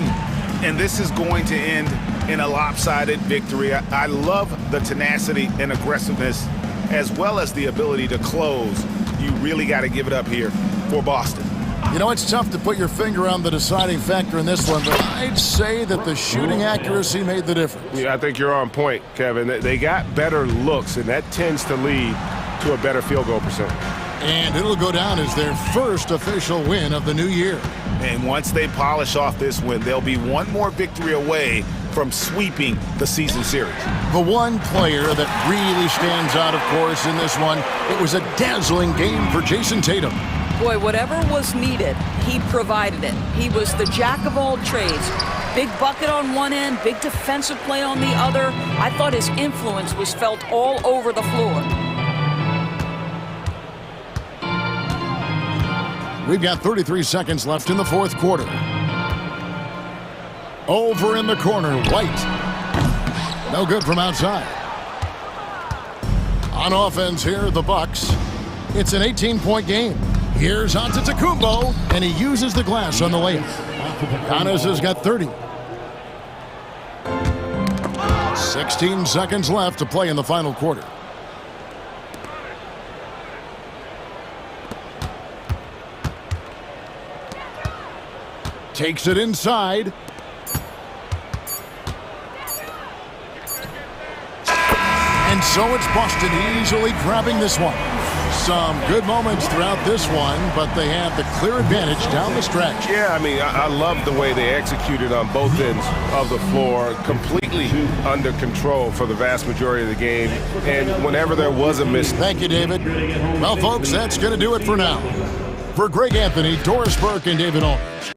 [SPEAKER 12] And this is going to end in a lopsided victory. I love the tenacity and aggressiveness, as well as the ability to close. You really got to give it up here for Boston.
[SPEAKER 8] You know, it's tough to put your finger on the deciding factor in this one, but I'd say that the shooting accuracy made the difference.
[SPEAKER 2] Yeah, I think you're on point, Kevin. They got better looks, and that tends to lead to a better field goal percentage.
[SPEAKER 8] And it'll go down as their first official win of the new year.
[SPEAKER 12] And once they polish off this win, they'll be one more victory away from sweeping the season series.
[SPEAKER 8] The one player that really stands out, of course, in this one, it was a dazzling game for Jason Tatum.
[SPEAKER 13] Boy, whatever was needed, he provided it. He was the jack of all trades. Big bucket on one end, big defensive play on the other. I thought his influence was felt all over the floor.
[SPEAKER 8] We've got 33 seconds left in the fourth quarter. Over in the corner, White. No good from outside. On offense here, the Bucks. It's an 18-point game. Here's Antetokounmpo, and he uses the glass on the layup. Giannis has got 30. 16 seconds left to play in the final quarter. Takes it inside. And so it's Boston easily grabbing this one. Some good moments throughout this one, but they had the clear advantage down the stretch.
[SPEAKER 2] Yeah, I mean, I love the way they executed on both ends of the floor, completely under control for the vast majority of the game, and whenever there was a miss.
[SPEAKER 8] Thank you, David. Well, folks, that's going to do it for now. For Greg Anthony, Doris Burke, and David Aldridge.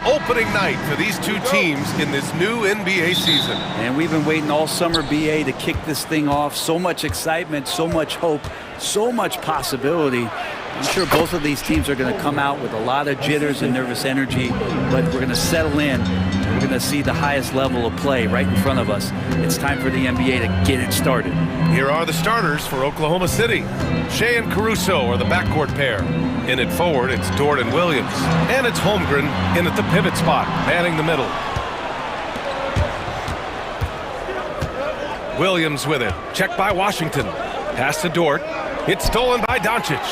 [SPEAKER 2] Opening night for these two teams in this new NBA season.
[SPEAKER 15] And we've been waiting all summer, BA, to kick this thing off. So much excitement, so much hope, so much possibility. I'm sure both of these teams are going to come out with a lot of jitters and nervous energy, but we're going to settle in. We're going to see the highest level of play right in front of us. It's time for the NBA to get it started.
[SPEAKER 2] Here are the starters for Oklahoma City. Shea and Caruso are the backcourt pair. In it forward, it's Dort and Williams. And it's Holmgren in at the pivot spot, manning the middle. Williams with it. Checked by Washington. Pass to Dort. It's stolen by Doncic.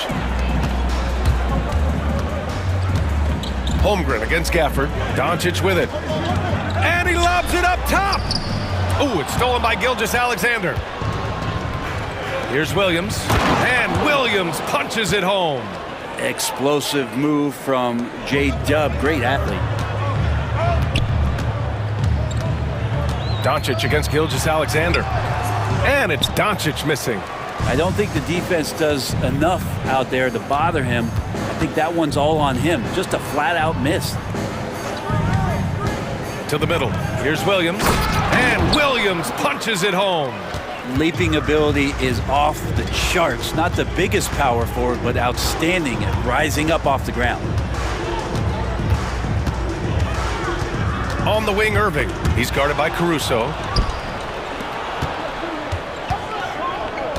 [SPEAKER 2] Holmgren against Gafford. Doncic with it. And he lobs it up top. Oh, it's stolen by Gilgeous-Alexander. Here's Williams. And Williams punches it home.
[SPEAKER 15] Explosive move from J-Dub. Great athlete.
[SPEAKER 2] Doncic against Gilgeous-Alexander. And it's Doncic missing.
[SPEAKER 15] I don't think the defense does enough out there to bother him. I think that one's all on him. Just a flat-out miss.
[SPEAKER 2] To the middle. Here's Williams. And Williams punches it home.
[SPEAKER 15] Leaping ability is off the charts. Not the biggest power forward, but outstanding at rising up off the ground.
[SPEAKER 2] On the wing, Irving. He's guarded by Caruso.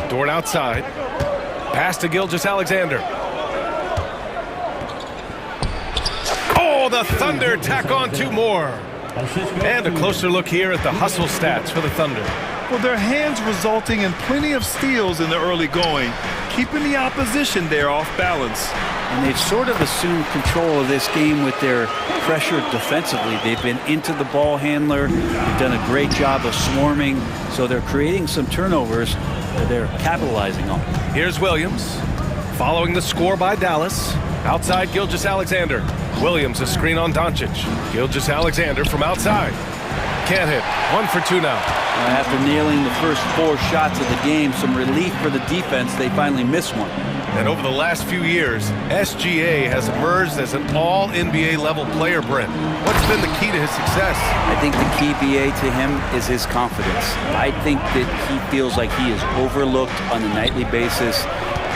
[SPEAKER 2] Dort outside. Pass to Gilgeous-Alexander. Oh, the Thunder tack on two more. And a closer look here at the hustle stats for the Thunder.
[SPEAKER 3] Well, their hands resulting in plenty of steals in the early going, keeping the opposition there off balance.
[SPEAKER 15] And they've sort of assumed control of this game with their pressure defensively. They've been into the ball handler. They've done a great job of swarming. So they're creating some turnovers that they're capitalizing on.
[SPEAKER 2] Here's Williams. Following the score by Dallas. Outside Gilgeous-Alexander. Williams a screen on Doncic. Gilgeous-Alexander from outside. Can't hit. 1 for 2 now.
[SPEAKER 15] After nailing the first 4 shots of the game, some relief for the defense. They finally missed one.
[SPEAKER 2] And over the last few years, SGA has emerged as an all-NBA level player, Brent. What's been the key to his success?
[SPEAKER 15] I think the key, BA, to him is his confidence. I think that he feels like he is overlooked on a nightly basis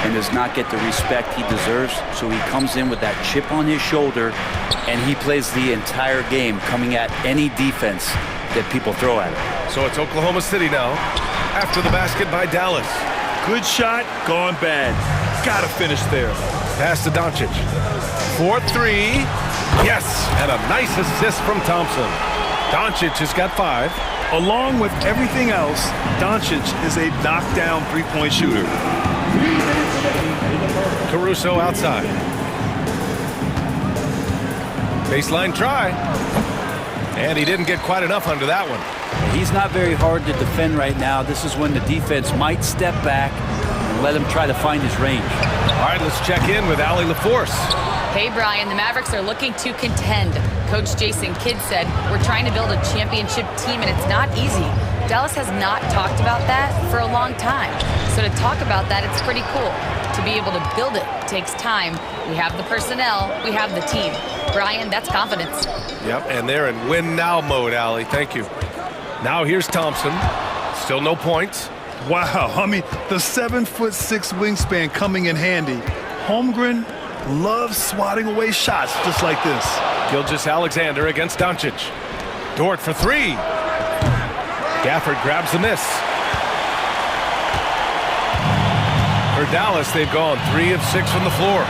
[SPEAKER 15] and does not get the respect he deserves. So he comes in with that chip on his shoulder, and he plays the entire game, coming at any defense that people throw at him.
[SPEAKER 2] So it's Oklahoma City now, after the basket by Dallas.
[SPEAKER 3] Good shot, gone bad. Gotta finish there.
[SPEAKER 2] Pass to Doncic. 4-3. Yes, and a nice assist from Thompson. Doncic has got 5.
[SPEAKER 3] Along with everything else, Doncic is a knockdown three-point shooter.
[SPEAKER 2] Caruso outside. Baseline try. And he didn't get quite enough under that one.
[SPEAKER 15] He's not very hard to defend right now. This is when the defense might step back and let him try to find his range.
[SPEAKER 2] All right, let's check in with Allie LaForce.
[SPEAKER 4] Hey, Brian, the Mavericks are looking to contend. Coach Jason Kidd said, we're trying to build a championship team, and it's not easy. Dallas has not talked about that for a long time. So to talk about that, it's pretty cool. To be able to build it takes time. We have the personnel, we have the team. Brian, that's confidence.
[SPEAKER 2] Yep, and they're in win now mode, Allie. Thank you. Now here's Thompson. Still no points.
[SPEAKER 3] Wow, I mean, the 7'6" wingspan coming in handy. Holmgren loves swatting away shots just like this.
[SPEAKER 2] Gilgeous-Alexander against Doncic. Dort for 3. Gafford grabs the miss. For Dallas, they've gone 3 of 6 from the floor.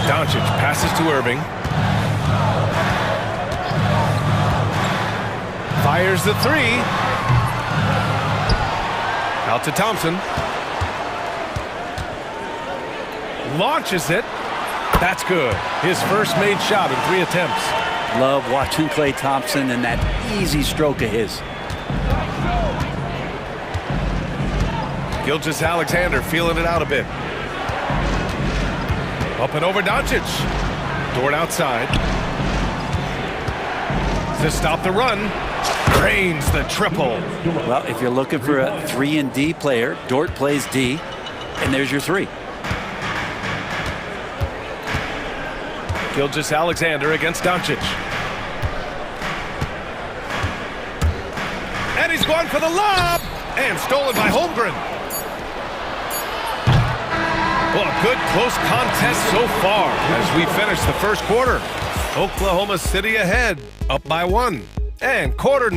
[SPEAKER 2] Doncic passes to Irving. Fires the 3. Out to Thompson. Launches it. That's good. His first made shot in 3 attempts.
[SPEAKER 15] Love watching Klay Thompson and that easy stroke of his.
[SPEAKER 2] Gilgeous-Alexander feeling it out a bit. Up and over Doncic. Dort outside. To stop the run. Drains the triple.
[SPEAKER 15] Well, if you're looking for a 3-and-D player, Dort plays D, and there's your 3.
[SPEAKER 2] Gilgeous-Alexander against Doncic. And he's going for the lob! And stolen by Holmgren. Well, a good close contest so far as we finish the first quarter. Oklahoma City ahead, up by 1. And quarter.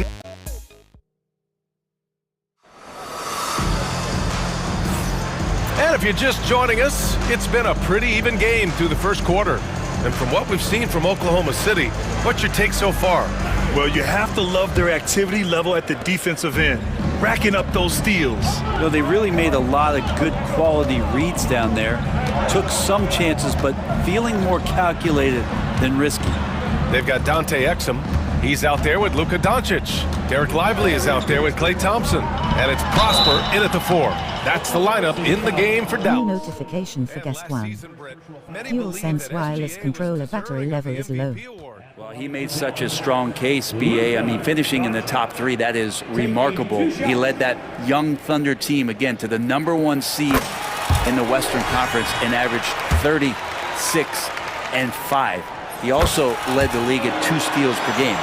[SPEAKER 2] And if you're just joining us, it's been a pretty even game through the first quarter. And from what we've seen from Oklahoma City, what's your take so far?
[SPEAKER 3] Well, you have to love their activity level at the defensive end, racking up those steals.
[SPEAKER 15] You know, they really made a lot of good quality reads down there. Took some chances, but feeling more calculated than risky.
[SPEAKER 2] They've got Dante Exum. He's out there with Luka Doncic. Derek Lively is out there with Klay Thompson. And it's Prosper in at the 4. That's the lineup in the game for Dallas.
[SPEAKER 14] New notification for guest 1. DualSense wireless controller battery level is low.
[SPEAKER 15] Well, he made such a strong case, BA. I mean, finishing in the top 3, that is remarkable. He led that young Thunder team, again, to the #1 seed in the Western Conference and averaged 36 and 5. He also led the league at 2 steals per game.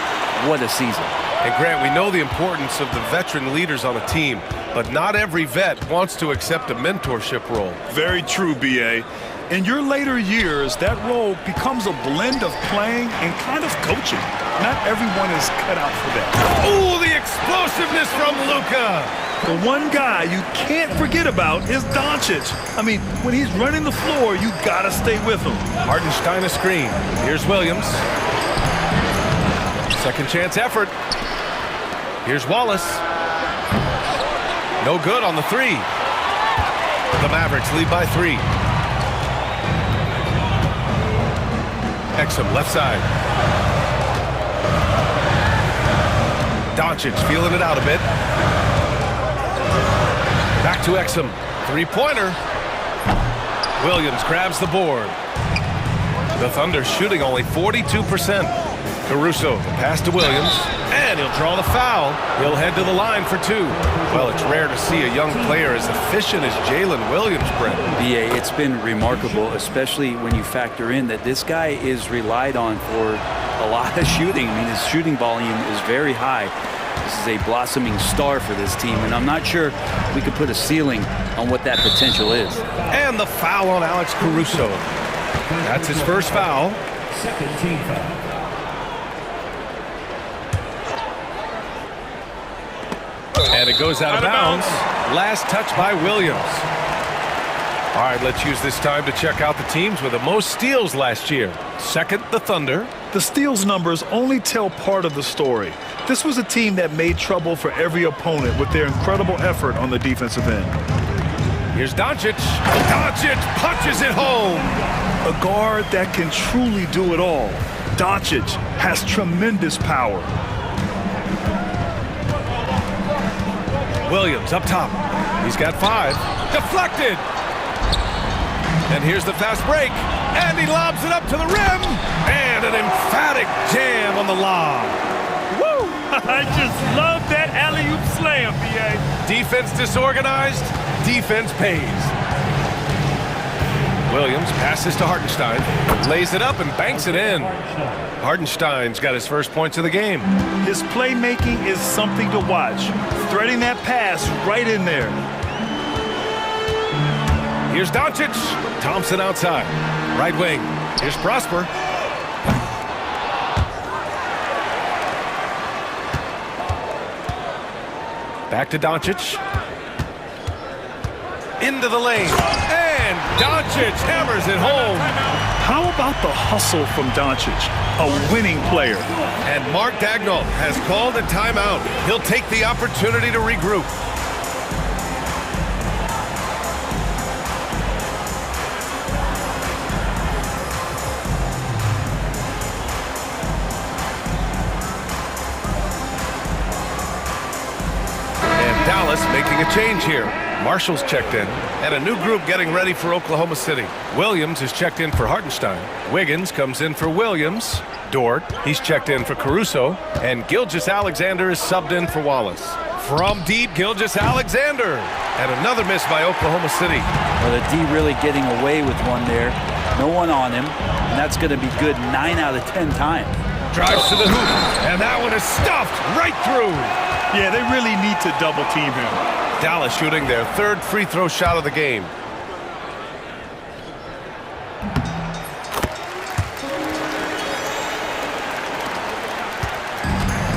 [SPEAKER 15] What a season.
[SPEAKER 2] And Grant, we know the importance of the veteran leaders on a team, but not every vet wants to accept a mentorship role.
[SPEAKER 3] Very true, BA. In your later years, that role becomes a blend of playing and kind of coaching. Not everyone is cut out for that.
[SPEAKER 2] Ooh, the explosiveness from Luka.
[SPEAKER 3] The one guy you can't forget about is Doncic. I mean, when he's running the floor, you gotta stay with him.
[SPEAKER 2] Hartenstein a screen. Here's Williams. Second chance effort. Here's Wallace. No good on the 3. The Mavericks lead by 3. Exum left side. Doncic feeling it out a bit. Back to Exum. 3-pointer. Williams grabs the board. The Thunder shooting only 42%. Caruso, the pass to Williams, and he'll draw the foul. He'll head to the line for 2. Well, it's rare to see a young player as efficient as Jalen Williams, Brent.
[SPEAKER 15] BA, it's been remarkable, especially when you factor in that this guy is relied on for a lot of shooting. I mean, his shooting volume is very high. This is a blossoming star for this team, and I'm not sure we could put a ceiling on what that potential is.
[SPEAKER 2] And the foul on Alex Caruso. That's his first foul.
[SPEAKER 6] Second team foul.
[SPEAKER 2] And it goes out of bounds. Last touch by Williams. All right, let's use this time to check out the teams with the most steals last year. Second, the Thunder.
[SPEAKER 3] The steals numbers only tell part of the story. This was a team that made trouble for every opponent with their incredible effort on the defensive end.
[SPEAKER 2] Here's Doncic. Doncic punches it home.
[SPEAKER 3] A guard that can truly do it all. Doncic has tremendous power.
[SPEAKER 2] Williams up top. He's got 5. Deflected. And here's the fast break. And he lobs it up to the rim. And an emphatic jam on the lob.
[SPEAKER 3] Woo! I just love that alley-oop slam, BA.
[SPEAKER 2] Defense disorganized. Defense pays. Williams passes to Hartenstein. Lays it up and banks it in. Hartenstein's got his first points of the game.
[SPEAKER 3] His playmaking is something to watch. Threading that pass right in there.
[SPEAKER 2] Here's Doncic. Thompson outside. Right wing. Here's Prosper. Back to Doncic. Into the lane. And Doncic hammers it home.
[SPEAKER 3] How about the hustle from Doncic? A winning player.
[SPEAKER 2] And Mark Daigneault has called a timeout. He'll take the opportunity to regroup. And Dallas making a change here. Marshall's checked in, and a new group getting ready for Oklahoma City. Williams is checked in for Hartenstein. Wiggins comes in for Williams. Dort, he's checked in for Caruso. And Gilgeous-Alexander is subbed in for Wallace. From deep, Gilgeous-Alexander. And another miss by Oklahoma City.
[SPEAKER 15] Well, the D really getting away with one there. No one on him. that's going to be good 9 out of 10 times.
[SPEAKER 2] Drives to the hoop, and that one is stuffed right through.
[SPEAKER 3] Yeah, they really need to double team him.
[SPEAKER 2] Dallas shooting their third free throw shot of the game.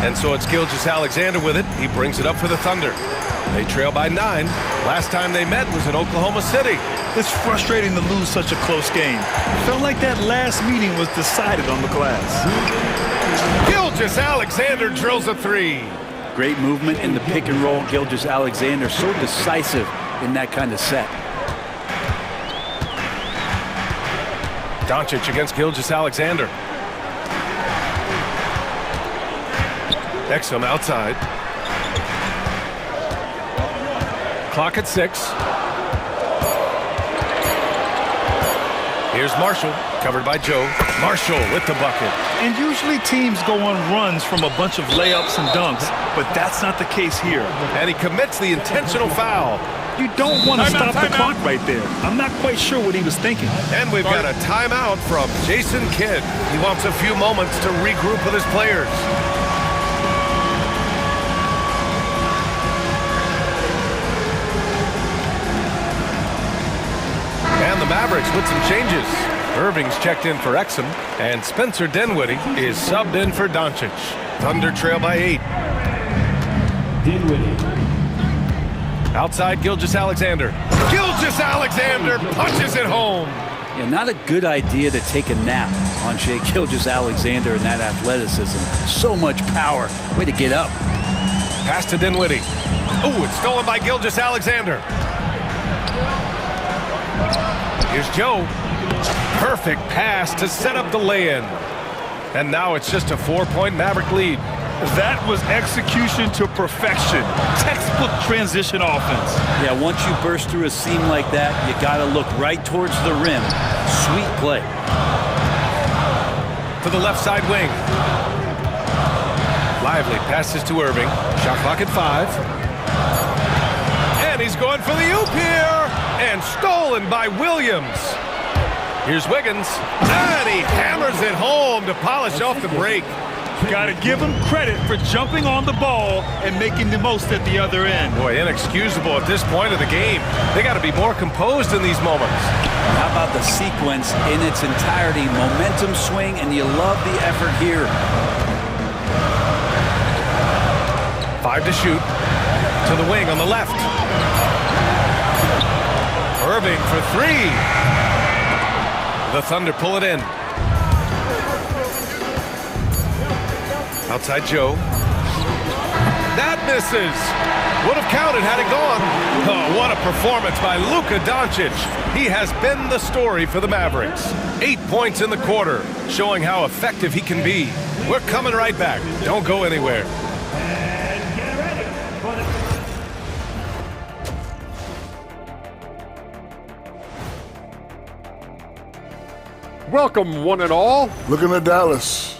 [SPEAKER 2] And so it's Gilgeous-Alexander with it. He brings it up for the Thunder. They trail by 9. Last time they met was in Oklahoma City.
[SPEAKER 3] It's frustrating to lose such a close game. Felt like that last meeting was decided on the glass.
[SPEAKER 2] Gilgeous-Alexander drills a 3.
[SPEAKER 15] Great movement in the pick and roll. Gilgeous-Alexander so decisive in that kind of set.
[SPEAKER 2] Doncic against Gilgeous-Alexander. Exum outside. Clock at 6. Here's Marshall, covered by Joe. Marshall with the bucket.
[SPEAKER 3] And usually teams go on runs from a bunch of layups and dunks, but that's not the case here.
[SPEAKER 2] And he commits the intentional foul.
[SPEAKER 3] You don't want to stop the clock right there. I'm not quite sure what he was thinking.
[SPEAKER 2] And we've got a timeout from Jason Kidd. He wants a few moments to regroup with his players. And the Mavericks with some changes. Irving's checked in for Exum, and Spencer Dinwiddie is subbed in for Doncic. Thunder trail by 8.
[SPEAKER 6] Dinwiddie.
[SPEAKER 2] Outside Gilgeous-Alexander. Gilgeous-Alexander punches it home.
[SPEAKER 15] Yeah, not a good idea to take a nap on Shai Gilgeous-Alexander and that athleticism. So much power. Way to get up.
[SPEAKER 2] Pass to Dinwiddie. Oh, it's stolen by Gilgeous-Alexander. Here's Joe. Perfect pass to set up the lay-in. And now it's just a 4-point Maverick lead.
[SPEAKER 3] That was execution to perfection. Textbook transition offense.
[SPEAKER 15] Yeah, once you burst through a seam like that, you got to look right towards the rim. Sweet play.
[SPEAKER 2] To the left side wing. Lively passes to Irving. Shot clock at 5. And he's going for the oop here. And stolen by Williams. Here's Wiggins. And he hammers it home to polish off the break.
[SPEAKER 3] Got to give him credit for jumping on the ball and making the most at the other end.
[SPEAKER 2] Boy, inexcusable at this point of the game. They got to be more composed in these moments.
[SPEAKER 15] How about the sequence in its entirety? Momentum swing, and you love the effort here.
[SPEAKER 2] 5 to shoot. To the wing on the left. Irving for 3. The Thunder pull it in. Outside Joe. That misses. Would have counted had it gone. Oh, what a performance by Luka Doncic. He has been the story for the Mavericks. 8 points in the quarter, showing how effective he can be. We're coming right back. Don't go anywhere.
[SPEAKER 6] And get ready for the...
[SPEAKER 7] Welcome, one and all.
[SPEAKER 5] Looking at Dallas.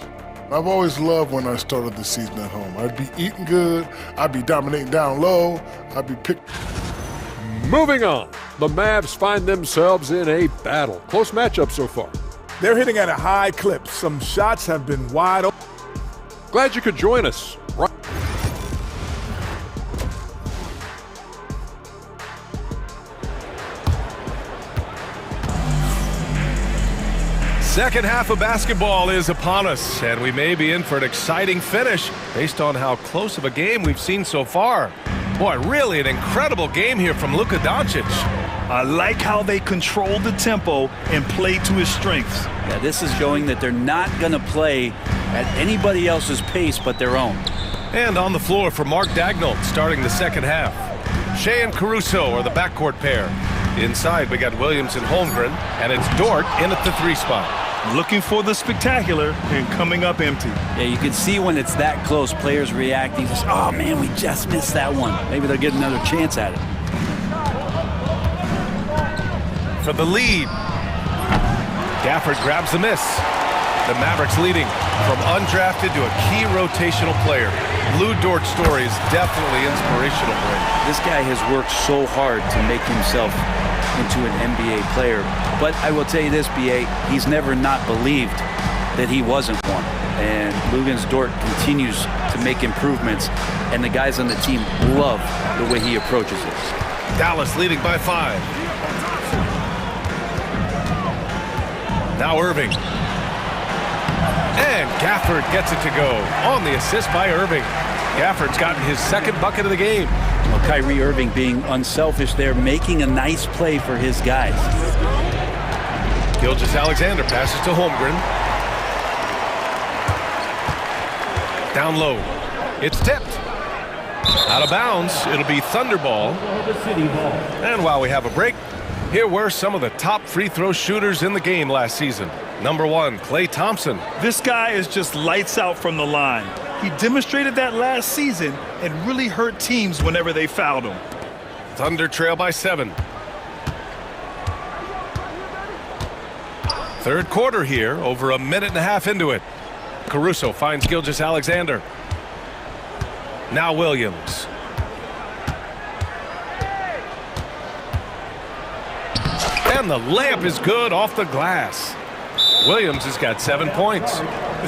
[SPEAKER 5] I've always loved when I started the season at home. I'd be eating good, I'd be dominating down low, I'd be picked.
[SPEAKER 7] Moving on, the Mavs find themselves in a battle. Close matchup so far.
[SPEAKER 17] They're hitting at a high clip. Some shots have been wide open.
[SPEAKER 7] Glad you could join us.
[SPEAKER 2] Second half of basketball is upon us, and we may be in for an exciting finish based on how close of a game we've seen so far. Boy, really an incredible game here from Luka Doncic.
[SPEAKER 3] I like how they control the tempo and play to his strengths.
[SPEAKER 15] Yeah, this is showing that they're not going to play at anybody else's pace but their own.
[SPEAKER 2] And on the floor for Mark Daigneault starting the second half. Shai and Caruso are the backcourt pair. Inside, we got Williams and Holmgren, and it's Dort in at the 3 spot.
[SPEAKER 3] Looking for the spectacular and coming up empty.
[SPEAKER 15] Yeah, you can see when it's that close, players reacting. Just, oh, man, we just missed that one. Maybe they'll get another chance at it.
[SPEAKER 2] For the lead. Gafford grabs the miss. The Mavericks leading from undrafted to a key rotational player. Lou Dort's story is definitely inspirational.
[SPEAKER 15] This guy has worked so hard to make himself into an NBA player. But I will tell you this, BA, he's never not believed that he wasn't one. And Luguentz Dort continues to make improvements, and the guys on the team love the way he approaches it.
[SPEAKER 2] Dallas leading by 5. Now Irving. And Gafford gets it to go on the assist by Irving. Gafford's gotten his second bucket of the game.
[SPEAKER 15] Well, Kyrie Irving being unselfish there, making a nice play for his guys.
[SPEAKER 2] Gilgeous-Alexander passes to Holmgren. Down low. It's tipped. Out of bounds. It'll be Thunder ball. And while we have a break, here were some of the top free throw shooters in the game last season. Number 1, Klay Thompson.
[SPEAKER 3] This guy is just lights out from the line. He demonstrated that last season and really hurt teams whenever they fouled him.
[SPEAKER 2] Thunder trail by 7. Third quarter here, over a minute and a half into it. Caruso finds Gilgeous-Alexander. Now Williams. And the layup is good off the glass. Williams has got 7 points.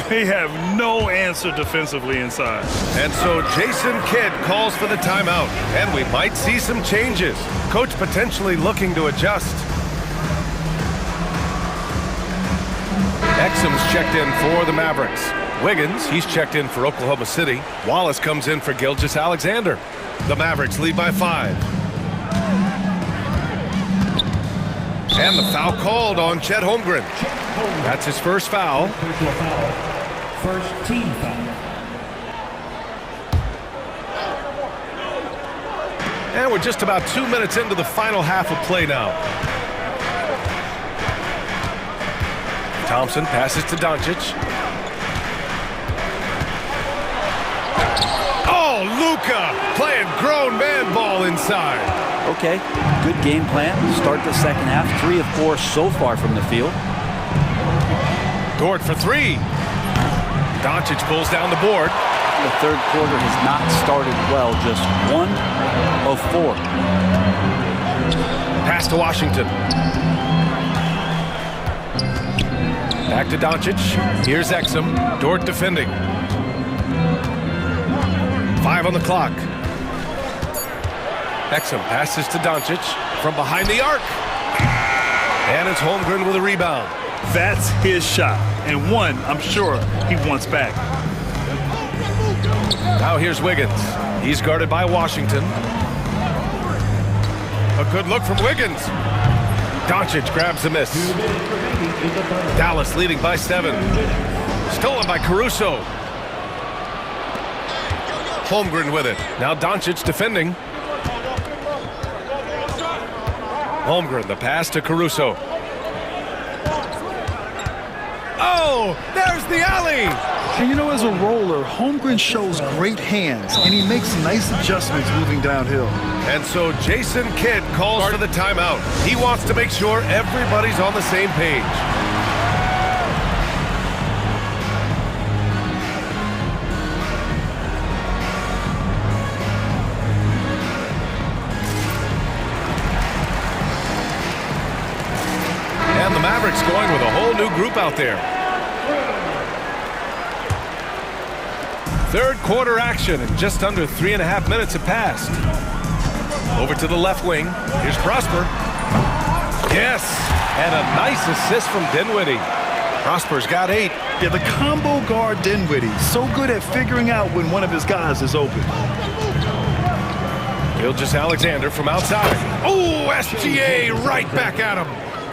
[SPEAKER 3] They have no answer defensively inside.
[SPEAKER 2] And so Jason Kidd calls for the timeout, and we might see some changes. Coach potentially looking to adjust. Exum's checked in for the Mavericks. Wiggins, he's checked in for Oklahoma City. Wallace comes in for Gilgeous-Alexander. The Mavericks lead by 5. And the foul called on Chet Holmgren. That's his first foul.
[SPEAKER 6] First team foul.
[SPEAKER 2] And we're just about 2 minutes into the final half of play now. Thompson passes to Doncic. Oh, Luka playing grown man ball inside.
[SPEAKER 15] Okay, good game plan. Start the second half. 3 of 4 so far from the field.
[SPEAKER 2] Dort for 3. Doncic pulls down the board.
[SPEAKER 15] The third quarter has not started well. Just 1 of 4.
[SPEAKER 2] Pass to Washington. Back to Doncic. Here's Exum. Dort defending. 5 on the clock. Exum passes to Doncic from behind the arc. And it's Holmgren with a rebound.
[SPEAKER 3] That's his shot, and one I'm sure he wants back.
[SPEAKER 2] Now here's Wiggins. He's guarded by Washington. A good look from Wiggins. Doncic grabs the miss. Dallas leading by 7. Stolen by Caruso. Holmgren with it. Now Doncic defending. Holmgren, the pass to Caruso. Oh, there's the alley.
[SPEAKER 3] And you know, as a roller, Holmgren shows great hands, and he makes nice adjustments moving downhill.
[SPEAKER 2] And so Jason Kidd calls for the timeout. He wants to make sure everybody's on the same page. And the Mavericks going with a whole new group out there. Third quarter action, and just under 3.5 minutes have passed. Over to the left wing. Here's Prosper. Yes, and a nice assist from Dinwiddie. Prosper's got 8.
[SPEAKER 3] Yeah, the combo guard Dinwiddie, so good at figuring out when one of his guys is open.
[SPEAKER 2] Gilgeous-Alexander from outside. Oh, SGA right back at him.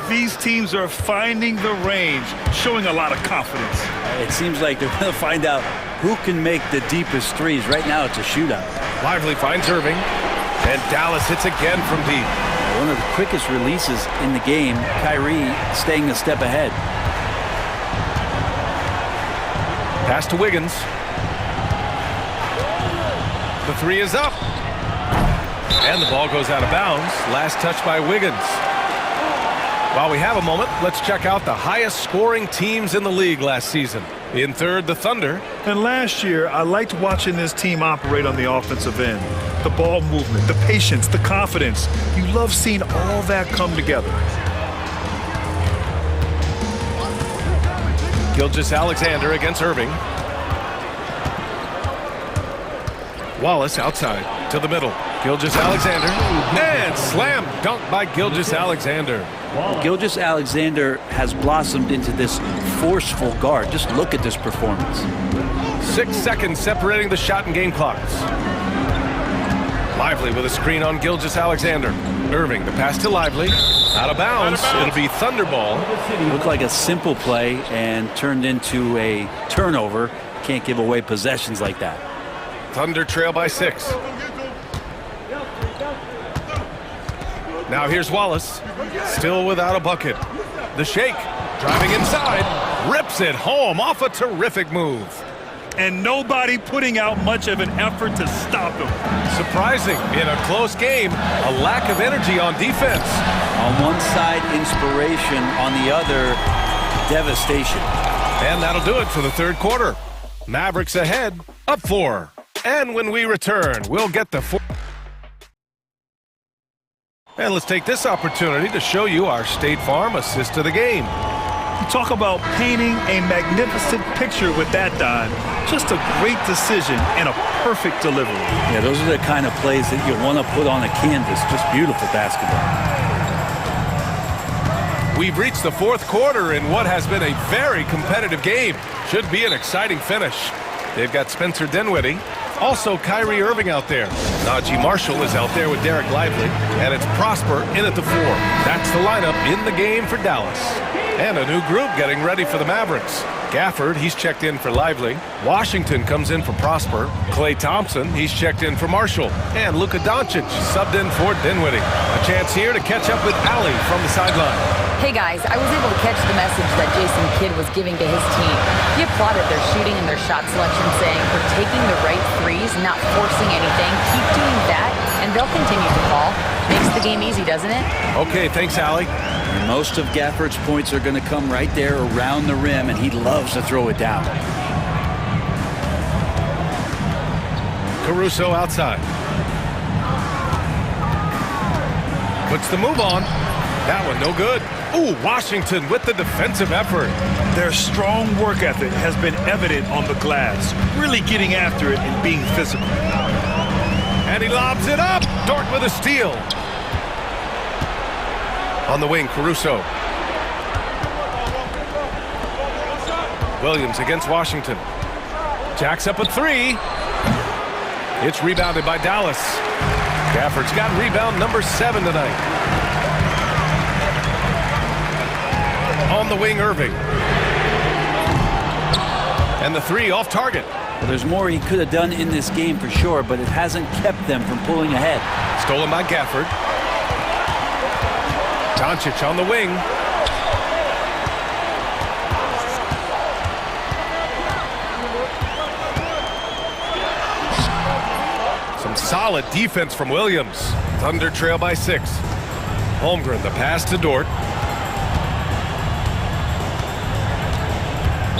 [SPEAKER 3] These teams are finding the range, showing a lot of confidence.
[SPEAKER 15] It seems like they're going to find out who can make the deepest threes. Right now, it's a shootout.
[SPEAKER 2] Lively finds Irving, and Dallas hits again from deep.
[SPEAKER 15] One of the quickest releases in the game. Kyrie staying a step ahead.
[SPEAKER 2] Pass to Wiggins. The 3 is up. And the ball goes out of bounds. Last touch by Wiggins. While we have a moment, let's check out the highest scoring teams in the league last season. In third, the Thunder.
[SPEAKER 3] And last year, I liked watching this team operate on the offensive end. The ball movement, the patience, the confidence. You love seeing all that come together.
[SPEAKER 2] Gilgeous-Alexander against Irving. Wallace outside to the middle. Gilgeous-Alexander. And slam dunk by Gilgeous-Alexander.
[SPEAKER 15] Gilgeous-Alexander has blossomed into this forceful guard. Just look at this performance.
[SPEAKER 2] 6 seconds separating the shot and game clocks. Lively with a screen on Gilgeous-Alexander. Irving, the pass to Lively. Out of bounds. It'll be Thunderball.
[SPEAKER 15] Looked like a simple play and turned into a turnover. Can't give away possessions like that.
[SPEAKER 2] Thunder trail by 6. Now here's Wallace. Still without a bucket. The shake. Driving inside. Rips it home off a terrific move.
[SPEAKER 3] And nobody putting out much of an effort to stop him.
[SPEAKER 2] Surprising in a close game, a lack of energy on defense.
[SPEAKER 15] On one side, inspiration. On the other, devastation.
[SPEAKER 2] And that'll do it for the third quarter. Mavericks ahead, up 4. And when we return, we'll get the 4. And let's take this opportunity to show you our State Farm assist of the game.
[SPEAKER 3] You talk about painting a magnificent picture with that dime. Just a great decision and a perfect delivery.
[SPEAKER 15] Yeah, those are the kind of plays that you want to put on a canvas. Just beautiful basketball.
[SPEAKER 2] We've reached the fourth quarter in what has been a very competitive game. Should be an exciting finish. They've got Spencer Dinwiddie. Also Kyrie Irving out there. Najee Marshall is out there with Derek Lively. And it's Prosper in at the 4. That's the lineup in the game for Dallas. And a new group getting ready for the Mavericks. Gafford, he's checked in for Lively. Washington comes in for Prosper. Klay Thompson, he's checked in for Marshall. And Luka Doncic subbed in for Dinwiddie. A chance here to catch up with Allie from the sideline.
[SPEAKER 4] Hey guys, I was able to catch the message that Jason Kidd was giving to his team. He applauded their shooting and their shot selection, saying, "For taking the right threes, not forcing anything, keep doing that, and they'll continue to fall." Makes the game easy, doesn't it?
[SPEAKER 2] Okay, thanks, Allie.
[SPEAKER 15] Most of Gafford's points are going to come right there around the rim, and he loves to throw it down.
[SPEAKER 2] Caruso outside. Puts the move on. That one no good. Ooh, Washington with the defensive effort.
[SPEAKER 3] Their strong work ethic has been evident on the glass, really getting after it and being physical.
[SPEAKER 2] And he lobs it up. Dort with a steal. On the wing, Caruso. Williams against Washington. Jacks up a 3. It's rebounded by Dallas. Gafford's got rebound number 7 tonight. On the wing, Irving. And the 3 off target.
[SPEAKER 15] Well, there's more he could have done in this game for sure, but it hasn't kept them from pulling ahead.
[SPEAKER 2] Stolen by Gafford. Doncic on the wing. Some solid defense from Williams. Thunder trail by 6. Holmgren, the pass to Dort.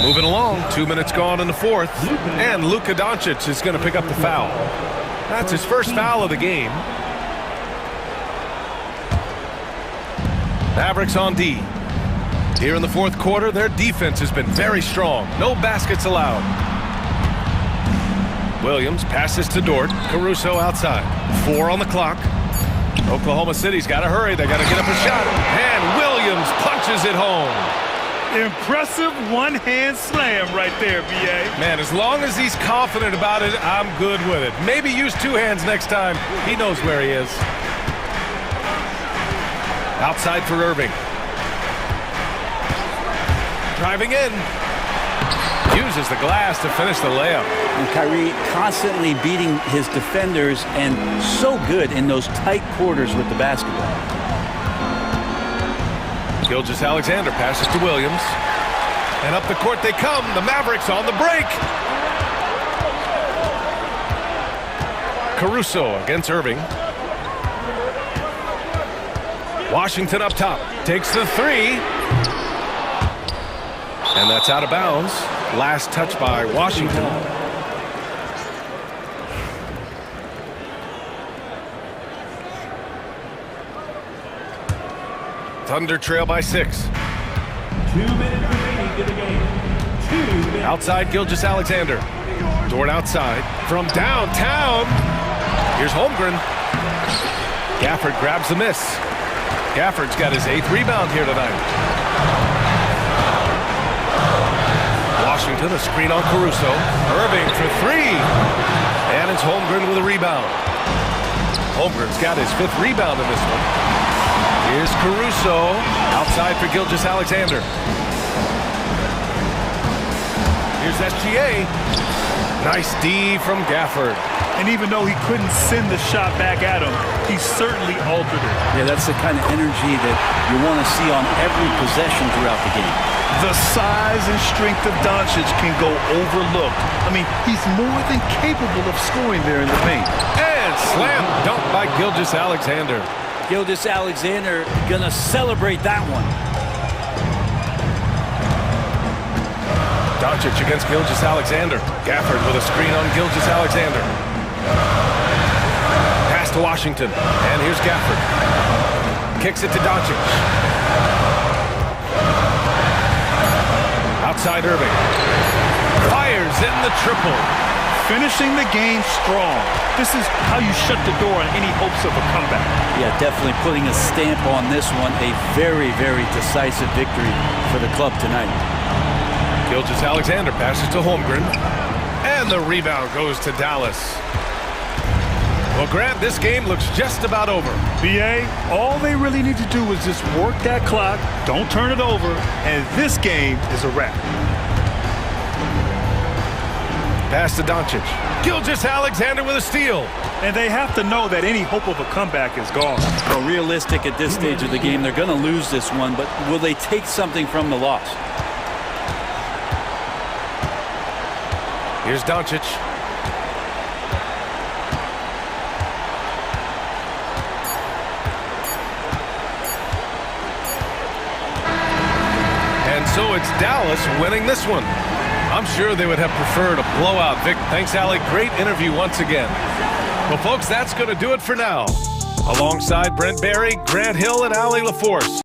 [SPEAKER 2] Moving along, 2 minutes gone in the fourth. And Luka Doncic is going to pick up the foul. That's his first foul of the game. Mavericks on D. Here in the fourth quarter, their defense has been very strong. No baskets allowed. Williams passes to Dort. Caruso outside. 4 on the clock. Oklahoma City's got to hurry. They got to get up a shot. And Williams punches it home.
[SPEAKER 3] Impressive one-hand slam right there, B.A.
[SPEAKER 2] Man, as long as he's confident about it, I'm good with it. Maybe use 2 hands next time. He knows where he is. Outside for Irving. Driving in. Uses the glass to finish the layup.
[SPEAKER 15] And Kyrie constantly beating his defenders and so good in those tight quarters with the basketball.
[SPEAKER 2] Gilgeous-Alexander passes to Williams. And up the court they come. The Mavericks on the break. Caruso against Irving. Washington up top. Takes the 3. And that's out of bounds. Last touch by Washington. Thunder trail by 6.
[SPEAKER 6] 2 minutes remaining in the game. 2 minutes.
[SPEAKER 2] Outside Gilgeous-Alexander. Dort outside. From downtown. Here's Holmgren. Gafford grabs the miss. Gafford's got his 8th rebound here tonight. Washington, a screen on Caruso. Irving for 3. And it's Holmgren with a rebound. Holmgren's got his 5th rebound in this one. Here's Caruso. Outside for Gilgeous-Alexander. Here's SGA. Nice D from Gafford.
[SPEAKER 3] And even though he couldn't send the shot back at him, he certainly altered it.
[SPEAKER 15] Yeah, that's the kind of energy that you want to see on every possession throughout the game.
[SPEAKER 3] The size and strength of Doncic can go overlooked. I mean, he's more than capable of scoring there in the paint.
[SPEAKER 2] And slam dunk by Gilgeous-Alexander.
[SPEAKER 15] Gilgeous-Alexander gonna celebrate that one.
[SPEAKER 2] Doncic against Gilgeous-Alexander. Gafford with a screen on Gilgeous-Alexander. Pass to Washington. And here's Gafford. Kicks it to Doncic. Outside Irving. Fires in the triple.
[SPEAKER 3] Finishing the game strong. This is how you shut the door on any hopes of a comeback.
[SPEAKER 15] Yeah, definitely putting a stamp on this one. A very, very decisive victory for the club tonight.
[SPEAKER 2] Gilgeous-Alexander passes to Holmgren. And the rebound goes to Dallas. Well, Grant, this game looks just about over.
[SPEAKER 3] BA, all they really need to do is just work that clock, don't turn it over, and this game is a wrap.
[SPEAKER 2] Pass to Doncic. Gilgeous-Alexander with a steal.
[SPEAKER 3] And they have to know that any hope of a comeback is gone.
[SPEAKER 15] Well, realistic at this stage of the game, they're going to lose this one, but will they take something from the loss?
[SPEAKER 2] Here's Doncic. And so it's Dallas winning this one. I'm sure they would have preferred a blowout victory. Thanks, Allie. Great interview once again. Well, folks, that's going to do it for now. Alongside Brent Barry, Grant Hill, and Allie LaForce.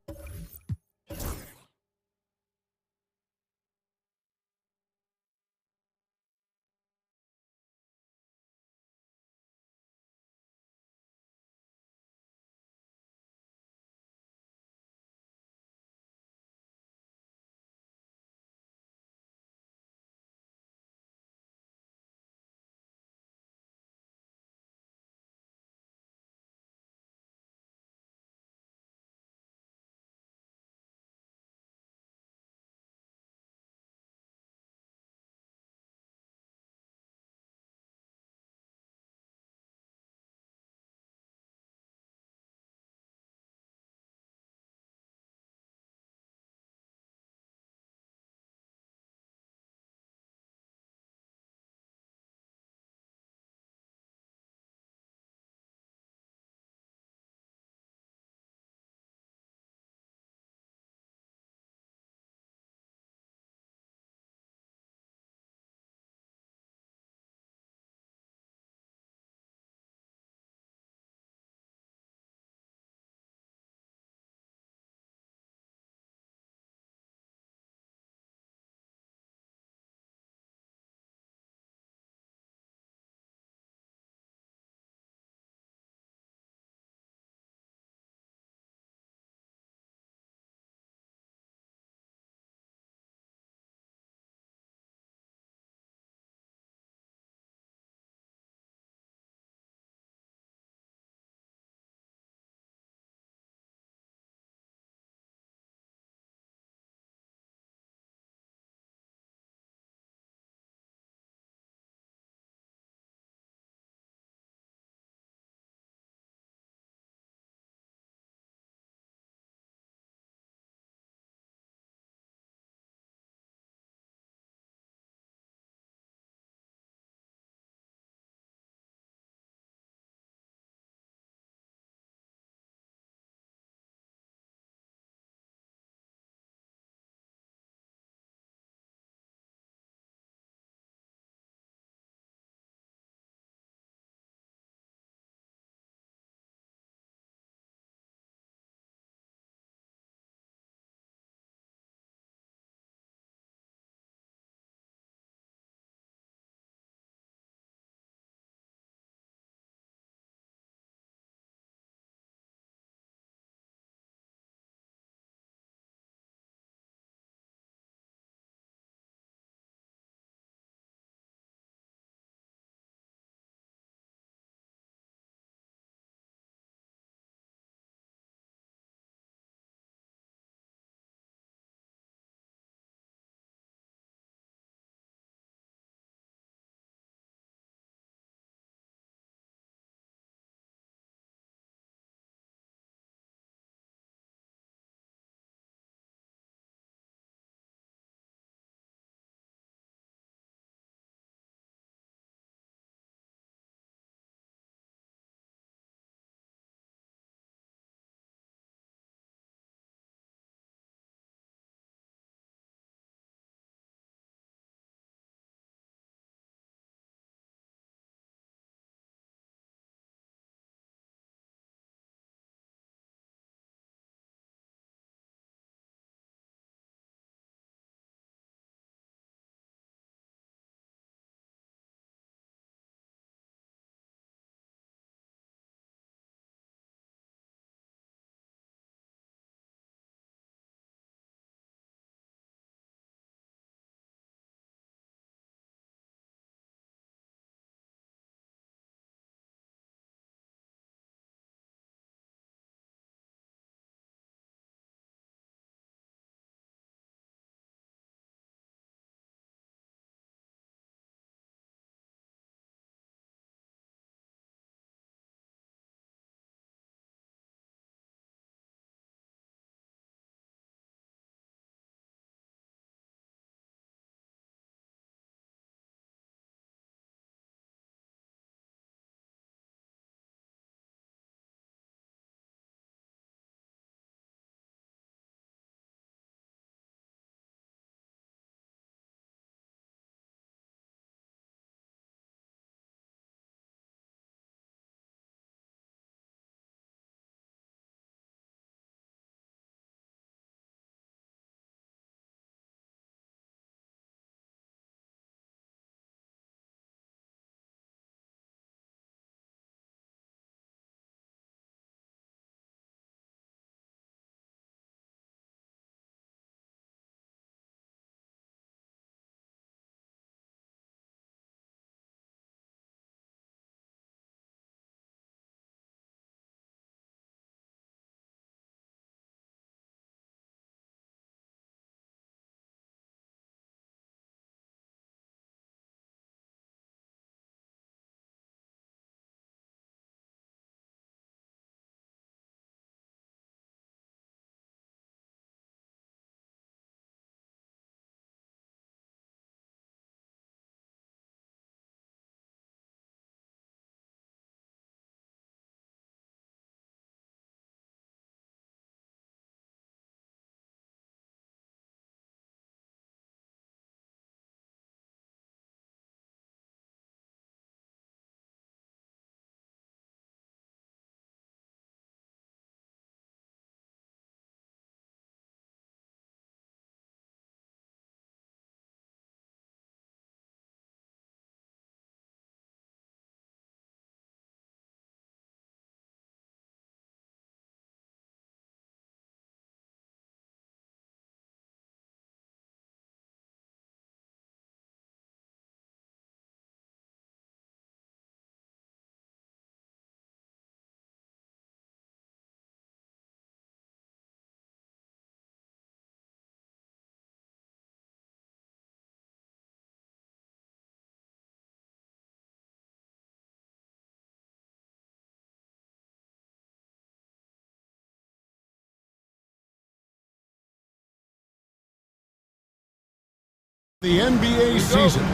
[SPEAKER 8] The NBA season.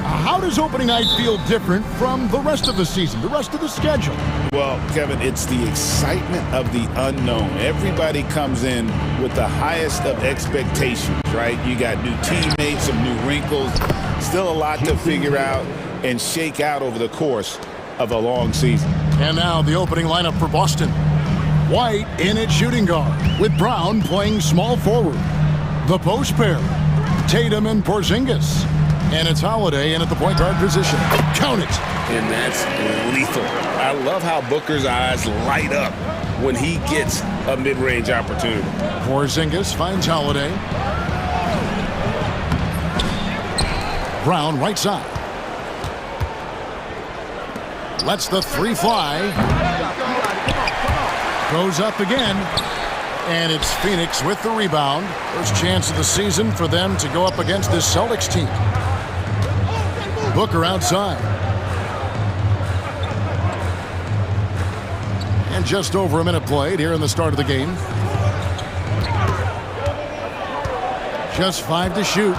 [SPEAKER 8] How does opening night feel different from the rest of the season, the rest of the schedule?
[SPEAKER 11] Well, Kevin, it's the excitement of the unknown. Everybody comes in with the highest of expectations, right? You got new teammates, some new wrinkles, still a lot to figure out and shake out over the course of a long season.
[SPEAKER 8] And now the opening lineup for Boston. White in at shooting guard, with Brown playing small forward. The post pair, Tatum and Porzingis. And it's Holiday in at the point guard position. Count it.
[SPEAKER 11] And that's lethal. I love how Booker's eyes light up when he gets a mid-range opportunity.
[SPEAKER 8] Porzingis finds Holiday. Brown right side. Lets the three fly. Goes up again. And it's Phoenix with the rebound. First chance of the season for them to go up against this Celtics team. Booker outside. And just over a minute played here in the start of the game. Just 5 to shoot.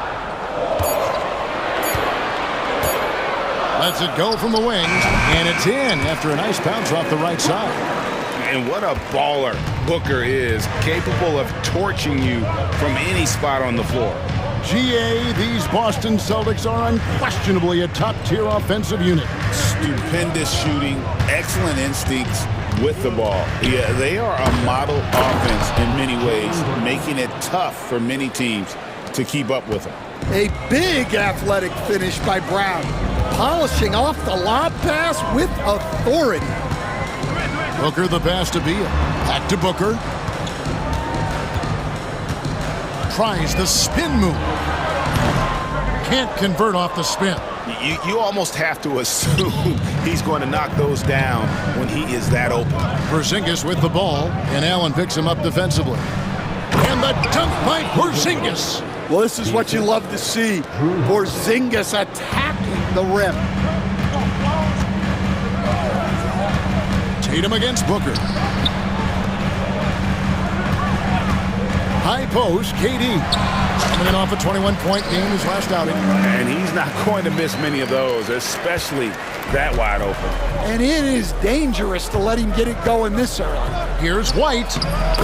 [SPEAKER 8] Lets it go from the wings. And it's in after a nice bounce off the right side.
[SPEAKER 11] And what a baller Booker is, capable of torching you from any spot on the floor.
[SPEAKER 8] GA, these Boston Celtics are unquestionably a top-tier offensive unit.
[SPEAKER 11] Stupendous shooting, excellent instincts with the ball. Yeah, they are a model offense in many ways, making it tough for many teams to keep up with them.
[SPEAKER 16] A big athletic finish by Brown, polishing off the lob pass with authority.
[SPEAKER 8] Booker the pass to Beal. Back to Booker. Tries the spin move. Can't convert off the spin.
[SPEAKER 11] You almost have to assume he's going to knock those down when he is that open.
[SPEAKER 8] Porzingis with the ball, and Allen picks him up defensively. And the dunk by Porzingis.
[SPEAKER 16] Well, this is what you love to see. Porzingis attacking the rim.
[SPEAKER 8] Tatum against Booker. High post, KD. Coming in off a 21-point game his last outing.
[SPEAKER 11] And he's not going to miss many of those, especially that wide open.
[SPEAKER 16] And it is dangerous to let him get it going this early.
[SPEAKER 8] Here's White.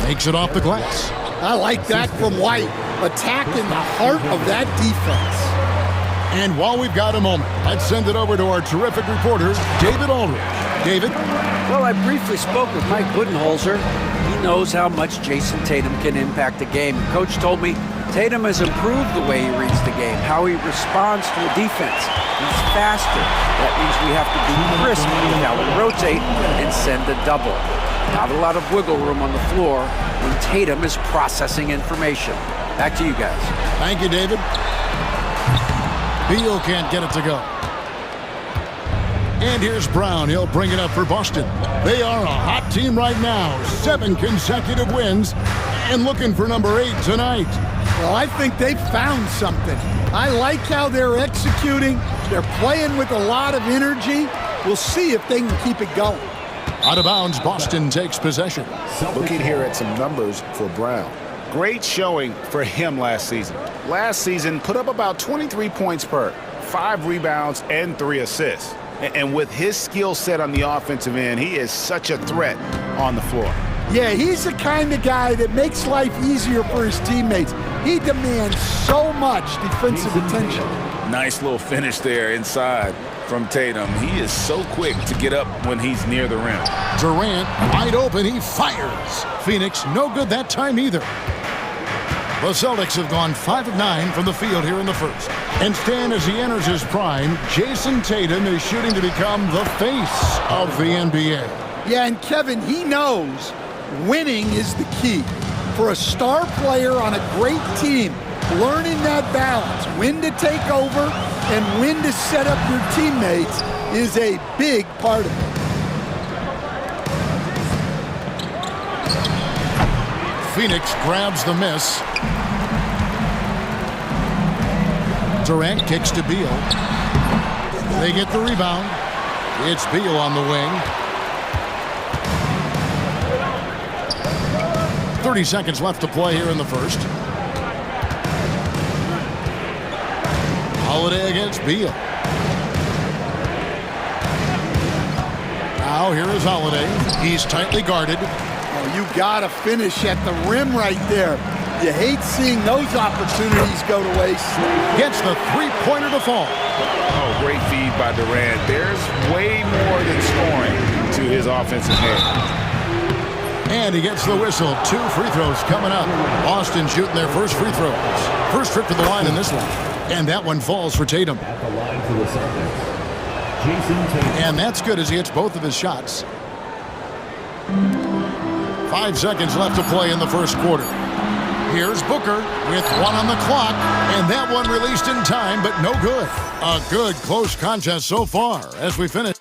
[SPEAKER 8] Makes it off the glass.
[SPEAKER 16] I like that from White. Attacking the heart of that defense.
[SPEAKER 8] And while we've got a moment, let's send it over to our terrific reporter, David Aldridge. David?
[SPEAKER 10] Well, I briefly spoke with Mike Budenholzer. He knows how much Jason Tatum can impact the game. Coach told me Tatum has improved the way he reads the game, how he responds to a defense. He's faster. That means we have to be crisp with how we rotate and send a double. Not a lot of wiggle room on the floor when Tatum is processing information. Back to you guys.
[SPEAKER 8] Thank you, David. Beal can't get it to go. And here's Brown. He'll bring it up for Boston. They are a hot team right now. 7 consecutive wins and looking for number 8 tonight.
[SPEAKER 16] Well, I think they've found something. I like how they're executing. They're playing with a lot of energy. We'll see if they can keep it going.
[SPEAKER 8] Out of bounds, Boston takes possession.
[SPEAKER 12] Looking here at some numbers for Brown. Great showing for him last season. Last season, put up about 23 points per, 5 rebounds, and 3 assists. And with his skill set on the offensive end, he is such a threat on the floor.
[SPEAKER 16] Yeah, he's the kind of guy that makes life easier for his teammates. He demands so much defensive attention.
[SPEAKER 11] Nice little finish there inside from Tatum. He is so quick to get up when he's near the rim.
[SPEAKER 8] Durant, wide open, he fires. Phoenix, no good that time either. The Celtics have gone 5 of 9 from the field here in the first. And Stan, as he enters his prime, Jason Tatum is shooting to become the face of the NBA.
[SPEAKER 16] Yeah, and Kevin, he knows winning is the key. For a star player on a great team, learning that balance, when to take over and when to set up your teammates, is a big part of it.
[SPEAKER 8] Phoenix grabs the miss. Durant kicks to Beal. They get the rebound. It's Beal on the wing. 30 seconds left to play here in the first. Holiday against Beal. Now here is Holiday. He's tightly guarded.
[SPEAKER 16] Oh, you gotta finish at the rim right there. You hate seeing those opportunities go to waste.
[SPEAKER 8] Gets the three-pointer to fall.
[SPEAKER 12] Oh, great feed by Durant. There's way more than scoring to his offensive hand.
[SPEAKER 8] And he gets the whistle. 2 free throws coming up. Boston shooting their first free throws. First trip to the line in this one. And that one falls for Tatum.
[SPEAKER 6] At the line for the Celtics, Jason Tatum.
[SPEAKER 8] And that's good as he hits both of his shots. 5 seconds left to play in the first quarter. Here's Booker with 1 on the clock, and that one released in time, but no good. A good close contest so far as we finish.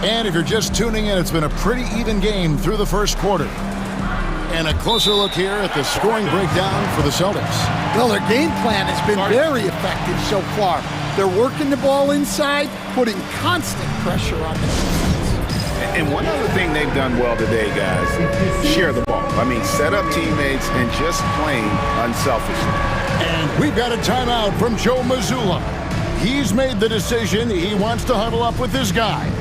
[SPEAKER 8] And if you're just tuning in, it's been a pretty even game through the first quarter. And a closer look here at the scoring breakdown for the Celtics.
[SPEAKER 16] Well, their game plan has been very effective so far. They're working the ball inside, putting constant pressure on them.
[SPEAKER 12] And one other thing they've done well today, guys, share the ball. I mean, set up teammates and just playing unselfishly.
[SPEAKER 8] And we've got a timeout from Joe Mazzulla. He's made the decision he wants to huddle up with his guys.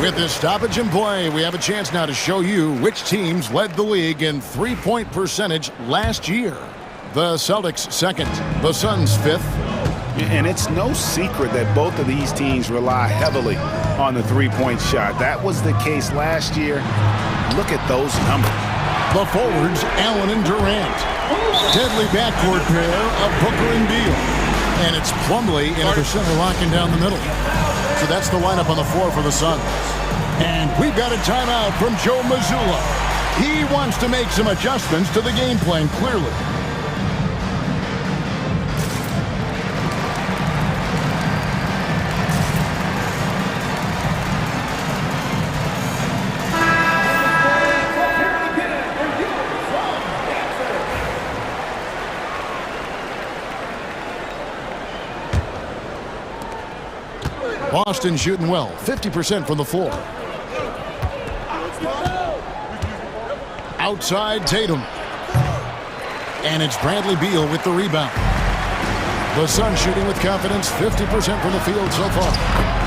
[SPEAKER 8] With this stoppage in play, we have a chance now to show you which teams led the league in three-point percentage last year. The Celtics second, the Suns fifth.
[SPEAKER 12] And it's no secret that both of these teams rely heavily on the three-point shot. That was the case last year. Look at those numbers.
[SPEAKER 8] The forwards, Allen and Durant. Deadly backcourt pair of Booker and Beal. And it's Plumlee in at the center, locking down the middle. So that's the lineup on the floor for the Suns. And we've got a timeout from Joe Mazzulla. He wants to make some adjustments to the game plan, clearly. Boston shooting well, 50% from the floor. Outside Tatum. And it's Bradley Beal with the rebound. The Suns shooting with confidence, 50% from the field so far.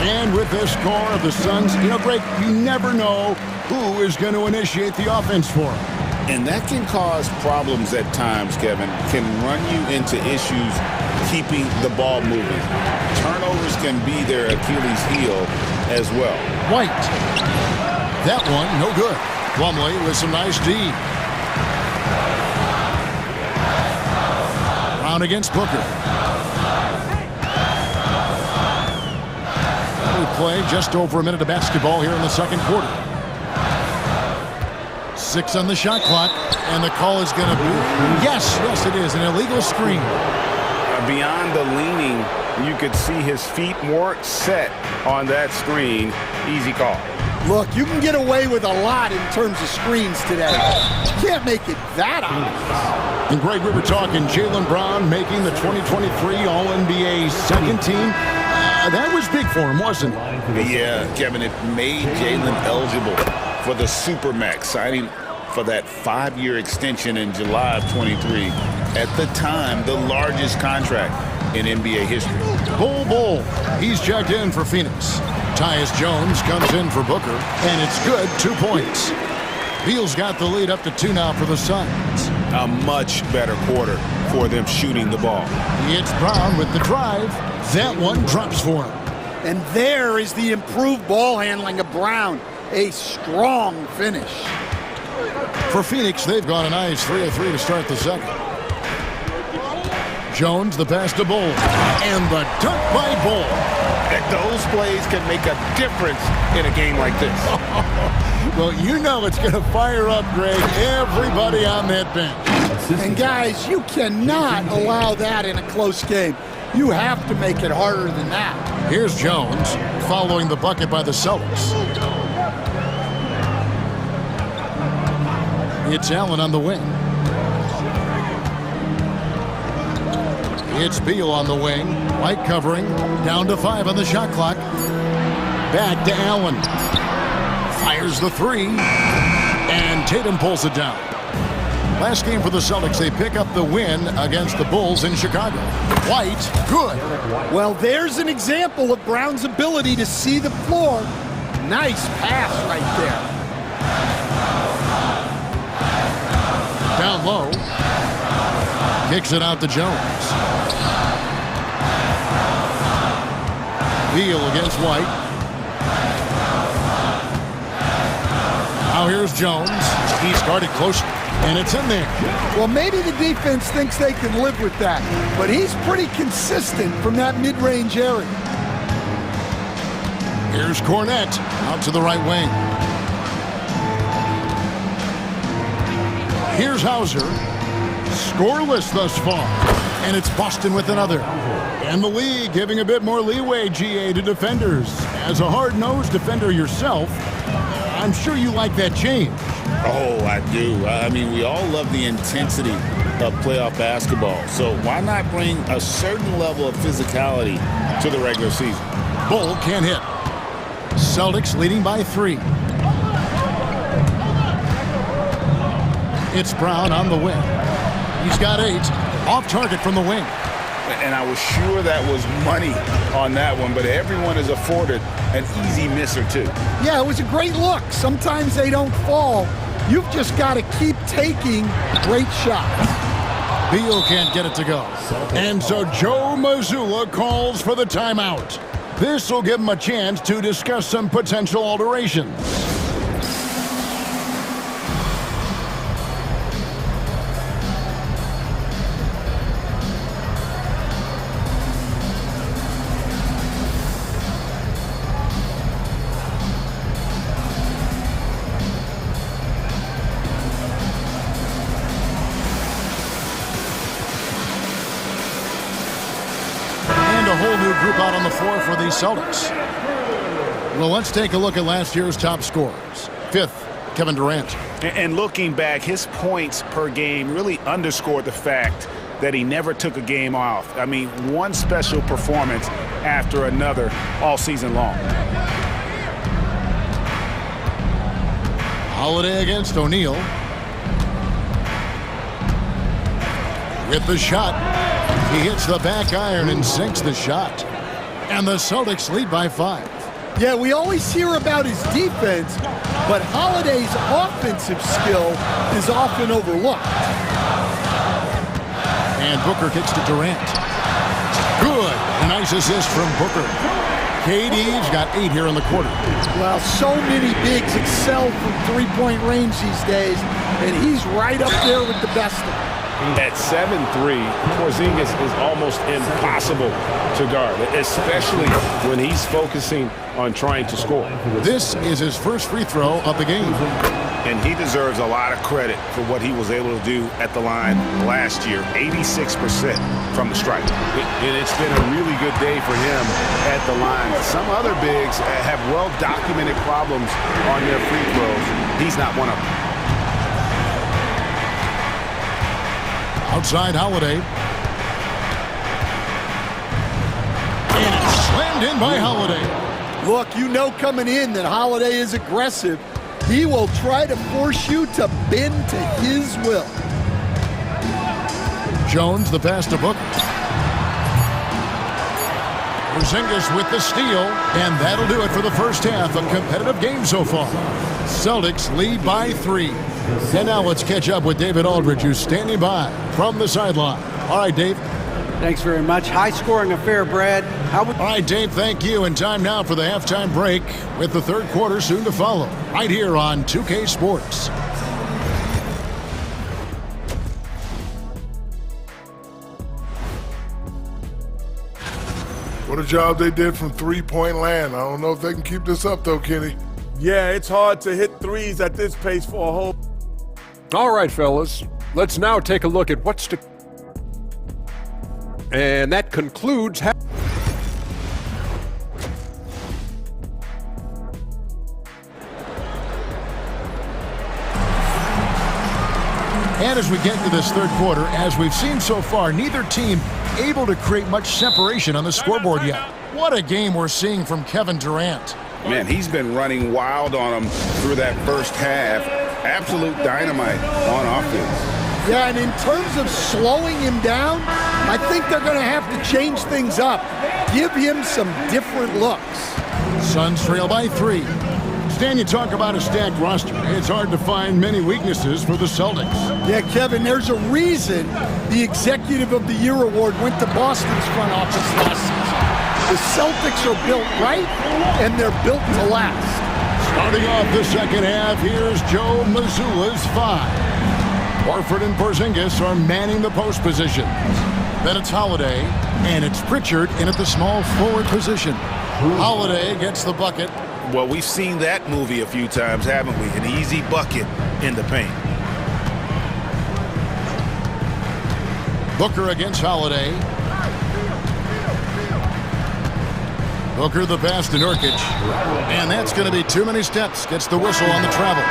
[SPEAKER 8] And with this score of the Suns, Greg, you never know who is going to initiate the offense for them.
[SPEAKER 12] And that can cause problems at times, Kevin. Can run you into issues keeping the ball moving. Turnovers can be their Achilles heel as well.
[SPEAKER 8] White. That one, no good. Plumlee with some nice D. Brown against Booker. We play just over a minute of basketball here in the second quarter. 6 on the shot clock, and the call is going to be, yes, it is, an illegal screen.
[SPEAKER 12] Beyond the leaning, you could see his feet weren't set on that screen. Easy call.
[SPEAKER 16] Look, you can get away with a lot in terms of screens today. You can't make it that obvious.
[SPEAKER 8] And Greg, we were talking Jaylen Brown making the 2023 All-NBA second team. That was big for him, wasn't it?
[SPEAKER 12] Yeah, Kevin, it made Jaylen eligible for the Supermax, signing for that 5-year extension in July of 23. At the time, the largest contract in NBA history.
[SPEAKER 8] Bull. He's checked in for Phoenix. Tyus Jones comes in for Booker, and it's good, 2 points. Beal's got the lead up to 2 now for the Suns.
[SPEAKER 12] A much better quarter for them shooting the ball.
[SPEAKER 8] It's Brown with the drive. That one drops for him.
[SPEAKER 16] And there is the improved ball handling of Brown. A strong finish.
[SPEAKER 8] For Phoenix, they've gone a nice 3 of 3 to start the second. Jones, the pass to Bull. And the dunk by Bull.
[SPEAKER 12] Those plays can make a difference in a game like this.
[SPEAKER 8] Well, you know it's going to fire up, Greg, everybody on that bench.
[SPEAKER 16] And guys, you cannot allow that in a close game. You have to make it harder than that.
[SPEAKER 8] Here's Jones following the bucket by the Celtics. It's Allen on the wing. It's Beal on the wing. White covering. Down to 5 on the shot clock. Back to Allen. Fires the 3. And Tatum pulls it down. Last game for the Celtics, they pick up the win against the Bulls in Chicago. White, good.
[SPEAKER 16] Well, there's an example of Brown's ability to see the floor. Nice pass right there.
[SPEAKER 8] Down low. Kicks it out to Jones. Beal against White. Now here's Jones. He's guarded closely, and it's in there.
[SPEAKER 16] Well, maybe the defense thinks they can live with that, but he's pretty consistent from that mid-range area.
[SPEAKER 8] Here's Cornette out to the right wing. Here's Hauser. Scoreless thus far. And it's Boston with another. And the league giving a bit more leeway, GA, to defenders. As a hard-nosed defender yourself, I'm sure you like that change.
[SPEAKER 11] Oh, I do. I mean, we all love the intensity of playoff basketball. So why not bring a certain level of physicality to the regular season?
[SPEAKER 8] Bull can't hit. Celtics leading by 3. It's Brown on the wing. He's got 8. Off target from the wing.
[SPEAKER 12] And I was sure that was money on that one, but everyone is afforded an easy miss or two.
[SPEAKER 16] Yeah, it was a great look. Sometimes they don't fall. You've just got to keep taking great shots.
[SPEAKER 8] Beal can't get it to go. And so Joe Mazzulla calls for the timeout. This will give him a chance to discuss some potential alterations. Group out on the floor for the Celtics. Well, let's take a look at last year's top scorers. 5th, Kevin Durant.
[SPEAKER 12] And looking back, his points per game really underscored the fact that he never took a game off. I mean, one special performance after another all season long.
[SPEAKER 8] Holiday against O'Neal. With the shot. He hits the back iron and sinks the shot. And the Celtics lead by 5.
[SPEAKER 16] Yeah, we always hear about his defense, but Holiday's offensive skill is often overlooked.
[SPEAKER 8] And Booker kicks to Durant. Good. Nice assist from Booker. KD's got 8 here in the quarter.
[SPEAKER 16] Well, so many bigs excel from three-point range these days, and he's right up there with the best of them.
[SPEAKER 2] At 7'3", Porzingis is almost impossible to guard, especially when he's focusing on trying to score.
[SPEAKER 8] This is his first free throw of the game.
[SPEAKER 12] And he deserves a lot of credit for what he was able to do at the line last year. 86% from the stripe.
[SPEAKER 2] And it's been a really good day for him at the line.
[SPEAKER 12] Some other bigs have well-documented problems on their free throws. He's not one of them.
[SPEAKER 8] Outside Holiday. And it's slammed in by Holiday.
[SPEAKER 16] Look, you know coming in that Holiday is aggressive. He will try to force you to bend to his will.
[SPEAKER 8] Jones, the pass to Booker. Porzingis with the steal, and that'll do it for the first half. A competitive game so far. Celtics lead by 3. And now let's catch up with David Aldridge, who's standing by from the sideline. All right, Dave.
[SPEAKER 10] Thanks very much. High-scoring affair, Brad.
[SPEAKER 8] All right, Dave, thank you. And time now for the halftime break, with the third quarter soon to follow, right here on 2K Sports.
[SPEAKER 5] What a job they did from three-point land. I don't know if they can keep this up, though, Kenny.
[SPEAKER 17] Yeah, it's hard to hit threes at this pace for a whole...
[SPEAKER 7] All right, fellas. Let's now take a look at what's to... And that concludes...
[SPEAKER 8] And as we get into this third quarter, as we've seen so far, neither team able to create much separation on the scoreboard yet. What a game we're seeing from Kevin Durant.
[SPEAKER 12] Man, he's been running wild on him through that first half. Absolute dynamite on offense.
[SPEAKER 16] Yeah, and in terms of slowing him down, I think they're going to have to change things up. Give him some different looks.
[SPEAKER 8] Suns trail by 3. Stan, you talk about a stacked roster. It's hard to find many weaknesses for the Celtics.
[SPEAKER 16] Yeah, Kevin, there's a reason the Executive of the Year award went to Boston's front office last season. The Celtics are built right, and they're built to last.
[SPEAKER 8] Starting off the second half, here's Joe Mazzulla's 5. Horford and Porzingis are manning the post positions. Then it's Holiday, and it's Pritchard in at the small forward position. Holiday gets the bucket.
[SPEAKER 12] Well, we've seen that movie a few times, haven't we? An easy bucket in the paint.
[SPEAKER 8] Booker against Holiday. Booker the pass to Nurkic. And that's going to be too many steps. Gets the whistle on the travel.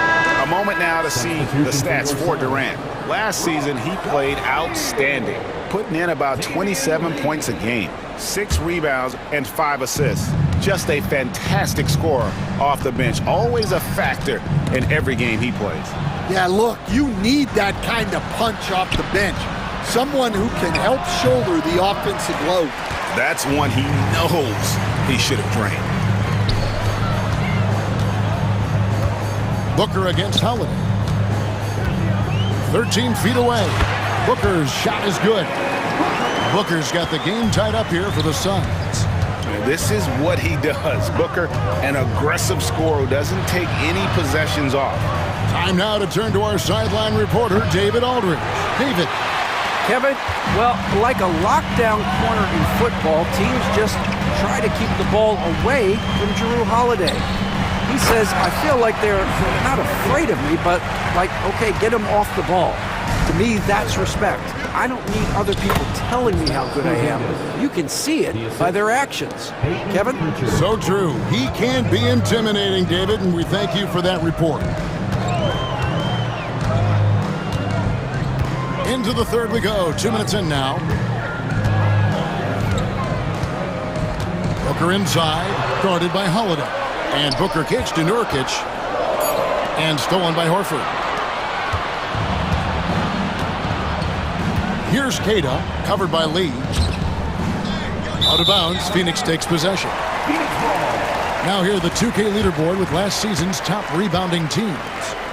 [SPEAKER 12] A moment now to see the stats for Durant. Last season, he played outstanding, putting in about 27 points a game, 6 rebounds, and 5 assists. Just a fantastic scorer off the bench. Always a factor in every game he plays.
[SPEAKER 16] Yeah, look, you need that kind of punch off the bench. Someone who can help shoulder the offensive load.
[SPEAKER 12] That's one he knows he should have drained.
[SPEAKER 8] Booker against Holiday. 13 feet away. Booker's shot is good. Booker's got the game tied up here for the Suns.
[SPEAKER 12] This is what he does. Booker, an aggressive scorer who doesn't take any possessions off.
[SPEAKER 8] Time now to turn to our sideline reporter, David Aldridge. David.
[SPEAKER 10] Kevin, well, like a lockdown corner in football, teams just try to keep the ball away from Jrue Holiday. He says, I feel like they're not afraid of me, but like, okay, get him off the ball. To me, that's respect. I don't need other people telling me how good I am. You can see it by their actions. Kevin?
[SPEAKER 8] So true. He can be intimidating, David, and we thank you for that report. Into the third we go. 2 minutes in now. Booker inside, guarded by Holiday. And Booker kicks to Nurkic. And stolen by Horford. Here's Keita, covered by Lee. Out of bounds, Phoenix takes possession. Now here the 2K leaderboard with last season's top rebounding teams.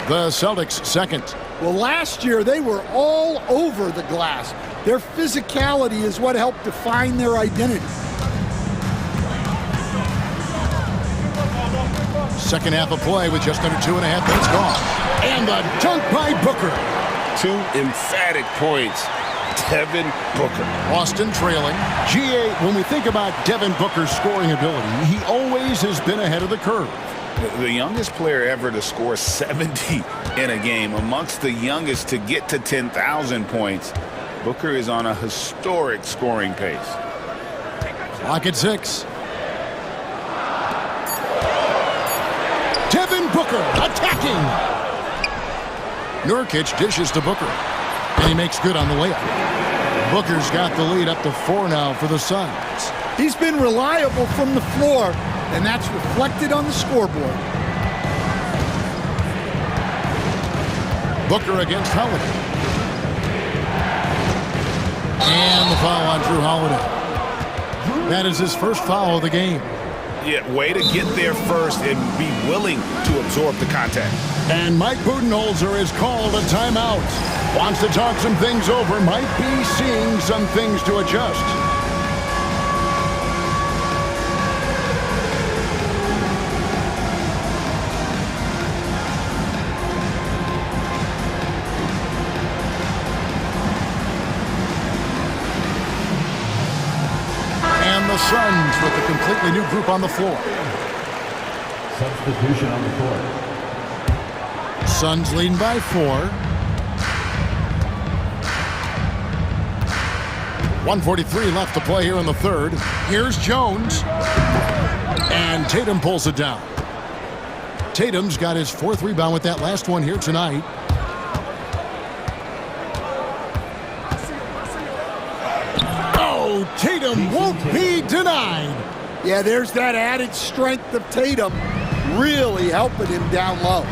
[SPEAKER 8] The Celtics second.
[SPEAKER 16] Well, last year they were all over the glass. Their physicality is what helped define their identity.
[SPEAKER 8] Second half of play with just under 2.5 minutes gone. And the dunk by Booker.
[SPEAKER 11] 2 emphatic points. Devin Booker.
[SPEAKER 8] Boston trailing. GA, when we think about Devin Booker's scoring ability, he always has been ahead of the curve.
[SPEAKER 12] The youngest player ever to score 70 in a game, amongst the youngest to get to 10,000 points. Booker is on a historic scoring pace.
[SPEAKER 8] Clock at 6. Devin Booker attacking. Nurkic dishes to Booker. And he makes good on the layup. Booker's got the lead up to 4 now for the Suns.
[SPEAKER 16] He's been reliable from the floor, and that's reflected on the scoreboard.
[SPEAKER 8] Booker against Holiday. And the foul on Jrue Holiday. That is his first foul of the game.
[SPEAKER 12] Yeah, way to get there first and be willing to absorb the contact.
[SPEAKER 8] And Mike Budenholzer has called a timeout. Wants to talk some things over, might be seeing some things to adjust. And the Suns with a completely new group on the floor.
[SPEAKER 6] Substitution on the court.
[SPEAKER 8] Suns leading by 4. 1:43 left to play here in the third. Here's Jones. And Tatum pulls it down. Tatum's got his 4th rebound with that last one here tonight. Oh, Tatum won't be denied.
[SPEAKER 16] Yeah, there's that added strength of Tatum really helping him down low.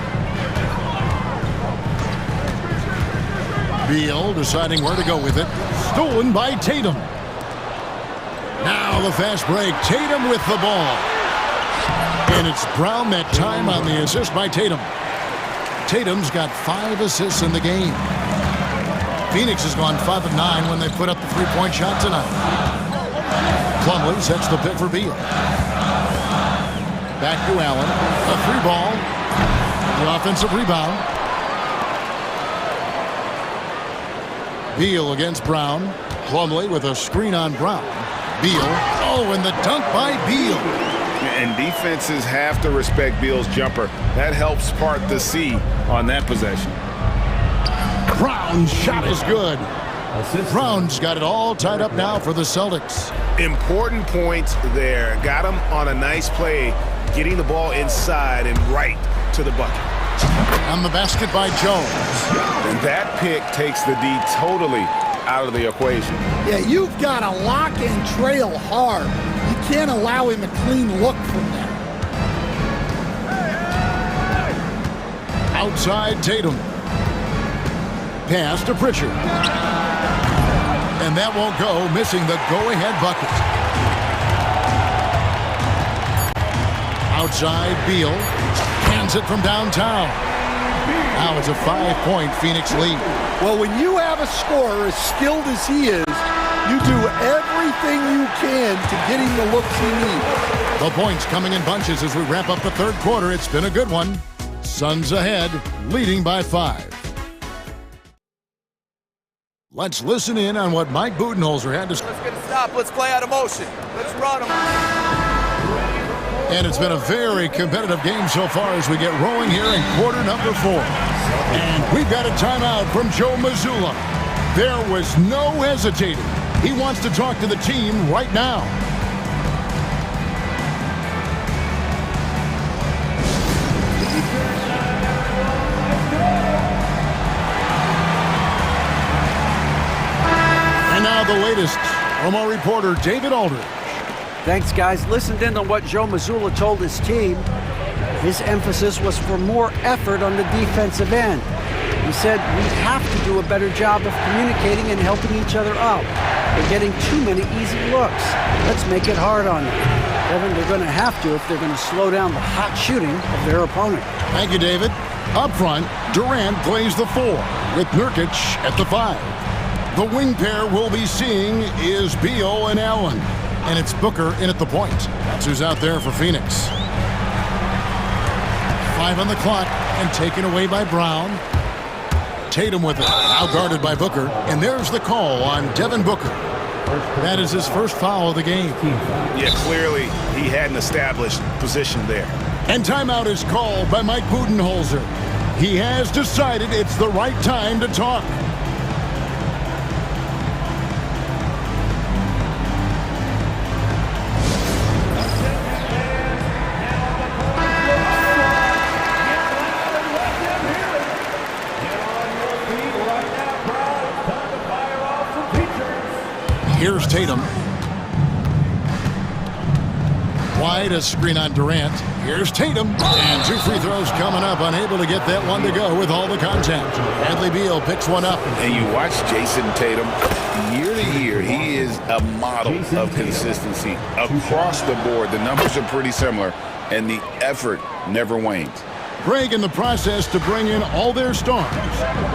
[SPEAKER 8] Beal deciding where to go with it. Stolen by Tatum. Now the fast break. Tatum with the ball. And it's Brown that time on the assist by Tatum. Tatum's got 5 assists in the game. Phoenix has gone 5 of 9 when they put up the three-point shot tonight. Plumlee sets the pick for Beal. Back to Allen. A 3-ball. The offensive rebound. Beal against Brown. Plumlee with a screen on Brown. Beal. Oh, and the dunk by Beal.
[SPEAKER 12] And defenses have to respect Beal's jumper. That helps part the C on that possession.
[SPEAKER 8] Brown's shot is good. Brown's got it all tied up now for the Celtics.
[SPEAKER 12] Important points there. Got him on a nice play, getting the ball inside and right to the bucket.
[SPEAKER 8] On the basket by Jones.
[SPEAKER 12] And that pick takes the D totally out of the equation.
[SPEAKER 16] Yeah, you've got to lock and trail hard. You can't allow him a clean look from there.
[SPEAKER 8] Outside Tatum. Pass to Pritchard. And that won't go, missing the go-ahead bucket. Outside Beal. Hands it from downtown. Now it's a 5-point Phoenix lead.
[SPEAKER 16] Well, when you have a scorer as skilled as he is, you do everything you can to get him the looks he needs.
[SPEAKER 8] The points coming in bunches as we wrap up the third quarter. It's been a good one. Suns ahead, leading by 5. Let's listen in on what Mike Budenholzer had to say.
[SPEAKER 20] Let's get a stop. Let's play out of motion. Let's run them.
[SPEAKER 8] And it's been a very competitive game so far as we get rolling here in quarter number 4. And we've got a timeout from Joe Mazzulla. There was no hesitating. He wants to talk to the team right now. And now the latest from our reporter, David Aldridge.
[SPEAKER 10] Thanks, guys. Listened in on what Joe Mazzulla told his team. His emphasis was for more effort on the defensive end. He said, we have to do a better job of communicating and helping each other out. They're getting too many easy looks. Let's make it hard on them. Evan, they're going to have to if they're going to slow down the hot shooting of their opponent.
[SPEAKER 8] Thank you, David. Up front, Durant plays the 4 with Nurkic at the 5. The wing pair we'll be seeing is Beal and Allen. And it's Booker in at the point. That's who's out there for Phoenix. 5 on the clock and taken away by Brown. Tatum with it, now guarded by Booker. And there's the call on Devin Booker. That is his first foul of the game.
[SPEAKER 12] Yeah, clearly he had an established position there.
[SPEAKER 8] And timeout is called by Mike Budenholzer. He has decided it's the right time to talk. Here's Tatum. Wide, a screen on Durant. Here's Tatum. And 2 free throws coming up. Unable to get that one to go with all the contact. Bradley Beal picks one up.
[SPEAKER 12] And you watch Jason Tatum. Year to year, he is a model of consistency. Across the board, the numbers are pretty similar. And the effort never wanes.
[SPEAKER 8] Craig in the process to bring in all their stars.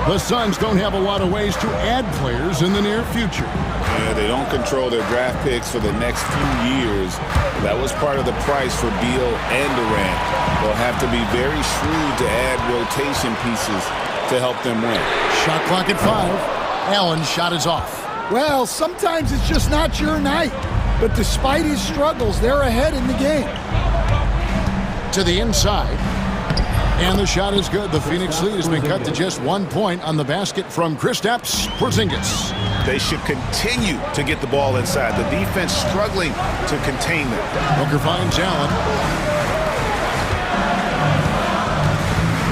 [SPEAKER 8] The Suns don't have a lot of ways to add players in the near future.
[SPEAKER 12] Yeah, they don't control their draft picks for the next few years. That was part of the price for Beal and Durant. They'll have to be very shrewd to add rotation pieces to help them win.
[SPEAKER 8] Shot clock at 5. Allen's shot is off.
[SPEAKER 16] Well, sometimes it's just not your night. But despite his struggles, they're ahead in the game.
[SPEAKER 8] To the inside. And the shot is good. The Phoenix lead has been cut to just 1 point on the basket from Kristaps Porzingis.
[SPEAKER 12] They should continue to get the ball inside. The defense struggling to contain them.
[SPEAKER 8] Booker finds Allen.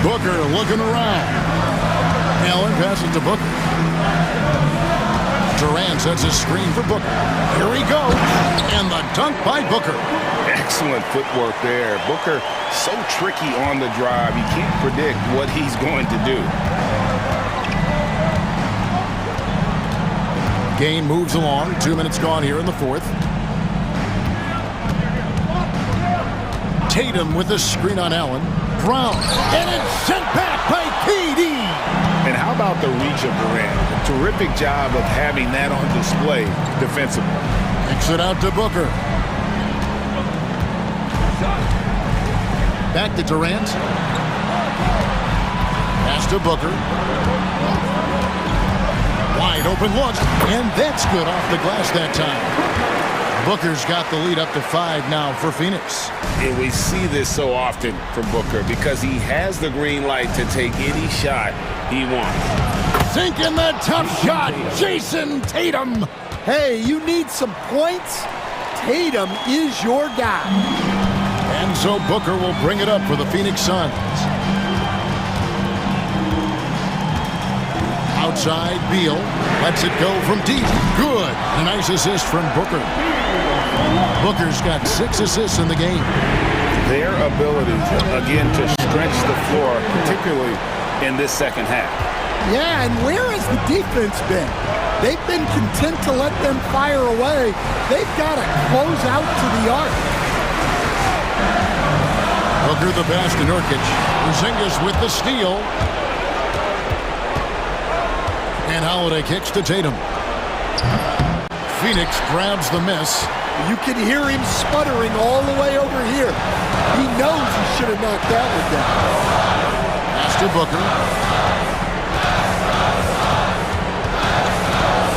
[SPEAKER 8] Booker looking around. Allen passes to Booker. Durant sets a screen for Booker. Here he goes. And the dunk by Booker.
[SPEAKER 12] Excellent footwork there. Booker so tricky on the drive. You can't predict what he's going to do.
[SPEAKER 8] Game moves along. 2 minutes gone here in the fourth. Tatum with a screen on Allen. Brown. And it's sent back by KD.
[SPEAKER 12] And how about the reach of Durant? A terrific job of having that on display defensively.
[SPEAKER 8] Kicks it out to Booker. Back to Durant. Pass to Booker. Wide open look, and that's good off the glass that time. Booker's got the lead up to 5 now for Phoenix.
[SPEAKER 12] And we see this so often from Booker because he has the green light to take any shot he wants.
[SPEAKER 8] Sinking the tough shot, Jason Tatum.
[SPEAKER 16] Hey, you need some points? Tatum is your guy.
[SPEAKER 8] And so Booker will bring it up for the Phoenix Suns. Outside, Beal lets it go from deep. Good. A nice assist from Booker. Booker's got 6 assists in the game.
[SPEAKER 12] Their ability, again, to stretch the floor, particularly in this second half.
[SPEAKER 16] Yeah, and where has the defense been? They've been content to let them fire away. They've got to close out to the arc.
[SPEAKER 8] Booker the pass to Nurkic. Porzingis with the steal. And Holiday kicks to Tatum. Phoenix grabs the miss.
[SPEAKER 16] You can hear him sputtering all the way over here. He knows he should have knocked that one down.
[SPEAKER 8] Pass to Booker.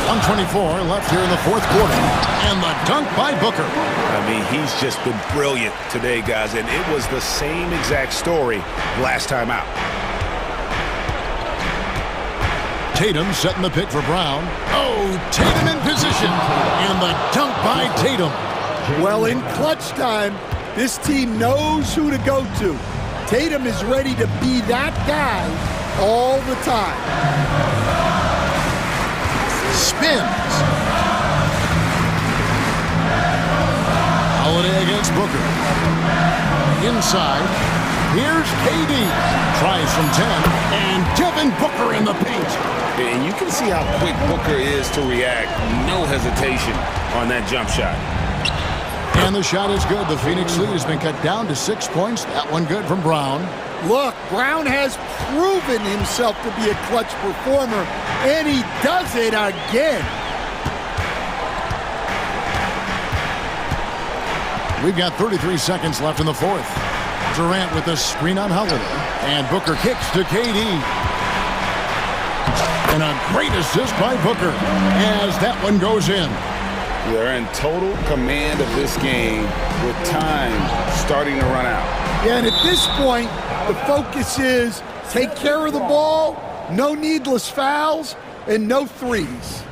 [SPEAKER 8] 1:24 left here in the fourth quarter. And the dunk by Booker.
[SPEAKER 12] I mean, he's just been brilliant today, guys, and it was the same exact story last time out.
[SPEAKER 8] Tatum setting the pick for Brown. Oh, Tatum in position. And the dunk by Tatum.
[SPEAKER 16] Well, in clutch time, this team knows who to go to. Tatum is ready to be that guy all the time.
[SPEAKER 8] Spins. Holiday against Booker. Inside. Here's KD. Tries from 10. And Devin Booker in the paint.
[SPEAKER 12] And you can see how quick Booker is to react. No hesitation on that jump shot.
[SPEAKER 8] And the shot is good. The Phoenix lead has been cut down to 6 points. That one good from Brown.
[SPEAKER 16] Look, Brown has proven himself to be a clutch performer, and he does it again.
[SPEAKER 8] We've got 33 seconds left in the fourth. Durant with the screen on Holiday. And Booker kicks to KD. And a great assist by Booker as that one goes in.
[SPEAKER 12] They're in total command of this game with time starting to run out.
[SPEAKER 16] Yeah, and at this point, the focus is take care of the ball, no needless fouls, and no threes.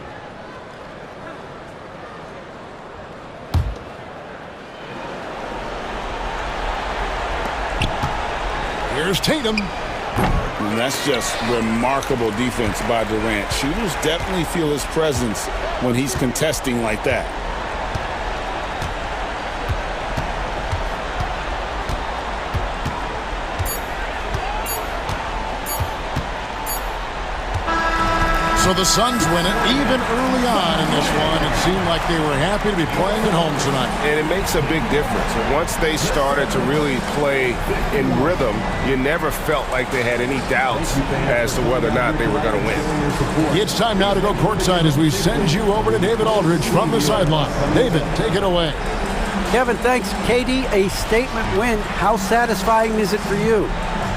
[SPEAKER 8] Here's Tatum.
[SPEAKER 12] And that's just remarkable defense by Durant. Shooters definitely feel his presence when he's contesting like that.
[SPEAKER 8] So the Suns win it even early on in this one. It seemed like they were happy to be playing at home tonight.
[SPEAKER 2] And it makes a big difference. Once they started to really play in rhythm, you never felt like they had any doubts as to whether or not they were going to win.
[SPEAKER 8] It's time now to go courtside as we send you over to David Aldridge from the sideline. David, take it away.
[SPEAKER 10] Kevin, thanks. KD, a statement win. How satisfying is it for you?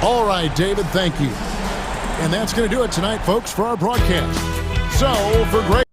[SPEAKER 8] All right, David, thank you. And that's going to do it tonight, folks, for our broadcast. So, for great...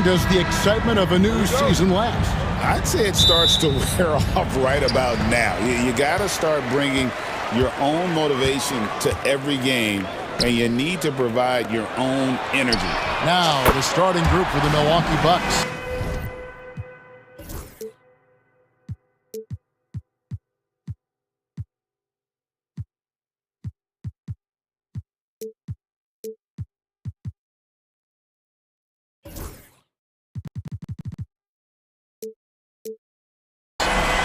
[SPEAKER 8] long does the excitement of a new season last?
[SPEAKER 11] I'd say it starts to wear off right about now. You got to start bringing your own motivation to every game, and you need to provide your own energy.
[SPEAKER 8] Now, the starting group for the Milwaukee Bucks.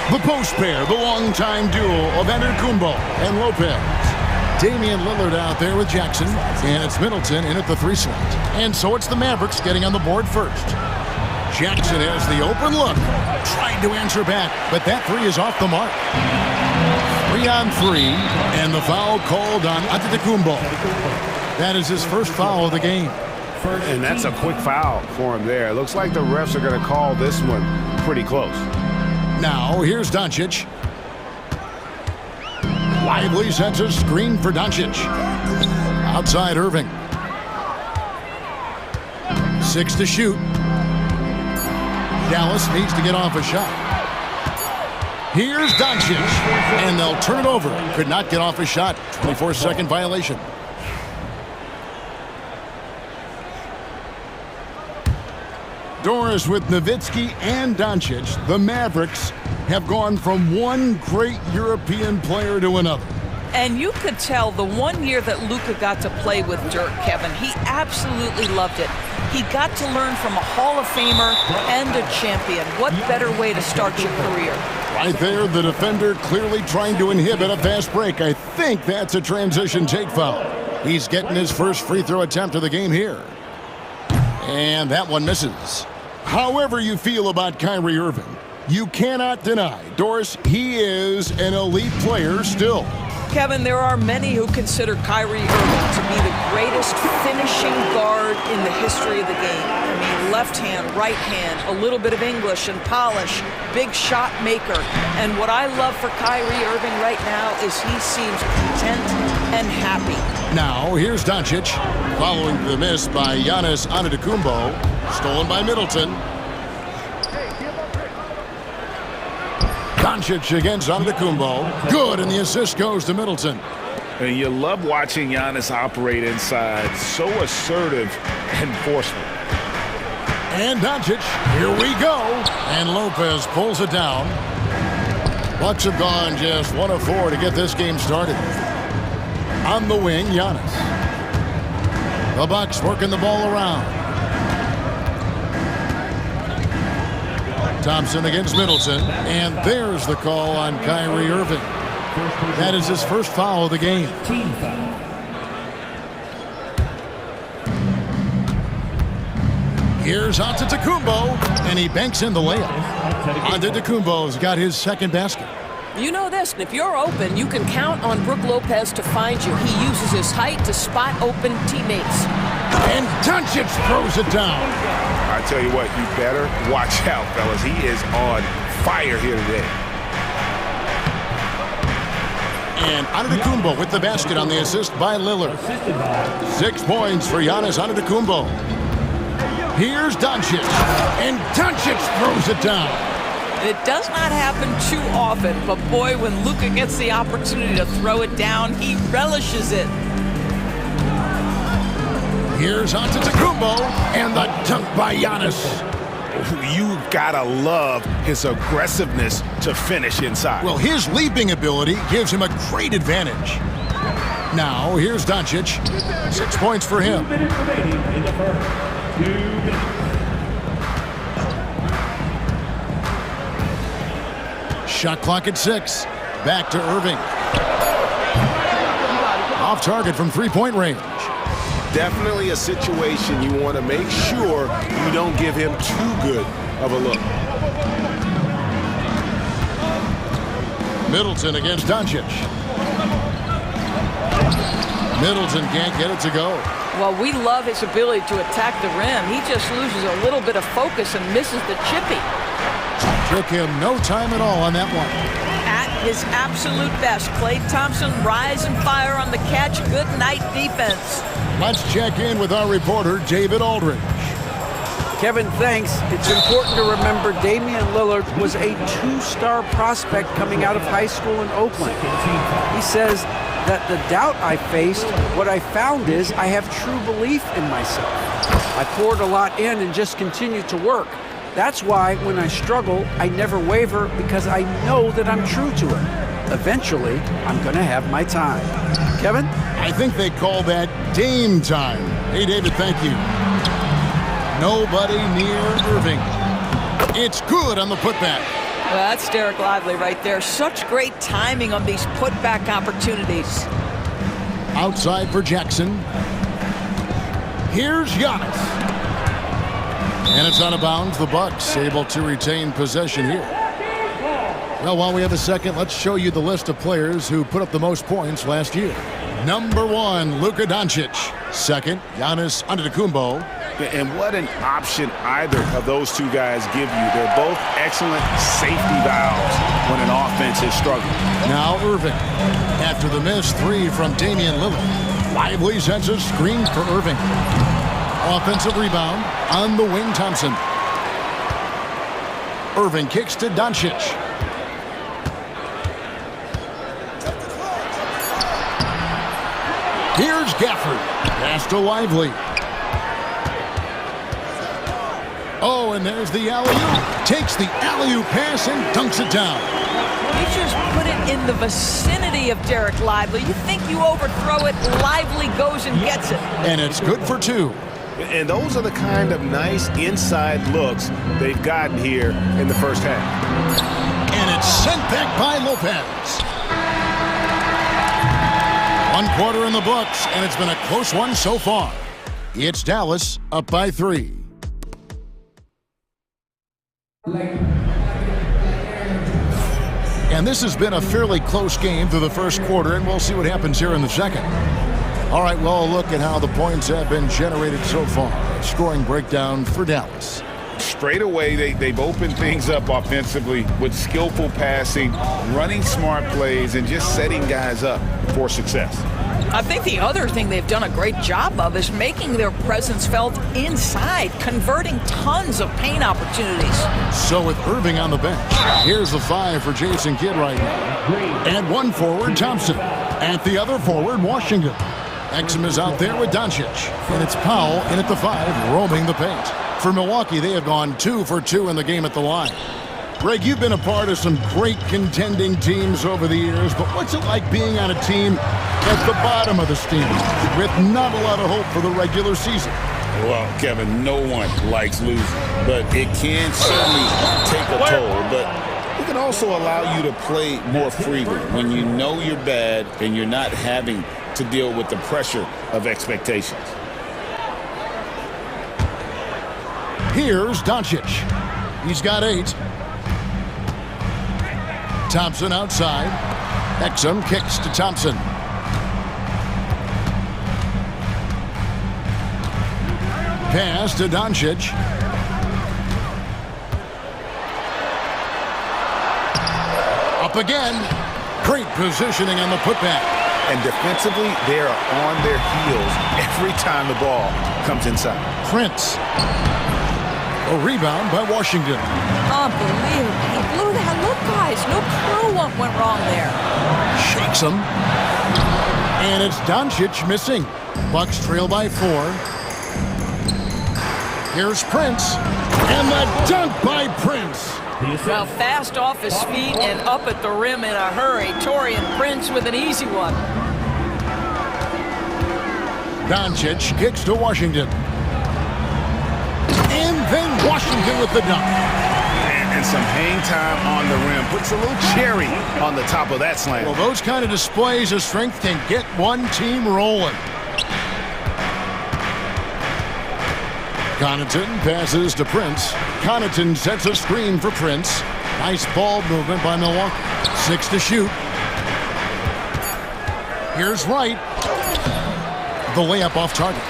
[SPEAKER 8] The post pair, the longtime duo of Antetokounmpo and Lopez. Damian Lillard out there with Jackson, and it's Middleton in at the 3 slot. And so it's the Mavericks getting on the board first. Jackson has the open look, trying to answer back, but that 3 is off the mark. 3-on-3, and the foul called on Antetokounmpo. That is his first foul of the game.
[SPEAKER 12] And that's a quick foul for him there. It looks like the refs are going to call this one pretty close.
[SPEAKER 8] Now, here's Doncic. Lively sets a screen for Doncic. Outside Irving. 6 to shoot. Dallas needs to get off a shot. Here's Doncic. And they'll turn it over. Could not get off a shot. 24-second violation. Doris with Nowitzki and Doncic, the Mavericks have gone from one great European player to another.
[SPEAKER 13] And you could tell the 1 year that Luka got to play with Dirk, Kevin, he absolutely loved it. He got to learn from a Hall of Famer and a champion. What better way to start your career?
[SPEAKER 8] Right there, the defender clearly trying to inhibit a fast break. I think that's a transition take foul. He's getting his first free throw attempt of the game here. And that one misses. However you feel about Kyrie Irving, you cannot deny, Doris, he is an elite player still.
[SPEAKER 13] Kevin, there are many who consider Kyrie Irving to be the greatest finishing guard in the history of the game. I mean, left hand, right hand, a little bit of English and polish, big shot maker. And what I love for Kyrie Irving right now is he seems content and happy.
[SPEAKER 8] Now, here's Doncic, following the miss by Giannis Antetokounmpo. Stolen by Middleton. Doncic against Antetokounmpo. Good, and the assist goes to Middleton.
[SPEAKER 12] And you love watching Giannis operate inside. So assertive and forceful.
[SPEAKER 8] And Doncic, here we go. And Lopez pulls it down. Bucks have gone just 1 of 4 to get this game started. On the wing, Giannis. The Bucks working the ball around. Thompson against Middleton, and there's the call on Kyrie Irving. That is his first foul of the game. Here's Antetokounmpo, and he banks in the layup. Antetokounmpo's got his second basket.
[SPEAKER 19] You know this, and if you're open, you can count on Brook Lopez to find you. He uses his height to spot open teammates.
[SPEAKER 8] And Doncic throws it down.
[SPEAKER 12] I tell you what, you better watch out, fellas. He is on fire here today.
[SPEAKER 8] And Antetokounmpo with the basket on the assist by Lillard. 6 points for Giannis Antetokounmpo. Here's Doncic, and Doncic throws it down.
[SPEAKER 13] It does not happen too often, but boy, when Luka gets the opportunity to throw it down, he relishes it.
[SPEAKER 8] Here's Antetokounmpo, and the dunk by Giannis.
[SPEAKER 12] You gotta love his aggressiveness to finish inside.
[SPEAKER 8] Well, his leaping ability gives him a great advantage. Now, here's Doncic. 6 points for him.
[SPEAKER 6] 2 minutes remaining in the first. 2 minutes.
[SPEAKER 8] Shot clock at 6. Back to Irving. Off target from three-point range.
[SPEAKER 12] Definitely a situation you want to make sure you don't give him too good of a look.
[SPEAKER 8] Middleton against Doncic. Middleton can't get it to go.
[SPEAKER 13] Well, we love his ability to attack the rim. He just loses a little bit of focus and misses the chippy.
[SPEAKER 8] Took him no time at all on that one.
[SPEAKER 13] At his absolute best, Klay Thompson rise and fire on the catch. Good night defense.
[SPEAKER 8] Let's check in with our reporter, David Aldridge.
[SPEAKER 10] Kevin, thanks. It's important to remember Damian Lillard was a 2-star prospect coming out of high school in Oakland. He says that the doubt I faced, what I found is I have true belief in myself. I poured a lot in and just continued to work. That's why when I struggle, I never waver because I know that I'm true to it. Eventually, I'm going to have my time. Kevin?
[SPEAKER 8] I think they call that Dame time. Hey, David, thank you. Nobody near Irving. It's good on the putback.
[SPEAKER 13] Well, that's Derek Lively right there. Such great timing on these putback opportunities.
[SPEAKER 8] Outside for Jackson. Here's Giannis. And it's out of bounds. The Bucks able to retain possession here. Well, while we have a second, let's show you the list of players who put up the most points last year. Number 1, Luka Doncic. Second, Giannis Antetokounmpo.
[SPEAKER 12] And what an option either of those two guys give you. They're both excellent safety valves when an offense is struggling.
[SPEAKER 8] Now Irving. After the missed 3 from Damian Lillard. Lively sets a screen for Irving. Offensive rebound on the wing, Thompson. Irving kicks to Doncic. Here's Gafford. Pass to Lively. Oh, and there's the alley-oop. Takes the alley-oop pass and dunks it down.
[SPEAKER 13] You just put it in the vicinity of Derek Lively. You think you overthrow it, Lively goes and gets it.
[SPEAKER 8] And it's good for 2.
[SPEAKER 12] And those are the kind of nice inside looks they've gotten here in the first half.
[SPEAKER 8] And it's sent back by Lopez. 1 quarter in the books, and it's been a close one so far. It's Dallas up by 3. And this has been a fairly close game through the first quarter, and we'll see what happens here in the second. All right, well, a look at how the points have been generated so far. A scoring breakdown for Dallas.
[SPEAKER 12] Straight away, they've opened things up offensively with skillful passing, running smart plays, and just setting guys up for success.
[SPEAKER 13] I think the other thing they've done a great job of is making their presence felt inside, converting tons of paint opportunities.
[SPEAKER 8] So with Irving on the bench, here's the 5 for Jason Kidd right now. And 1 forward, Thompson. At the other forward, Washington. Exum is out there with Doncic. And it's Powell in at the 5, roaming the paint. For Milwaukee, they have gone 2 for 2 in the game at the line. Greg, you've been a part of some great contending teams over the years, but what's it like being on a team at the bottom of the standings with not a lot of hope for the regular season?
[SPEAKER 11] Well, Kevin, no one likes losing, but it can certainly take a toll. But it can also allow you to play more freely when you know you're bad and you're not having to deal with the pressure of expectations.
[SPEAKER 8] Here's Doncic. He's got 8. Thompson outside. Exum kicks to Thompson. Pass to Doncic. Up again. Great positioning on the putback.
[SPEAKER 12] And defensively, they are on their heels every time the ball comes inside.
[SPEAKER 8] Prince. A rebound by Washington.
[SPEAKER 13] Unbelievable. He blew that. Look, guys, no clue what went wrong there.
[SPEAKER 8] Shakes him. And it's Doncic missing. Bucks trail by 4. Here's Prince. And the dunk by Prince.
[SPEAKER 13] Well, fast off his feet and up at the rim in a hurry. Taurean Prince with an easy one.
[SPEAKER 8] Doncic kicks to Washington. And then Washington with the dunk.
[SPEAKER 12] And some hang time on the rim. Puts a little cherry on the top of that slam.
[SPEAKER 8] Well, those kind of displays of strength can get one team rolling. Connaughton passes to Prince. Connaughton sets a screen for Prince. Nice ball movement by Milwaukee. 6 to shoot. Here's Wright. The layup off target.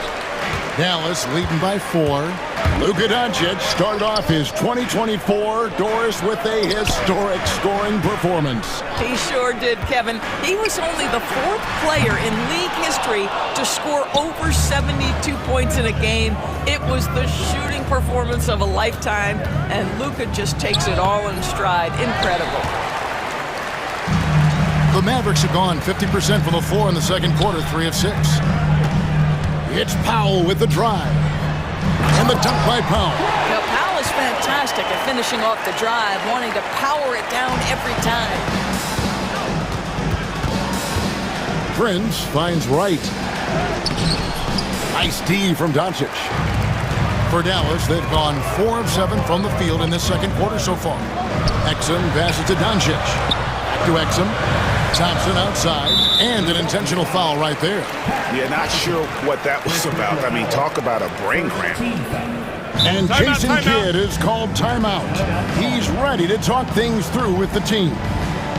[SPEAKER 8] Dallas leading by 4. Luka Doncic started off his 2024 Doris with a historic scoring performance.
[SPEAKER 13] He sure did, Kevin. He was only the 4th player in league history to score over 72 points in a game. It was the shooting performance of a lifetime, and Luka just takes it all in stride. Incredible.
[SPEAKER 8] The Mavericks have gone 50% from the floor in the second quarter, 3 of 6. It's Powell with the drive. And the dunk by Powell.
[SPEAKER 13] Now, Powell is fantastic at finishing off the drive, wanting to power it down every time.
[SPEAKER 8] Prince finds Wright. Nice D from Doncic. For Dallas, they've gone 4 of 7 from the field in this second quarter so far. Exum passes to Doncic. Back to Exum. Thompson outside, and an intentional foul right there.
[SPEAKER 12] Yeah, not sure what that was about. I mean, talk about a brain cramp.
[SPEAKER 8] And Jason Kidd is called timeout. He's ready to talk things through with the team.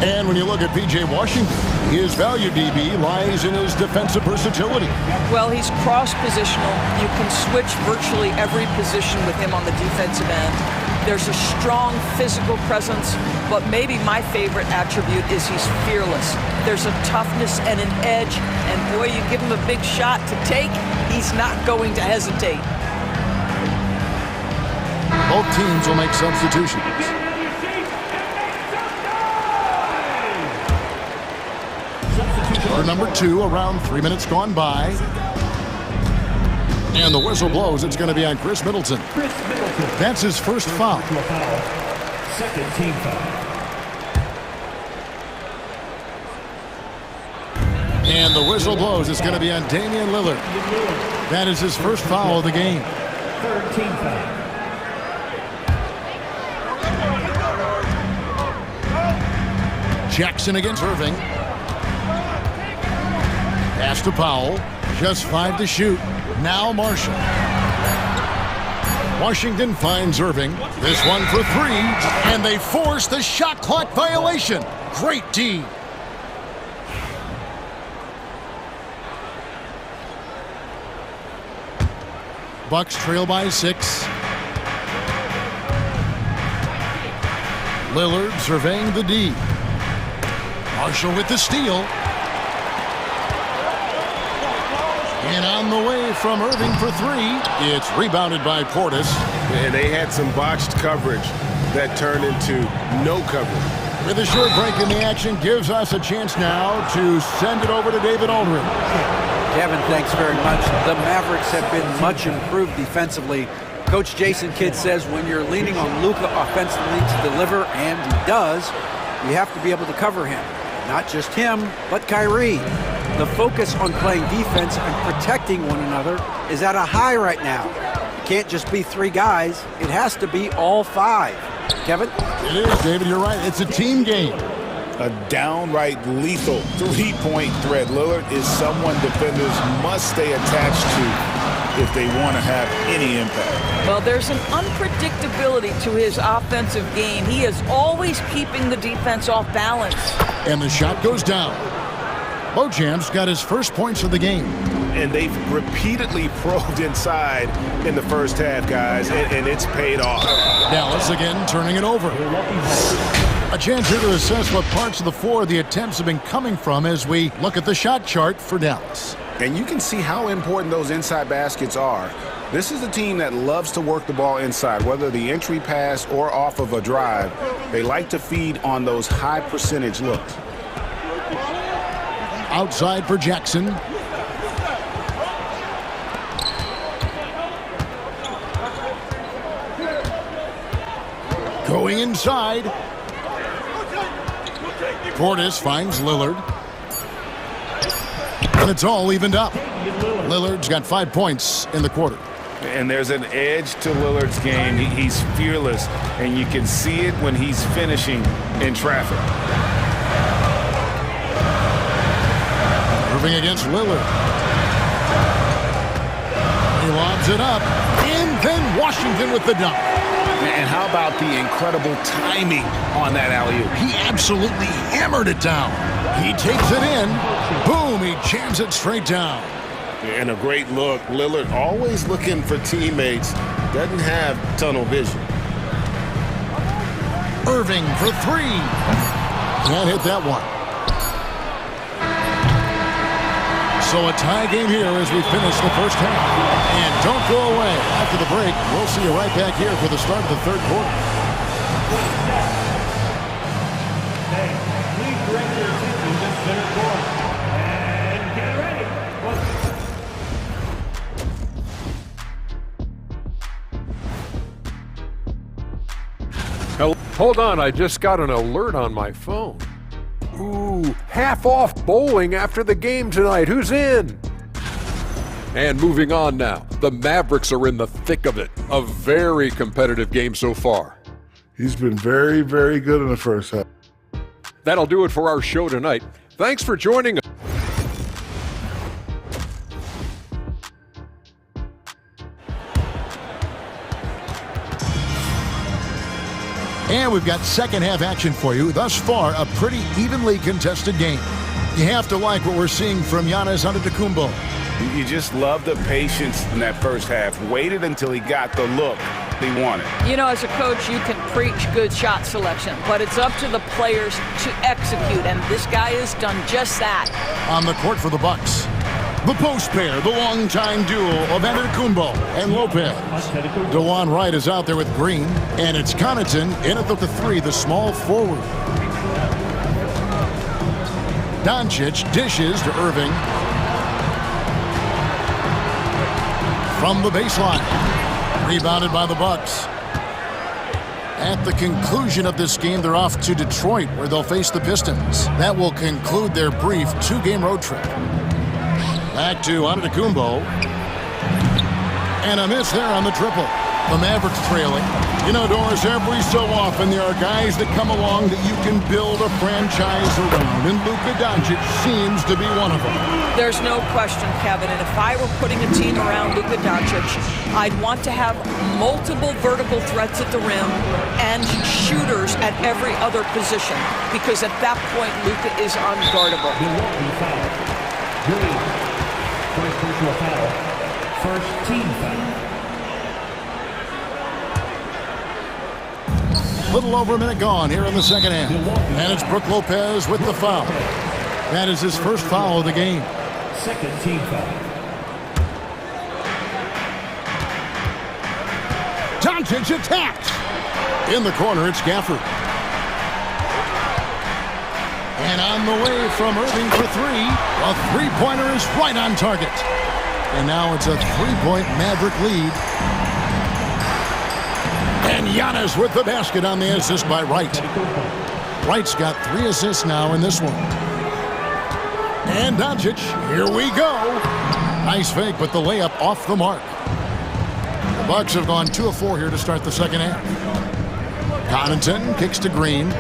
[SPEAKER 8] And when you look at P.J. Washington, his value, DB, lies in his defensive versatility.
[SPEAKER 13] Well, he's cross-positional. You can switch virtually every position with him on the defensive end. There's a strong physical presence, but maybe my favorite attribute is he's fearless. There's a toughness and an edge, and boy, you give him a big shot to take, he's not going to hesitate.
[SPEAKER 8] Both teams will make substitutions. For number 2, around 3 minutes gone by. And the whistle blows. It's going to be on Chris Middleton. That's his first foul.
[SPEAKER 6] Second team foul.
[SPEAKER 8] And the whistle blows. It's going to be on Damian Lillard. That is his first foul of the game.
[SPEAKER 6] Third team foul.
[SPEAKER 8] Jackson against Irving. Pass to Powell. Just 5 to shoot. Now Marshall. Washington finds Irving. This one for 3. And they force the shot clock violation. Great D. Bucks trail by 6. Lillard surveying the D. Marshall with the steal. And on the way from Irving for 3. It's rebounded by Portis.
[SPEAKER 2] And they had some botched coverage that turned into no coverage.
[SPEAKER 8] With a short break in the action, gives us a chance now to send it over to David Aldridge.
[SPEAKER 10] Kevin, thanks very much. The Mavericks have been much improved defensively. Coach Jason Kidd says when you're leaning on Luka offensively to deliver, and he does, you have to be able to cover him. Not just him, but Kyrie. The focus on playing defense and protecting one another is at a high right now. It can't just be 3 guys. It has to be all 5. Kevin?
[SPEAKER 8] It is, David. You're right. It's a team game.
[SPEAKER 12] A downright lethal 3-point threat. Lillard is someone defenders must stay attached to if they want to have any impact.
[SPEAKER 13] Well, there's an unpredictability to his offensive game. He is always keeping the defense off balance.
[SPEAKER 8] And the shot goes down. Bojamp's got his first points of the game.
[SPEAKER 12] And they've repeatedly probed inside in the first half, guys, and it's paid off.
[SPEAKER 8] Dallas again turning it over. A chance here to assess what parts of the floor the attempts have been coming from as we look at the shot chart for Dallas.
[SPEAKER 12] And you can see how important those inside baskets are. This is a team that loves to work the ball inside, whether the entry pass or off of a drive. They like to feed on those high percentage looks.
[SPEAKER 8] Outside for Jackson. Going inside. Portis finds Lillard. And it's all evened up. Lillard's got 5 points in the quarter.
[SPEAKER 2] And there's an edge to Lillard's game. He's fearless, and you can see it when he's finishing in traffic.
[SPEAKER 8] Irving against Lillard. He lobs it up. And then Washington with the dunk.
[SPEAKER 12] And how about the incredible timing on that alley-oop?
[SPEAKER 8] He absolutely hammered it down. He takes it in. Boom, he jams it straight down.
[SPEAKER 2] And a great look. Lillard always looking for teammates. Doesn't have tunnel vision.
[SPEAKER 8] Irving for 3. Can't hit that one. So a tie game here as we finish the first half. And don't go away. After the break, we'll see you right back here for the start of the third quarter.
[SPEAKER 6] Please direct your attention to center court. And get ready.
[SPEAKER 7] Hold on, I just got an alert on my phone. Ooh, half off bowling after the game tonight. Who's in? And moving on now, the Mavericks are in the thick of it. A very competitive game so far.
[SPEAKER 5] He's been very, very good in the first half.
[SPEAKER 7] That'll do it for our show tonight. Thanks for joining us.
[SPEAKER 8] And we've got second half action for you. Thus far, a pretty evenly contested game. You have to like what we're seeing from Giannis Antetokounmpo.
[SPEAKER 12] You just love the patience in that first half. Waited until he got the look he wanted.
[SPEAKER 13] You know, as a coach, you can preach good shot selection, but it's up to the players to execute, and this guy has done just that.
[SPEAKER 8] On the court for the Bucks, the post pair, the longtime duo of Antetokounmpo and Lopez. DeJuan Wright is out there with Green, and it's Connaughton in at the three, the small forward. Doncic dishes to Irving. From the baseline, rebounded by the Bucks. At the conclusion of this game, they're off to Detroit, where they'll face the Pistons. That will conclude their brief two-game road trip. Back to Antetokounmpo. And a miss there on the triple. The Mavericks trailing. You know, Doris, every so often there are guys that come along that you can build a franchise around, and Luka Doncic seems to be one of them.
[SPEAKER 13] There's no question, Kevin, and if I were putting a team around Luka Doncic, I'd want to have multiple vertical threats at the rim and shooters at every other position, because at that point, Luka is unguardable.
[SPEAKER 6] First personal foul. First team foul.
[SPEAKER 8] Little over a minute gone here in the second half. And it's Brook Lopez with the foul. That is his first foul of the game.
[SPEAKER 6] Second team foul.
[SPEAKER 8] Doncic attacked. In the corner, it's Gafford. And on the way from Irving for three. A three-pointer is right on target. And now it's a three-point Maverick lead. And Giannis with the basket on the assist by Wright. Wright's got 3 assists now in this one. And Doncic, here we go. Nice fake, but the layup off the mark. The Bucks have gone 2 of 4 here to start the second half. Connaughton kicks to Green.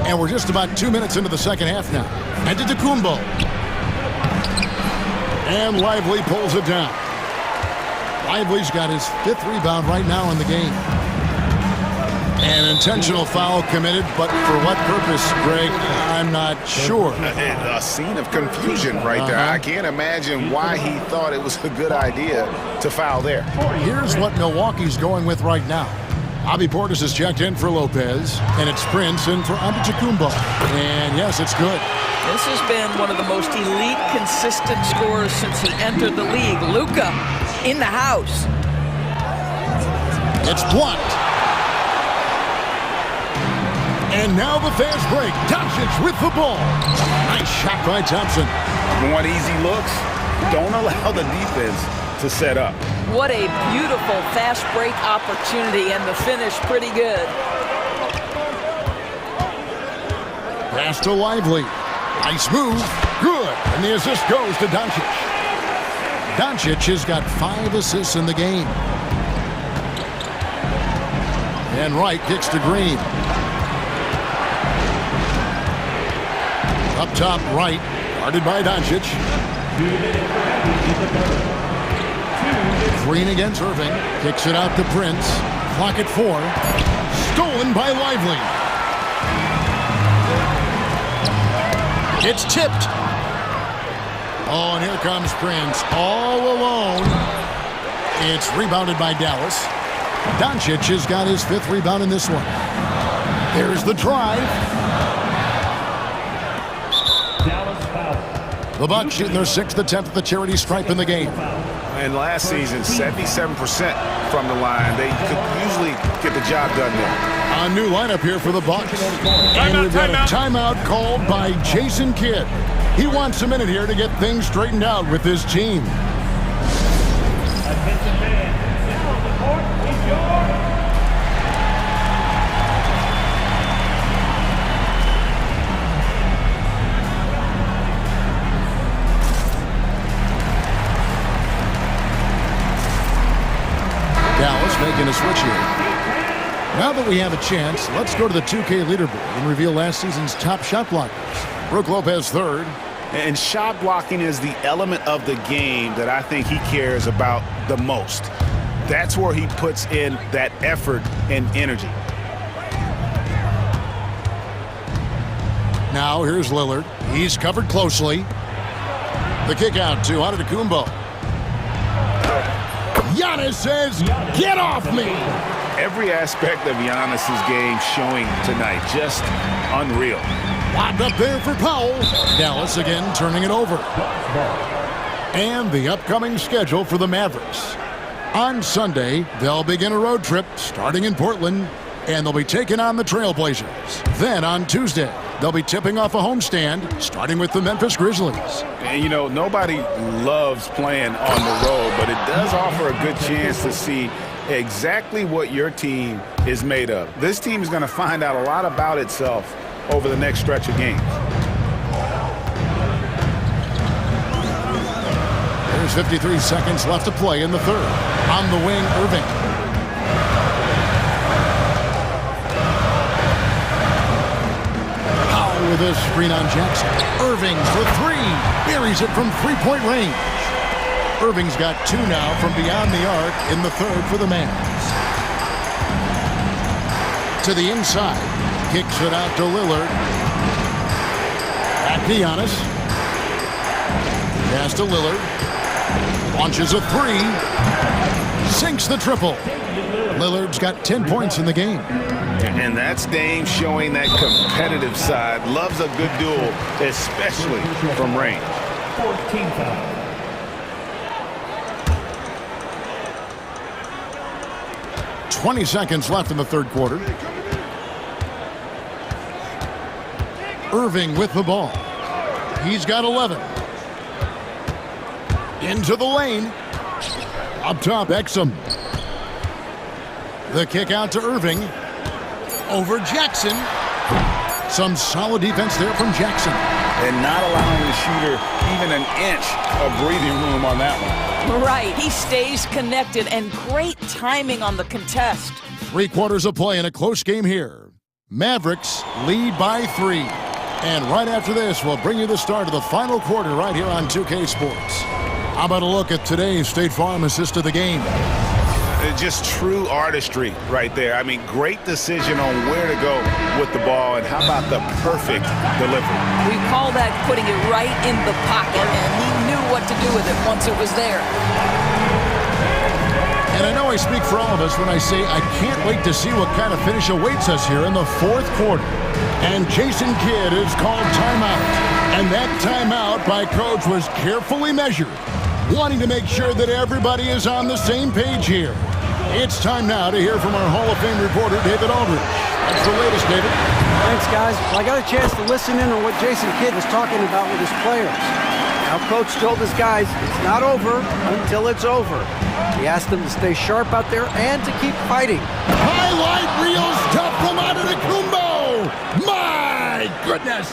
[SPEAKER 8] And we're just about 2 minutes into the second half now. Antetokounmpo. And Lively pulls it down. Lively's got his 5th rebound right now in the game. An intentional foul committed, but for what purpose, Greg? I'm not sure.
[SPEAKER 12] A scene of confusion right there. I can't imagine why he thought it was a good idea to foul there.
[SPEAKER 8] Here's what Milwaukee's going with right now. Bobby Portis has checked in for Lopez, and it's Prince in for Antetokounmpo. And yes, it's good.
[SPEAKER 13] This has been one of the most elite, consistent scorers since he entered the league. Luka in the house.
[SPEAKER 8] It's blocked. And now the fast break. Doncic with the ball. Nice shot by Thompson.
[SPEAKER 12] Want easy looks? Don't allow the defense to set up.
[SPEAKER 13] What a beautiful fast break opportunity, and the finish pretty good.
[SPEAKER 8] Pass to Lively. Nice move. Good. And the assist goes to Doncic. Doncic has got 5 assists in the game. And Wright kicks to Green. Up top, Wright. Guarded by Doncic. Green against Irving. Kicks it out to Prince. Clock at 4. Stolen by Lively. It's tipped. Oh, and here comes Prince all alone. It's rebounded by Dallas. Doncic has got his 5th rebound in this one. There's the drive. The Bucks shooting their 6th attempt at the charity stripe in the game.
[SPEAKER 12] And last season, 77% from the line. They could usually get the job done there.
[SPEAKER 8] A new lineup here for the Bucks. And we've got a timeout called by Jason Kidd. He wants a minute here to get things straightened out with his team.
[SPEAKER 6] Attention fans, now on the court is your
[SPEAKER 8] Dallas making a switch here. Now that we have a chance, let's go to the 2K leaderboard and reveal last season's top shot blockers. Brook Lopez third.
[SPEAKER 12] And shot blocking is the element of the game that I think he cares about the most. That's where he puts in that effort and energy.
[SPEAKER 8] Now here's Lillard. He's covered closely. The kick out to Antetokounmpo. Giannis says, get off me!
[SPEAKER 12] Every aspect of Giannis's game showing tonight, just unreal.
[SPEAKER 8] Lobbed up there for Powell. Dallas again turning it over. And the upcoming schedule for the Mavericks. On Sunday, they'll begin a road trip starting in Portland, and they'll be taking on the Trailblazers. Then on Tuesday, they'll be tipping off a homestand starting with the Memphis Grizzlies.
[SPEAKER 12] And, you know, nobody loves playing on the road, but it does offer a good chance to see exactly what your team is made of. This team is going to find out a lot about itself over the next stretch of games.
[SPEAKER 8] There's 53 seconds left to play in the third. On the wing, Irving. Powell with a screen on Jackson. Irving for three. Buries it from three-point range. Irving's got two now from beyond the arc in the third for the Mavs. To the inside. Kicks it out to Lillard. Back to Giannis. Pass to Lillard. Launches a three. Sinks the triple. Lillard's got 10 points in the game.
[SPEAKER 12] And that's Dame showing that competitive side. Loves a good duel, especially from range.
[SPEAKER 6] 14 foul.
[SPEAKER 8] .20 seconds left in the third quarter. Irving with the ball. He's got 11. Into the lane. Up top, Exum. The kick out to Irving. Over Jackson. Some solid defense there from Jackson.
[SPEAKER 12] And not allowing the shooter even an inch of breathing room on that one.
[SPEAKER 13] Right, he stays connected and great timing on the contest.
[SPEAKER 8] 3 quarters of play in a close game here. Mavericks lead by 3. And right after this, we'll bring you the start of the final quarter right here on 2K Sports. How about a look at today's State Farm assist of the game?
[SPEAKER 12] Just true artistry right there. I mean, great decision on where to go with the ball, and how about the perfect delivery?
[SPEAKER 13] We call that putting it right in the pocket, and he knew what to do with it once it was there.
[SPEAKER 8] And I know I speak for all of us when I say I can't wait to see what kind of finish awaits us here in the fourth quarter. And Jason Kidd is called timeout. And that timeout by Coach was carefully measured, wanting to make sure that everybody is on the same page here. It's time now to hear from our Hall of Fame reporter, David Aldridge. That's the latest, David.
[SPEAKER 10] Thanks, guys. Well, I got a chance to listen in on what Jason Kidd was talking about with his players. Now, Coach told his guys it's not over until it's over. He asked them to stay sharp out there and to keep fighting.
[SPEAKER 8] Highlight reels tough from Antetokounmpo! My goodness!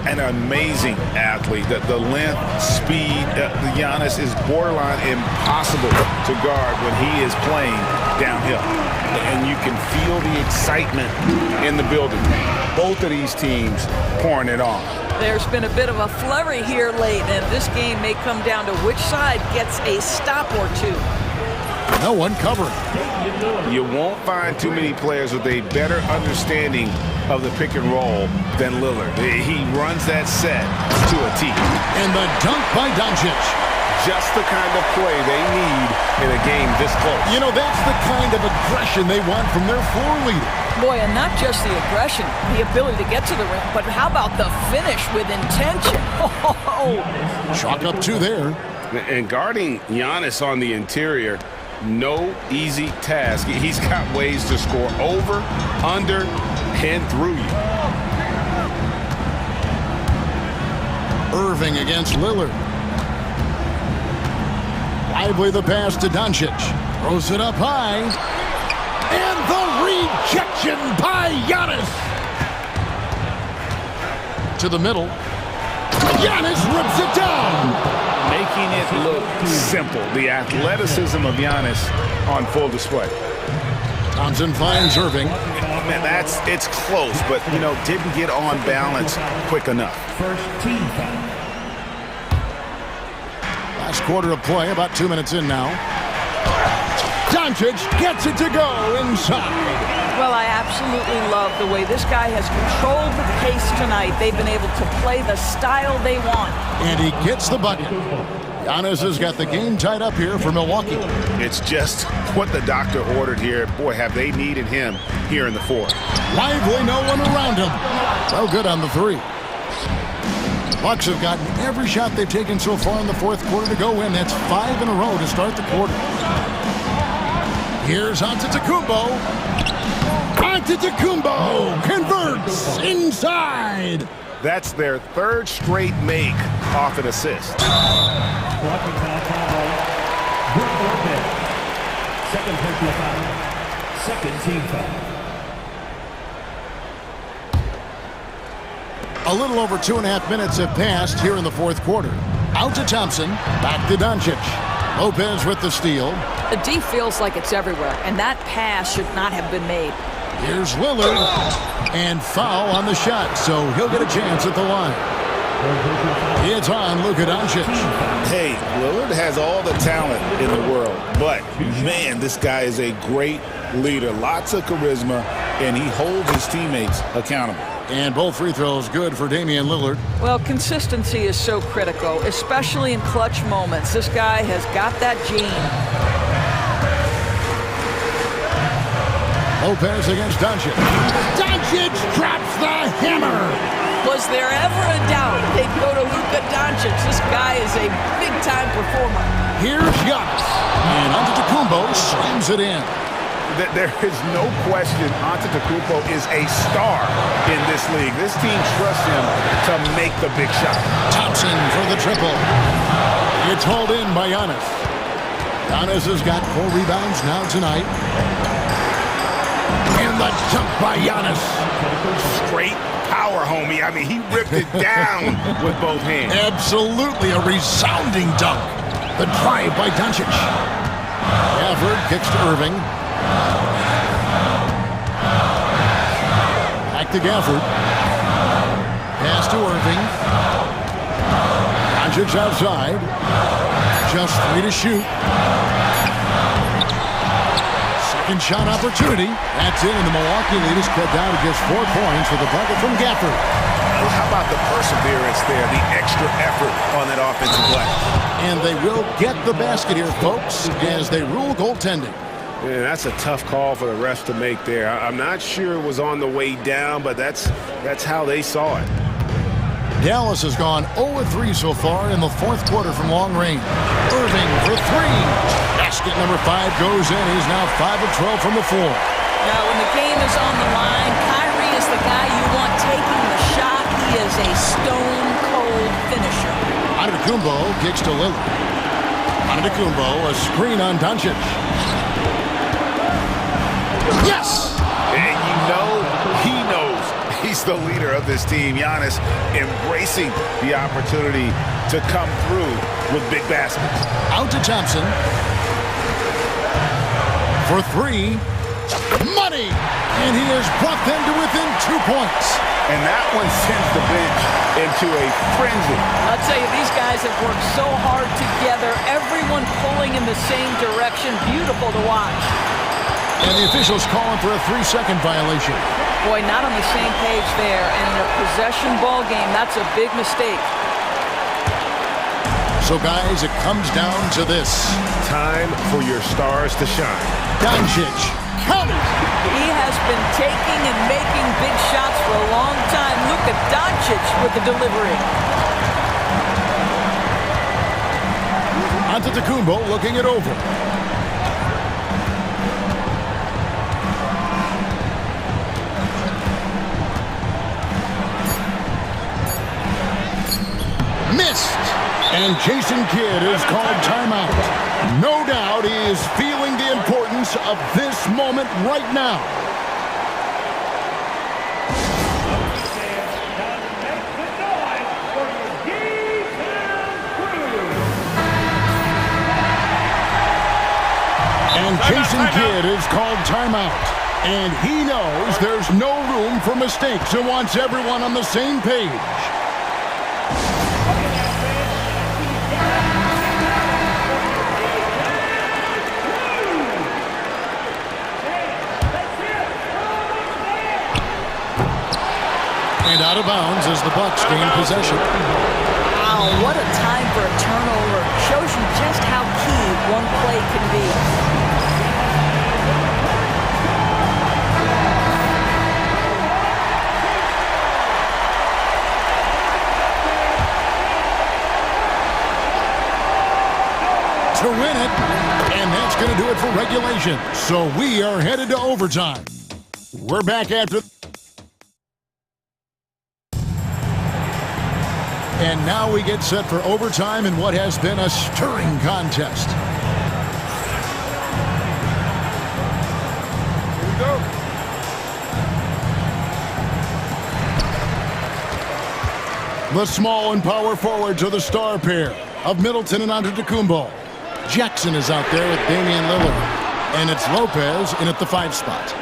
[SPEAKER 12] An amazing athlete. The length, speed, the Giannis is borderline impossible to guard when he is playing downhill. And you can feel the excitement in the building. Both of these teams pouring it on.
[SPEAKER 13] There's been a bit of a flurry here late, and this game may come down to which side gets a stop or two.
[SPEAKER 8] No one covering.
[SPEAKER 12] You won't find too many players with a better understanding of the pick and roll than Lillard. He runs that set to a T.
[SPEAKER 8] And the dunk by Doncic.
[SPEAKER 12] Just the kind of play they need in a game this close.
[SPEAKER 8] You know, that's the kind of aggression they want from their floor leader.
[SPEAKER 13] Boy, and not just the aggression, the ability to get to the rim, but how about the finish with intention?
[SPEAKER 8] Chalk up 2 there.
[SPEAKER 12] And guarding Giannis on the interior, no easy task. He's got ways to score over, under, and through you.
[SPEAKER 8] Irving against Lillard. Lively the pass to Doncic. Throws it up high. And the rejection by Giannis. To the middle. Giannis rips it down.
[SPEAKER 12] Making it look simple. The athleticism of Giannis on full display.
[SPEAKER 8] Thompson finds Irving.
[SPEAKER 12] Man, it's close, but, didn't get on balance quick enough.
[SPEAKER 6] First team foul.
[SPEAKER 8] Last quarter of play, about 2 minutes in now. Doncic gets it to go inside.
[SPEAKER 13] Well, I absolutely love the way this guy has controlled the pace tonight. They've been able to play the style they want.
[SPEAKER 8] And he gets the bucket. Giannis has got the game tied up here for Milwaukee.
[SPEAKER 12] It's just what the doctor ordered here. Boy, have they needed him here in the fourth.
[SPEAKER 8] Lively, no one around him. So good on the 3. Bucks have gotten every shot they've taken so far in the fourth quarter to go in. That's 5 in a row to start the quarter. Here's Antetokounmpo. Antetokounmpo converts inside.
[SPEAKER 12] That's their 3rd straight make off an assist.
[SPEAKER 6] Blocking foul, second personal foul. Second team foul.
[SPEAKER 8] A little over 2.5 minutes have passed here in the fourth quarter. Out to Thompson, back to Doncic. Lopez with the steal.
[SPEAKER 13] The D feels like it's everywhere, and that pass should not have been made.
[SPEAKER 8] Here's Lillard, and foul on the shot, so he'll get a chance at the line. It's on Luka Doncic.
[SPEAKER 12] Hey, Lillard has all the talent in the world, but, man, this guy is a great leader. Lots of charisma, and he holds his teammates accountable.
[SPEAKER 8] And both free throws good for Damian Lillard.
[SPEAKER 13] Well, consistency is so critical, especially in clutch moments. This guy has got that gene.
[SPEAKER 8] Lopez against Doncic. Doncic drops the hammer.
[SPEAKER 13] Was there ever a doubt they'd go to Luka Doncic? This guy is a big-time performer.
[SPEAKER 8] Here's Giannis. And Antetokounmpo slams it in.
[SPEAKER 12] There is no question Antetokounmpo is a star in this league. This team trusts him to make the big shot.
[SPEAKER 8] Thompson for the triple. It's hauled in by Giannis. Giannis has got 4 rebounds now tonight. And the dunk by Giannis.
[SPEAKER 12] Straight power, homie. I mean, he ripped it down with both hands.
[SPEAKER 8] Absolutely a resounding dunk. The drive by Doncic. Gafford kicks to Irving. Back to Gafford. Pass to Irving. Doncic outside. Just 3 to shoot. Second shot opportunity. That's in, and the Milwaukee lead is cut down to just 4 points with a bucket from Gafford.
[SPEAKER 12] Well, how about the perseverance there, the extra effort on that offensive play?
[SPEAKER 8] And they will get the basket here, folks, as they rule goaltending.
[SPEAKER 12] Yeah, that's a tough call for the refs to make there. I'm not sure it was on the way down, but that's how they saw it.
[SPEAKER 8] Dallas has gone 0-3 so far in the fourth quarter from long range. Irving for 3. Basket number 5 goes in. He's now 5 of 12 from the floor.
[SPEAKER 13] Now, when the game is on the line, Kyrie is the guy you want taking the shot. He is a stone-cold finisher.
[SPEAKER 8] Antetokounmpo kicks to Lillard. Antetokounmpo, a screen on Doncic. Yes!
[SPEAKER 12] And he knows he's the leader of this team. Giannis embracing the opportunity to come through with big baskets.
[SPEAKER 8] Out to Thompson. For 3. Money! And he has brought them to within 2 points.
[SPEAKER 12] And that one sends the bench into a frenzy.
[SPEAKER 13] I'll tell you, these guys have worked so hard together. Everyone pulling in the same direction. Beautiful to watch.
[SPEAKER 8] And the officials calling for a 3-second violation.
[SPEAKER 13] Boy, not on the same page there. And in a possession ball game, that's a big mistake.
[SPEAKER 8] So, guys, it comes down to this.
[SPEAKER 12] Time for your stars to shine.
[SPEAKER 8] Doncic count it!
[SPEAKER 13] He has been taking and making big shots for a long time. Luka Doncic with the delivery.
[SPEAKER 8] Antetokounmpo looking it over. Missed. And Jason Kidd is called timeout. No doubt he is feeling the importance of this moment right now. And Jason Kidd is called timeout. And he knows there's no room for mistakes and wants everyone on the same page. And out of bounds as the Bucks gain possession.
[SPEAKER 13] Wow, what a time for a turnover. Shows you just how key one play can be.
[SPEAKER 8] To win it, and that's going to do it for regulation. So we are headed to overtime. We're back after... And now we get set for overtime in what has been a stirring contest. Here we go. The small and power forwards are the star pair of Middleton and Antetokounmpo. Jackson is out there with Damian Lillard. And it's Lopez in at the 5 spot.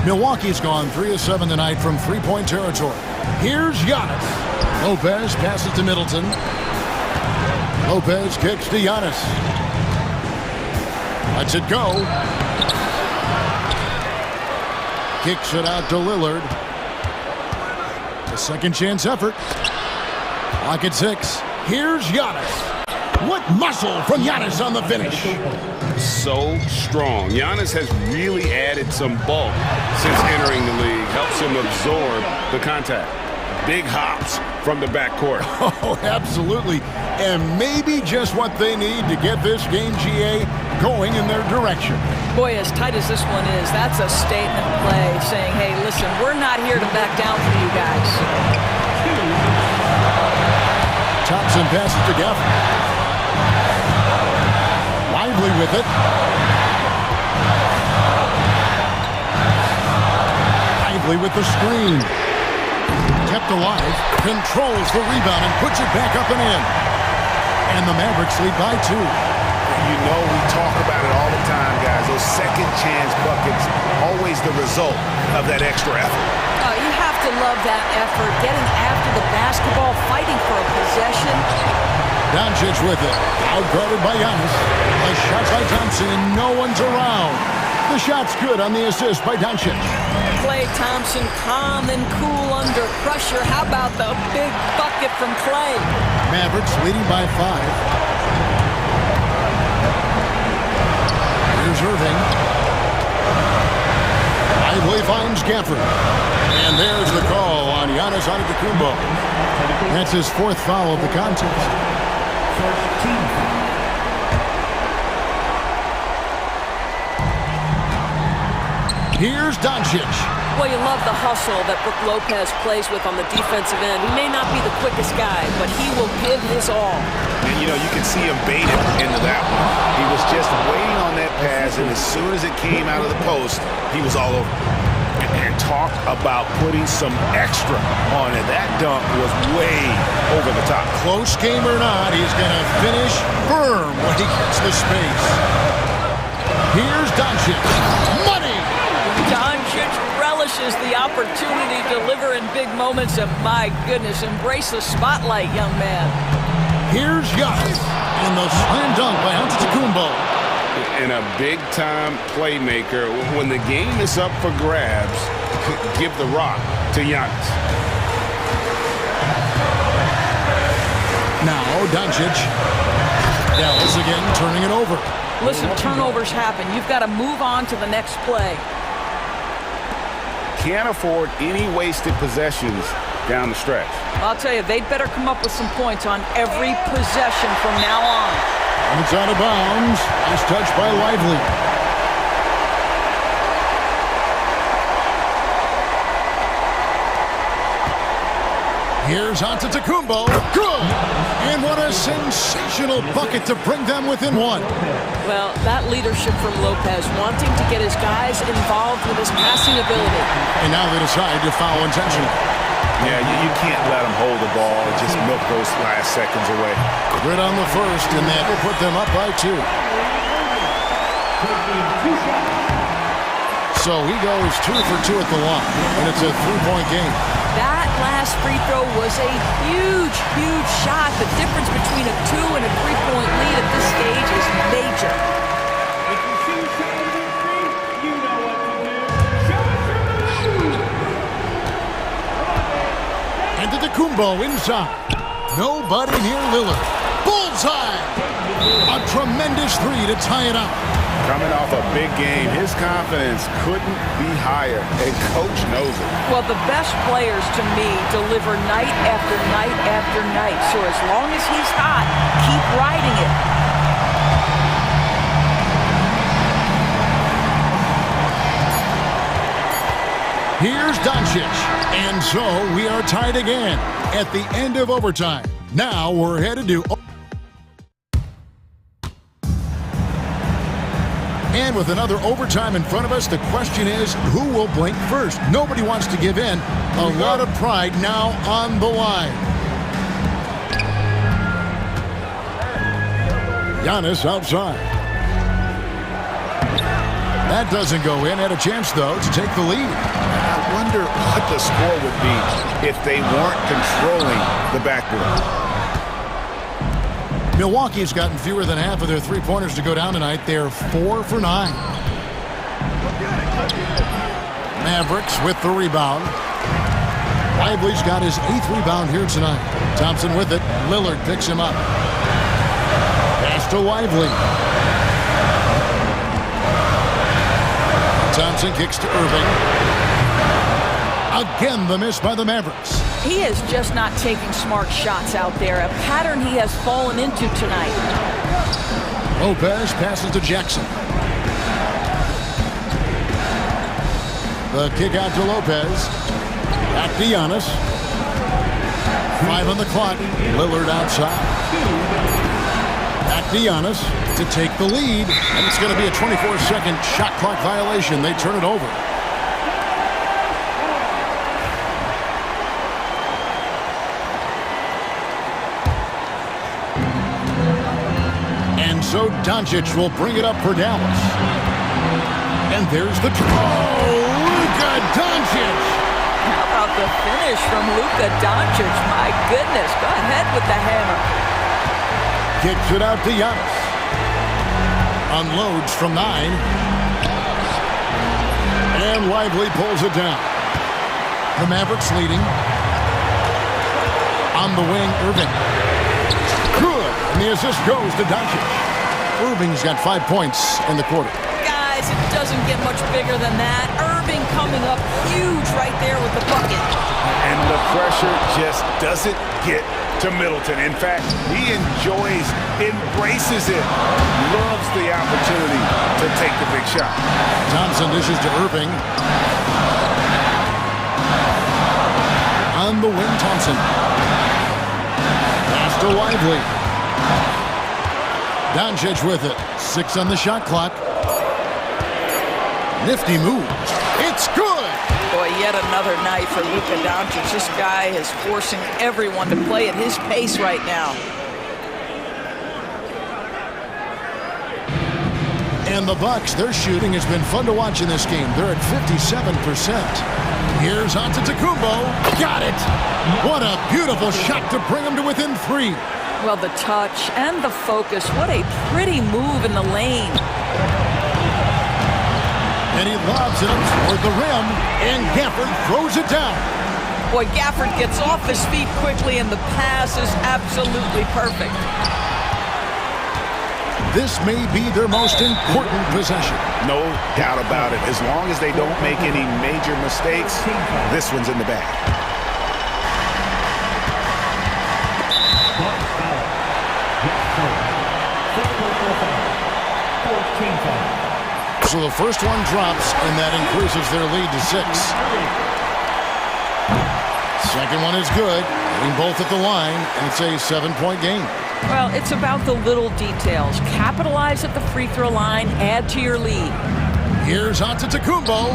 [SPEAKER 8] Milwaukee's gone 3 of 7 tonight from three-point territory. Here's Giannis. Lopez passes to Middleton. Lopez kicks to Giannis. Lets it go. Kicks it out to Lillard. A second chance effort. Clock at 6. Here's Giannis. What muscle from Giannis on the finish.
[SPEAKER 11] So strong. Giannis has really added some bulk since entering the league. Helps him absorb the contact. Big hops from the backcourt.
[SPEAKER 8] Oh, absolutely. And maybe just what they need to get this game, GA, going in their direction.
[SPEAKER 13] Boy, as tight as this one is, that's a statement play saying, hey, listen, we're not here to back down for you guys.
[SPEAKER 8] Thompson passes to Gaffney. Lively with it. Lively with the screen. Kept alive, controls the rebound and puts it back up and in. And the Mavericks lead by 2.
[SPEAKER 12] You know we talk about it all the time, guys. Those second chance buckets, always the result of that extra effort.
[SPEAKER 13] You have to love that effort, getting after the basketball, fighting for a possession.
[SPEAKER 8] Doncic with it, outguarded by Giannis. A shot by Thompson and no one's around. The shot's good on the assist by Doncic.
[SPEAKER 13] Klay Thompson calm and cool under pressure. How about the big bucket from Klay?
[SPEAKER 8] Mavericks leading by 5. Here's Irving. Lively finds Gafford. And there's the call on Giannis Antetokounmpo. That's his 4th foul of the contest. Here's Doncic.
[SPEAKER 19] Well, you love the hustle that Brook Lopez plays with on the defensive end. He may not be the quickest guy, but he will give his all.
[SPEAKER 12] And, you know, you can see him baited into that one. He was just waiting on that pass, and as soon as it came out of the post, he was all over. And talk about putting some extra on it. That dunk was way over the top.
[SPEAKER 8] Close game or not, he's going to finish firm when he gets the space. Here's Doncic. Money!
[SPEAKER 13] Doncic relishes the opportunity to deliver in big moments, and my goodness, embrace the spotlight, young man.
[SPEAKER 8] Here's Giannis, and the slam dunk by Antetokounmpo.
[SPEAKER 11] And a big-time playmaker. When the game is up for grabs, give the rock to Giannis.
[SPEAKER 8] Now Doncic. Dallas again turning it over.
[SPEAKER 13] Listen, turnovers happen. You've got to move on to the next play.
[SPEAKER 12] Can't afford any wasted possessions down the stretch.
[SPEAKER 13] I'll tell you, they'd better come up with some points on every possession from now on.
[SPEAKER 8] And it's out of bounds. Last touch by Lively. Here's Antetokounmpo. Good! And what a sensational bucket to bring them within one.
[SPEAKER 19] Well, that leadership from Lopez, wanting to get his guys involved with his passing ability.
[SPEAKER 8] And now they decide to foul intentionally.
[SPEAKER 12] Yeah, you can't let them hold the ball and just milk those last seconds away.
[SPEAKER 8] Grid on the first, and that will put them up by 2. So he goes 2 for 2 at the line, and it's a 3-point game.
[SPEAKER 13] That last free throw was a huge, huge shot. The difference between a 2 and a 3-point lead at this stage is major.
[SPEAKER 6] If you see something in your feet, you know what to do. Shoot!
[SPEAKER 8] Antetokounmpo inside. Nobody near Lillard. Bullseye! A tremendous 3 to tie it up.
[SPEAKER 12] Coming off a big game, his confidence couldn't be higher, and coach knows it.
[SPEAKER 13] Well, the best players, to me, deliver night after night after night. So as long as he's hot, keep riding it.
[SPEAKER 8] Here's Doncic. And so we are tied again at the end of overtime. Now we're headed to... And with another overtime in front of us, the question is, who will blink first? Nobody wants to give in. A lot of pride now on the line. Giannis outside. That doesn't go in. Had a chance, though, to take the lead.
[SPEAKER 12] I wonder what the score would be if they weren't controlling the backboard.
[SPEAKER 8] Milwaukee's gotten fewer than half of their three-pointers to go down tonight. They're 4 for 9. Mavericks with the rebound. Lively's got his 8th rebound here tonight. Thompson with it. Lillard picks him up. Pass to Lively. Thompson kicks to Irving. Again, the miss by the Mavericks.
[SPEAKER 13] He is just not taking smart shots out there, a pattern he has fallen into tonight.
[SPEAKER 8] Lopez passes to Jackson. The kick out to Lopez. Back to Giannis. 5 on the clock. Lillard outside. Back to Giannis to take the lead. And it's going to be a 24-second shot clock violation. They turn it over. So Doncic will bring it up for Dallas. And there's the... Luka Doncic!
[SPEAKER 13] How about the finish from Luka Doncic? My goodness, go ahead with the hammer.
[SPEAKER 8] Kicks it out to Giannis. Unloads from 9. And Lively pulls it down. The Mavericks leading. On the wing, Irving. Good. And the assist goes to Doncic. Irving's got 5 points in the quarter.
[SPEAKER 13] Guys, it doesn't get much bigger than that. Irving coming up huge right there with the bucket.
[SPEAKER 12] And the pressure just doesn't get to Middleton. In fact, he enjoys, embraces it, loves the opportunity to take the big shot.
[SPEAKER 8] Thompson dishes to Irving. On the wing, Thompson. Pass to Lively. Doncic with it. 6 on the shot clock. Nifty move. It's good!
[SPEAKER 13] Boy, yet another night for Luka Doncic. This guy is forcing everyone to play at his pace right now.
[SPEAKER 8] And the Bucks, their shooting has been fun to watch in this game. They're at 57%. Here's Antetokounmpo. Got it! What a beautiful shot to bring him to within 3.
[SPEAKER 13] Well, the touch and the focus. What a pretty move in the lane.
[SPEAKER 8] And he lobs it up toward the rim, and Gafford throws it down.
[SPEAKER 13] Boy, Gafford gets off his feet quickly, and the pass is absolutely perfect.
[SPEAKER 8] this may be their most important possession.
[SPEAKER 12] No doubt about it. As long as they don't make any major mistakes, this one's in the bag.
[SPEAKER 8] So the first one drops, and that increases their lead to 6. Second one is good. Getting both at the line, and it's a 7-point game.
[SPEAKER 13] Well, it's about the little details. Capitalize at the free throw line, add to your lead.
[SPEAKER 8] Here's Antetokounmpo.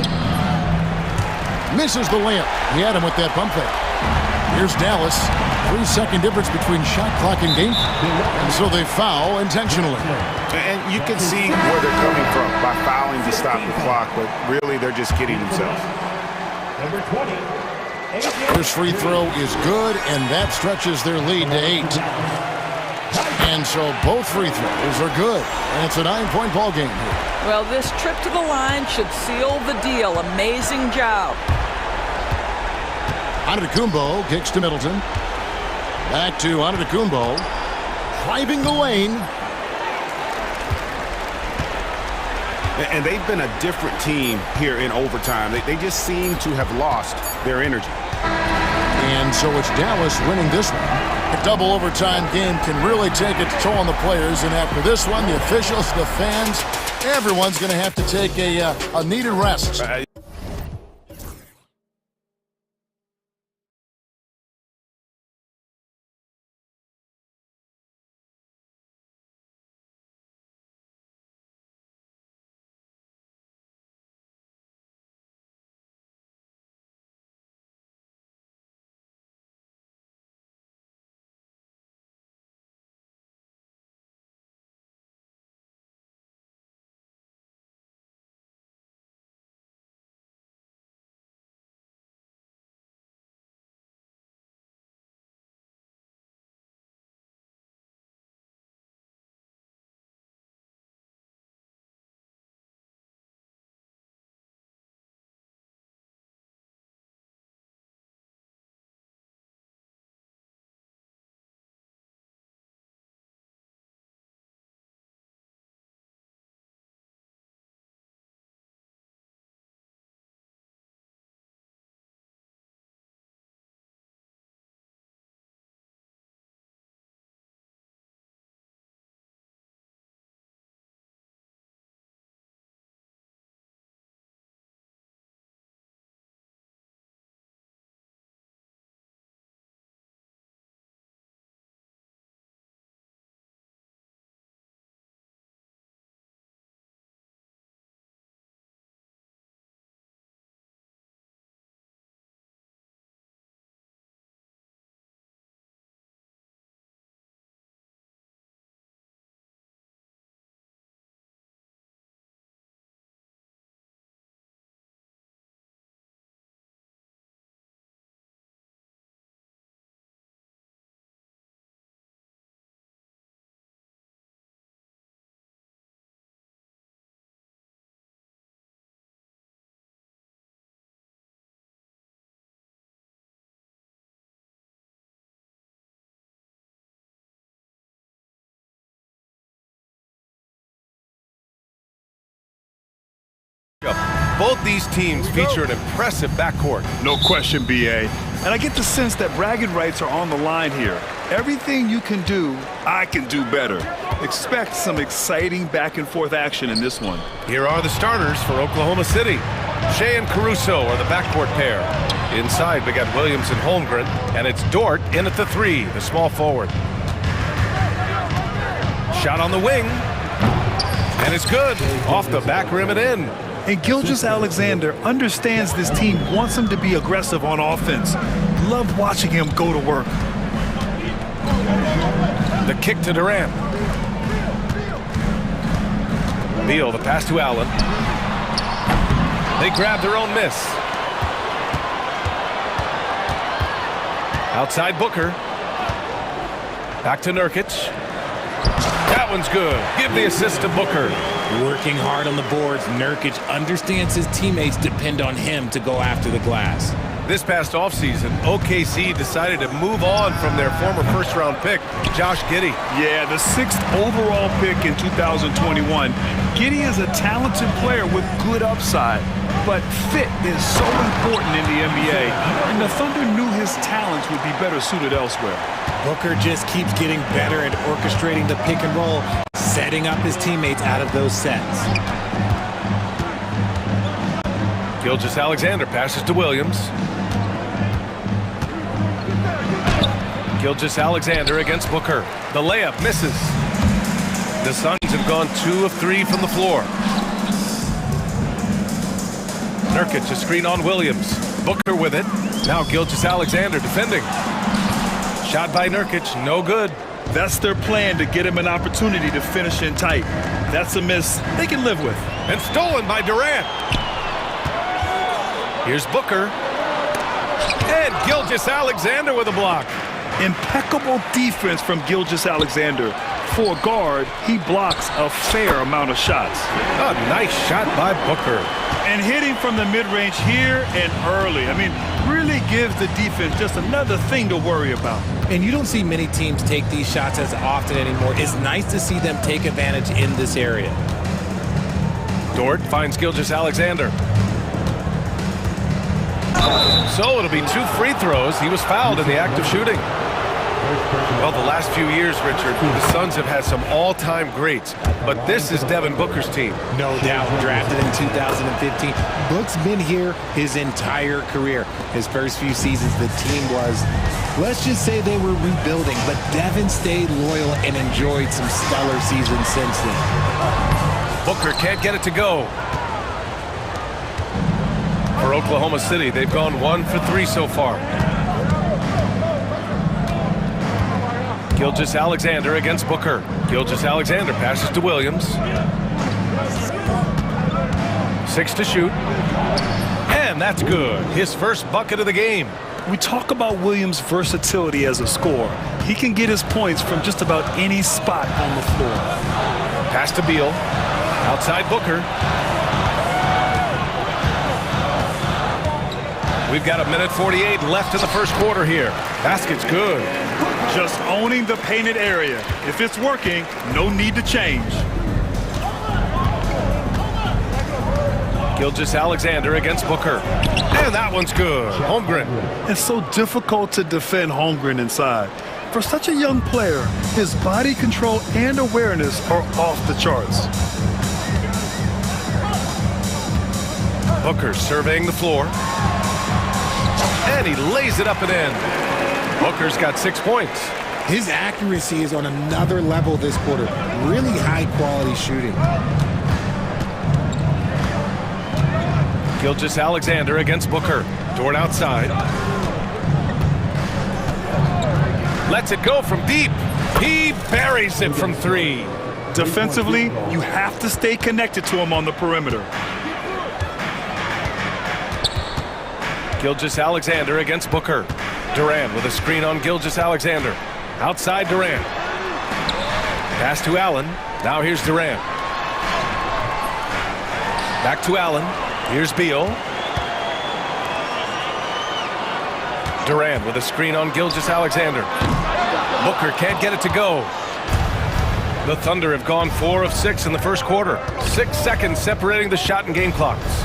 [SPEAKER 8] Misses the layup. He had him with that pump fake. Here's Dallas. 3-second difference between shot clock and game. And so they foul intentionally.
[SPEAKER 12] And you can see where they're coming from by fouling to stop the clock, but really they're just kidding themselves.
[SPEAKER 6] Number 20.
[SPEAKER 8] First free throw is good, and that stretches their lead to 8. And so both free throws are good, and it's a 9-point ball game here.
[SPEAKER 13] Well, this trip to the line should seal the deal. Amazing job.
[SPEAKER 8] Antetokounmpo kicks to Middleton. Back to Antetokounmpo. Driving the lane.
[SPEAKER 12] And they've been a different team here in overtime. They just seem to have lost their energy.
[SPEAKER 8] And so it's Dallas winning this one. A double overtime game can really take its toll on the players. And after this one, the officials, the fans, everyone's going to have to take a needed rest.
[SPEAKER 2] Both these teams feature an impressive backcourt.
[SPEAKER 3] No question, B.A. And I get the sense that bragging rights are on the line here. Everything you can do, I can do better. Expect some exciting back-and-forth action in this one.
[SPEAKER 2] Here are the starters for Oklahoma City. Shea and Caruso are the backcourt pair. Inside, we got Williams and Holmgren, and it's Dort in at the 3, the small forward. Shot on the wing, and it's good. Off the back rim and in.
[SPEAKER 3] And Gilgeous-Alexander understands this team wants him to be aggressive on offense. Love watching him go to work.
[SPEAKER 2] The kick to Durant. Beal, the pass to Allen. They grab their own miss. Outside Booker. Back to Nurkic. That one's good. Give the assist to Booker.
[SPEAKER 18] Working hard on the boards, Nurkic understands his teammates depend on him to go after the glass.
[SPEAKER 2] This past offseason, OKC decided to move on from their former first-round pick, Josh Giddey.
[SPEAKER 3] Yeah, the 6th overall pick in 2021. Giddey is a talented player with good upside, but fit is so important in the NBA, and the Thunder knew his talents would be better suited elsewhere.
[SPEAKER 9] Booker just keeps getting better at orchestrating the pick and roll, setting up his teammates out of those sets.
[SPEAKER 2] Gilgeous-Alexander passes to Williams. Gilgeous-Alexander against Booker. The layup misses. The Suns have gone 2 of 3 from the floor. Nurkic, a screen on Williams. Booker with it. Now Gilgeous-Alexander defending. Shot by Nurkic, no good.
[SPEAKER 3] That's their plan, to get him an opportunity to finish in tight. That's a miss they can live with.
[SPEAKER 2] And stolen by Durant. Here's Booker. And Gilgeous-Alexander with a block.
[SPEAKER 3] Impeccable defense from Gilgeous-Alexander. For a guard, he blocks a fair amount of shots.
[SPEAKER 2] A nice shot by Booker.
[SPEAKER 3] And hitting from the mid-range here and early. I mean, really gives the defense just another thing to worry about.
[SPEAKER 9] And you don't see many teams take these shots as often anymore. It's nice to see them take advantage in this area.
[SPEAKER 2] Dort finds Gilgeous-Alexander. So it'll be 2 free throws. He was fouled in the act of shooting. Well, the last few years, Richard, the Suns have had some all-time greats, but this is Devin Booker's team.
[SPEAKER 9] No doubt, drafted in 2015. Book's been here his entire career. His first few seasons, the team was, let's just say they were rebuilding, but Devin stayed loyal and enjoyed some stellar seasons since then.
[SPEAKER 2] Booker can't get it to go. For Oklahoma City, they've gone 1 for 3 so far. Gilgeous-Alexander against Booker. Gilgeous-Alexander passes to Williams. 6 to shoot. And that's good. His first bucket of the game.
[SPEAKER 3] We talk about Williams' versatility as a scorer. He can get his points from just about any spot on the floor.
[SPEAKER 2] Pass to Beal. Outside Booker. We've got 1:48 left in the first quarter here. Basket's good.
[SPEAKER 3] Just owning the painted area. If it's working, no need to change.
[SPEAKER 2] Gilgeous-Alexander against Booker. And that one's good. Holmgren.
[SPEAKER 3] It's so difficult to defend Holmgren inside. For such a young player, his body control and awareness are off the charts.
[SPEAKER 2] Booker surveying the floor. And he lays it up and in. Booker's got 6 points.
[SPEAKER 9] His accuracy is on another level this quarter. Really high-quality shooting.
[SPEAKER 2] Gilgeous-Alexander against Booker. Dort outside. Lets it go from deep. He buries it from 3.
[SPEAKER 3] Defensively, you have to stay connected to him on the perimeter.
[SPEAKER 2] Gilgeous-Alexander against Booker. Durant with a screen on Gilgeous-Alexander. Outside Durant. Pass to Allen. Now here's Durant. Back to Allen. Here's Beal. Durant with a screen on Gilgeous-Alexander. Booker can't get it to go. The Thunder have gone 4 of 6 in the first quarter. 6 seconds separating the shot and game clocks.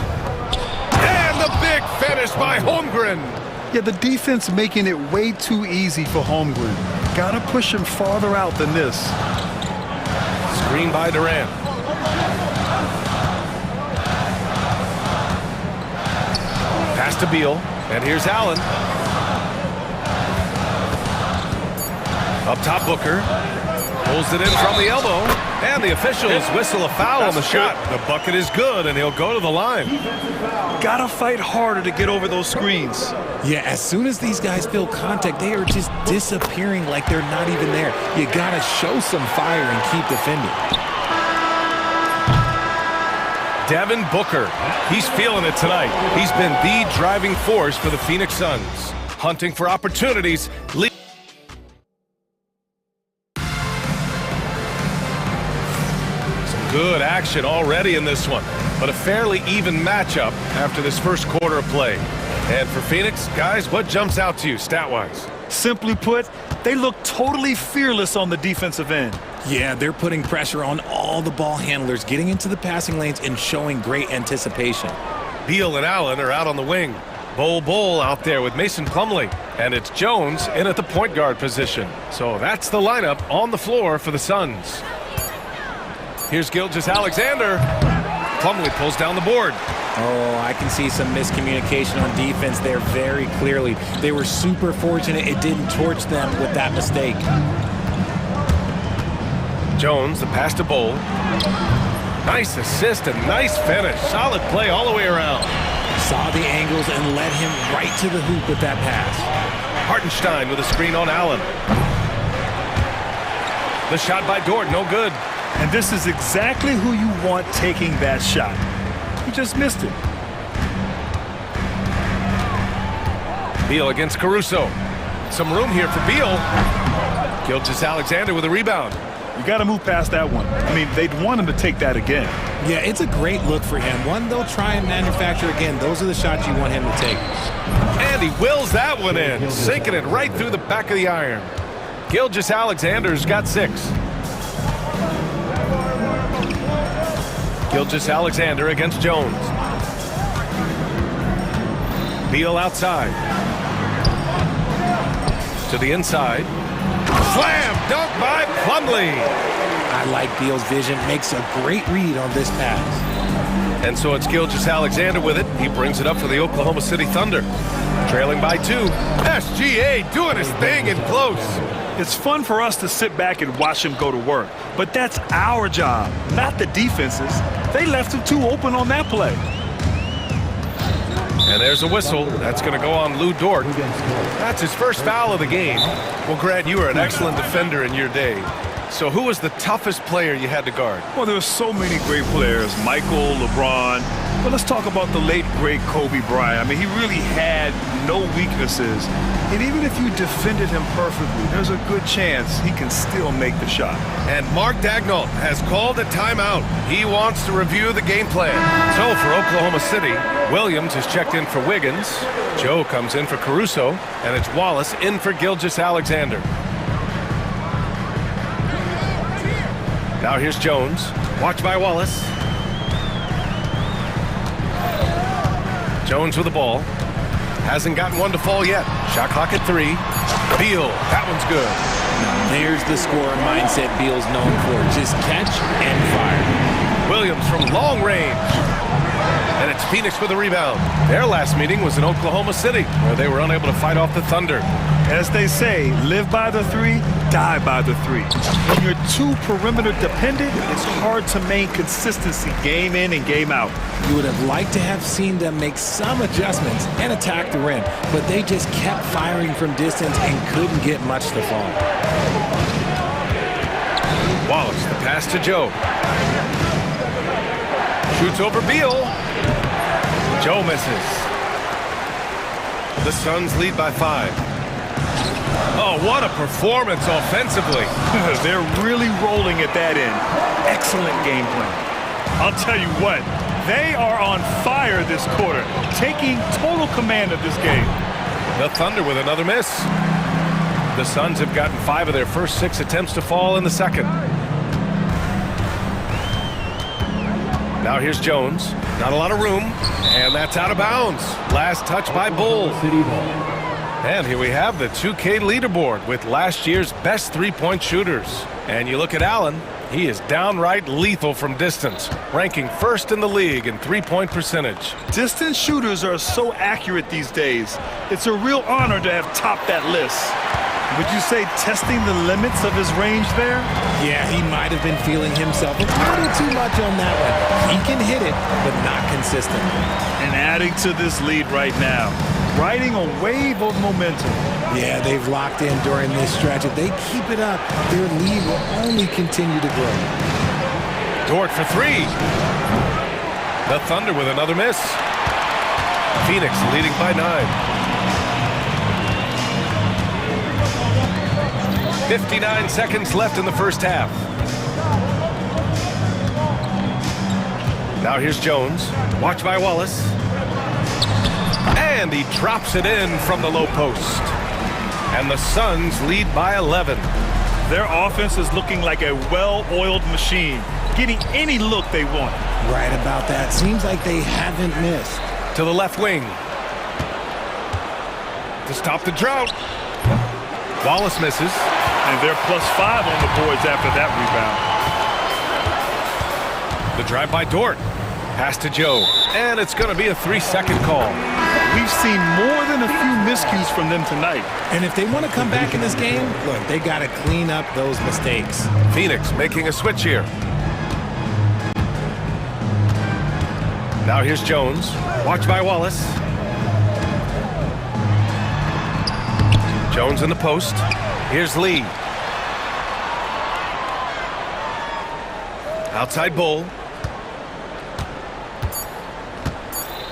[SPEAKER 2] And the big finish by Holmgren.
[SPEAKER 3] Yeah, the defense making it way too easy for Holmgren. Gotta push him farther out than this.
[SPEAKER 2] Screen by Durant. Pass to Beal. And here's Allen. Up top, Booker. Pulls it in from the elbow. And the officials whistle a foul on the shot. The bucket is good, and he'll go to the line.
[SPEAKER 3] Gotta fight harder to get over those screens.
[SPEAKER 9] Yeah, as soon as these guys feel contact, they are just disappearing like they're not even there. You gotta show some fire and keep defending.
[SPEAKER 2] Devin Booker. He's feeling it tonight. He's been the driving force for the Phoenix Suns. Hunting for opportunities. Good action already in this one, but a fairly even matchup after this first quarter of play. And for Phoenix, guys, what jumps out to you stat-wise?
[SPEAKER 3] Simply put, they look totally fearless on the defensive end.
[SPEAKER 18] Yeah, they're putting pressure on all the ball handlers, getting into the passing lanes and showing great anticipation.
[SPEAKER 2] Beal and Allen are out on the wing. Bol out there with Mason Plumlee. And it's Jones in at the point guard position. So that's the lineup on the floor for the Suns. Here's Gilgeous-Alexander. Plumlee pulls down the board.
[SPEAKER 18] Oh, I can see some miscommunication on defense there very clearly. They were super fortunate it didn't torch them with that mistake.
[SPEAKER 2] Jones, the pass to Bol. Nice assist and nice finish. Solid play all the way around.
[SPEAKER 18] Saw the angles and led him right to the hoop with that pass.
[SPEAKER 2] Hartenstein with a screen on Allen. The shot by Dort, no good.
[SPEAKER 3] And this is exactly who you want taking that shot. He just missed it.
[SPEAKER 2] Beal against Caruso. Some room here for Beal. Gilgeous-Alexander with a rebound.
[SPEAKER 3] You got to move past that one. I mean, they'd want him to take that again.
[SPEAKER 18] Yeah, it's a great look for him. One they'll try and manufacture again. Those are the shots you want him to take.
[SPEAKER 2] And he wills that one in, sinking it right through the back of the iron. Gilgeous-Alexander's got 6. Gilgeous-Alexander against Jones. Beal outside. To the inside. Slam dunk by Plumlee.
[SPEAKER 18] I like Beal's vision. Makes a great read on this pass.
[SPEAKER 2] And so it's Gilgeous-Alexander with it. He brings it up for the Oklahoma City Thunder. Trailing by 2. SGA doing his thing in close.
[SPEAKER 3] It's fun for us to sit back and watch him go to work. But that's our job, not the defense's. They left him too open on that play.
[SPEAKER 2] And there's a whistle. That's going to go on Lou Dort. That's his first foul of the game. Well, Grant, you were an excellent defender in your day. So who was the toughest player you had to guard?
[SPEAKER 3] Well, there were so many great players. Michael, LeBron. But let's talk about the late, great Kobe Bryant. I mean, he really had no weaknesses. And even if you defended him perfectly, there's a good chance he can still make the shot.
[SPEAKER 2] And Mark Daigneault has called a timeout. He wants to review the game plan. So for Oklahoma City, Williams is checked in for Wiggins. Joe comes in for Caruso. And it's Wallace in for Gilgeous-Alexander. Now here's Jones. Watch by Wallace. Jones with the ball. Hasn't gotten one to fall yet. Shot clock at 3. Beal. That one's good.
[SPEAKER 18] Now there's the scorer mindset Beal's known for. Just catch and fire.
[SPEAKER 2] Williams from long range. And it's Phoenix with a rebound. Their last meeting was in Oklahoma City, where they were unable to fight off the Thunder.
[SPEAKER 3] As they say, live by the 3, die by the 3. When you're too perimeter dependent, it's hard to maintain consistency game in and game out.
[SPEAKER 18] You would have liked to have seen them make some adjustments and attack the rim, but they just kept firing from distance and couldn't get much to fall.
[SPEAKER 2] Wallace, the pass to Joe. Shoots over Beal. Joe misses. The Suns lead by 5. Oh, what a performance offensively.
[SPEAKER 3] They're really rolling at that end. Excellent game plan. I'll tell you what, they are on fire this quarter, taking total command of this game.
[SPEAKER 2] The Thunder with another miss. The Suns have gotten 5 of their first 6 attempts to fall in the second. Now here's Jones. Not a lot of room, and that's out of bounds. Last touch by Bol. And here we have the 2K leaderboard with last year's best three-point shooters. And you look at Allen, he is downright lethal from distance, ranking first in the league in three-point percentage.
[SPEAKER 3] Distance shooters are so accurate these days. It's a real honor to have topped that list. Would you say testing the limits of his range there?
[SPEAKER 18] Yeah, he might have been feeling himself a little too much on that one. He can hit it, but not consistently.
[SPEAKER 3] And adding to this lead right now, riding a wave of momentum.
[SPEAKER 18] Yeah, they've locked in during this stretch. If they keep it up, their lead will only continue to grow.
[SPEAKER 2] Dort for 3. The Thunder with another miss. Phoenix leading by 9. 59 seconds left in the first half. Now here's Jones. Watch by Wallace. And he drops it in from the low post. And the Suns lead by 11.
[SPEAKER 3] Their offense is looking like a well-oiled machine, getting any look they want.
[SPEAKER 9] Right about that. Seems like they haven't missed.
[SPEAKER 2] To the left wing. To stop the drought. Wallace misses.
[SPEAKER 3] And they're +5 on the boards after that rebound.
[SPEAKER 2] The drive by Dort. Pass to Joe. And it's going to be a 3-second call.
[SPEAKER 3] We've seen more than a few miscues from them tonight.
[SPEAKER 9] And if they want to come back in this game, look, they got to clean up those mistakes.
[SPEAKER 2] Phoenix making a switch here. Now here's Jones. Watched by Wallace. Jones in the post. Here's Lee. Outside Bull.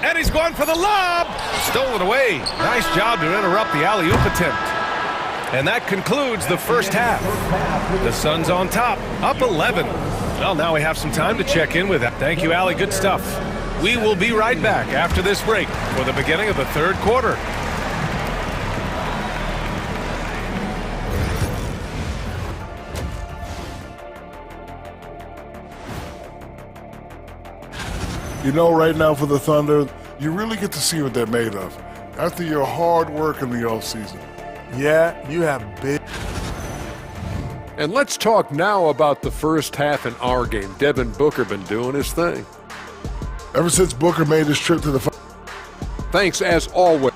[SPEAKER 2] And he's going for the lob. Stolen away. Nice job to interrupt the alley-oop attempt. And that concludes the first half. The Suns on top, up 11. Well, now we have some time to check in with that. Thank you, Allie. Good stuff. We will be right back after this break for the beginning of the third quarter.
[SPEAKER 5] You know, right now for the Thunder, you really get to see what they're made of. After your hard work in the offseason.
[SPEAKER 17] Yeah, you have big.
[SPEAKER 7] And let's talk now about the first half in our game. Devin Booker been doing his thing.
[SPEAKER 5] Ever since Booker made his trip to the...
[SPEAKER 7] Thanks as always.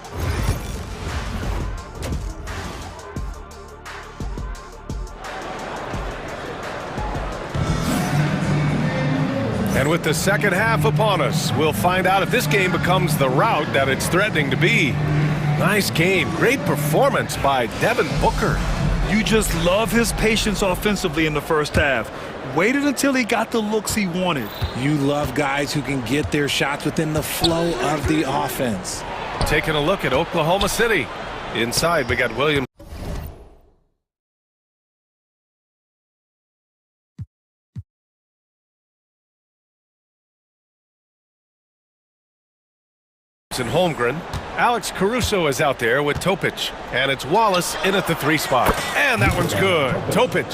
[SPEAKER 2] And with the second half upon us, we'll find out if this game becomes the rout that it's threatening to be. Nice game. Great performance by Devin Booker.
[SPEAKER 3] You just love his patience offensively in the first half. Waited until he got the looks he wanted.
[SPEAKER 9] You love guys who can get their shots within the flow of the offense.
[SPEAKER 2] Taking a look at Oklahoma City. Inside, we got Williams. And Holmgren. Alex Caruso is out there with Topic. And it's Wallace in at the 3 spot. And that one's good. Topic.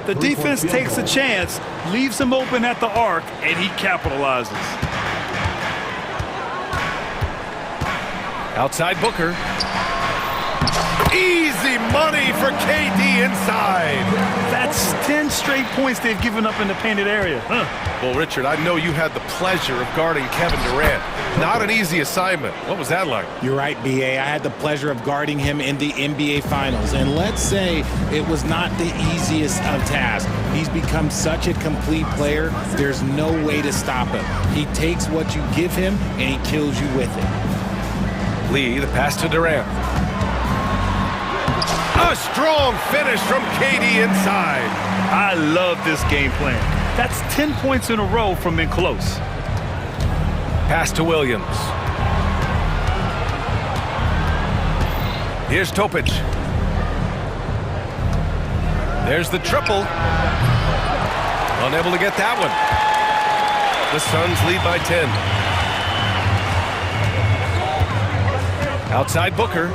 [SPEAKER 3] The defense takes a chance, leaves him open at the arc, and he capitalizes.
[SPEAKER 2] Outside Booker. Easy money for KD inside.
[SPEAKER 3] That's 10 straight points they've given up in the painted area.
[SPEAKER 2] Well, Richard, I know you had the pleasure of guarding Kevin Durant. Not an easy assignment. What was that like?
[SPEAKER 9] You're right, B.A. I had the pleasure of guarding him in the NBA Finals. And let's say it was not the easiest of tasks. He's become such a complete player, there's no way to stop him. He takes what you give him, and he kills you with it.
[SPEAKER 2] Lee, the pass to Durant. A strong finish from KD inside.
[SPEAKER 3] I love this game plan. That's 10 points in a row from in close.
[SPEAKER 2] Pass to Williams. Here's Topic. There's the triple. Unable to get that one. The Suns lead by 10. Outside Booker.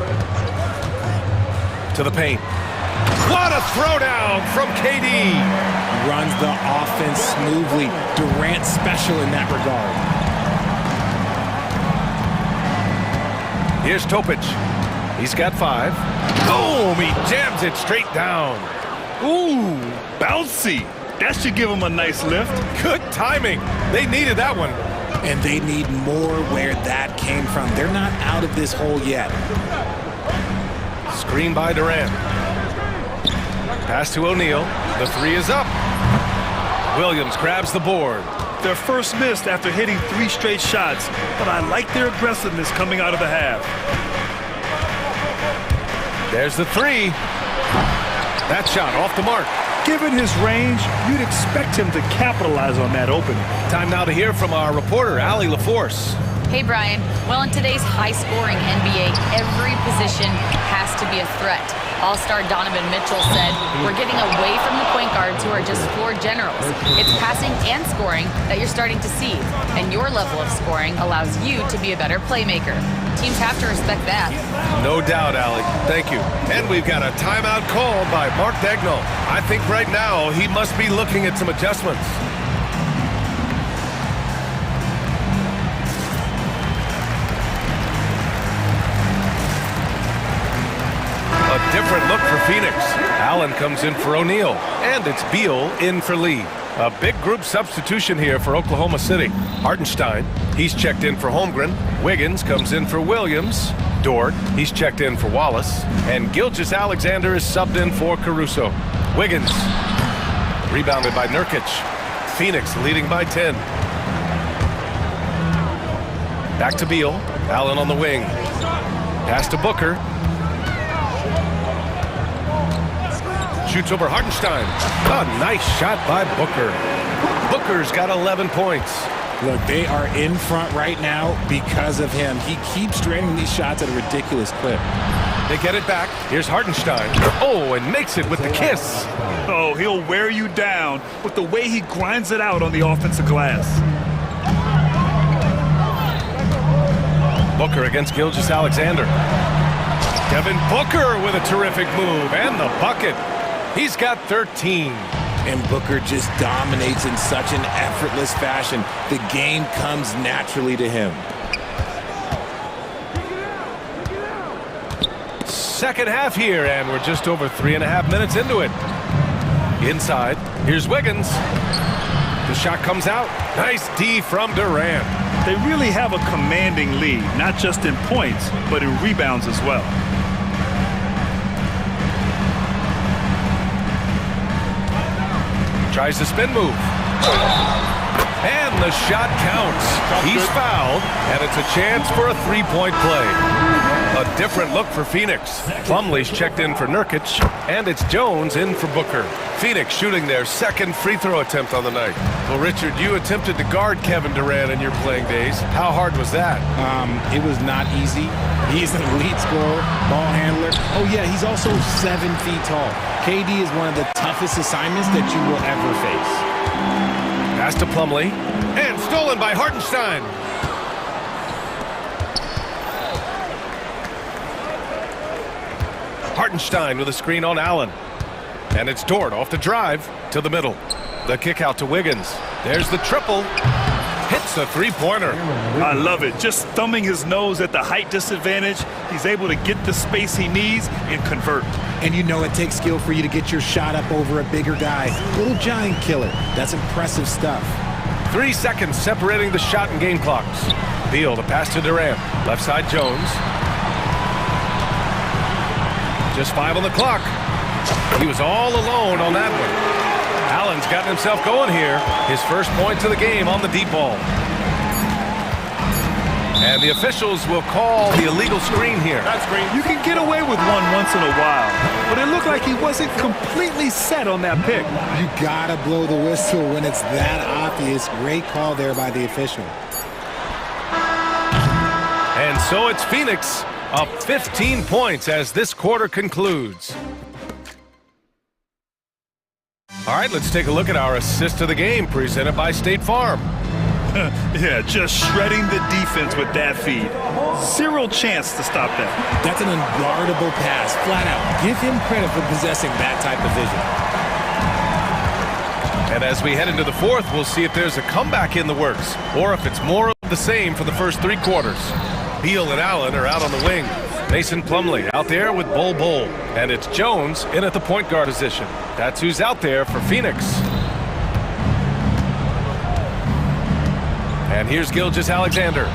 [SPEAKER 2] To the paint. What a throwdown from KD.
[SPEAKER 9] Runs the offense smoothly. Durant special in that regard.
[SPEAKER 2] Here's Topic. He's got 5. Boom! He jams it straight down.
[SPEAKER 3] Ooh, bouncy. That should give him a nice lift.
[SPEAKER 2] Good timing. They needed that one.
[SPEAKER 9] And they need more where that came from. They're not out of this hole yet.
[SPEAKER 2] Screen by Durant. Pass to O'Neal. The 3 is up. Williams grabs the board.
[SPEAKER 3] Their first missed after hitting 3 straight shots, but I like their aggressiveness coming out of the half.
[SPEAKER 2] There's the 3. That shot off the mark.
[SPEAKER 3] Given his range, you'd expect him to capitalize on that opening.
[SPEAKER 2] Time now to hear from our reporter, Allie LaForce.
[SPEAKER 4] Hey, Brian. Well, in today's high-scoring NBA, every position has to be a threat. All-star Donovan Mitchell said, we're getting away from the point guards who are just floor generals. It's passing and scoring that you're starting to see, and your level of scoring allows you to be a better playmaker. Teams have to respect that.
[SPEAKER 2] No doubt, Alec. Thank you. And we've got a timeout called by Mark Dagnall. I think right now he must be looking at some adjustments. A different look for Phoenix. Allen comes in for O'Neal, and it's Beal in for Lee. A big group substitution here for Oklahoma City. Hartenstein, he's checked in for Holmgren. Wiggins comes in for Williams. Dort, he's checked in for Wallace. And Gilgeous-Alexander is subbed in for Caruso. Wiggins, rebounded by Nurkic. Phoenix leading by 10. Back to Beal. Allen on the wing. Pass to Booker. Shoots over Hartenstein. A nice shot by Booker. Booker's got 11 points.
[SPEAKER 9] Look, they are in front right now because of him. He keeps draining these shots at a ridiculous clip.
[SPEAKER 2] They get it back. Here's Hartenstein. Oh, and makes it with the kiss.
[SPEAKER 3] Oh, he'll wear you down with the way he grinds it out on the offensive glass.
[SPEAKER 2] Booker against Gilgeous-Alexander. Devin Booker with a terrific move and the bucket. He's got 13.
[SPEAKER 9] And Booker just dominates in such an effortless fashion. The game comes naturally to him.
[SPEAKER 2] Second half here, and we're just over 3.5 minutes into it. Inside, here's Wiggins. The shot comes out. Nice D from Durant.
[SPEAKER 3] They really have a commanding lead, not just in points, but in rebounds as well.
[SPEAKER 2] Tries the spin move. And the shot counts. He's fouled, and it's a chance for a three-point play. A different look for Phoenix. Plumlee's checked in for Nurkic, and it's Jones in for Booker. Phoenix shooting their second free throw attempt on the night. Well, Richard, you attempted to guard Kevin Durant in your playing days. How hard was that?
[SPEAKER 9] It was not easy. He's an elite scorer, ball handler. Oh, yeah, he's also 7 feet tall. KD is one of the toughest assignments that you will ever face.
[SPEAKER 2] Pass to Plumlee, and stolen by Hartenstein. Hartenstein with a screen on Allen. And it's Dort off the drive to the middle. The kick out to Wiggins. There's the triple. Hits a three-pointer.
[SPEAKER 3] I love it. Just thumbing his nose at the height disadvantage. He's able to get the space he needs and convert.
[SPEAKER 9] And you know it takes skill for you to get your shot up over a bigger guy. Little giant killer. That's impressive stuff.
[SPEAKER 2] 3 seconds separating the shot and game clocks. Beal to pass to Durant. Left side Jones. Just 5 on the clock. He was all alone on that one. Allen's gotten himself going here. His first points of the game on the deep ball. And the officials will call the illegal screen here.
[SPEAKER 3] That's green. You can get away with one once in a while, but it looked like he wasn't completely set on that pick.
[SPEAKER 9] You gotta blow the whistle when it's that obvious. Great call there by the official.
[SPEAKER 2] And so it's Phoenix up 15 points as this quarter concludes. All right, let's take a look at our assist of the game presented by State Farm.
[SPEAKER 3] Yeah, just shredding the defense with that feed. Zero chance to stop that.
[SPEAKER 9] That's an unguardable pass, flat out. Give him credit for possessing that type of vision.
[SPEAKER 2] And as we head into the fourth, we'll see if there's a comeback in the works, or if it's more of the same for the first 3 quarters. Beal and Allen are out on the wing. Mason Plumlee out there with Bol. And it's Jones in at the point guard position. That's who's out there for Phoenix. And here's Gilgeous-Alexander.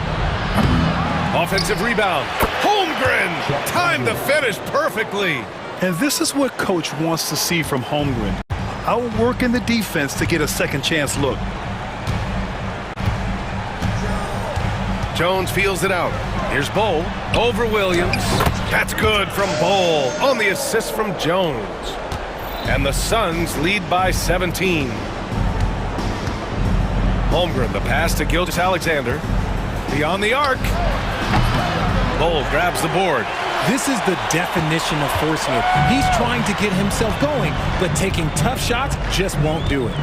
[SPEAKER 2] Offensive rebound. Holmgren! Time to finish perfectly.
[SPEAKER 3] And this is what Coach wants to see from Holmgren. Outworking the defense to get a second chance look.
[SPEAKER 2] Jones feels it out. Here's Bol over Williams. That's good from Bol on the assist from Jones. And the Suns lead by 17. Holmgren, the pass to Gilgeous-Alexander. Beyond the arc. Bol grabs the board.
[SPEAKER 9] This is the definition of forcing it. He's trying to get himself going, but taking tough shots just won't do it.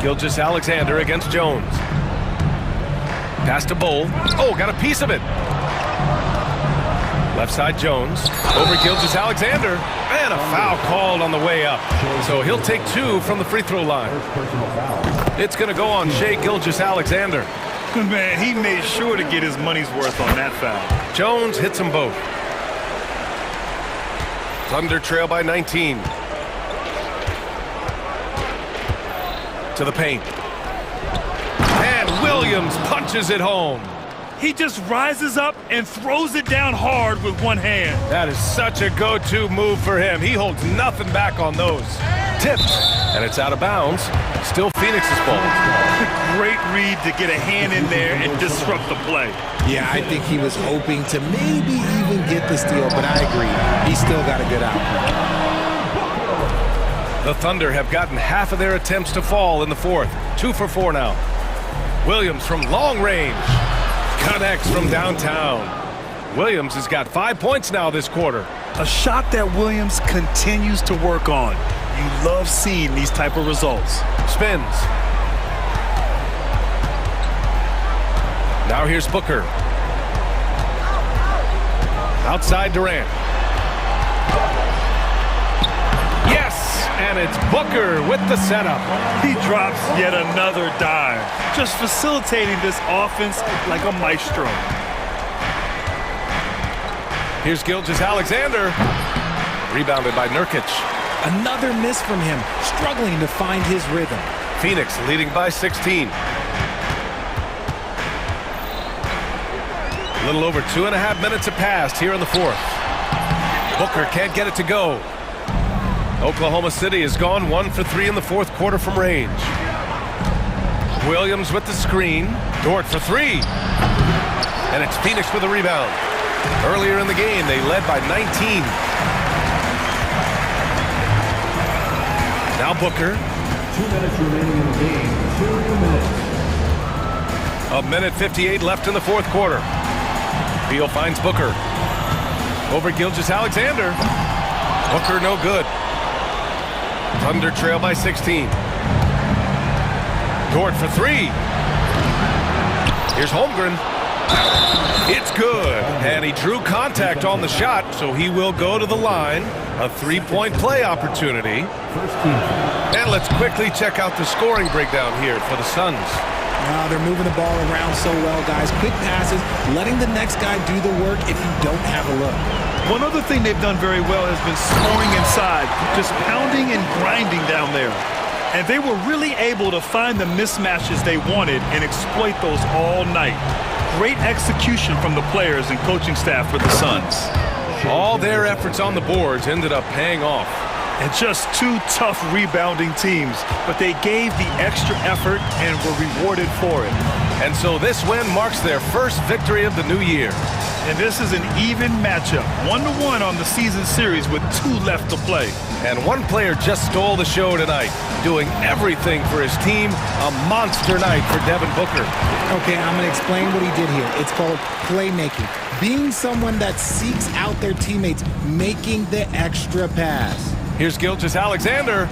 [SPEAKER 2] Gilgeous-Alexander against Jones. Pass to Bowl. Oh, got a piece of it. Left side Jones. Over Gilgeous-Alexander. And a foul called on the way up. So he'll take 2 from the free throw line. It's going to go on Shai Gilgeous-Alexander.
[SPEAKER 3] Man, he made sure to get his money's worth on that foul.
[SPEAKER 2] Jones hits them both. Thunder trail by 19. To the paint. And Williams punches it home.
[SPEAKER 3] He just rises up and throws it down hard with one hand.
[SPEAKER 2] That is such a go-to move for him. He holds nothing back on those. Tipped, and it's out of bounds. Still Phoenix's ball.
[SPEAKER 3] Great read to get a hand in there and disrupt the play.
[SPEAKER 9] Yeah, I think he was hoping to maybe even get the steal, but I agree. He still got a good outcome.
[SPEAKER 2] The Thunder have gotten half of their attempts to fall in the fourth. 2 for 4 now. Williams from long range. Connects from downtown. Williams has got 5 points now this quarter.
[SPEAKER 3] A shot that Williams continues to work on. You love seeing these type of results.
[SPEAKER 2] Spins. Now here's Booker. Outside Durant. Yes! And it's Booker with the setup.
[SPEAKER 3] He drops yet another dime. Just facilitating this offense like a maestro.
[SPEAKER 2] Here's Gilgeous-Alexander. Rebounded by Nurkic.
[SPEAKER 9] Another miss from him, struggling to find his rhythm.
[SPEAKER 2] Phoenix leading by 16. A little over 2.5 minutes have passed here in the fourth. Booker can't get it to go. Oklahoma City has gone 1 for 3 in the fourth quarter from range. Williams with the screen. Dort for 3. And it's Phoenix with a rebound. Earlier in the game, they led by 19. Now Booker.
[SPEAKER 6] 2 minutes remaining in the game. 2 minutes.
[SPEAKER 2] 1:58 left in the fourth quarter. Beal finds Booker. Over Gilgeous-Alexander. Booker no good. Thunder trail by 16. Dort for 3. Here's Holmgren. It's good. And he drew contact on the shot, so he will go to the line. A 3-point play opportunity. And let's quickly check out the scoring breakdown here for the Suns.
[SPEAKER 9] They're moving the ball around so well, guys. Quick passes, letting the next guy do the work if you don't have a look.
[SPEAKER 3] One other thing they've done very well has been scoring inside, just pounding and grinding down there. And they were really able to find the mismatches they wanted and exploit those all night. Great execution from the players and coaching staff for the Suns.
[SPEAKER 2] All their efforts on the boards ended up paying off.
[SPEAKER 3] And just 2 tough rebounding teams, but they gave the extra effort and were rewarded for it.
[SPEAKER 2] And so this win marks their first victory of the new year.
[SPEAKER 3] And this is an even matchup, 1-1 on the season series with 2 left to play.
[SPEAKER 2] And one player just stole the show tonight, doing everything for his team. A monster night for Devin Booker.
[SPEAKER 9] Okay, I'm going to explain what he did here. It's called playmaking. Being someone that seeks out their teammates, making the extra pass.
[SPEAKER 2] Here's Gilgeous-Alexander.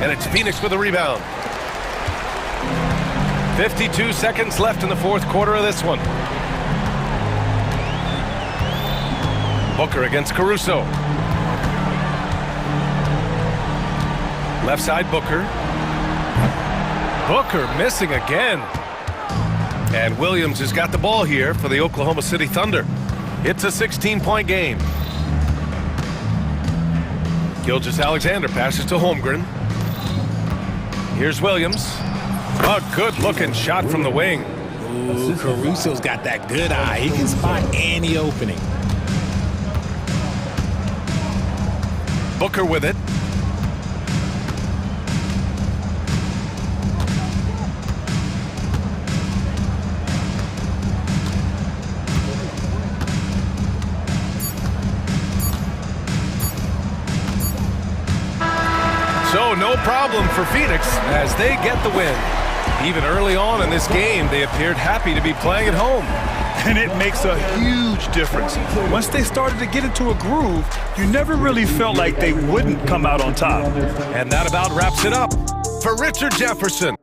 [SPEAKER 2] And it's Phoenix with a rebound. 52 seconds left in the fourth quarter of this one. Booker against Caruso. Left side Booker. Booker missing again. And Williams has got the ball here for the Oklahoma City Thunder. It's a 16-point game. Gilgeous-Alexander passes to Holmgren. Here's Williams. A good-looking shot from the wing.
[SPEAKER 9] Ooh, Caruso's got that good eye. He can spot any opening.
[SPEAKER 2] Booker with it. So no problem for Phoenix as they get the win. Even early on in this game, they appeared happy to be playing at home.
[SPEAKER 3] And it makes a huge difference. Once they started to get into a groove, you never really felt like they wouldn't come out on top.
[SPEAKER 2] And that about wraps it up. For Richard Jefferson,